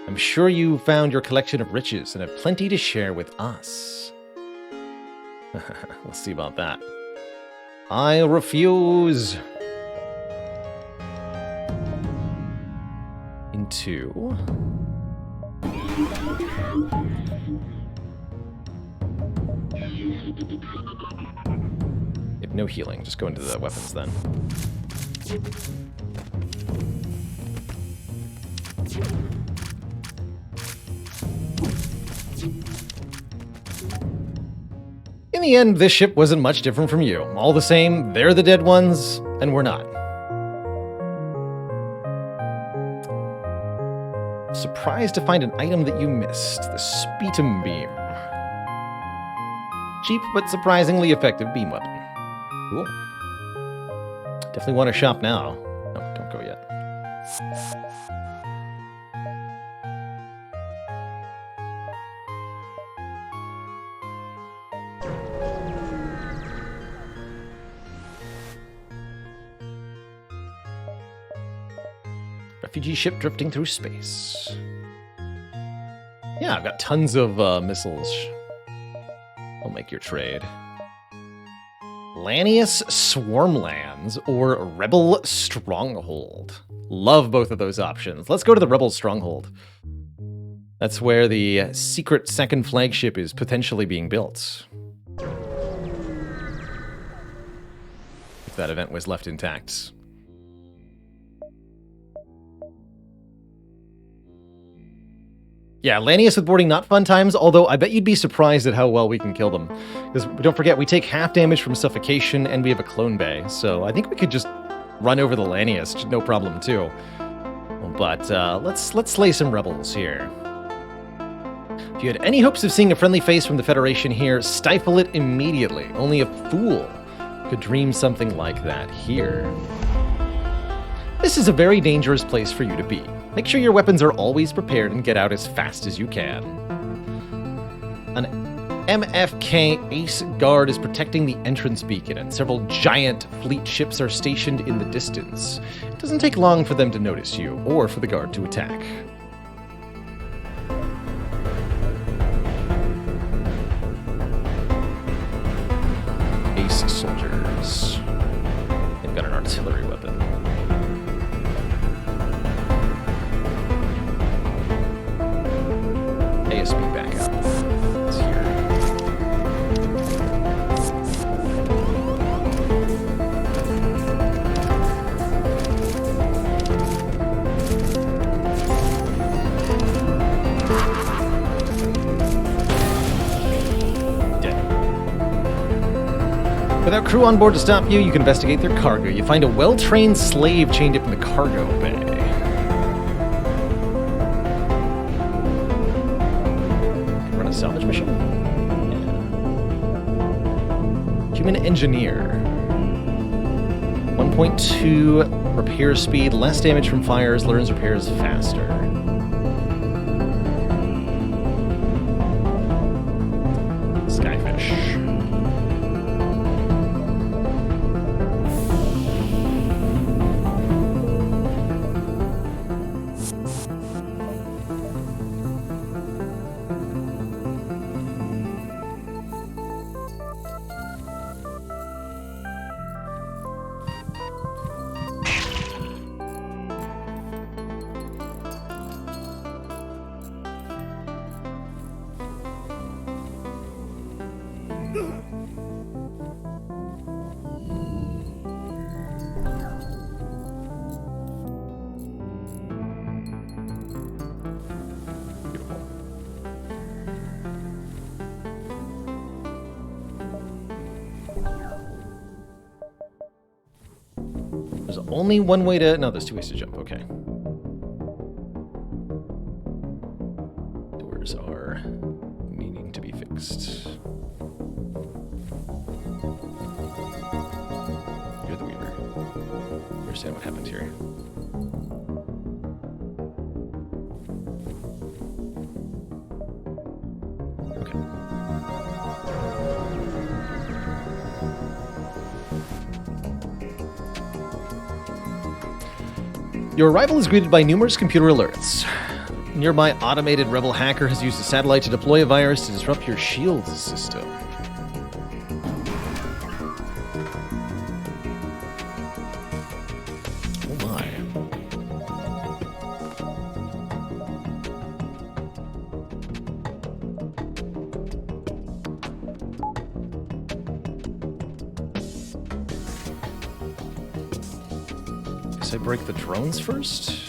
I'm sure you found your collection of riches and have plenty to share with us. Let's see about that. I refuse. Into... If no healing, just go into the weapons then. In the end, this ship wasn't much different from you. All the same, they're the dead ones, and we're not. Surprised to find an item that you missed. The Sputum Beam. Cheap, but surprisingly effective beam weapon. Cool. Definitely want to shop now. No, don't go yet. Refugee ship drifting through space. Yeah, I've got tons of missiles. I'll make your trade. Lanius Swarmlands or Rebel Stronghold. Love both of those options. Let's go to the Rebel Stronghold. That's where the secret second flagship is potentially being built. If that event was left intact. Yeah, Lanius with boarding, not fun times, although I bet you'd be surprised at how well we can kill them. Because don't forget, we take half damage from suffocation, and we have a clone bay, so I think we could just run over the Lanius, no problem too. But let's slay some rebels here. If you had any hopes of seeing a friendly face from the Federation here, stifle it immediately. Only a fool could dream something like that here. This is a very dangerous place for you to be. Make sure your weapons are always prepared and get out as fast as you can. An MFK Ace Guard is protecting the entrance beacon, and several giant fleet ships are stationed in the distance. It doesn't take long for them to notice you, or for the guard to attack. Ace soldiers. They've got an artillery weapon. ASB backup. It's here. Dead. Without crew on board to stop you, you can investigate their cargo. You find a well-trained slave chained up in the cargo bay. Salvage mission? Yeah. Human engineer. 1.2 repair speed, less damage from fires, learns repairs faster. Skyfish. There's only one way to... No, there's two ways to jump. Okay. Doors are needing to be fixed. You're the Weaver. Understand what happened here. Okay. Your arrival is greeted by numerous computer alerts. Nearby automated rebel hacker has used a satellite to deploy a virus to disrupt your shields system. Oh my. Guess I break the drones first?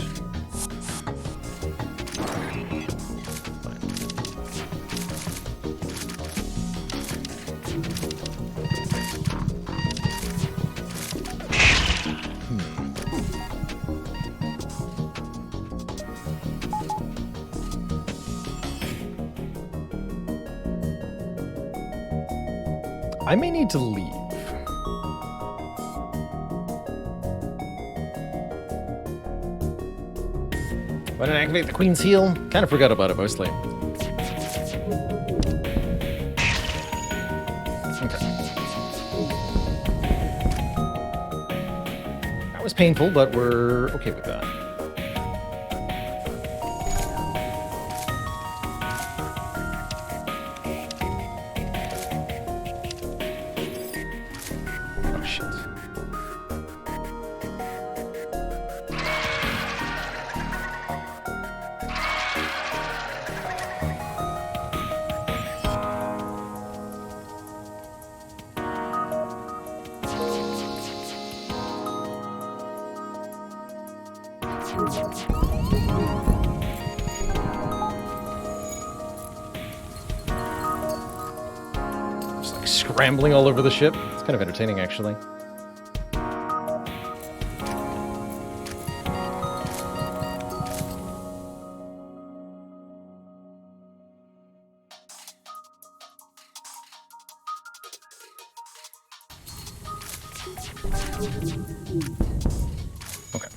I may need to leave. Why didn't I activate the Queen's Heel? Kind of forgot about it mostly. Okay. That was painful, but we're okay with that. Just like scrambling all over the ship. It's kind of entertaining, actually. Okay.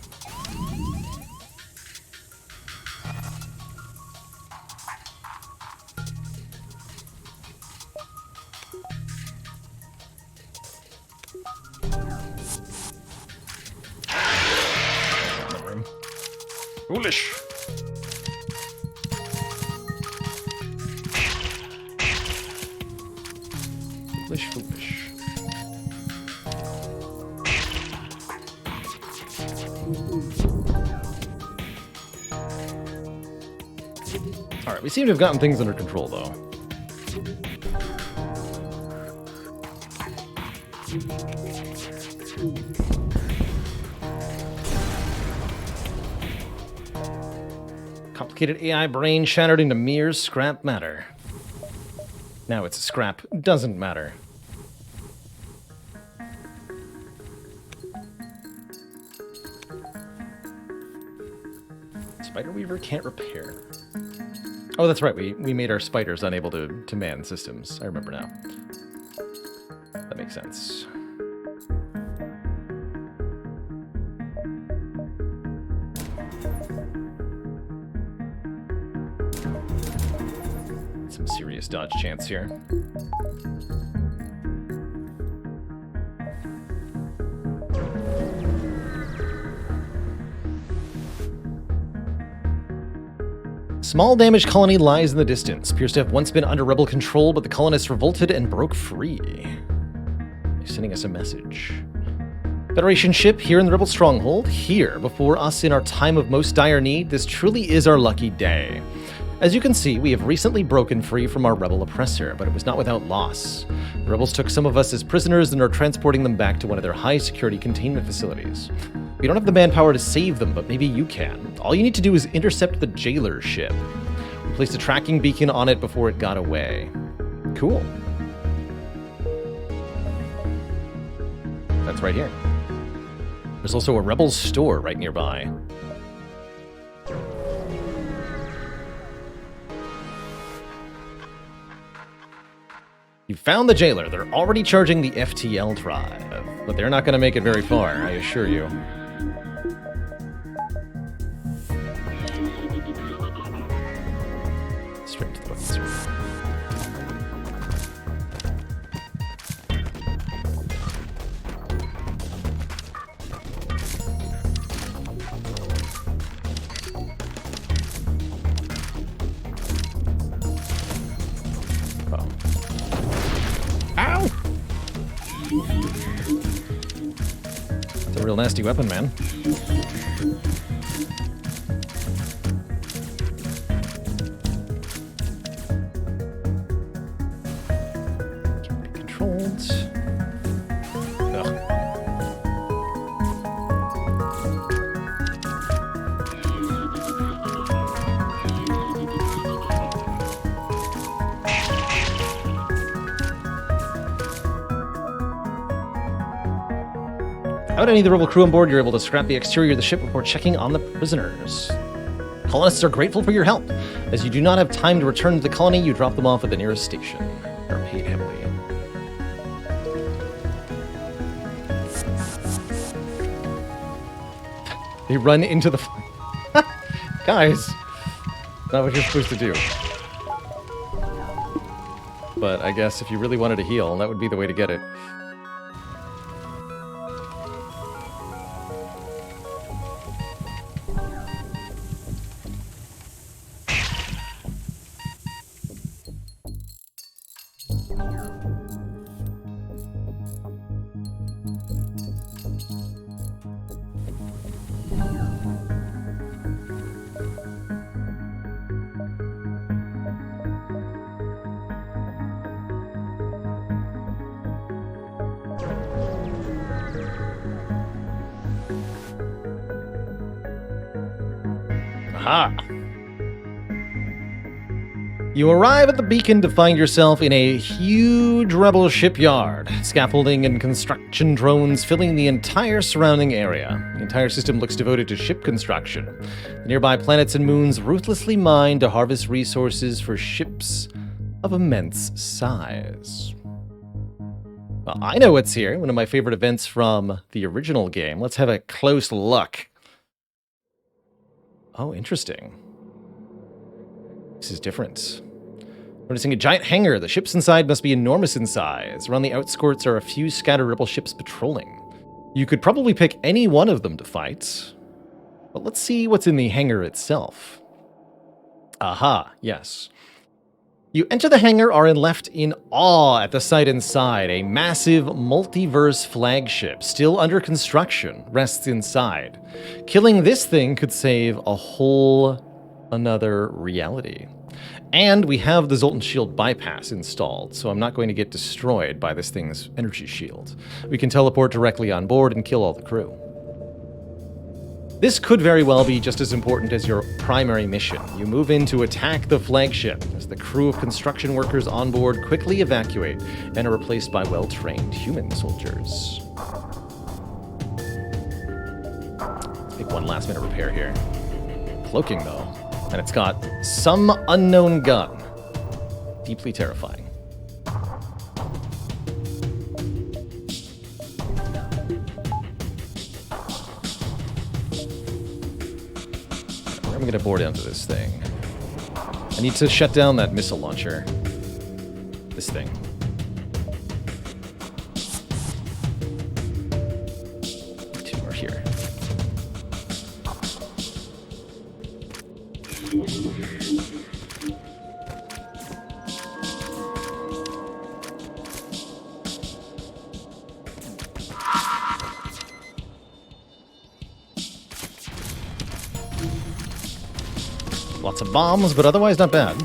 Foolish. Foolish. Alright, we seem to have gotten things under control, though. Complicated AI brain shattered into mere scrap matter. Now it's a scrap doesn't matter. Spider Weaver can't repair. Oh, that's right. We made our spiders unable to man systems. I remember now. That makes sense. Some serious dodge chance here. Small damaged colony lies in the distance. Appears to have once been under rebel control, but the colonists revolted and broke free. They're sending us a message. Federation ship here in the rebel stronghold, here before us in our time of most dire need. This truly is our lucky day. As you can see, we have recently broken free from our rebel oppressor, but it was not without loss. The rebels took some of us as prisoners and are transporting them back to one of their high-security containment facilities. We don't have the manpower to save them, but maybe you can. All you need to do is intercept the jailer's ship. We placed a tracking beacon on it before it got away. Cool. That's right here. There's also a rebel store right nearby. You found the jailer. They're already charging the FTL drive, but they're not going to make it very far, I assure you. Straight to the weapons room. real nasty weapon, man. Controlled. Ugh. Without any of the rebel crew on board, you're able to scrap the exterior of the ship before checking on the prisoners. Colonists are grateful for your help. As you do not have time to return to the colony, you drop them off at the nearest station. They're paid heavily. They run into the... Guys! Not what you're supposed to do. But I guess if you really wanted to heal, that would be the way to get it. Aha! You arrive at the beacon to find yourself in a huge rebel shipyard. Scaffolding and construction drones filling the entire surrounding area. The entire system looks devoted to ship construction. The nearby planets and moons ruthlessly mine to harvest resources for ships of immense size. Well, I know what's here, one of my favorite events from the original game. Let's have a close look. Oh, interesting. This is different. Noticing a giant hangar. The ships inside must be enormous in size. Around the outskirts are a few scattered rebel ships patrolling. You could probably pick any one of them to fight. But let's see what's in the hangar itself. Aha, yes. You enter the hangar, are left in awe at the sight inside. A massive Multiverse flagship, still under construction, rests inside. Killing this thing could save a whole another reality. And we have the Zoltan shield bypass installed, so I'm not going to get destroyed by this thing's energy shield. We can teleport directly on board and kill all the crew. This could very well be just as important as your primary mission. You move in to attack the flagship as the crew of construction workers on board quickly evacuate and are replaced by well-trained human soldiers. Let's make one last-minute repair here. Cloaking, though. And it's got some unknown gun. Deeply terrifying. I'm gonna board onto this thing. I need to shut down that missile launcher. This thing. Two more here. Lots of bombs, but otherwise not bad.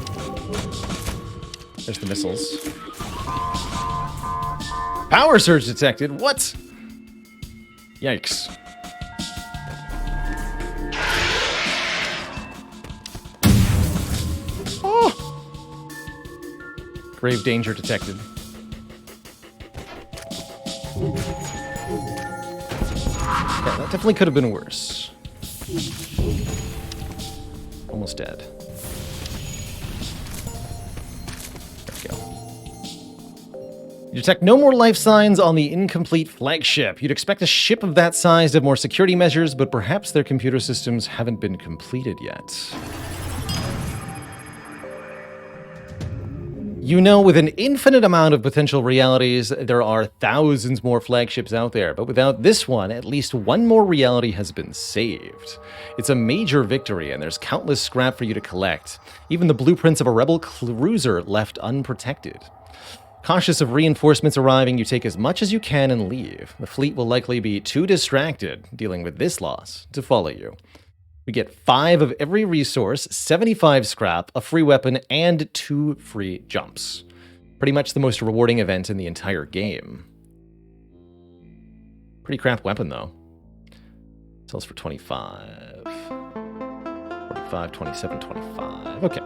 There's the missiles. Power surge detected. What? Yikes. Oh! Grave danger detected. Yeah, that definitely could have been worse. Almost dead. There we go. You detect no more life signs on the incomplete flagship. You'd expect a ship of that size to have more security measures, but perhaps their computer systems haven't been completed yet. You know, with an infinite amount of potential realities, there are thousands more flagships out there, but without this one, at least one more reality has been saved. It's a major victory, and there's countless scrap for you to collect. Even the blueprints of a rebel cruiser left unprotected. Cautious of reinforcements arriving, you take as much as you can and leave. The fleet will likely be too distracted dealing with this loss to follow you. We get 5 of every resource, 75 scrap, a free weapon, and 2 free jumps. Pretty much the most rewarding event in the entire game. Pretty crap weapon, though. Sells for 25. 45, 27, 25. Okay.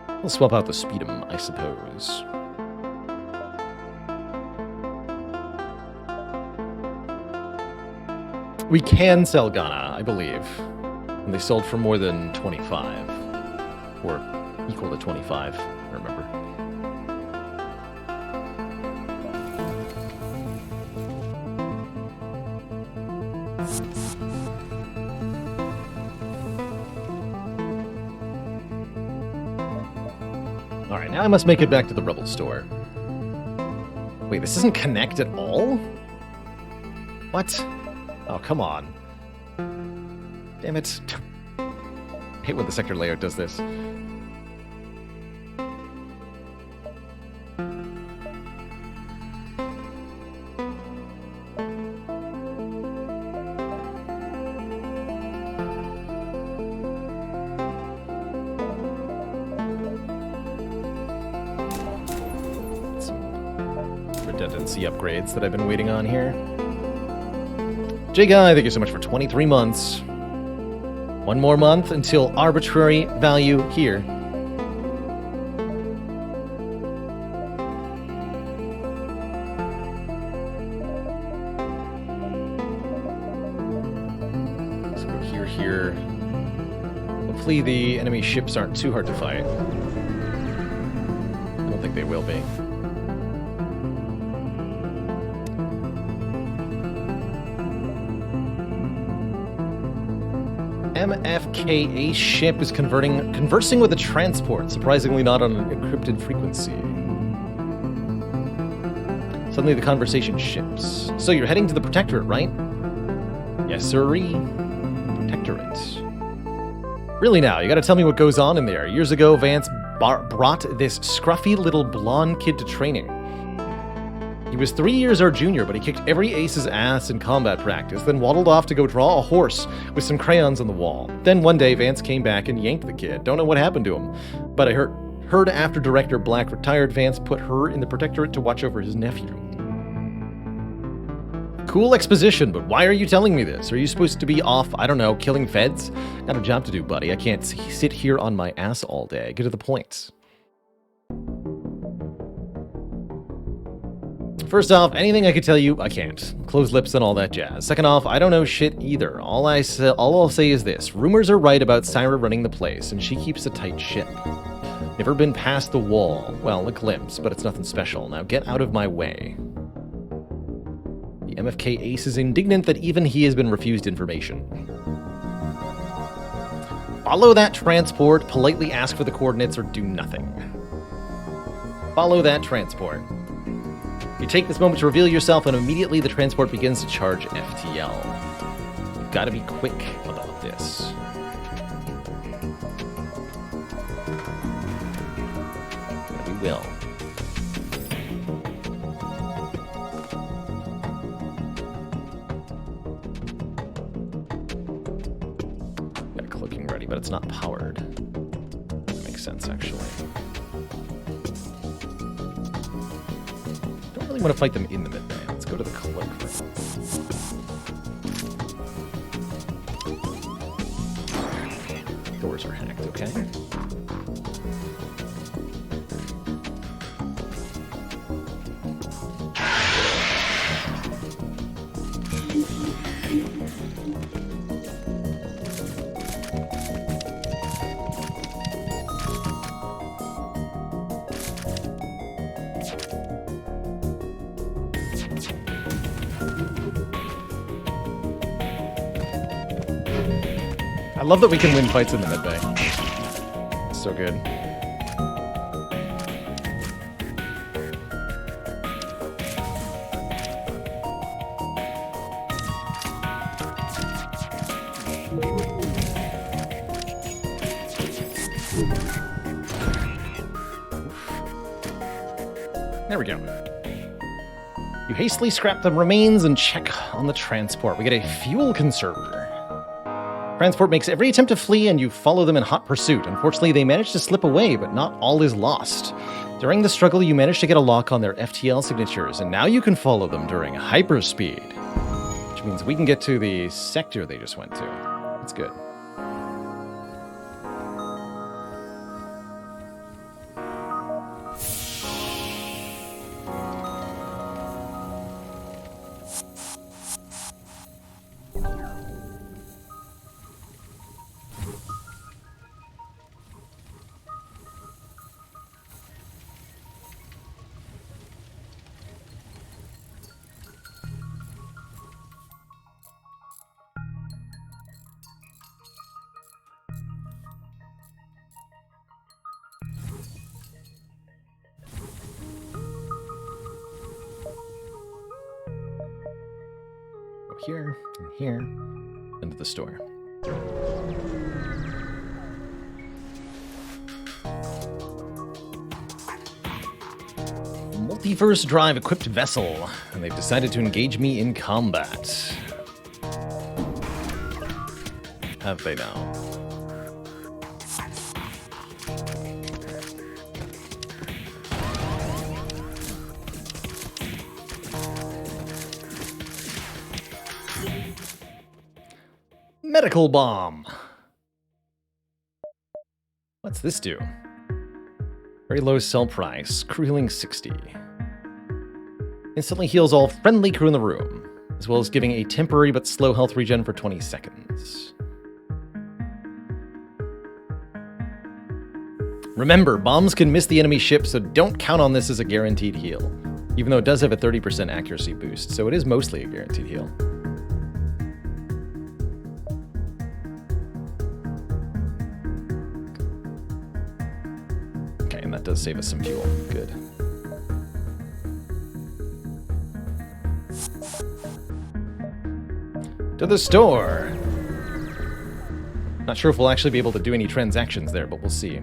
We'll swap out the Speedum, I suppose. We can sell Ghana, I believe. And they sold for more than 25. Or equal to 25, I remember. Alright, now I must make it back to the Rebel store. Wait, this doesn't connect at all? What? Oh, come on. Damn it. I hate when the sector layout does this. Some redundancy upgrades that I've been waiting on here. J-Guy, thank you so much for 23 months. 1 more month until arbitrary value here. Let's go here. Hopefully the enemy ships aren't too hard to fight. I don't think they will be. MFKA ship is conversing with a transport, surprisingly not on an encrypted frequency. Suddenly the conversation shifts. So you're heading to the Protectorate, right? Yes, sirree. Protectorate. Really now, you gotta tell me what goes on in there. Years ago, Vance brought this scruffy little blonde kid to training. He was 3 years our junior, but he kicked every ace's ass in combat practice, then waddled off to go draw a horse with some crayons on the wall. Then one day, Vance came back and yanked the kid. Don't know what happened to him, but I heard after Director Black retired, Vance put her in the Protectorate to watch over his nephew. Cool exposition, but why are you telling me this? Are you supposed to be off, I don't know, killing feds? Got a job to do, buddy. I can't sit here on my ass all day. Get to the point. First off, anything I could tell you, I can't. Closed lips and all that jazz. Second off, I don't know shit either. All I'll say is this. Rumors are right about Syra running the place, and she keeps a tight ship. Never been past the wall. Well, a glimpse, but it's nothing special. Now get out of my way. The MFK ace is indignant that even he has been refused information. Follow that transport, politely ask for the coordinates, or do nothing. Follow that transport. You take this moment to reveal yourself, and immediately the transport begins to charge FTL. You've got to be quick about this. And we will. Got a cloaking ready, but it's not powered. That makes sense, actually. I want to fight them in the mid-bay. Let's go to the cloak first. Doors are hacked, okay? I love that we can win fights in the mid-bay. So good. There we go. You hastily scrap the remains and check on the transport. We get a fuel conserver. Transport makes every attempt to flee, and you follow them in hot pursuit. Unfortunately, they manage to slip away, but not all is lost. During the struggle, you manage to get a lock on their FTL signatures, and now you can follow them during hyperspeed. Which means we can get to the sector they just went to. That's good. Here, and here, into the store. Multiverse drive equipped vessel, and they've decided to engage me in combat. Have they now? Medical bomb. What's this do? Very low sell price. Crew healing 60. Instantly heals all friendly crew in the room, as well as giving a temporary but slow health regen for 20 seconds. Remember, bombs can miss the enemy ship, so don't count on this as a guaranteed heal. Even though it does have a 30% accuracy boost, so it is mostly a guaranteed heal. That does save us some fuel. Good. To the store! Not sure if we'll actually be able to do any transactions there, but we'll see.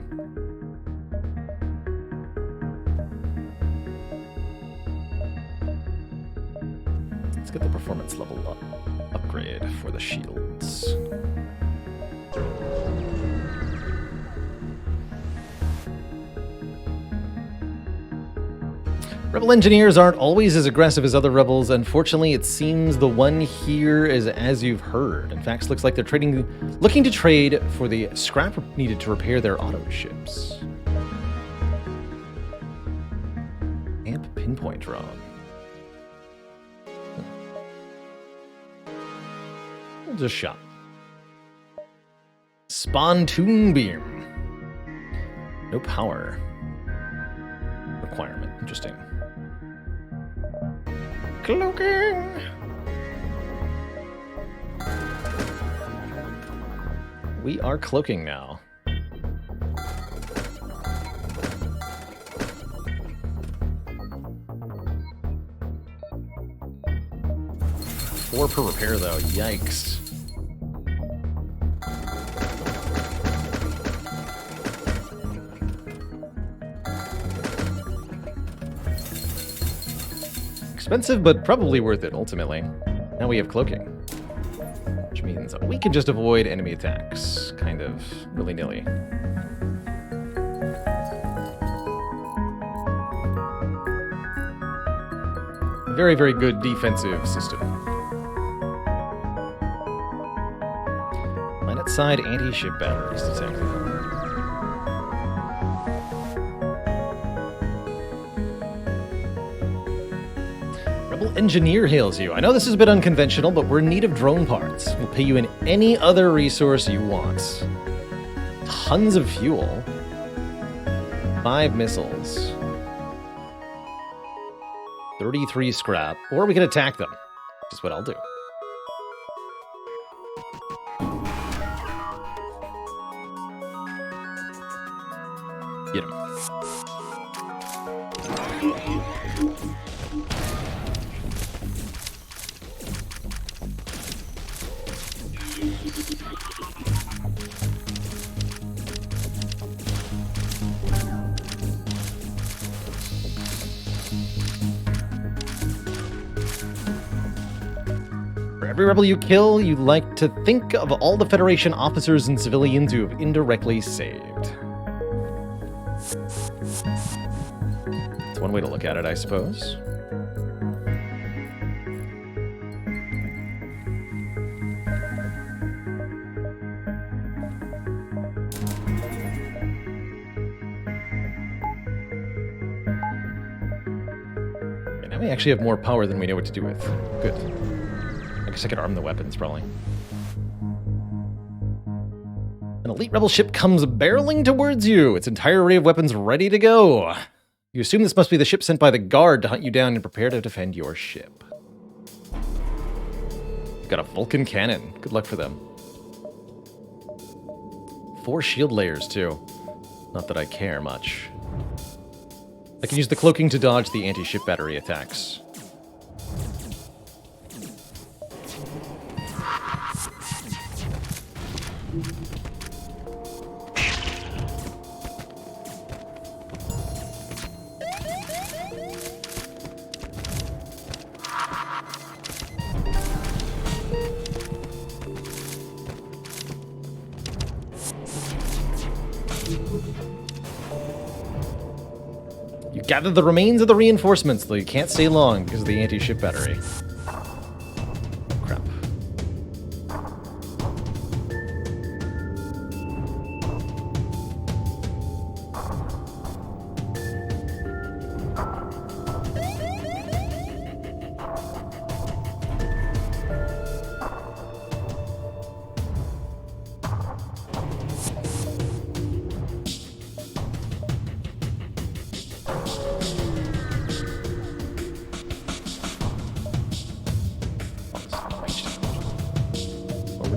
Let's get the performance level upgrade for the shields. Rebel engineers aren't always as aggressive as other rebels. Unfortunately, it seems the one here is as you've heard. In fact, it looks like they're looking to trade for the scrap needed to repair their auto ships. Amp pinpoint drone. We'll just shot. Spontoon beam. No power requirement. Interesting. Cloaking! We are cloaking now. Four per repair, though. Yikes. Expensive, but probably worth it, ultimately. Now we have cloaking. Which means we can just avoid enemy attacks. Kind of willy-nilly. Very, very good defensive system. Planet side anti-ship batteries detected. Engineer hails you. I know this is a bit unconventional, but we're in need of drone parts. We'll pay you in any other resource you want. Tons of fuel. 5 missiles. 33 scrap. Or we can attack them. Which is what I'll do. Get him. every rebel you kill, you like to think of all the Federation officers and civilians you have indirectly saved. That's one way to look at it, I suppose. We actually have more power than we know what to do with. Good. I guess I could arm the weapons, probably. An elite rebel ship comes barreling towards you, its entire array of weapons ready to go. You assume this must be the ship sent by the guard to hunt you down and prepare to defend your ship. You've got a Vulcan cannon. Good luck for them. 4 shield layers, too. Not that I care much. I can use the cloaking to dodge the anti-ship battery attacks. Gather the remains of the reinforcements, though you can't stay long because of the anti-ship battery. Crap.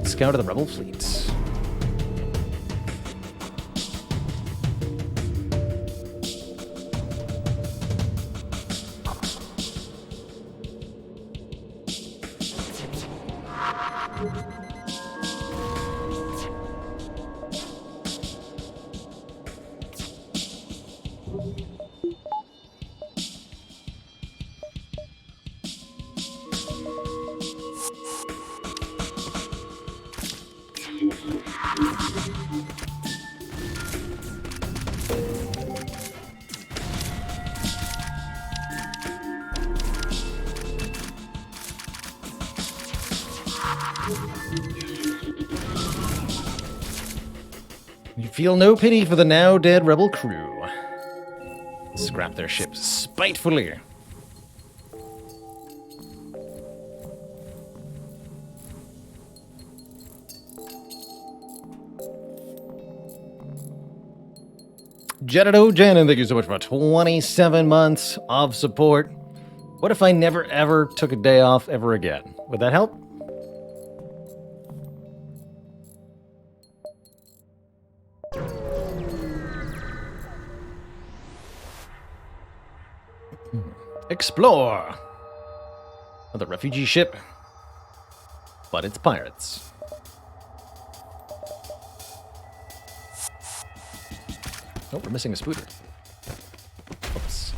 Scout of the rebel fleets. You feel no pity for the now dead rebel crew. Scrap their ships spitefully. Jeddo Janin, thank you so much for 27 months of support. What if I never ever took a day off ever again? Would that help? Explore! Another refugee ship. But it's pirates. Oh, we're missing a spooter. Oops.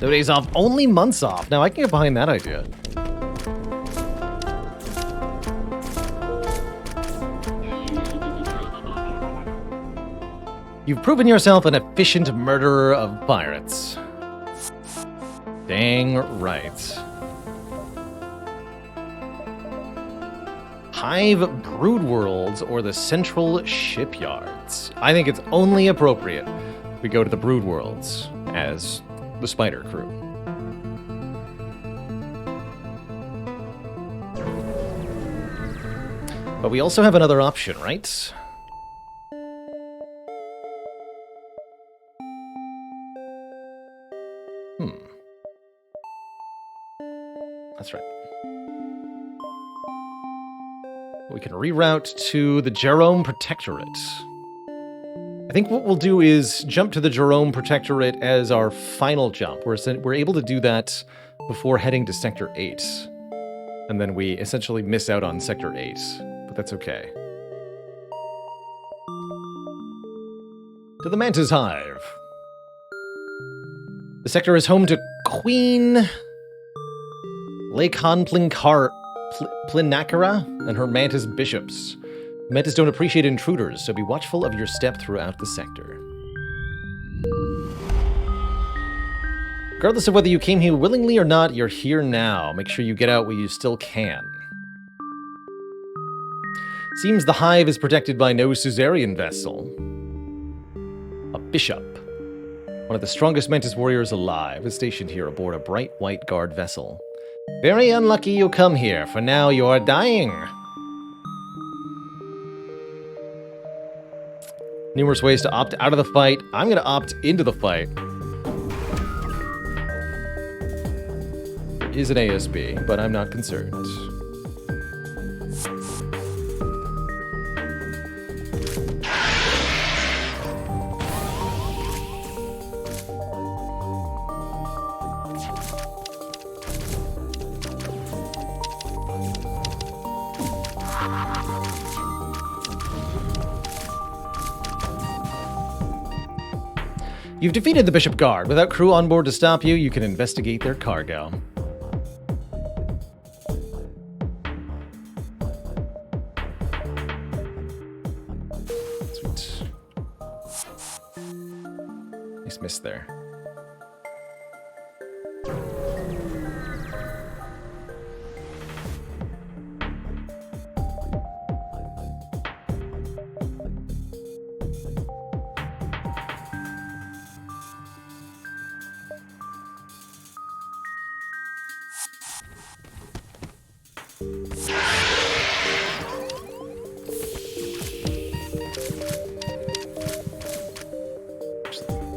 No days off, only months off. Now I can get behind that idea. You've proven yourself an efficient murderer of pirates. Dang right. Hive Brood Worlds or the Central Shipyards. I think it's only appropriate we go to the Brood Worlds as the Spider crew. But we also have another option, right? That's right. We can reroute to the Jerome Protectorate. I think what we'll do is jump to the Jerome Protectorate as our final jump. We're able to do that before heading to Sector 8. And then we essentially miss out on Sector 8. but that's okay. To the Mantis Hive. The sector is home to Queen Plinakara and her Mantis bishops. Mantis don't appreciate intruders, so be watchful of your step throughout the sector. Regardless of whether you came here willingly or not, you're here now. Make sure you get out while you still can. Seems the hive is protected by no Suzerain vessel. A bishop. One of the strongest Mantis warriors alive is stationed here aboard a bright white guard vessel. Very unlucky you come here, for now you are dying. Numerous ways to opt out of the fight. I'm going to opt into the fight. There is an ASB, but I'm not concerned. You've defeated the Bishop Guard. Without crew on board to stop you, you can investigate their cargo. Sweet. Nice miss there.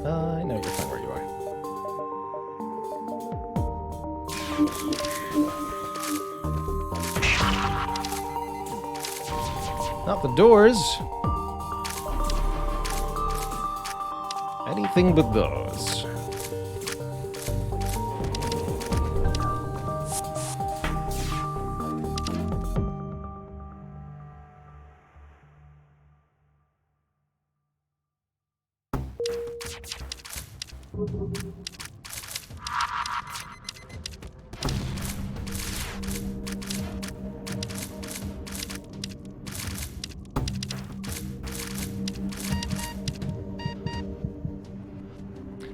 I know you're fine where you are. Not the doors. Anything but those.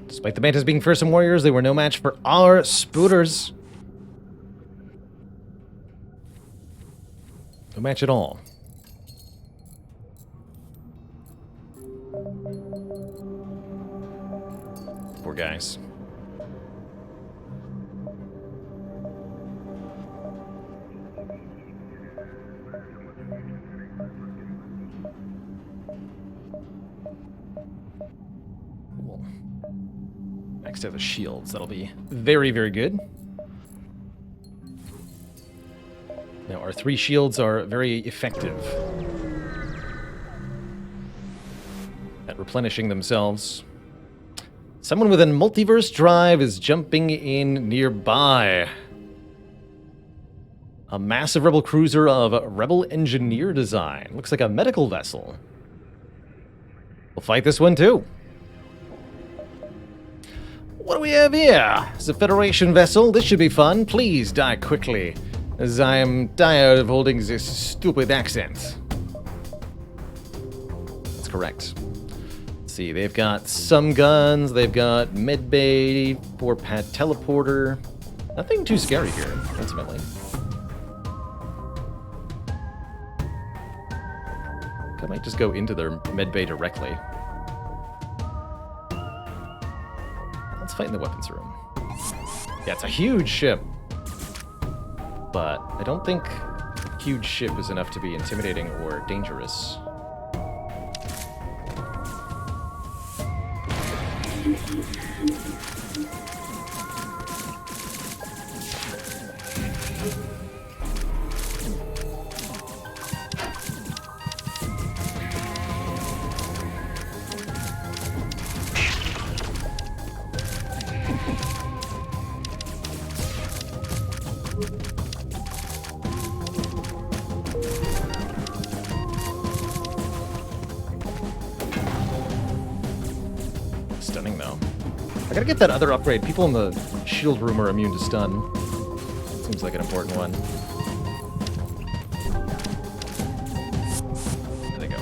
Despite the Mantis being fearsome warriors, they were no match for our spooters. No match at all. Poor guys. Next to the shields, that'll be very, very good. Now, our 3 shields are very effective at replenishing themselves. Someone with a multiverse drive is jumping in nearby. A massive rebel cruiser of rebel engineer design. Looks like a medical vessel. We'll fight this one too. What do we have here? It's a Federation vessel. This should be fun. Please die quickly, as I am tired of holding this stupid accent. That's correct. Let's see, they've got some guns. They've got medbay, 4-pad teleporter. Nothing too scary here, ultimately. I might just go into their medbay directly. Let's fight in the weapons room. Yeah, it's a huge ship. But I don't think huge ship is enough to be intimidating or dangerous. Gotta get that other upgrade. People in the shield room are immune to stun. Seems like an important one. There they go.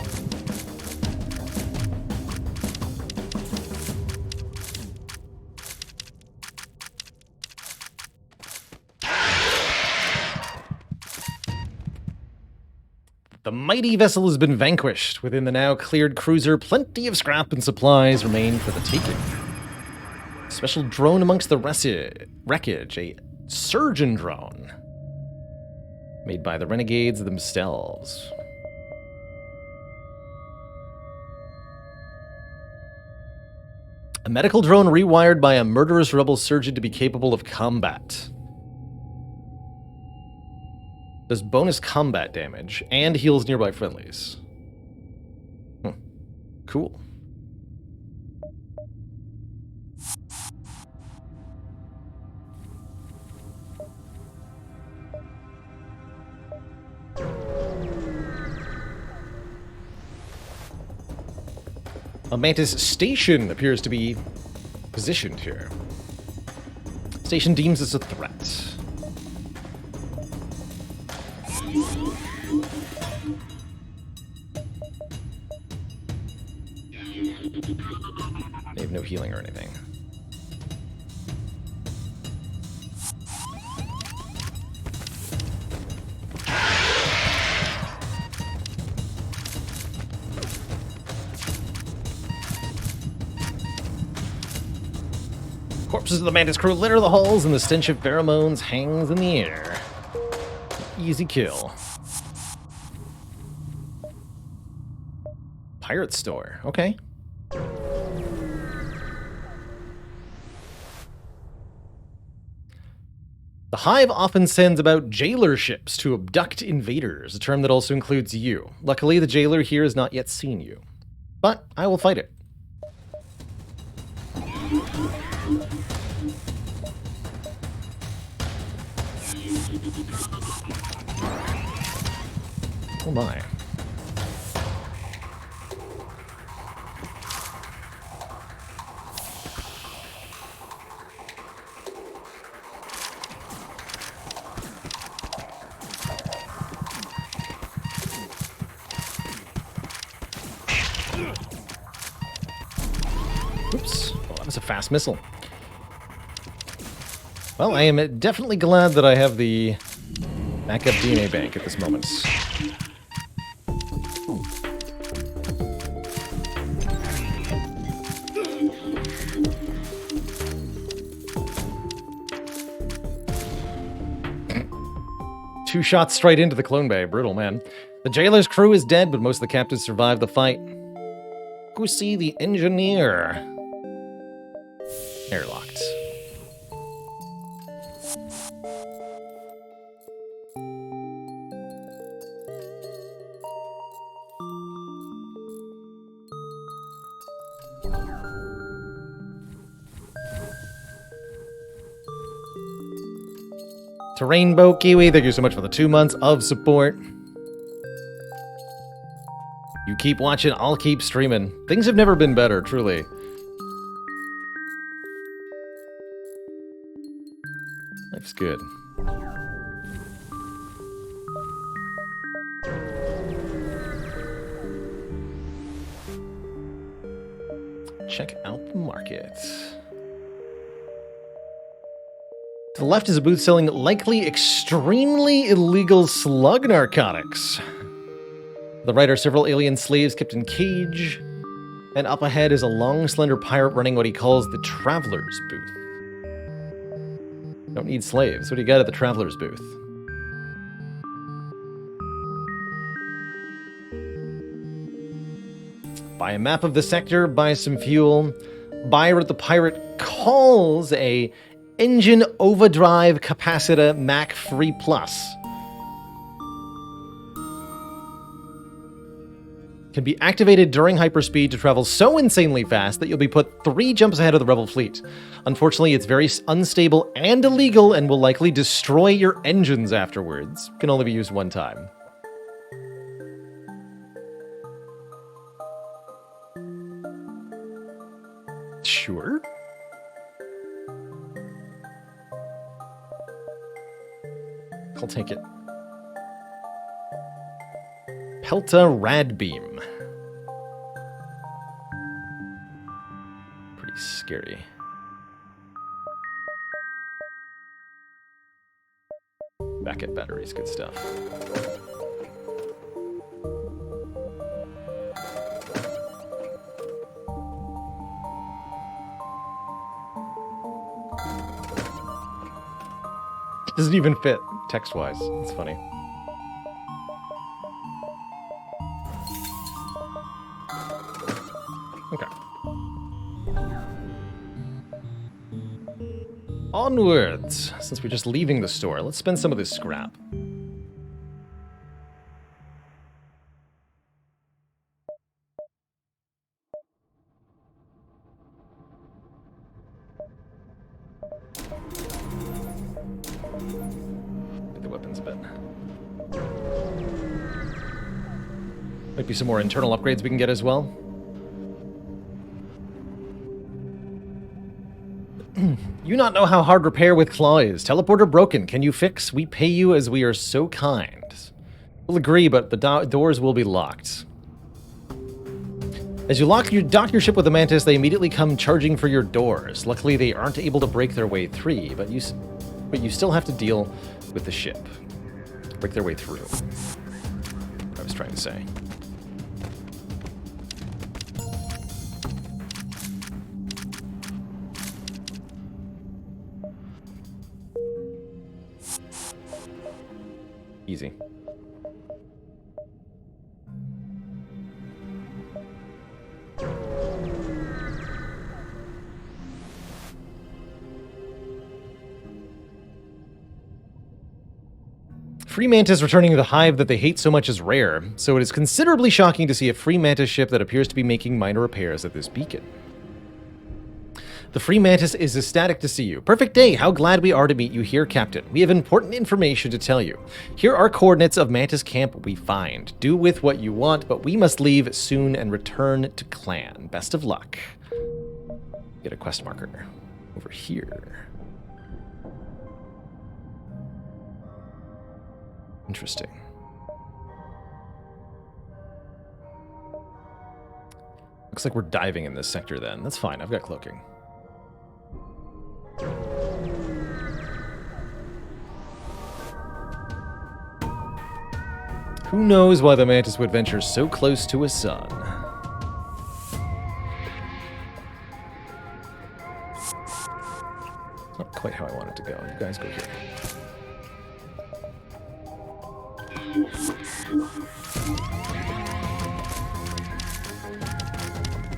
The mighty vessel has been vanquished. Within the now cleared cruiser, plenty of scrap and supplies remain for the taking. Special drone amongst the wreckage, a surgeon drone. Made by the renegades themselves. A medical drone rewired by a murderous rebel surgeon to be capable of combat. Does bonus combat damage and heals nearby friendlies. Cool. A Mantis station appears to be positioned here. Station deems this a threat. They have no healing or anything. Corpses of the Mantis crew litter the halls, and the stench of pheromones hangs in the air. Easy kill. Pirate store. Okay. The Hive often sends about jailer ships to abduct invaders, a term that also includes you. Luckily, the jailer here has not yet seen you. But I will fight it. Oh my. Oops. Well, that was a fast missile. Well, I am definitely glad that I have the backup DNA bank at this moment. Two shots straight into the clone bay. Brutal, man. The jailer's crew is dead, but most of the captives survived the fight. Go see the engineer. Airlocked. To Rainbow Kiwi, thank you so much for the 2 months of support. You keep watching, I'll keep streaming. Things have never been better, truly. Life's good. Check out the market. To the left is a booth selling likely extremely illegal slug narcotics. The right are several alien slaves kept in cage, and up ahead is a long, slender pirate running what he calls the Traveler's Booth. Don't need slaves. What do you got at the Traveler's Booth? Buy a map of the sector, buy some fuel, buy what the pirate calls a engine overdrive capacitor Mach Free Plus. Can be activated during hyperspeed to travel so insanely fast that you'll be put 3 jumps ahead of the rebel fleet. Unfortunately, it's very unstable and illegal and will likely destroy your engines afterwards. Can only be used 1 time. Sure. I'll take it. Pelta Radbeam. Pretty scary. Backup batteries, good stuff. Doesn't even fit text-wise. It's funny. Okay. Onwards. Since we're just leaving the store, let's spend some of this scrap. Get the weapons a bit. Might be some more internal upgrades we can get as well. You not know how hard repair with claw is. Teleporter broken. Can you fix? We pay you as we are so kind. We'll agree, but the doors will be locked. As you dock your ship with the Mantis, they immediately come charging for your doors. Luckily, they aren't able to break their way through, but you still have to deal with the ship. Break their way through. What I was trying to say. Easy. Free Mantis returning to the hive that they hate so much is rare, so it is considerably shocking to see a Free Mantis ship that appears to be making minor repairs at this beacon. The Free Mantis is ecstatic to see you. Perfect day! How glad we are to meet you here, Captain. We have important information to tell you. Here are coordinates of Mantis Camp we find. Do with what you want, but we must leave soon and return to Clan. Best of luck. Get a quest marker over here. Interesting. Looks like we're diving in this sector then. That's fine, I've got cloaking. Who knows why the Mantis would venture so close to a sun? Not quite how I want it to go. You guys go here.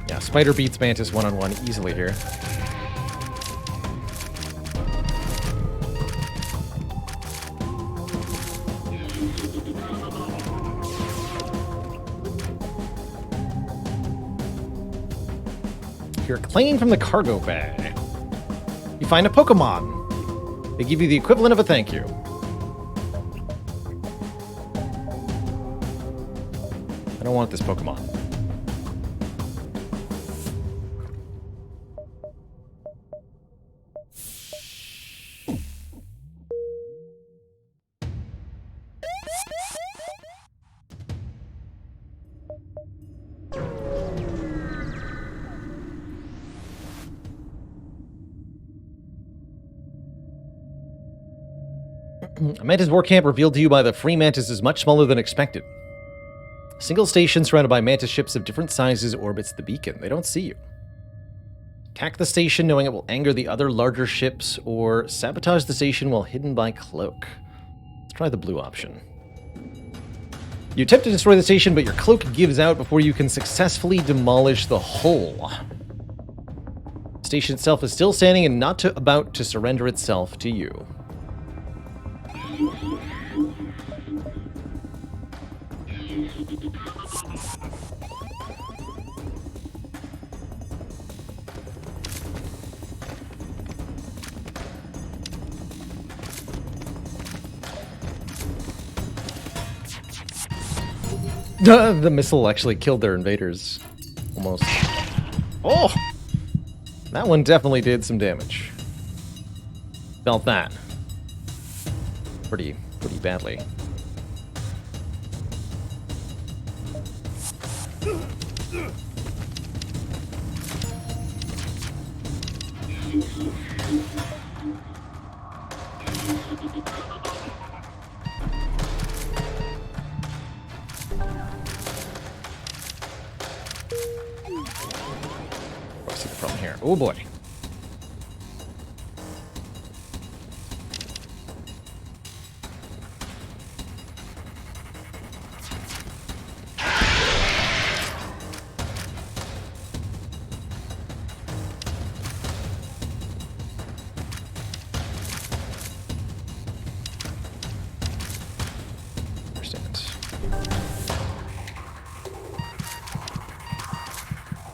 Yeah, Spider beats Mantis one-on-one easily here. You're a claim from the cargo bay. You find a Pokemon. They give you the equivalent of a thank you. I don't want this Pokemon. A Mantis war camp revealed to you by the Free Mantis is much smaller than expected. A single station surrounded by Mantis ships of different sizes orbits the beacon. They don't see you. Attack the station knowing it will anger the other larger ships, or sabotage the station while hidden by cloak. Let's try the blue option. You attempt to destroy the station, but your cloak gives out before you can successfully demolish the hull. The station itself is still standing and not about to surrender itself to you. The missile actually killed their invaders. Almost. Oh! That one definitely did some damage. Felt that. Pretty pretty badly. I see the problem here. Oh boy.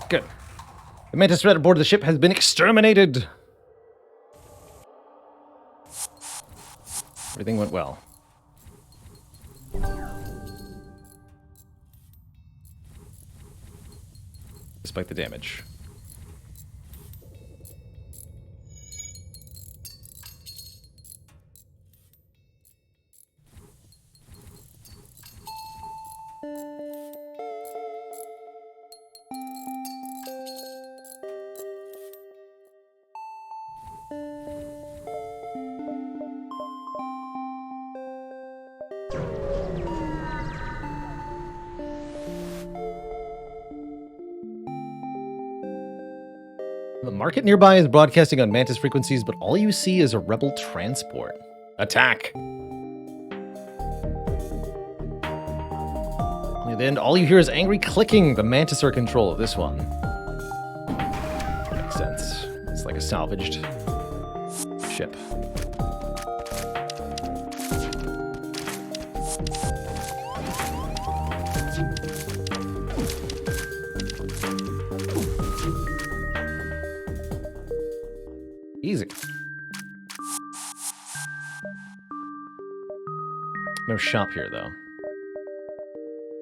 Good. The mantis threat aboard the ship has been exterminated. Everything went well. Despite the damage. The market nearby is broadcasting on Mantis frequencies, but all you see is a rebel transport. Attack! And then all you hear is angry clicking. The Mantis are in control of this one. Makes sense. It's like a salvaged ship. Easy. No shop here, though.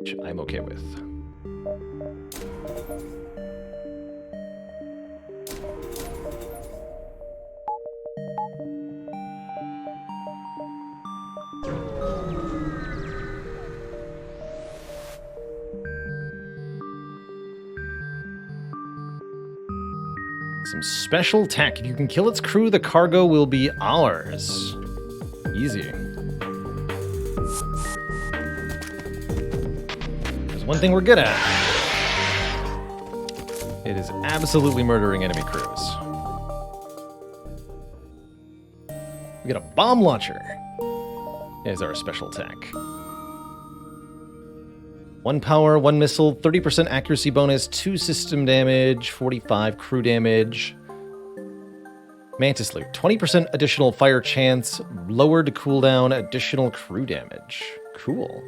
Which I'm okay with. Some special tech. If you can kill its crew, the cargo will be ours. Easy. There's one thing we're good at. It is absolutely murdering enemy crews. We got a bomb launcher. Is our special tech. 1 power, 1 missile, 30% accuracy bonus, 2 system damage, 45 crew damage. Mantis loot, 20% additional fire chance, lowered cooldown, additional crew damage. Cool.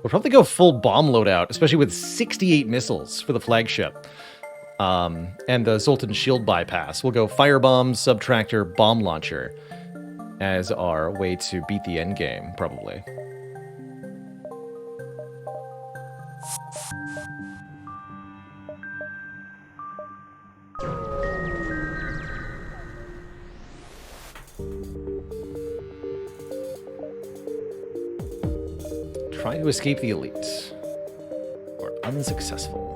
We'll probably go full bomb loadout, especially with 68 missiles for the flagship. And the Zoltan shield bypass. We'll go firebomb, subtractor, bomb launcher as our way to beat the end game, probably. Try to escape the elite. Or unsuccessful.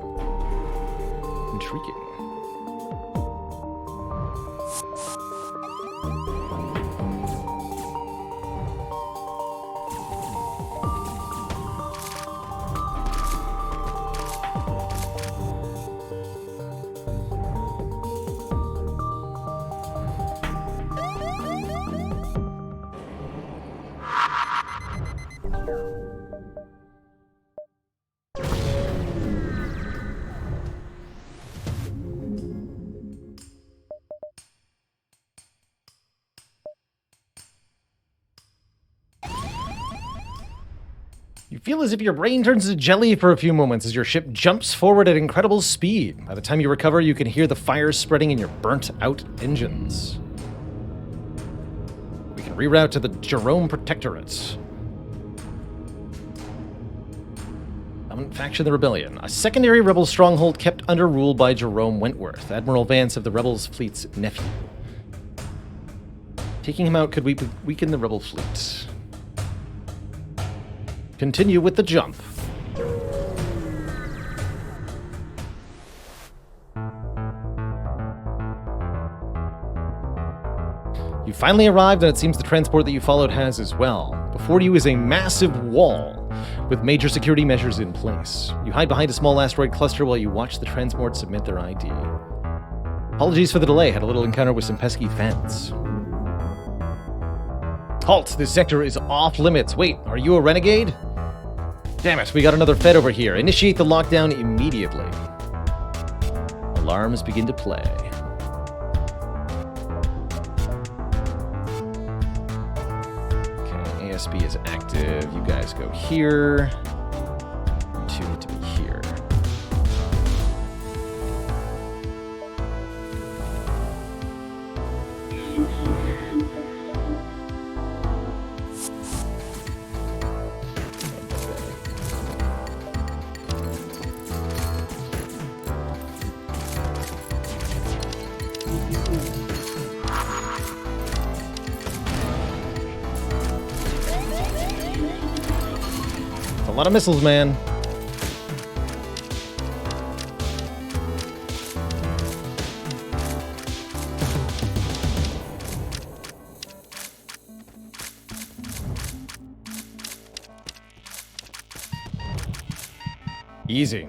Intriguing. You feel as if your brain turns to jelly for a few moments as your ship jumps forward at incredible speed. By the time you recover, you can hear the fire spreading in your burnt-out engines. We can reroute to the Jerome Protectorate. Dominant faction of the Rebellion. A secondary rebel stronghold kept under rule by Jerome Wentworth, Admiral Vance of the Rebels' fleet's nephew. Taking him out could weaken the rebel fleet. Continue with the jump. You finally arrived, and it seems the transport that you followed has as well. Before you is a massive wall with major security measures in place. You hide behind a small asteroid cluster while you watch the transport submit their ID. Apologies for the delay. Had a little encounter with some pesky fans. Halt! This sector is off limits. Wait, are you a renegade? Damn it, we got another Fed over here. Initiate the lockdown immediately. Alarms begin to play. Okay, ASB is active. You guys go here. You two need to be here. A lot of missiles, man. Easy.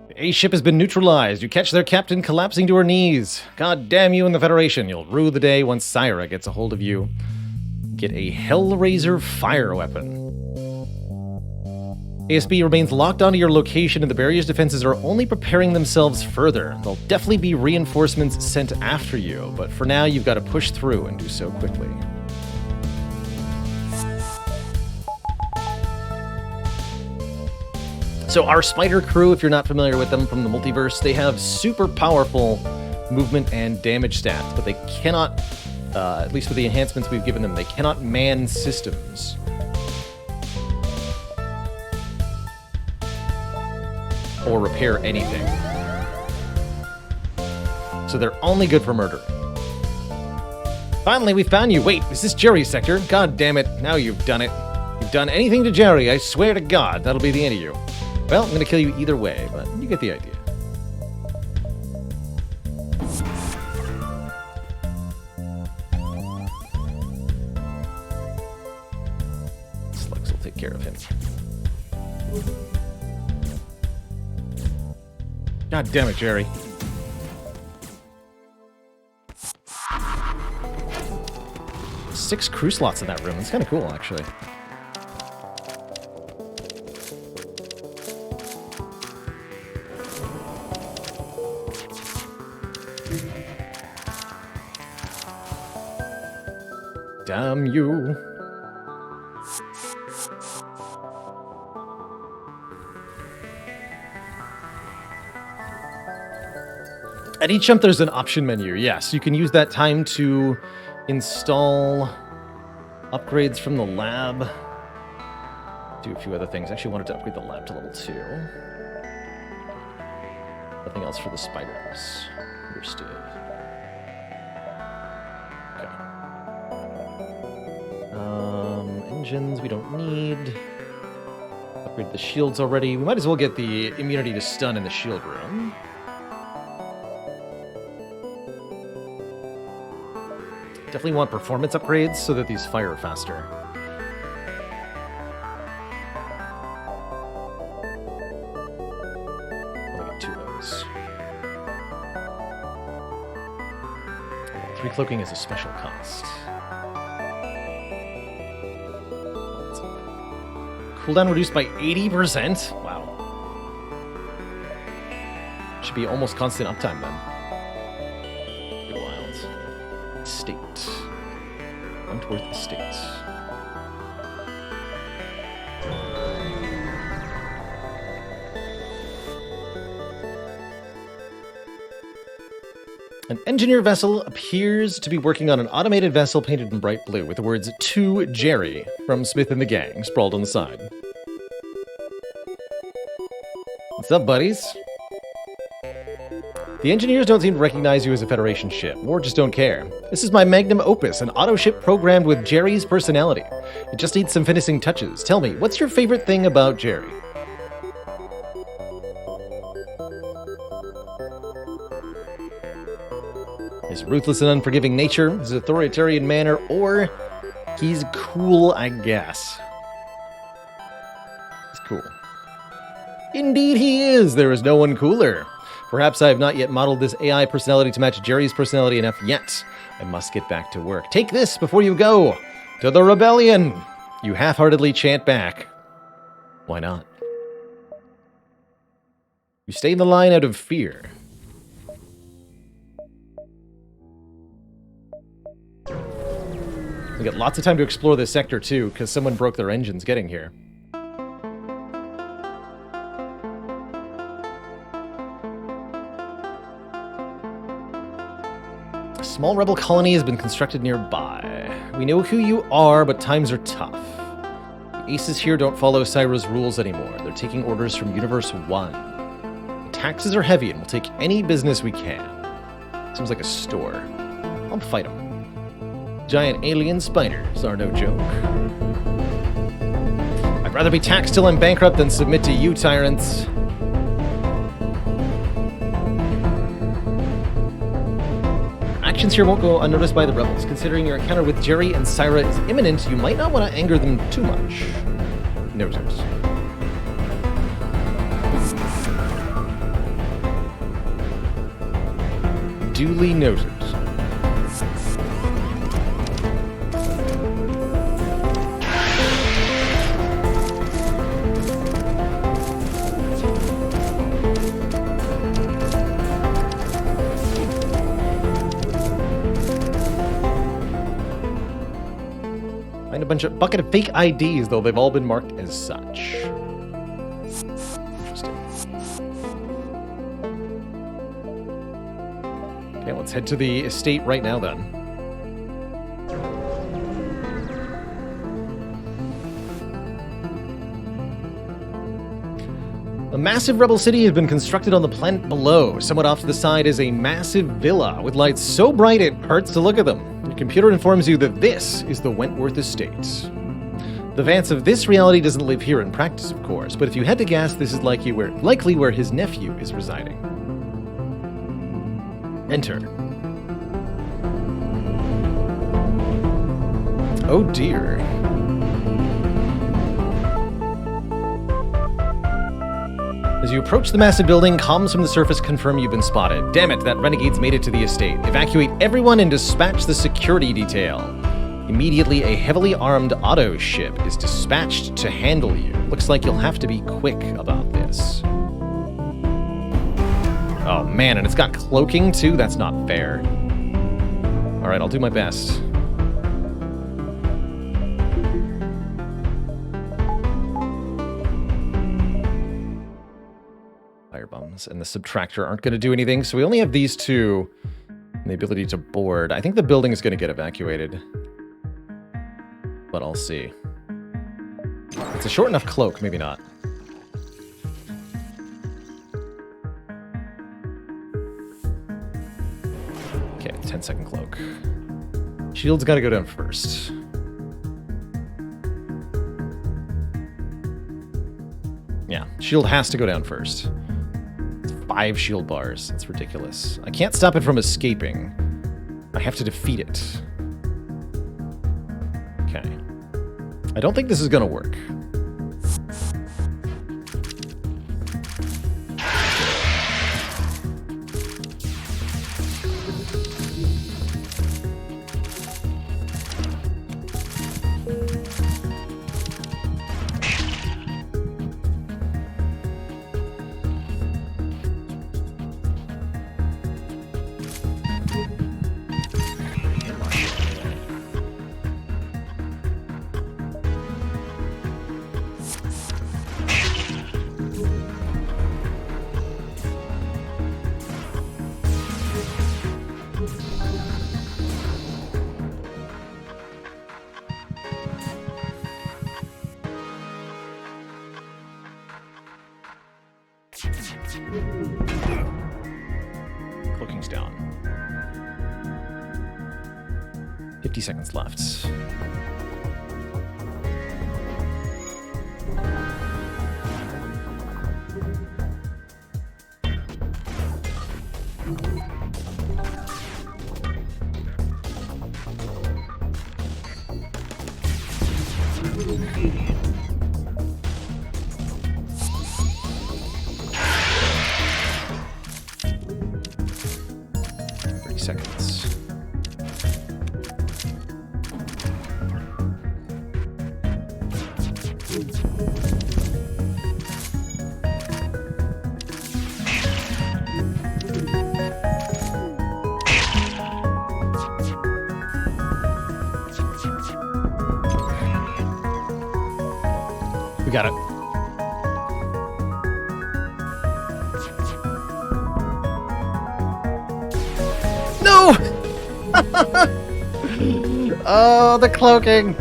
The A ship has been neutralized. You catch their captain collapsing to her knees. God damn you and the Federation. You'll rue the day once Syra gets a hold of you. Get a Hellraiser fire weapon. ASB remains locked onto your location, and the barrier's defenses are only preparing themselves further. There'll definitely be reinforcements sent after you, but for now you've got to push through and do so quickly. So our Spider crew, if you're not familiar with them from the Multiverse, they have super powerful movement and damage stats, but they cannot, at least with the enhancements we've given them, they cannot man systems. Or repair anything. So they're only good for murder. Finally, we found you. Wait, is this Jerry's sector? God damn it, now you've done it. You've done anything to Jerry, I swear to God, that'll be the end of you. Well, I'm gonna kill you either way, but you get the idea. Slugs will take care of him. God damn it, Jerry. Six crew slots in that room. It's kind of cool, actually. Damn you. At each jump, there's an option menu. Yes, you can use that time to install upgrades from the lab. Do a few other things. Actually, I wanted to upgrade the lab to level 2. Nothing else for the spiders. Understood. Okay. Engines we don't need. Upgrade the shields already. We might as well get the immunity to stun in the shield room. Definitely want performance upgrades so that these fire faster. I'll get 2 of those. 3 cloaking is a special cost. Cooldown reduced by 80%? Wow. Should be almost constant uptime then. Estate. Wentworth Estate. An engineer vessel appears to be working on an automated vessel painted in bright blue with the words "To Jerry" from Smith and the Gang sprawled on the side. What's up, buddies? The engineers don't seem to recognize you as a Federation ship, or just don't care. This is my magnum opus, an auto ship programmed with Jerry's personality. It just needs some finishing touches. Tell me, what's your favorite thing about Jerry? His ruthless and unforgiving nature, his authoritarian manner, or he's cool, I guess. He's cool. Indeed he is! There is no one cooler. Perhaps I have not yet modeled this AI personality to match Jerry's personality enough yet. I must get back to work. Take this before you go! To the rebellion! You half-heartedly chant back. Why not? You stay in the line out of fear. We got lots of time to explore this sector too, because someone broke their engines getting here. A small rebel colony has been constructed nearby. We know who you are, but times are tough. The aces here don't follow Syra's rules anymore. They're taking orders from Universe 1. The taxes are heavy and we'll take any business we can. Seems like a store. I'll fight them. Giant alien spiders are no joke. I'd rather be taxed till I'm bankrupt than submit to you, tyrants. Actions here won't go unnoticed by the rebels. Considering your encounter with Jerry and Syra is imminent, you might not want to anger them too much. Noted. Duly noted. Bucket of fake IDs, though they've all been marked as such. Interesting. Okay, let's head to the estate right now then. A massive rebel city has been constructed on the planet below. Somewhat off to the side is a massive villa with lights so bright it hurts to look at them. Your computer informs you that this is the Wentworth Estate. The Vance of this reality doesn't live here in practice, of course, but if you had to guess, this is likely where his nephew is residing. Enter. Oh dear. As you approach the massive building, comms from the surface confirm you've been spotted. Damn it, that renegade's made it to the estate. Evacuate everyone and dispatch the security detail. Immediately, a heavily armed auto ship is dispatched to handle you. Looks like you'll have to be quick about this. Oh man, and it's got cloaking too? That's not fair. Alright, I'll do my best. Firebombs and the subtractor aren't going to do anything, so we only have these two and the ability to board. I think the building is going to get evacuated. But I'll see. It's a short enough cloak, maybe not. Okay, 10-second cloak. Shield's got to go down first. Yeah, shield has to go down first. It's 5 shield bars. It's ridiculous. I can't stop it from escaping. I have to defeat it. Okay. I don't think this is going to work. Cloaking's down. 50 seconds left. Seconds. We got it. No! Oh, the cloaking.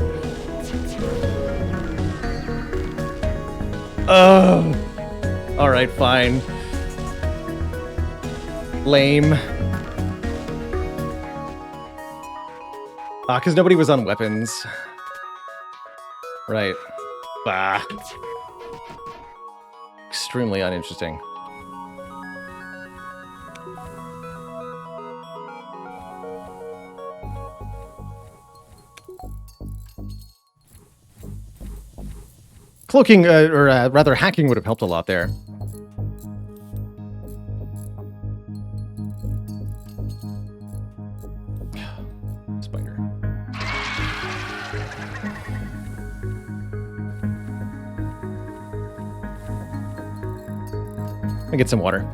Oh. All right, fine. Lame. Because nobody was on weapons. Right. Bah. Extremely uninteresting. Cloaking, or rather hacking would have helped a lot there. Spider. Let me get some water.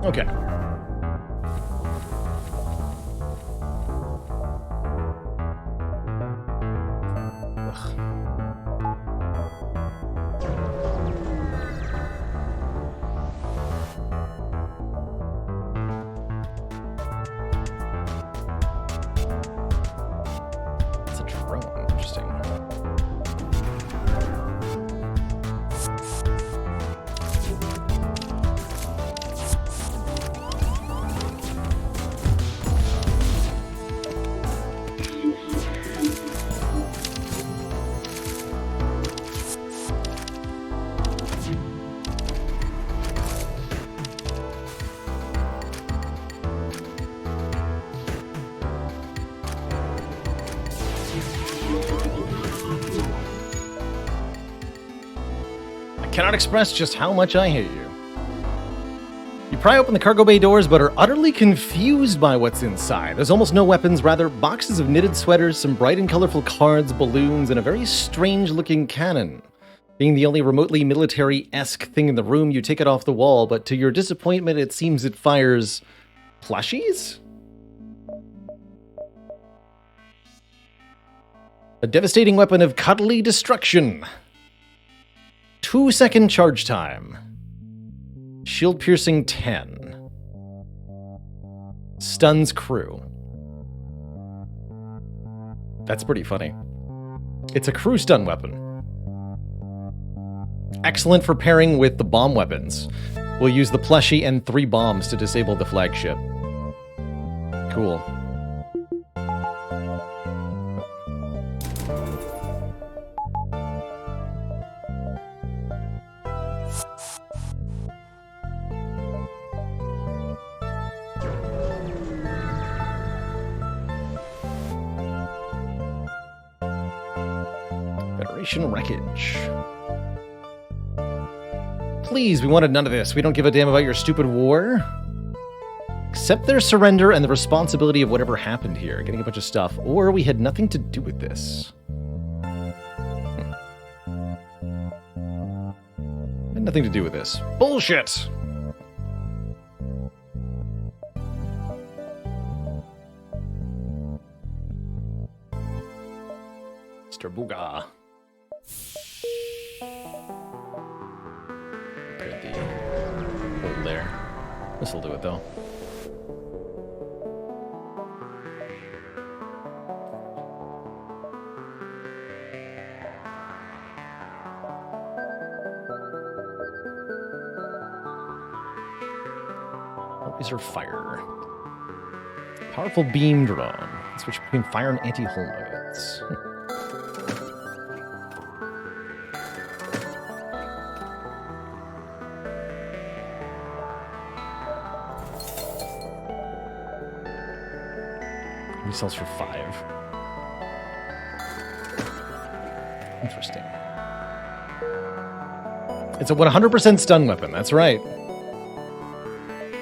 Okay. It's a drone. Interesting. Cannot express just how much I hate you. You pry open the cargo bay doors, but are utterly confused by what's inside. There's almost no weapons, rather boxes of knitted sweaters, some bright and colorful cards, balloons, and a very strange-looking cannon. Being the only remotely military-esque thing in the room, you take it off the wall, but to your disappointment, it seems it fires plushies? A devastating weapon of cuddly destruction. 2-second charge time. Shield piercing 10. Stuns crew. That's pretty funny. It's a crew stun weapon. Excellent for pairing with the bomb weapons. We'll use the plushie and 3 bombs to disable the flagship. Cool. Federation wreckage. Please, we wanted none of this. We don't give a damn about your stupid war. Accept their surrender and the responsibility of whatever happened here. Getting a bunch of stuff. Or we had nothing to do with this. Had nothing to do with this. Bullshit! Mr. Booga. Put the hole there. This'll do it, though. Laser fire. Powerful beam drawn. Switch between fire and anti-hull modes. He sells for 5. Interesting. It's a 100% stun weapon, that's right.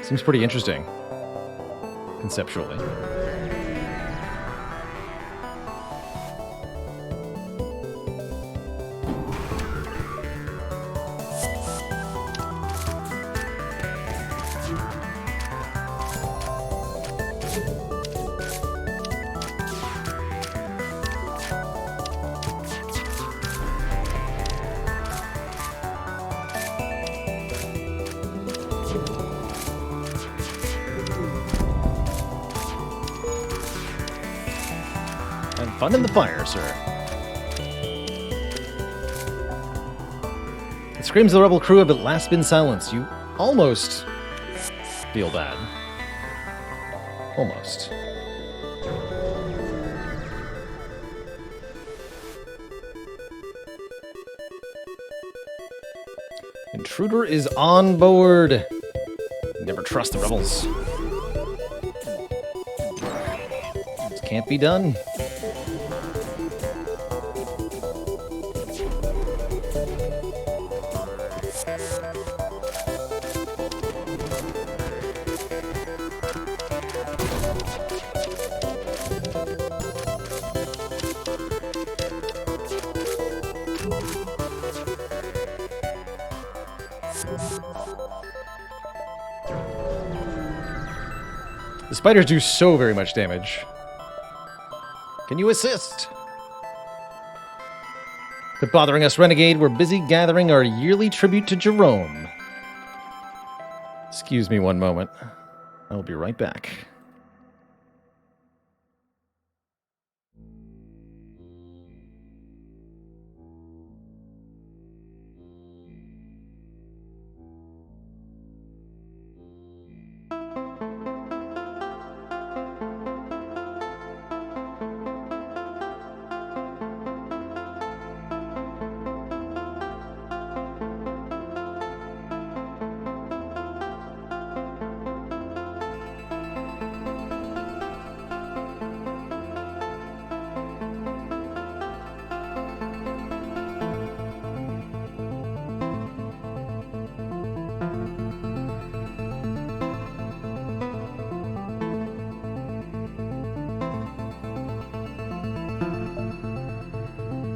Seems pretty interesting, conceptually. Fun in the fire, sir. The screams of the rebel crew have at last been silenced. You almost feel bad. Almost. Intruder is on board. Never trust the rebels. This can't be done. The spiders do so very much damage. Can you assist? Quit bothering us, Renegade. We're busy gathering our yearly tribute to Jerome. Excuse me one moment. I'll be right back.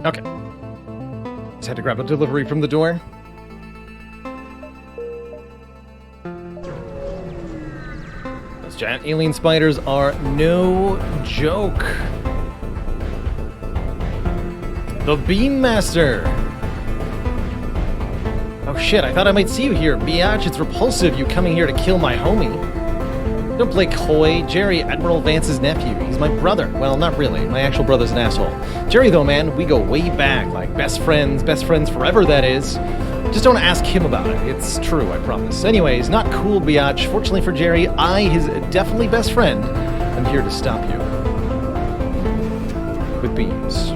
Okay. Just had to grab a delivery from the door. Those giant alien spiders are no joke. The Beam Master! Oh shit, I thought I might see you here. Biatch, it's repulsive you coming here to kill my homie. Don't play coy. Jerry, Admiral Vance's nephew. He's my brother. Well, not really. My actual brother's an asshole. Jerry, though, man, we go way back. Like, best friends forever, that is. Just don't ask him about it. It's true, I promise. Anyways, not cool, biatch. Fortunately for Jerry, I, his definitely best friend, am here to stop you. With beams.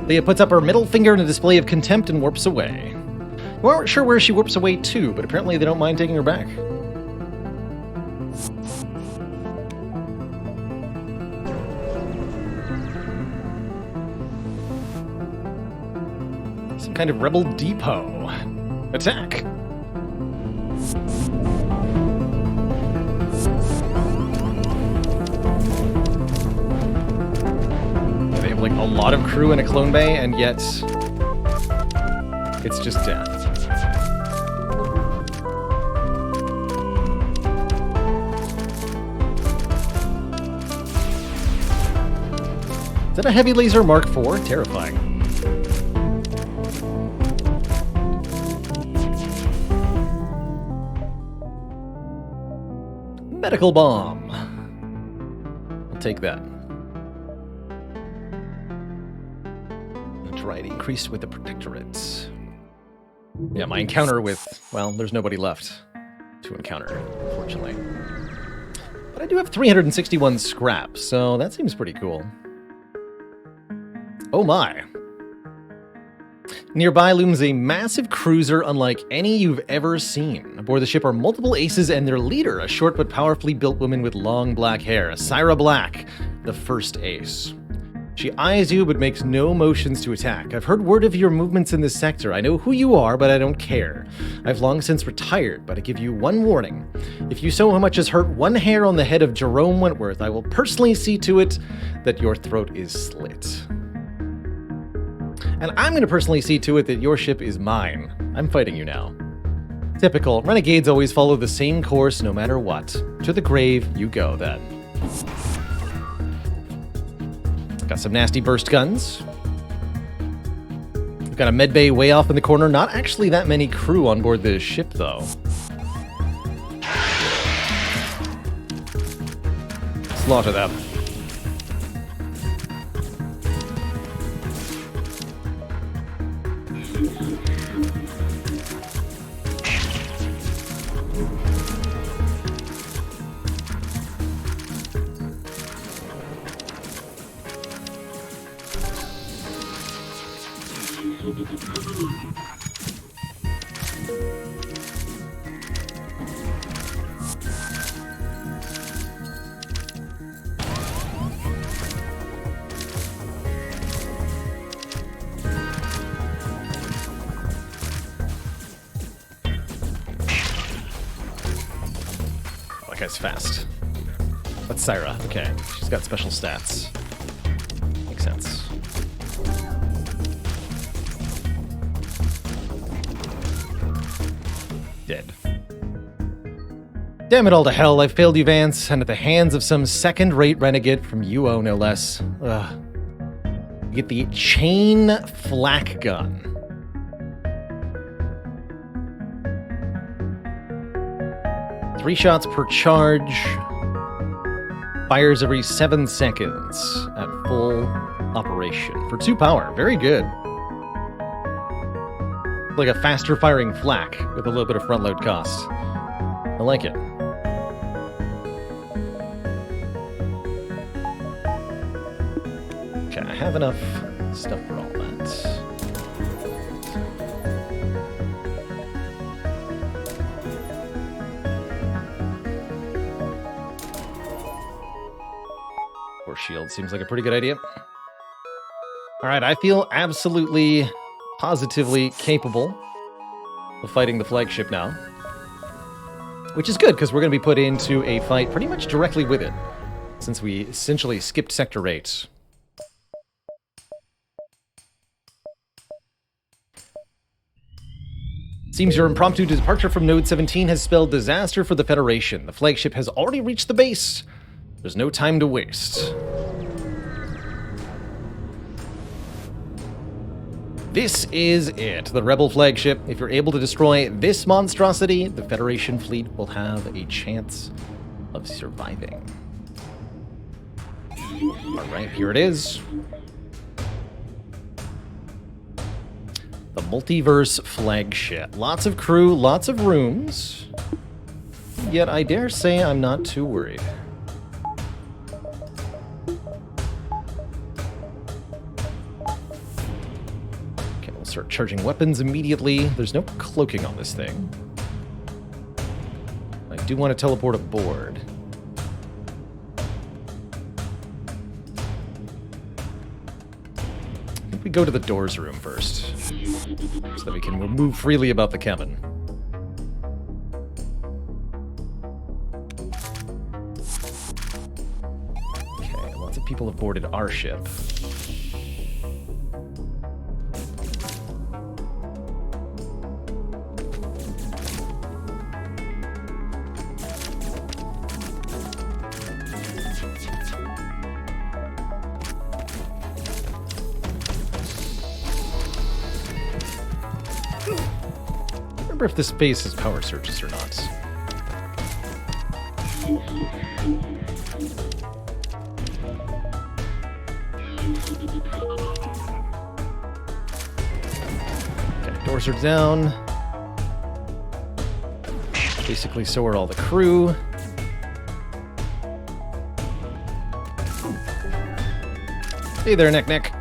Leah puts up her middle finger in a display of contempt and warps away. We aren't sure where she warps away to, but apparently they don't mind taking her back. Some kind of rebel depot. Attack! They have like a lot of crew in a clone bay, and yet it's just death. Is that a heavy laser Mark IV? Terrifying. Medical bomb. I'll take that. Notoriety increased with the Protectorate. Yeah, my encounter with... well, there's nobody left to encounter, unfortunately. But I do have 361 scrap, so that seems pretty cool. Oh my. Nearby looms a massive cruiser unlike any you've ever seen. Aboard the ship are multiple aces and their leader, a short but powerfully built woman with long black hair, Syra Black, the first ace. She eyes you but makes no motions to attack. I've heard word of your movements in this sector. I know who you are, but I don't care. I've long since retired, but I give you one warning. If you so much as hurt one hair on the head of Jerome Wentworth, I will personally see to it that your throat is slit. And I'm going to personally see to it that your ship is mine. I'm fighting you now. Typical. Renegades always follow the same course no matter what. To the grave you go, then. Got some nasty burst guns. We've got a medbay way off in the corner. Not actually that many crew on board this ship, though. Slaughter them. That guy's fast. That's Syra. Okay, she's got special stats. Makes sense. Dead. Damn it all to hell, I failed you, Vance, and at the hands of some second-rate renegade from UO, no less. Ugh. You get the chain flak gun. Three shots per charge. Fires every 7 seconds at full operation. For 2 power. Very good. Like a faster firing flak with a little bit of front load cost. I like it. Okay, I have enough stuff for all that. Force shield seems like a pretty good idea. Alright, I feel absolutely, positively capable of fighting the flagship now. Which is good, because we're going to be put into a fight pretty much directly with it, since we essentially skipped Sector 8. Seems your impromptu departure from Node 17 has spelled disaster for the Federation. The flagship has already reached the base. There's no time to waste. This is it, the Rebel flagship. If you're able to destroy this monstrosity, the Federation fleet will have a chance of surviving. Alright, here it is. The Multiverse flagship. Lots of crew, lots of rooms. Yet I dare say I'm not too worried. Okay, we'll start charging weapons immediately. There's no cloaking on this thing. I do want to teleport aboard. I think we go to the doors room first, so that we can move freely about the cabin. Okay, lots of people have boarded our ship. If this base has power surges or not. Okay, doors are down. Basically, so are all the crew. Hey there, Nick.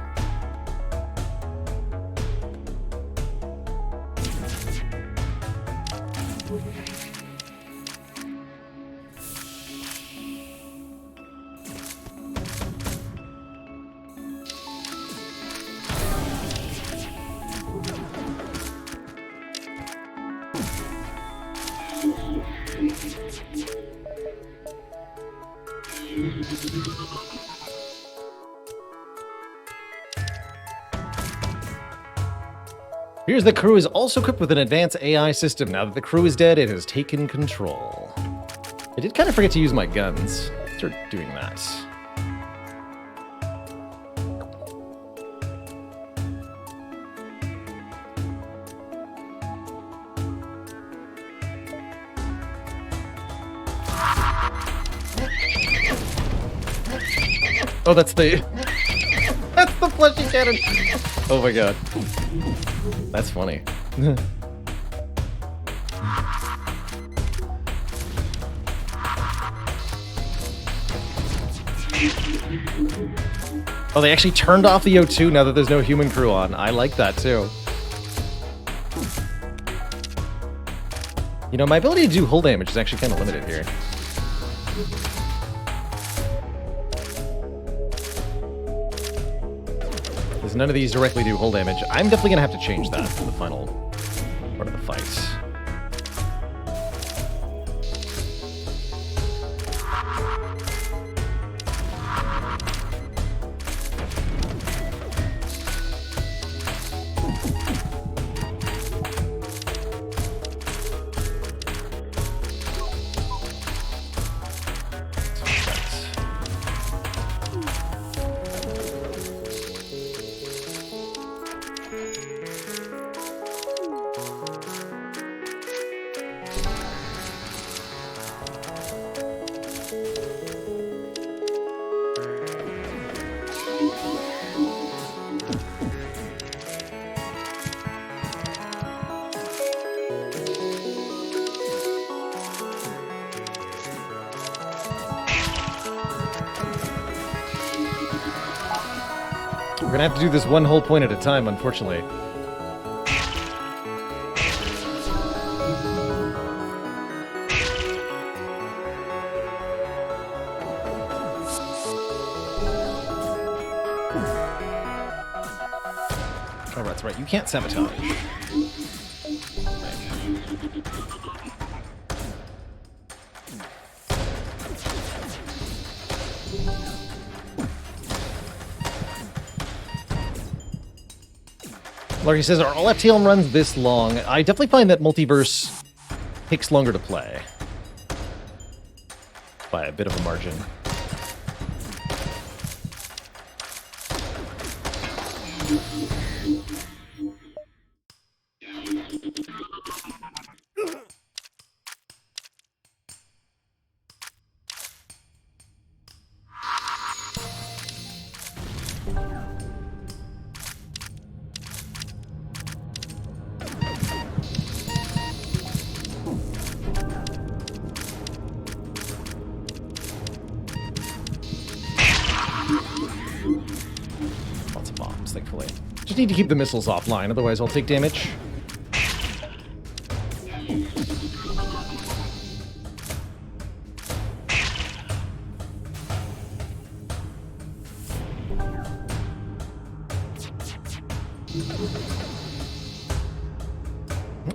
Here's the crew is also equipped with an advanced AI system. Now that the crew is dead, it has taken control. I did kind of forget to use my guns. Start doing that. Oh, that's the fleshy cannon. Oh my god. That's funny. Oh, they actually turned off the O2 now that there's no human crew on. I like that too. You know, my ability to do hull damage is actually kind of limited here. Because none of these directly do hull damage. I'm definitely going to have to change that for the final part of the fight. We're gonna have to do this one whole point at a time, unfortunately. Oh, that's right. You can't sabotage. Larky says, are all FTL runs this long? I definitely find that Multiverse takes longer to play. By a bit of a margin. Lots of bombs, thankfully. Just need to keep the missiles offline, otherwise I'll take damage.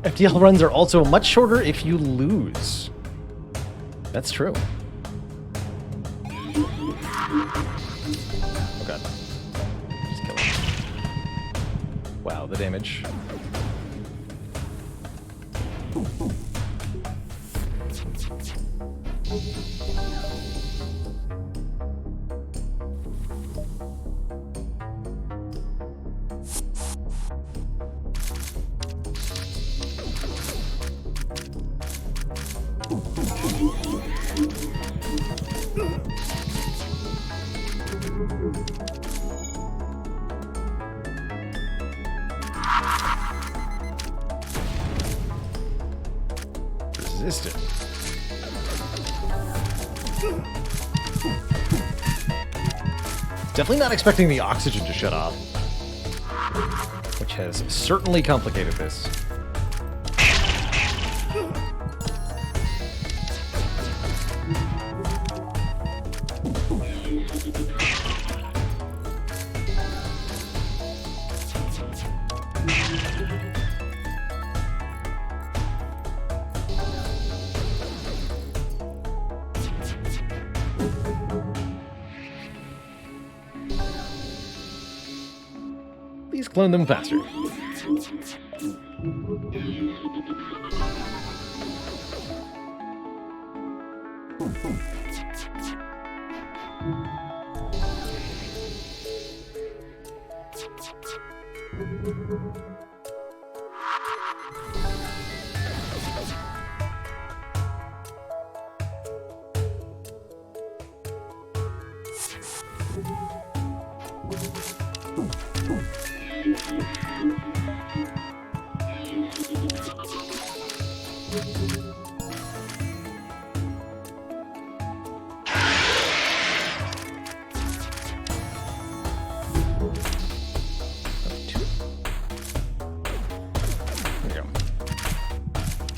FTL runs are also much shorter if you lose. That's true. Oh god. Just kill him. Wow, the damage. Resistant. Definitely not expecting the oxygen to shut off, which has certainly complicated this. Please clone them faster.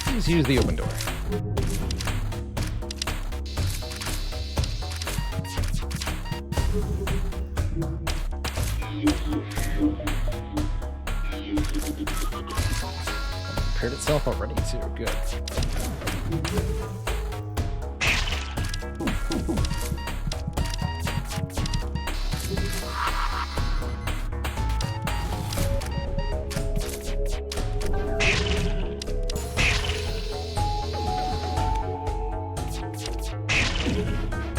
Please use the open door. Prepared itself already too. Good.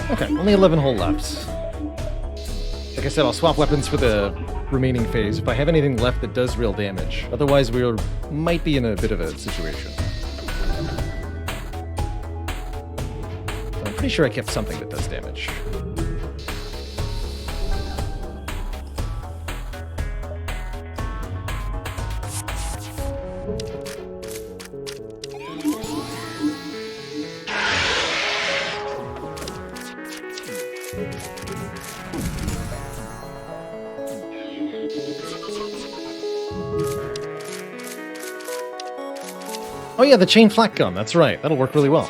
Okay, only 11 hull left. Like I said, I'll swap weapons for the remaining phase if I have anything left that does real damage. Otherwise, we might be in a bit of a situation. I'm pretty sure I kept something that does damage. Oh yeah, the chain flak gun, that's right. That'll work really well.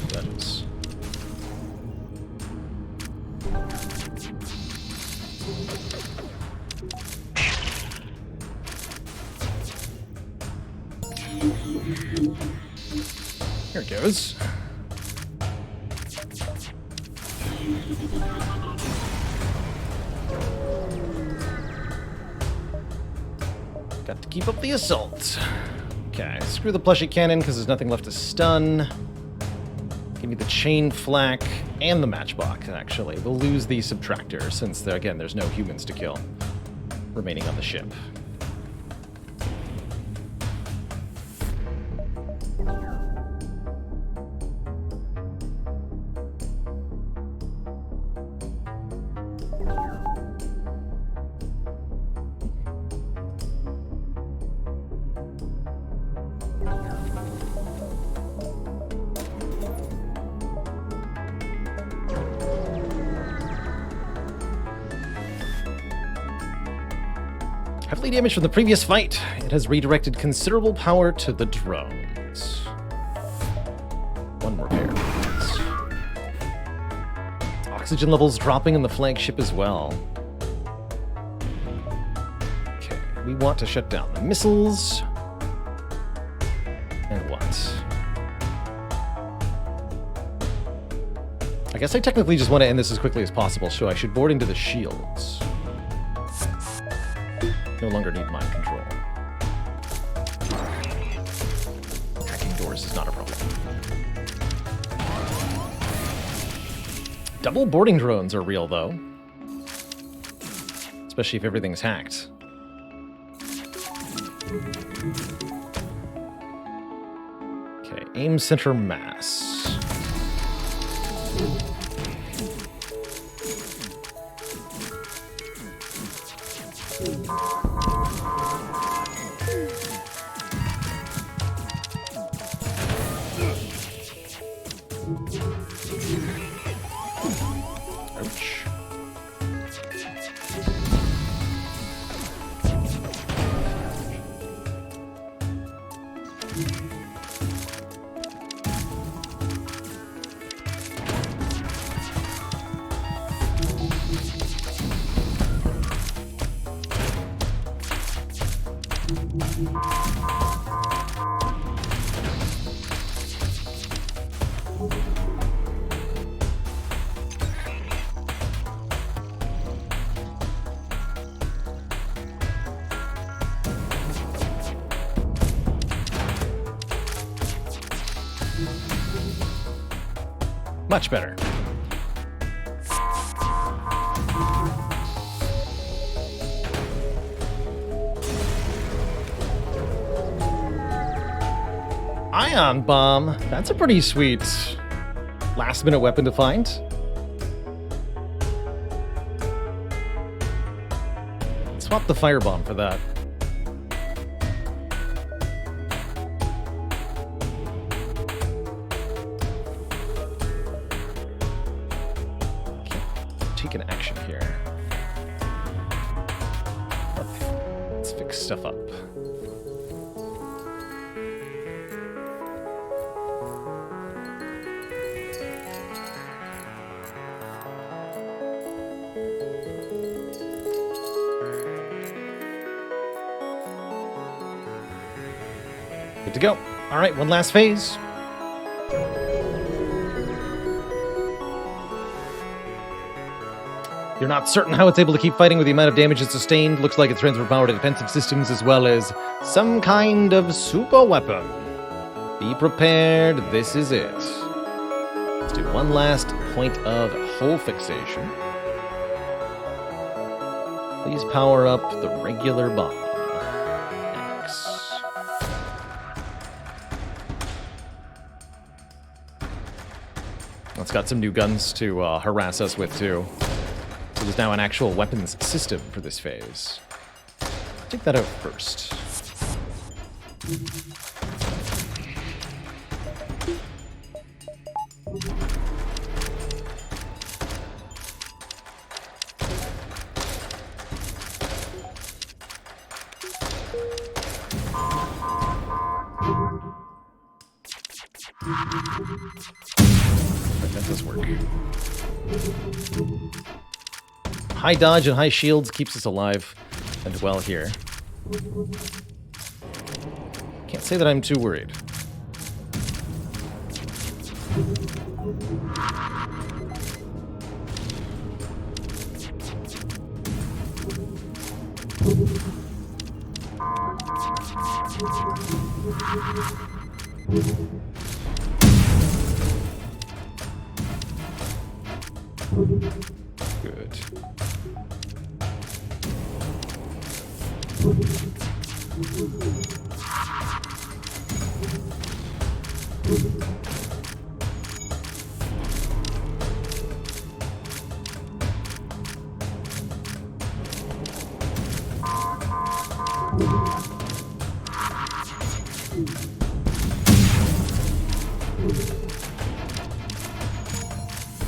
Dungeons. Here it goes. Got to keep up the assault. Okay, screw the plushie cannon because there's nothing left to stun. Give me the chain flak and the matchbox, actually. We'll lose the subtractor since, again, there's no humans to kill remaining on the ship. Heavily damaged from the previous fight, it has redirected considerable power to the drones. One repair. Oxygen levels dropping in the flagship as well. Okay, we want to shut down the missiles. And what? I guess I technically just want to end this as quickly as possible, so I should board into the shields. No longer need mind control. Hacking doors is not a problem. Double boarding drones are real, though. Especially if everything's hacked. Okay, aim center mass. Ouch. Much better. Ion bomb. That's a pretty sweet last-minute weapon to find. Swap the firebomb for that. Take an action here. Let's fix stuff up. Good to go. All right, one last phase. You're not certain how it's able to keep fighting with the amount of damage it's sustained. Looks like it's transfer power to defensive systems as well as some kind of super weapon. Be prepared, this is it. Let's do one last point of hull fixation. Please power up the regular bomb. X. It's got some new guns to harass us with, too. So there's now an actual weapons system for this phase. Take that out first. That does work. High dodge and high shields keeps us alive and well here. Can't Can't say that I'm too worried. Good.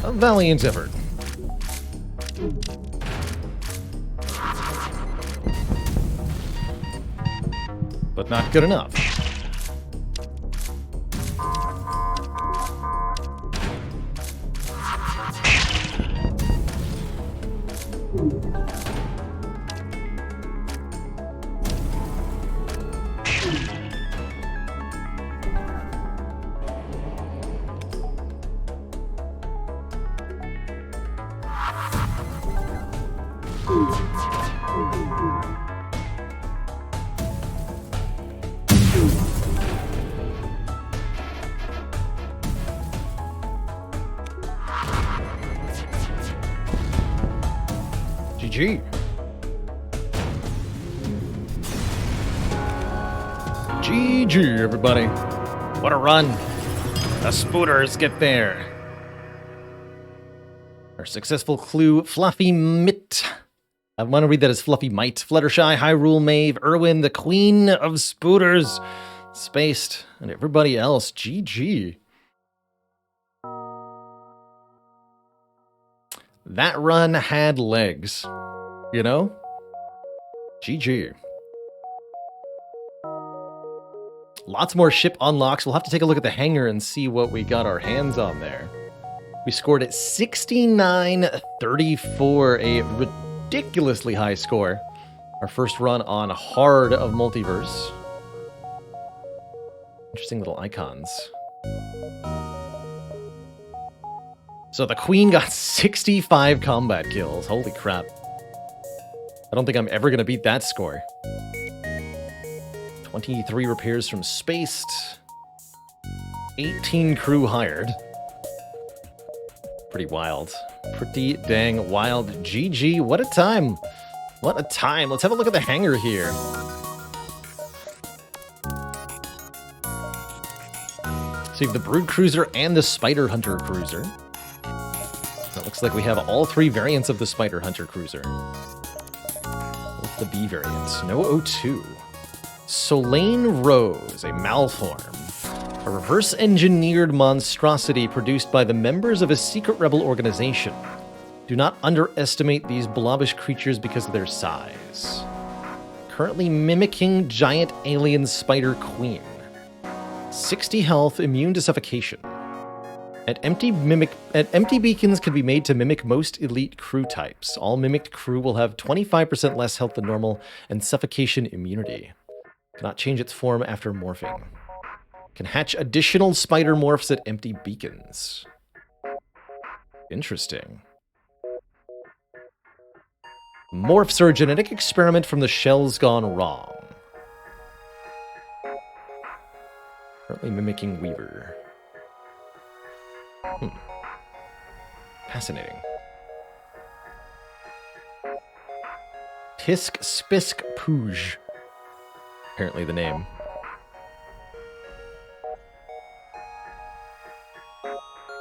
A valiant effort. But not good enough. GG. GG, everybody. What a run. The spooters get there. Our successful clue, Fluffy Mitt. I want to read that as Fluffy Might. Fluttershy, Hyrule Mave, Erwin, the Queen of Spooters, Spaced, and everybody else. GG. That run had legs, you know? GG. Lots more ship unlocks. We'll have to take a look at the hangar and see what we got our hands on there. We scored at 69-34, a ridiculously high score. Our first run on hard of Multiverse. Interesting little icons. So the Queen got 65 combat kills. Holy crap. I don't think I'm ever going to beat that score. 23 repairs from Spaced. 18 crew hired. Pretty wild. Pretty dang wild. GG, what a time. What a time. Let's have a look at the hangar here. So you have the Brood Cruiser and the Spider Hunter Cruiser. It looks like we have all three variants of the Spider Hunter Cruiser. What's the B variant? No O2. Solane Rose, a Malform. A reverse-engineered monstrosity produced by the members of a secret rebel organization. Do not underestimate these blobbish creatures because of their size. Currently mimicking giant alien Spider Queen. 60 health, immune to suffocation. Empty beacons can be made to mimic most elite crew types. All mimicked crew will have 25% less health than normal and suffocation immunity. Cannot change its form after morphing. Can hatch additional spider morphs at empty beacons. Interesting. Morphs are a genetic experiment from the shells gone wrong. Currently mimicking Weaver. Fascinating. Tisk Spisk Pooj. Apparently the name.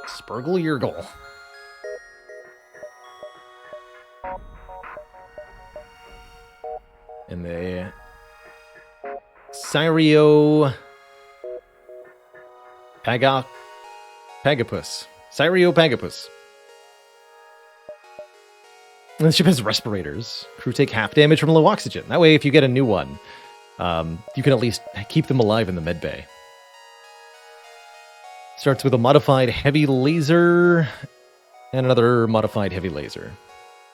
Spurgle Yurgle. And the Cyrio Pagapus. Cyrio Pagapus. And the ship has respirators. Crew take half damage from low oxygen. That way, if you get a new one, you can at least keep them alive in the medbay. Starts with a modified heavy laser and another modified heavy laser.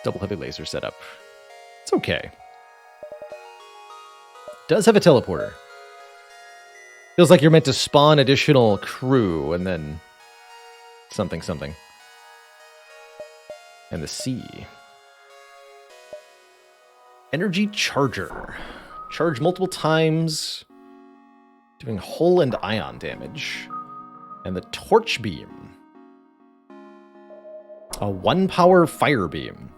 Double heavy laser setup. It's okay. Does have a teleporter. Feels like you're meant to spawn additional crew and then something. And the sea. Energy charger. Charge multiple times, doing hull and ion damage. And the torch beam. A 1-power fire beam.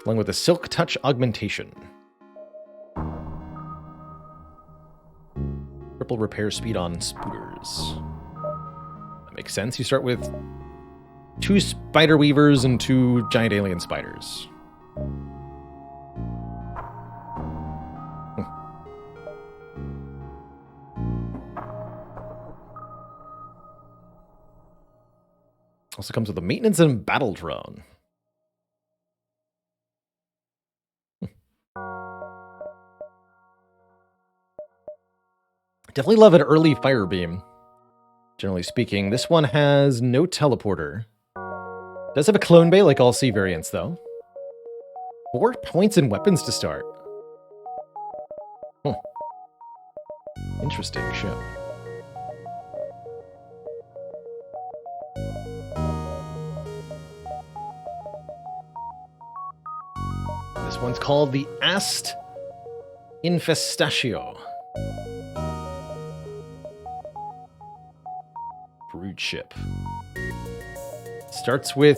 Along with a silk touch augmentation. Triple repair speed on spooters. That makes sense. You start with 2 spider weavers and 2 giant alien spiders. Also comes with a maintenance and battle drone. Definitely love an early fire beam. Generally speaking, this one has no teleporter. Does have a clone bay like all C variants, though. 4 points and weapons to start. Interesting show. This one's called the Ast Infestatio. Brood ship. Starts with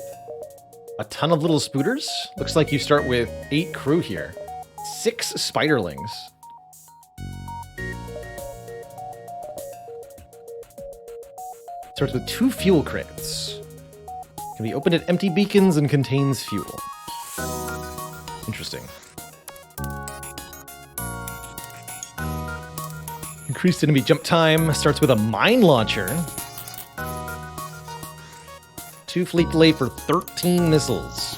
a ton of little spooters. Looks like you start with 8 crew here. 6 spiderlings. Starts with 2 fuel crates. Can be opened at empty beacons and contains fuel. Interesting. Increased enemy jump time. Starts with a mine launcher. 2 fleet delay for 13 missiles.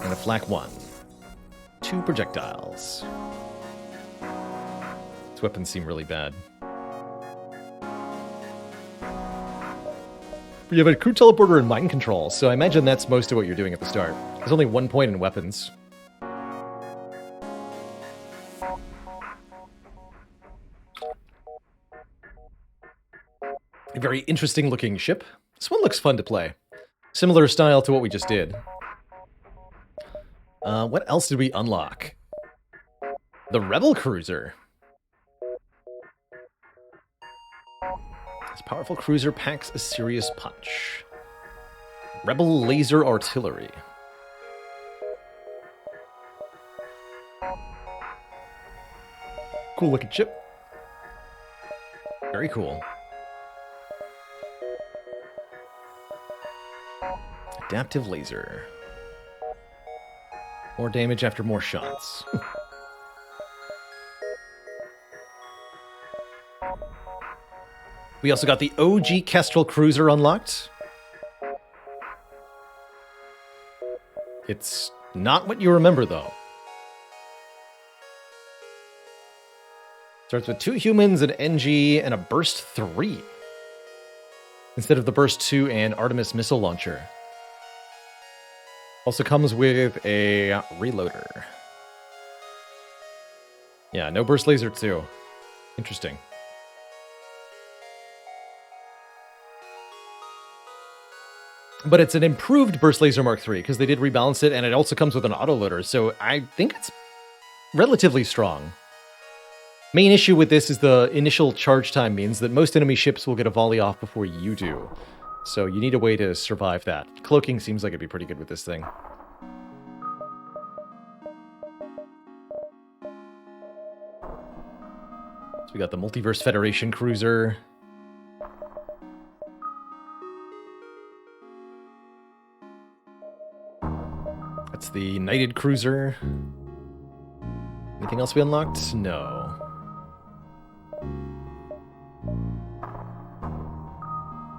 And a flak 1. 2 projectiles. These weapons seem really bad. You have a crew teleporter and mind control, so I imagine that's most of what you're doing at the start. There's only 1 point in weapons. A very interesting looking ship. This one looks fun to play. Similar style to what we just did. What else did we unlock? The Rebel Cruiser. This powerful cruiser packs a serious punch. Rebel Laser Artillery. Cool looking ship. Very cool. Adaptive laser. More damage after more shots. We also got the OG Kestrel Cruiser unlocked. It's not what you remember, though. Starts with 2 humans, an NG, and a Burst 3. Instead of the Burst 2 and Artemis missile launcher. Also comes with a reloader. Yeah, no Burst Laser 2. Interesting. But it's an improved Burst Laser Mark III, because they did rebalance it, and it also comes with an autoloader, so I think it's relatively strong. Main issue with this is the initial charge time means that most enemy ships will get a volley off before you do. So you need a way to survive that. Cloaking seems like it'd be pretty good with this thing. So we got the Multiverse Federation Cruiser. That's the Knighted Cruiser. Anything else we unlocked? No.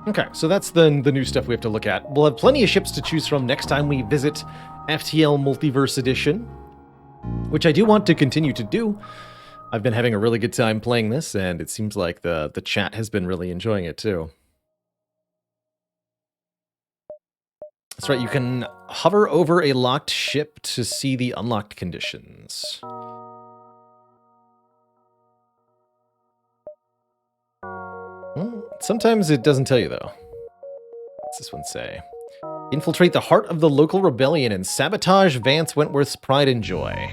Okay, so that's the new stuff we have to look at. We'll have plenty of ships to choose from next time we visit FTL Multiverse Edition, which I do want to continue to do. I've been having a really good time playing this, and it seems like the chat has been really enjoying it too. That's right, you can hover over a locked ship to see the unlocked conditions. Sometimes it doesn't tell you, though. What's this one say? Infiltrate the heart of the local rebellion and sabotage Vance Wentworth's pride and joy.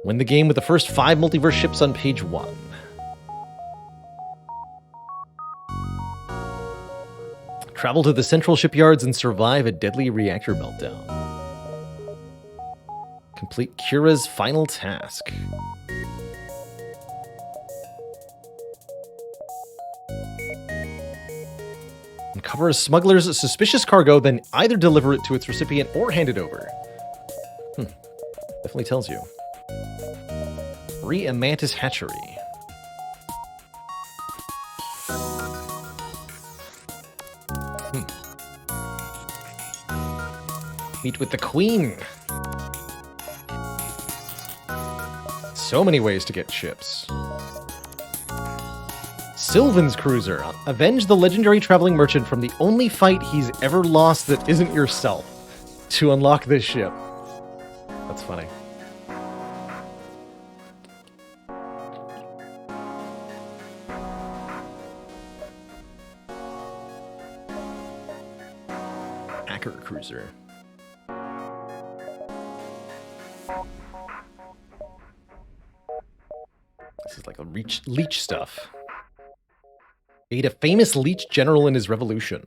Win the game with the first 5 multiverse ships on page 1. Travel to the central shipyards and survive a deadly reactor meltdown. Complete Kira's final task. Uncover a smuggler's suspicious cargo, then either deliver it to its recipient or hand it over. Definitely tells you. Free a mantis hatchery. Meet with the Queen. So many ways to get ships. Sylvan's cruiser. Avenge the legendary traveling merchant from the only fight he's ever lost that isn't yourself to unlock this ship. That's funny. Hacker cruiser. This is like a leech stuff. Aid a famous leech general in his revolution.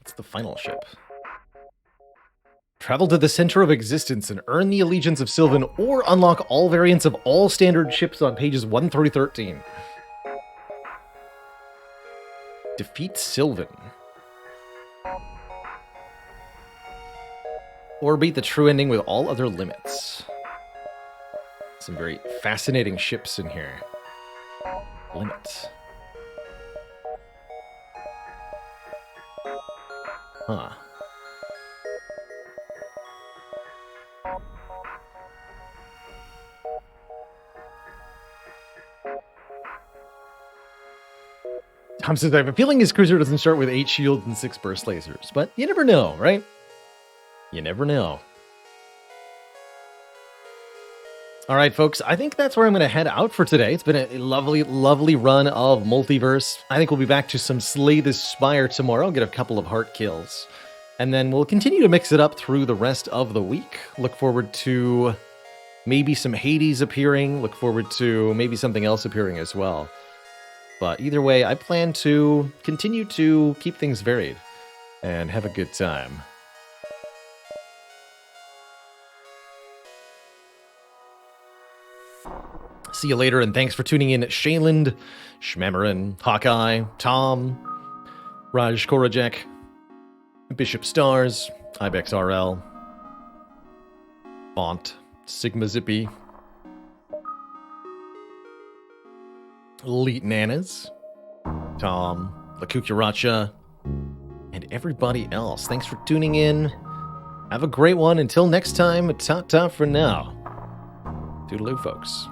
It's the final ship. Travel to the center of existence and earn the allegiance of Sylvan, or unlock all variants of all standard ships on pages 1 through 13. Defeat Sylvan. Or beat the true ending with all other limits. Some very fascinating ships in here. Limits. Huh. Tom says, I have a feeling his cruiser doesn't start with 8 shields and 6 burst lasers, but you never know, right? You never know. All right, folks, I think that's where I'm going to head out for today. It's been a lovely, lovely run of Multiverse. I think we'll be back to some Slay the Spire tomorrow, get a couple of heart kills, and then we'll continue to mix it up through the rest of the week. Look forward to maybe some Hades appearing. Look forward to maybe something else appearing as well. But either way, I plan to continue to keep things varied and have a good time. See you later, and thanks for tuning in. Shayland, Shmamarin, Hawkeye, Tom, Raj Korajek, Bishop Stars, Ibex RL, Font, Sigma Zippy, Elite Nanas, Tom, Lakukuracha, and everybody else. Thanks for tuning in. Have a great one. Until next time, ta-ta for now. Toodaloo, folks.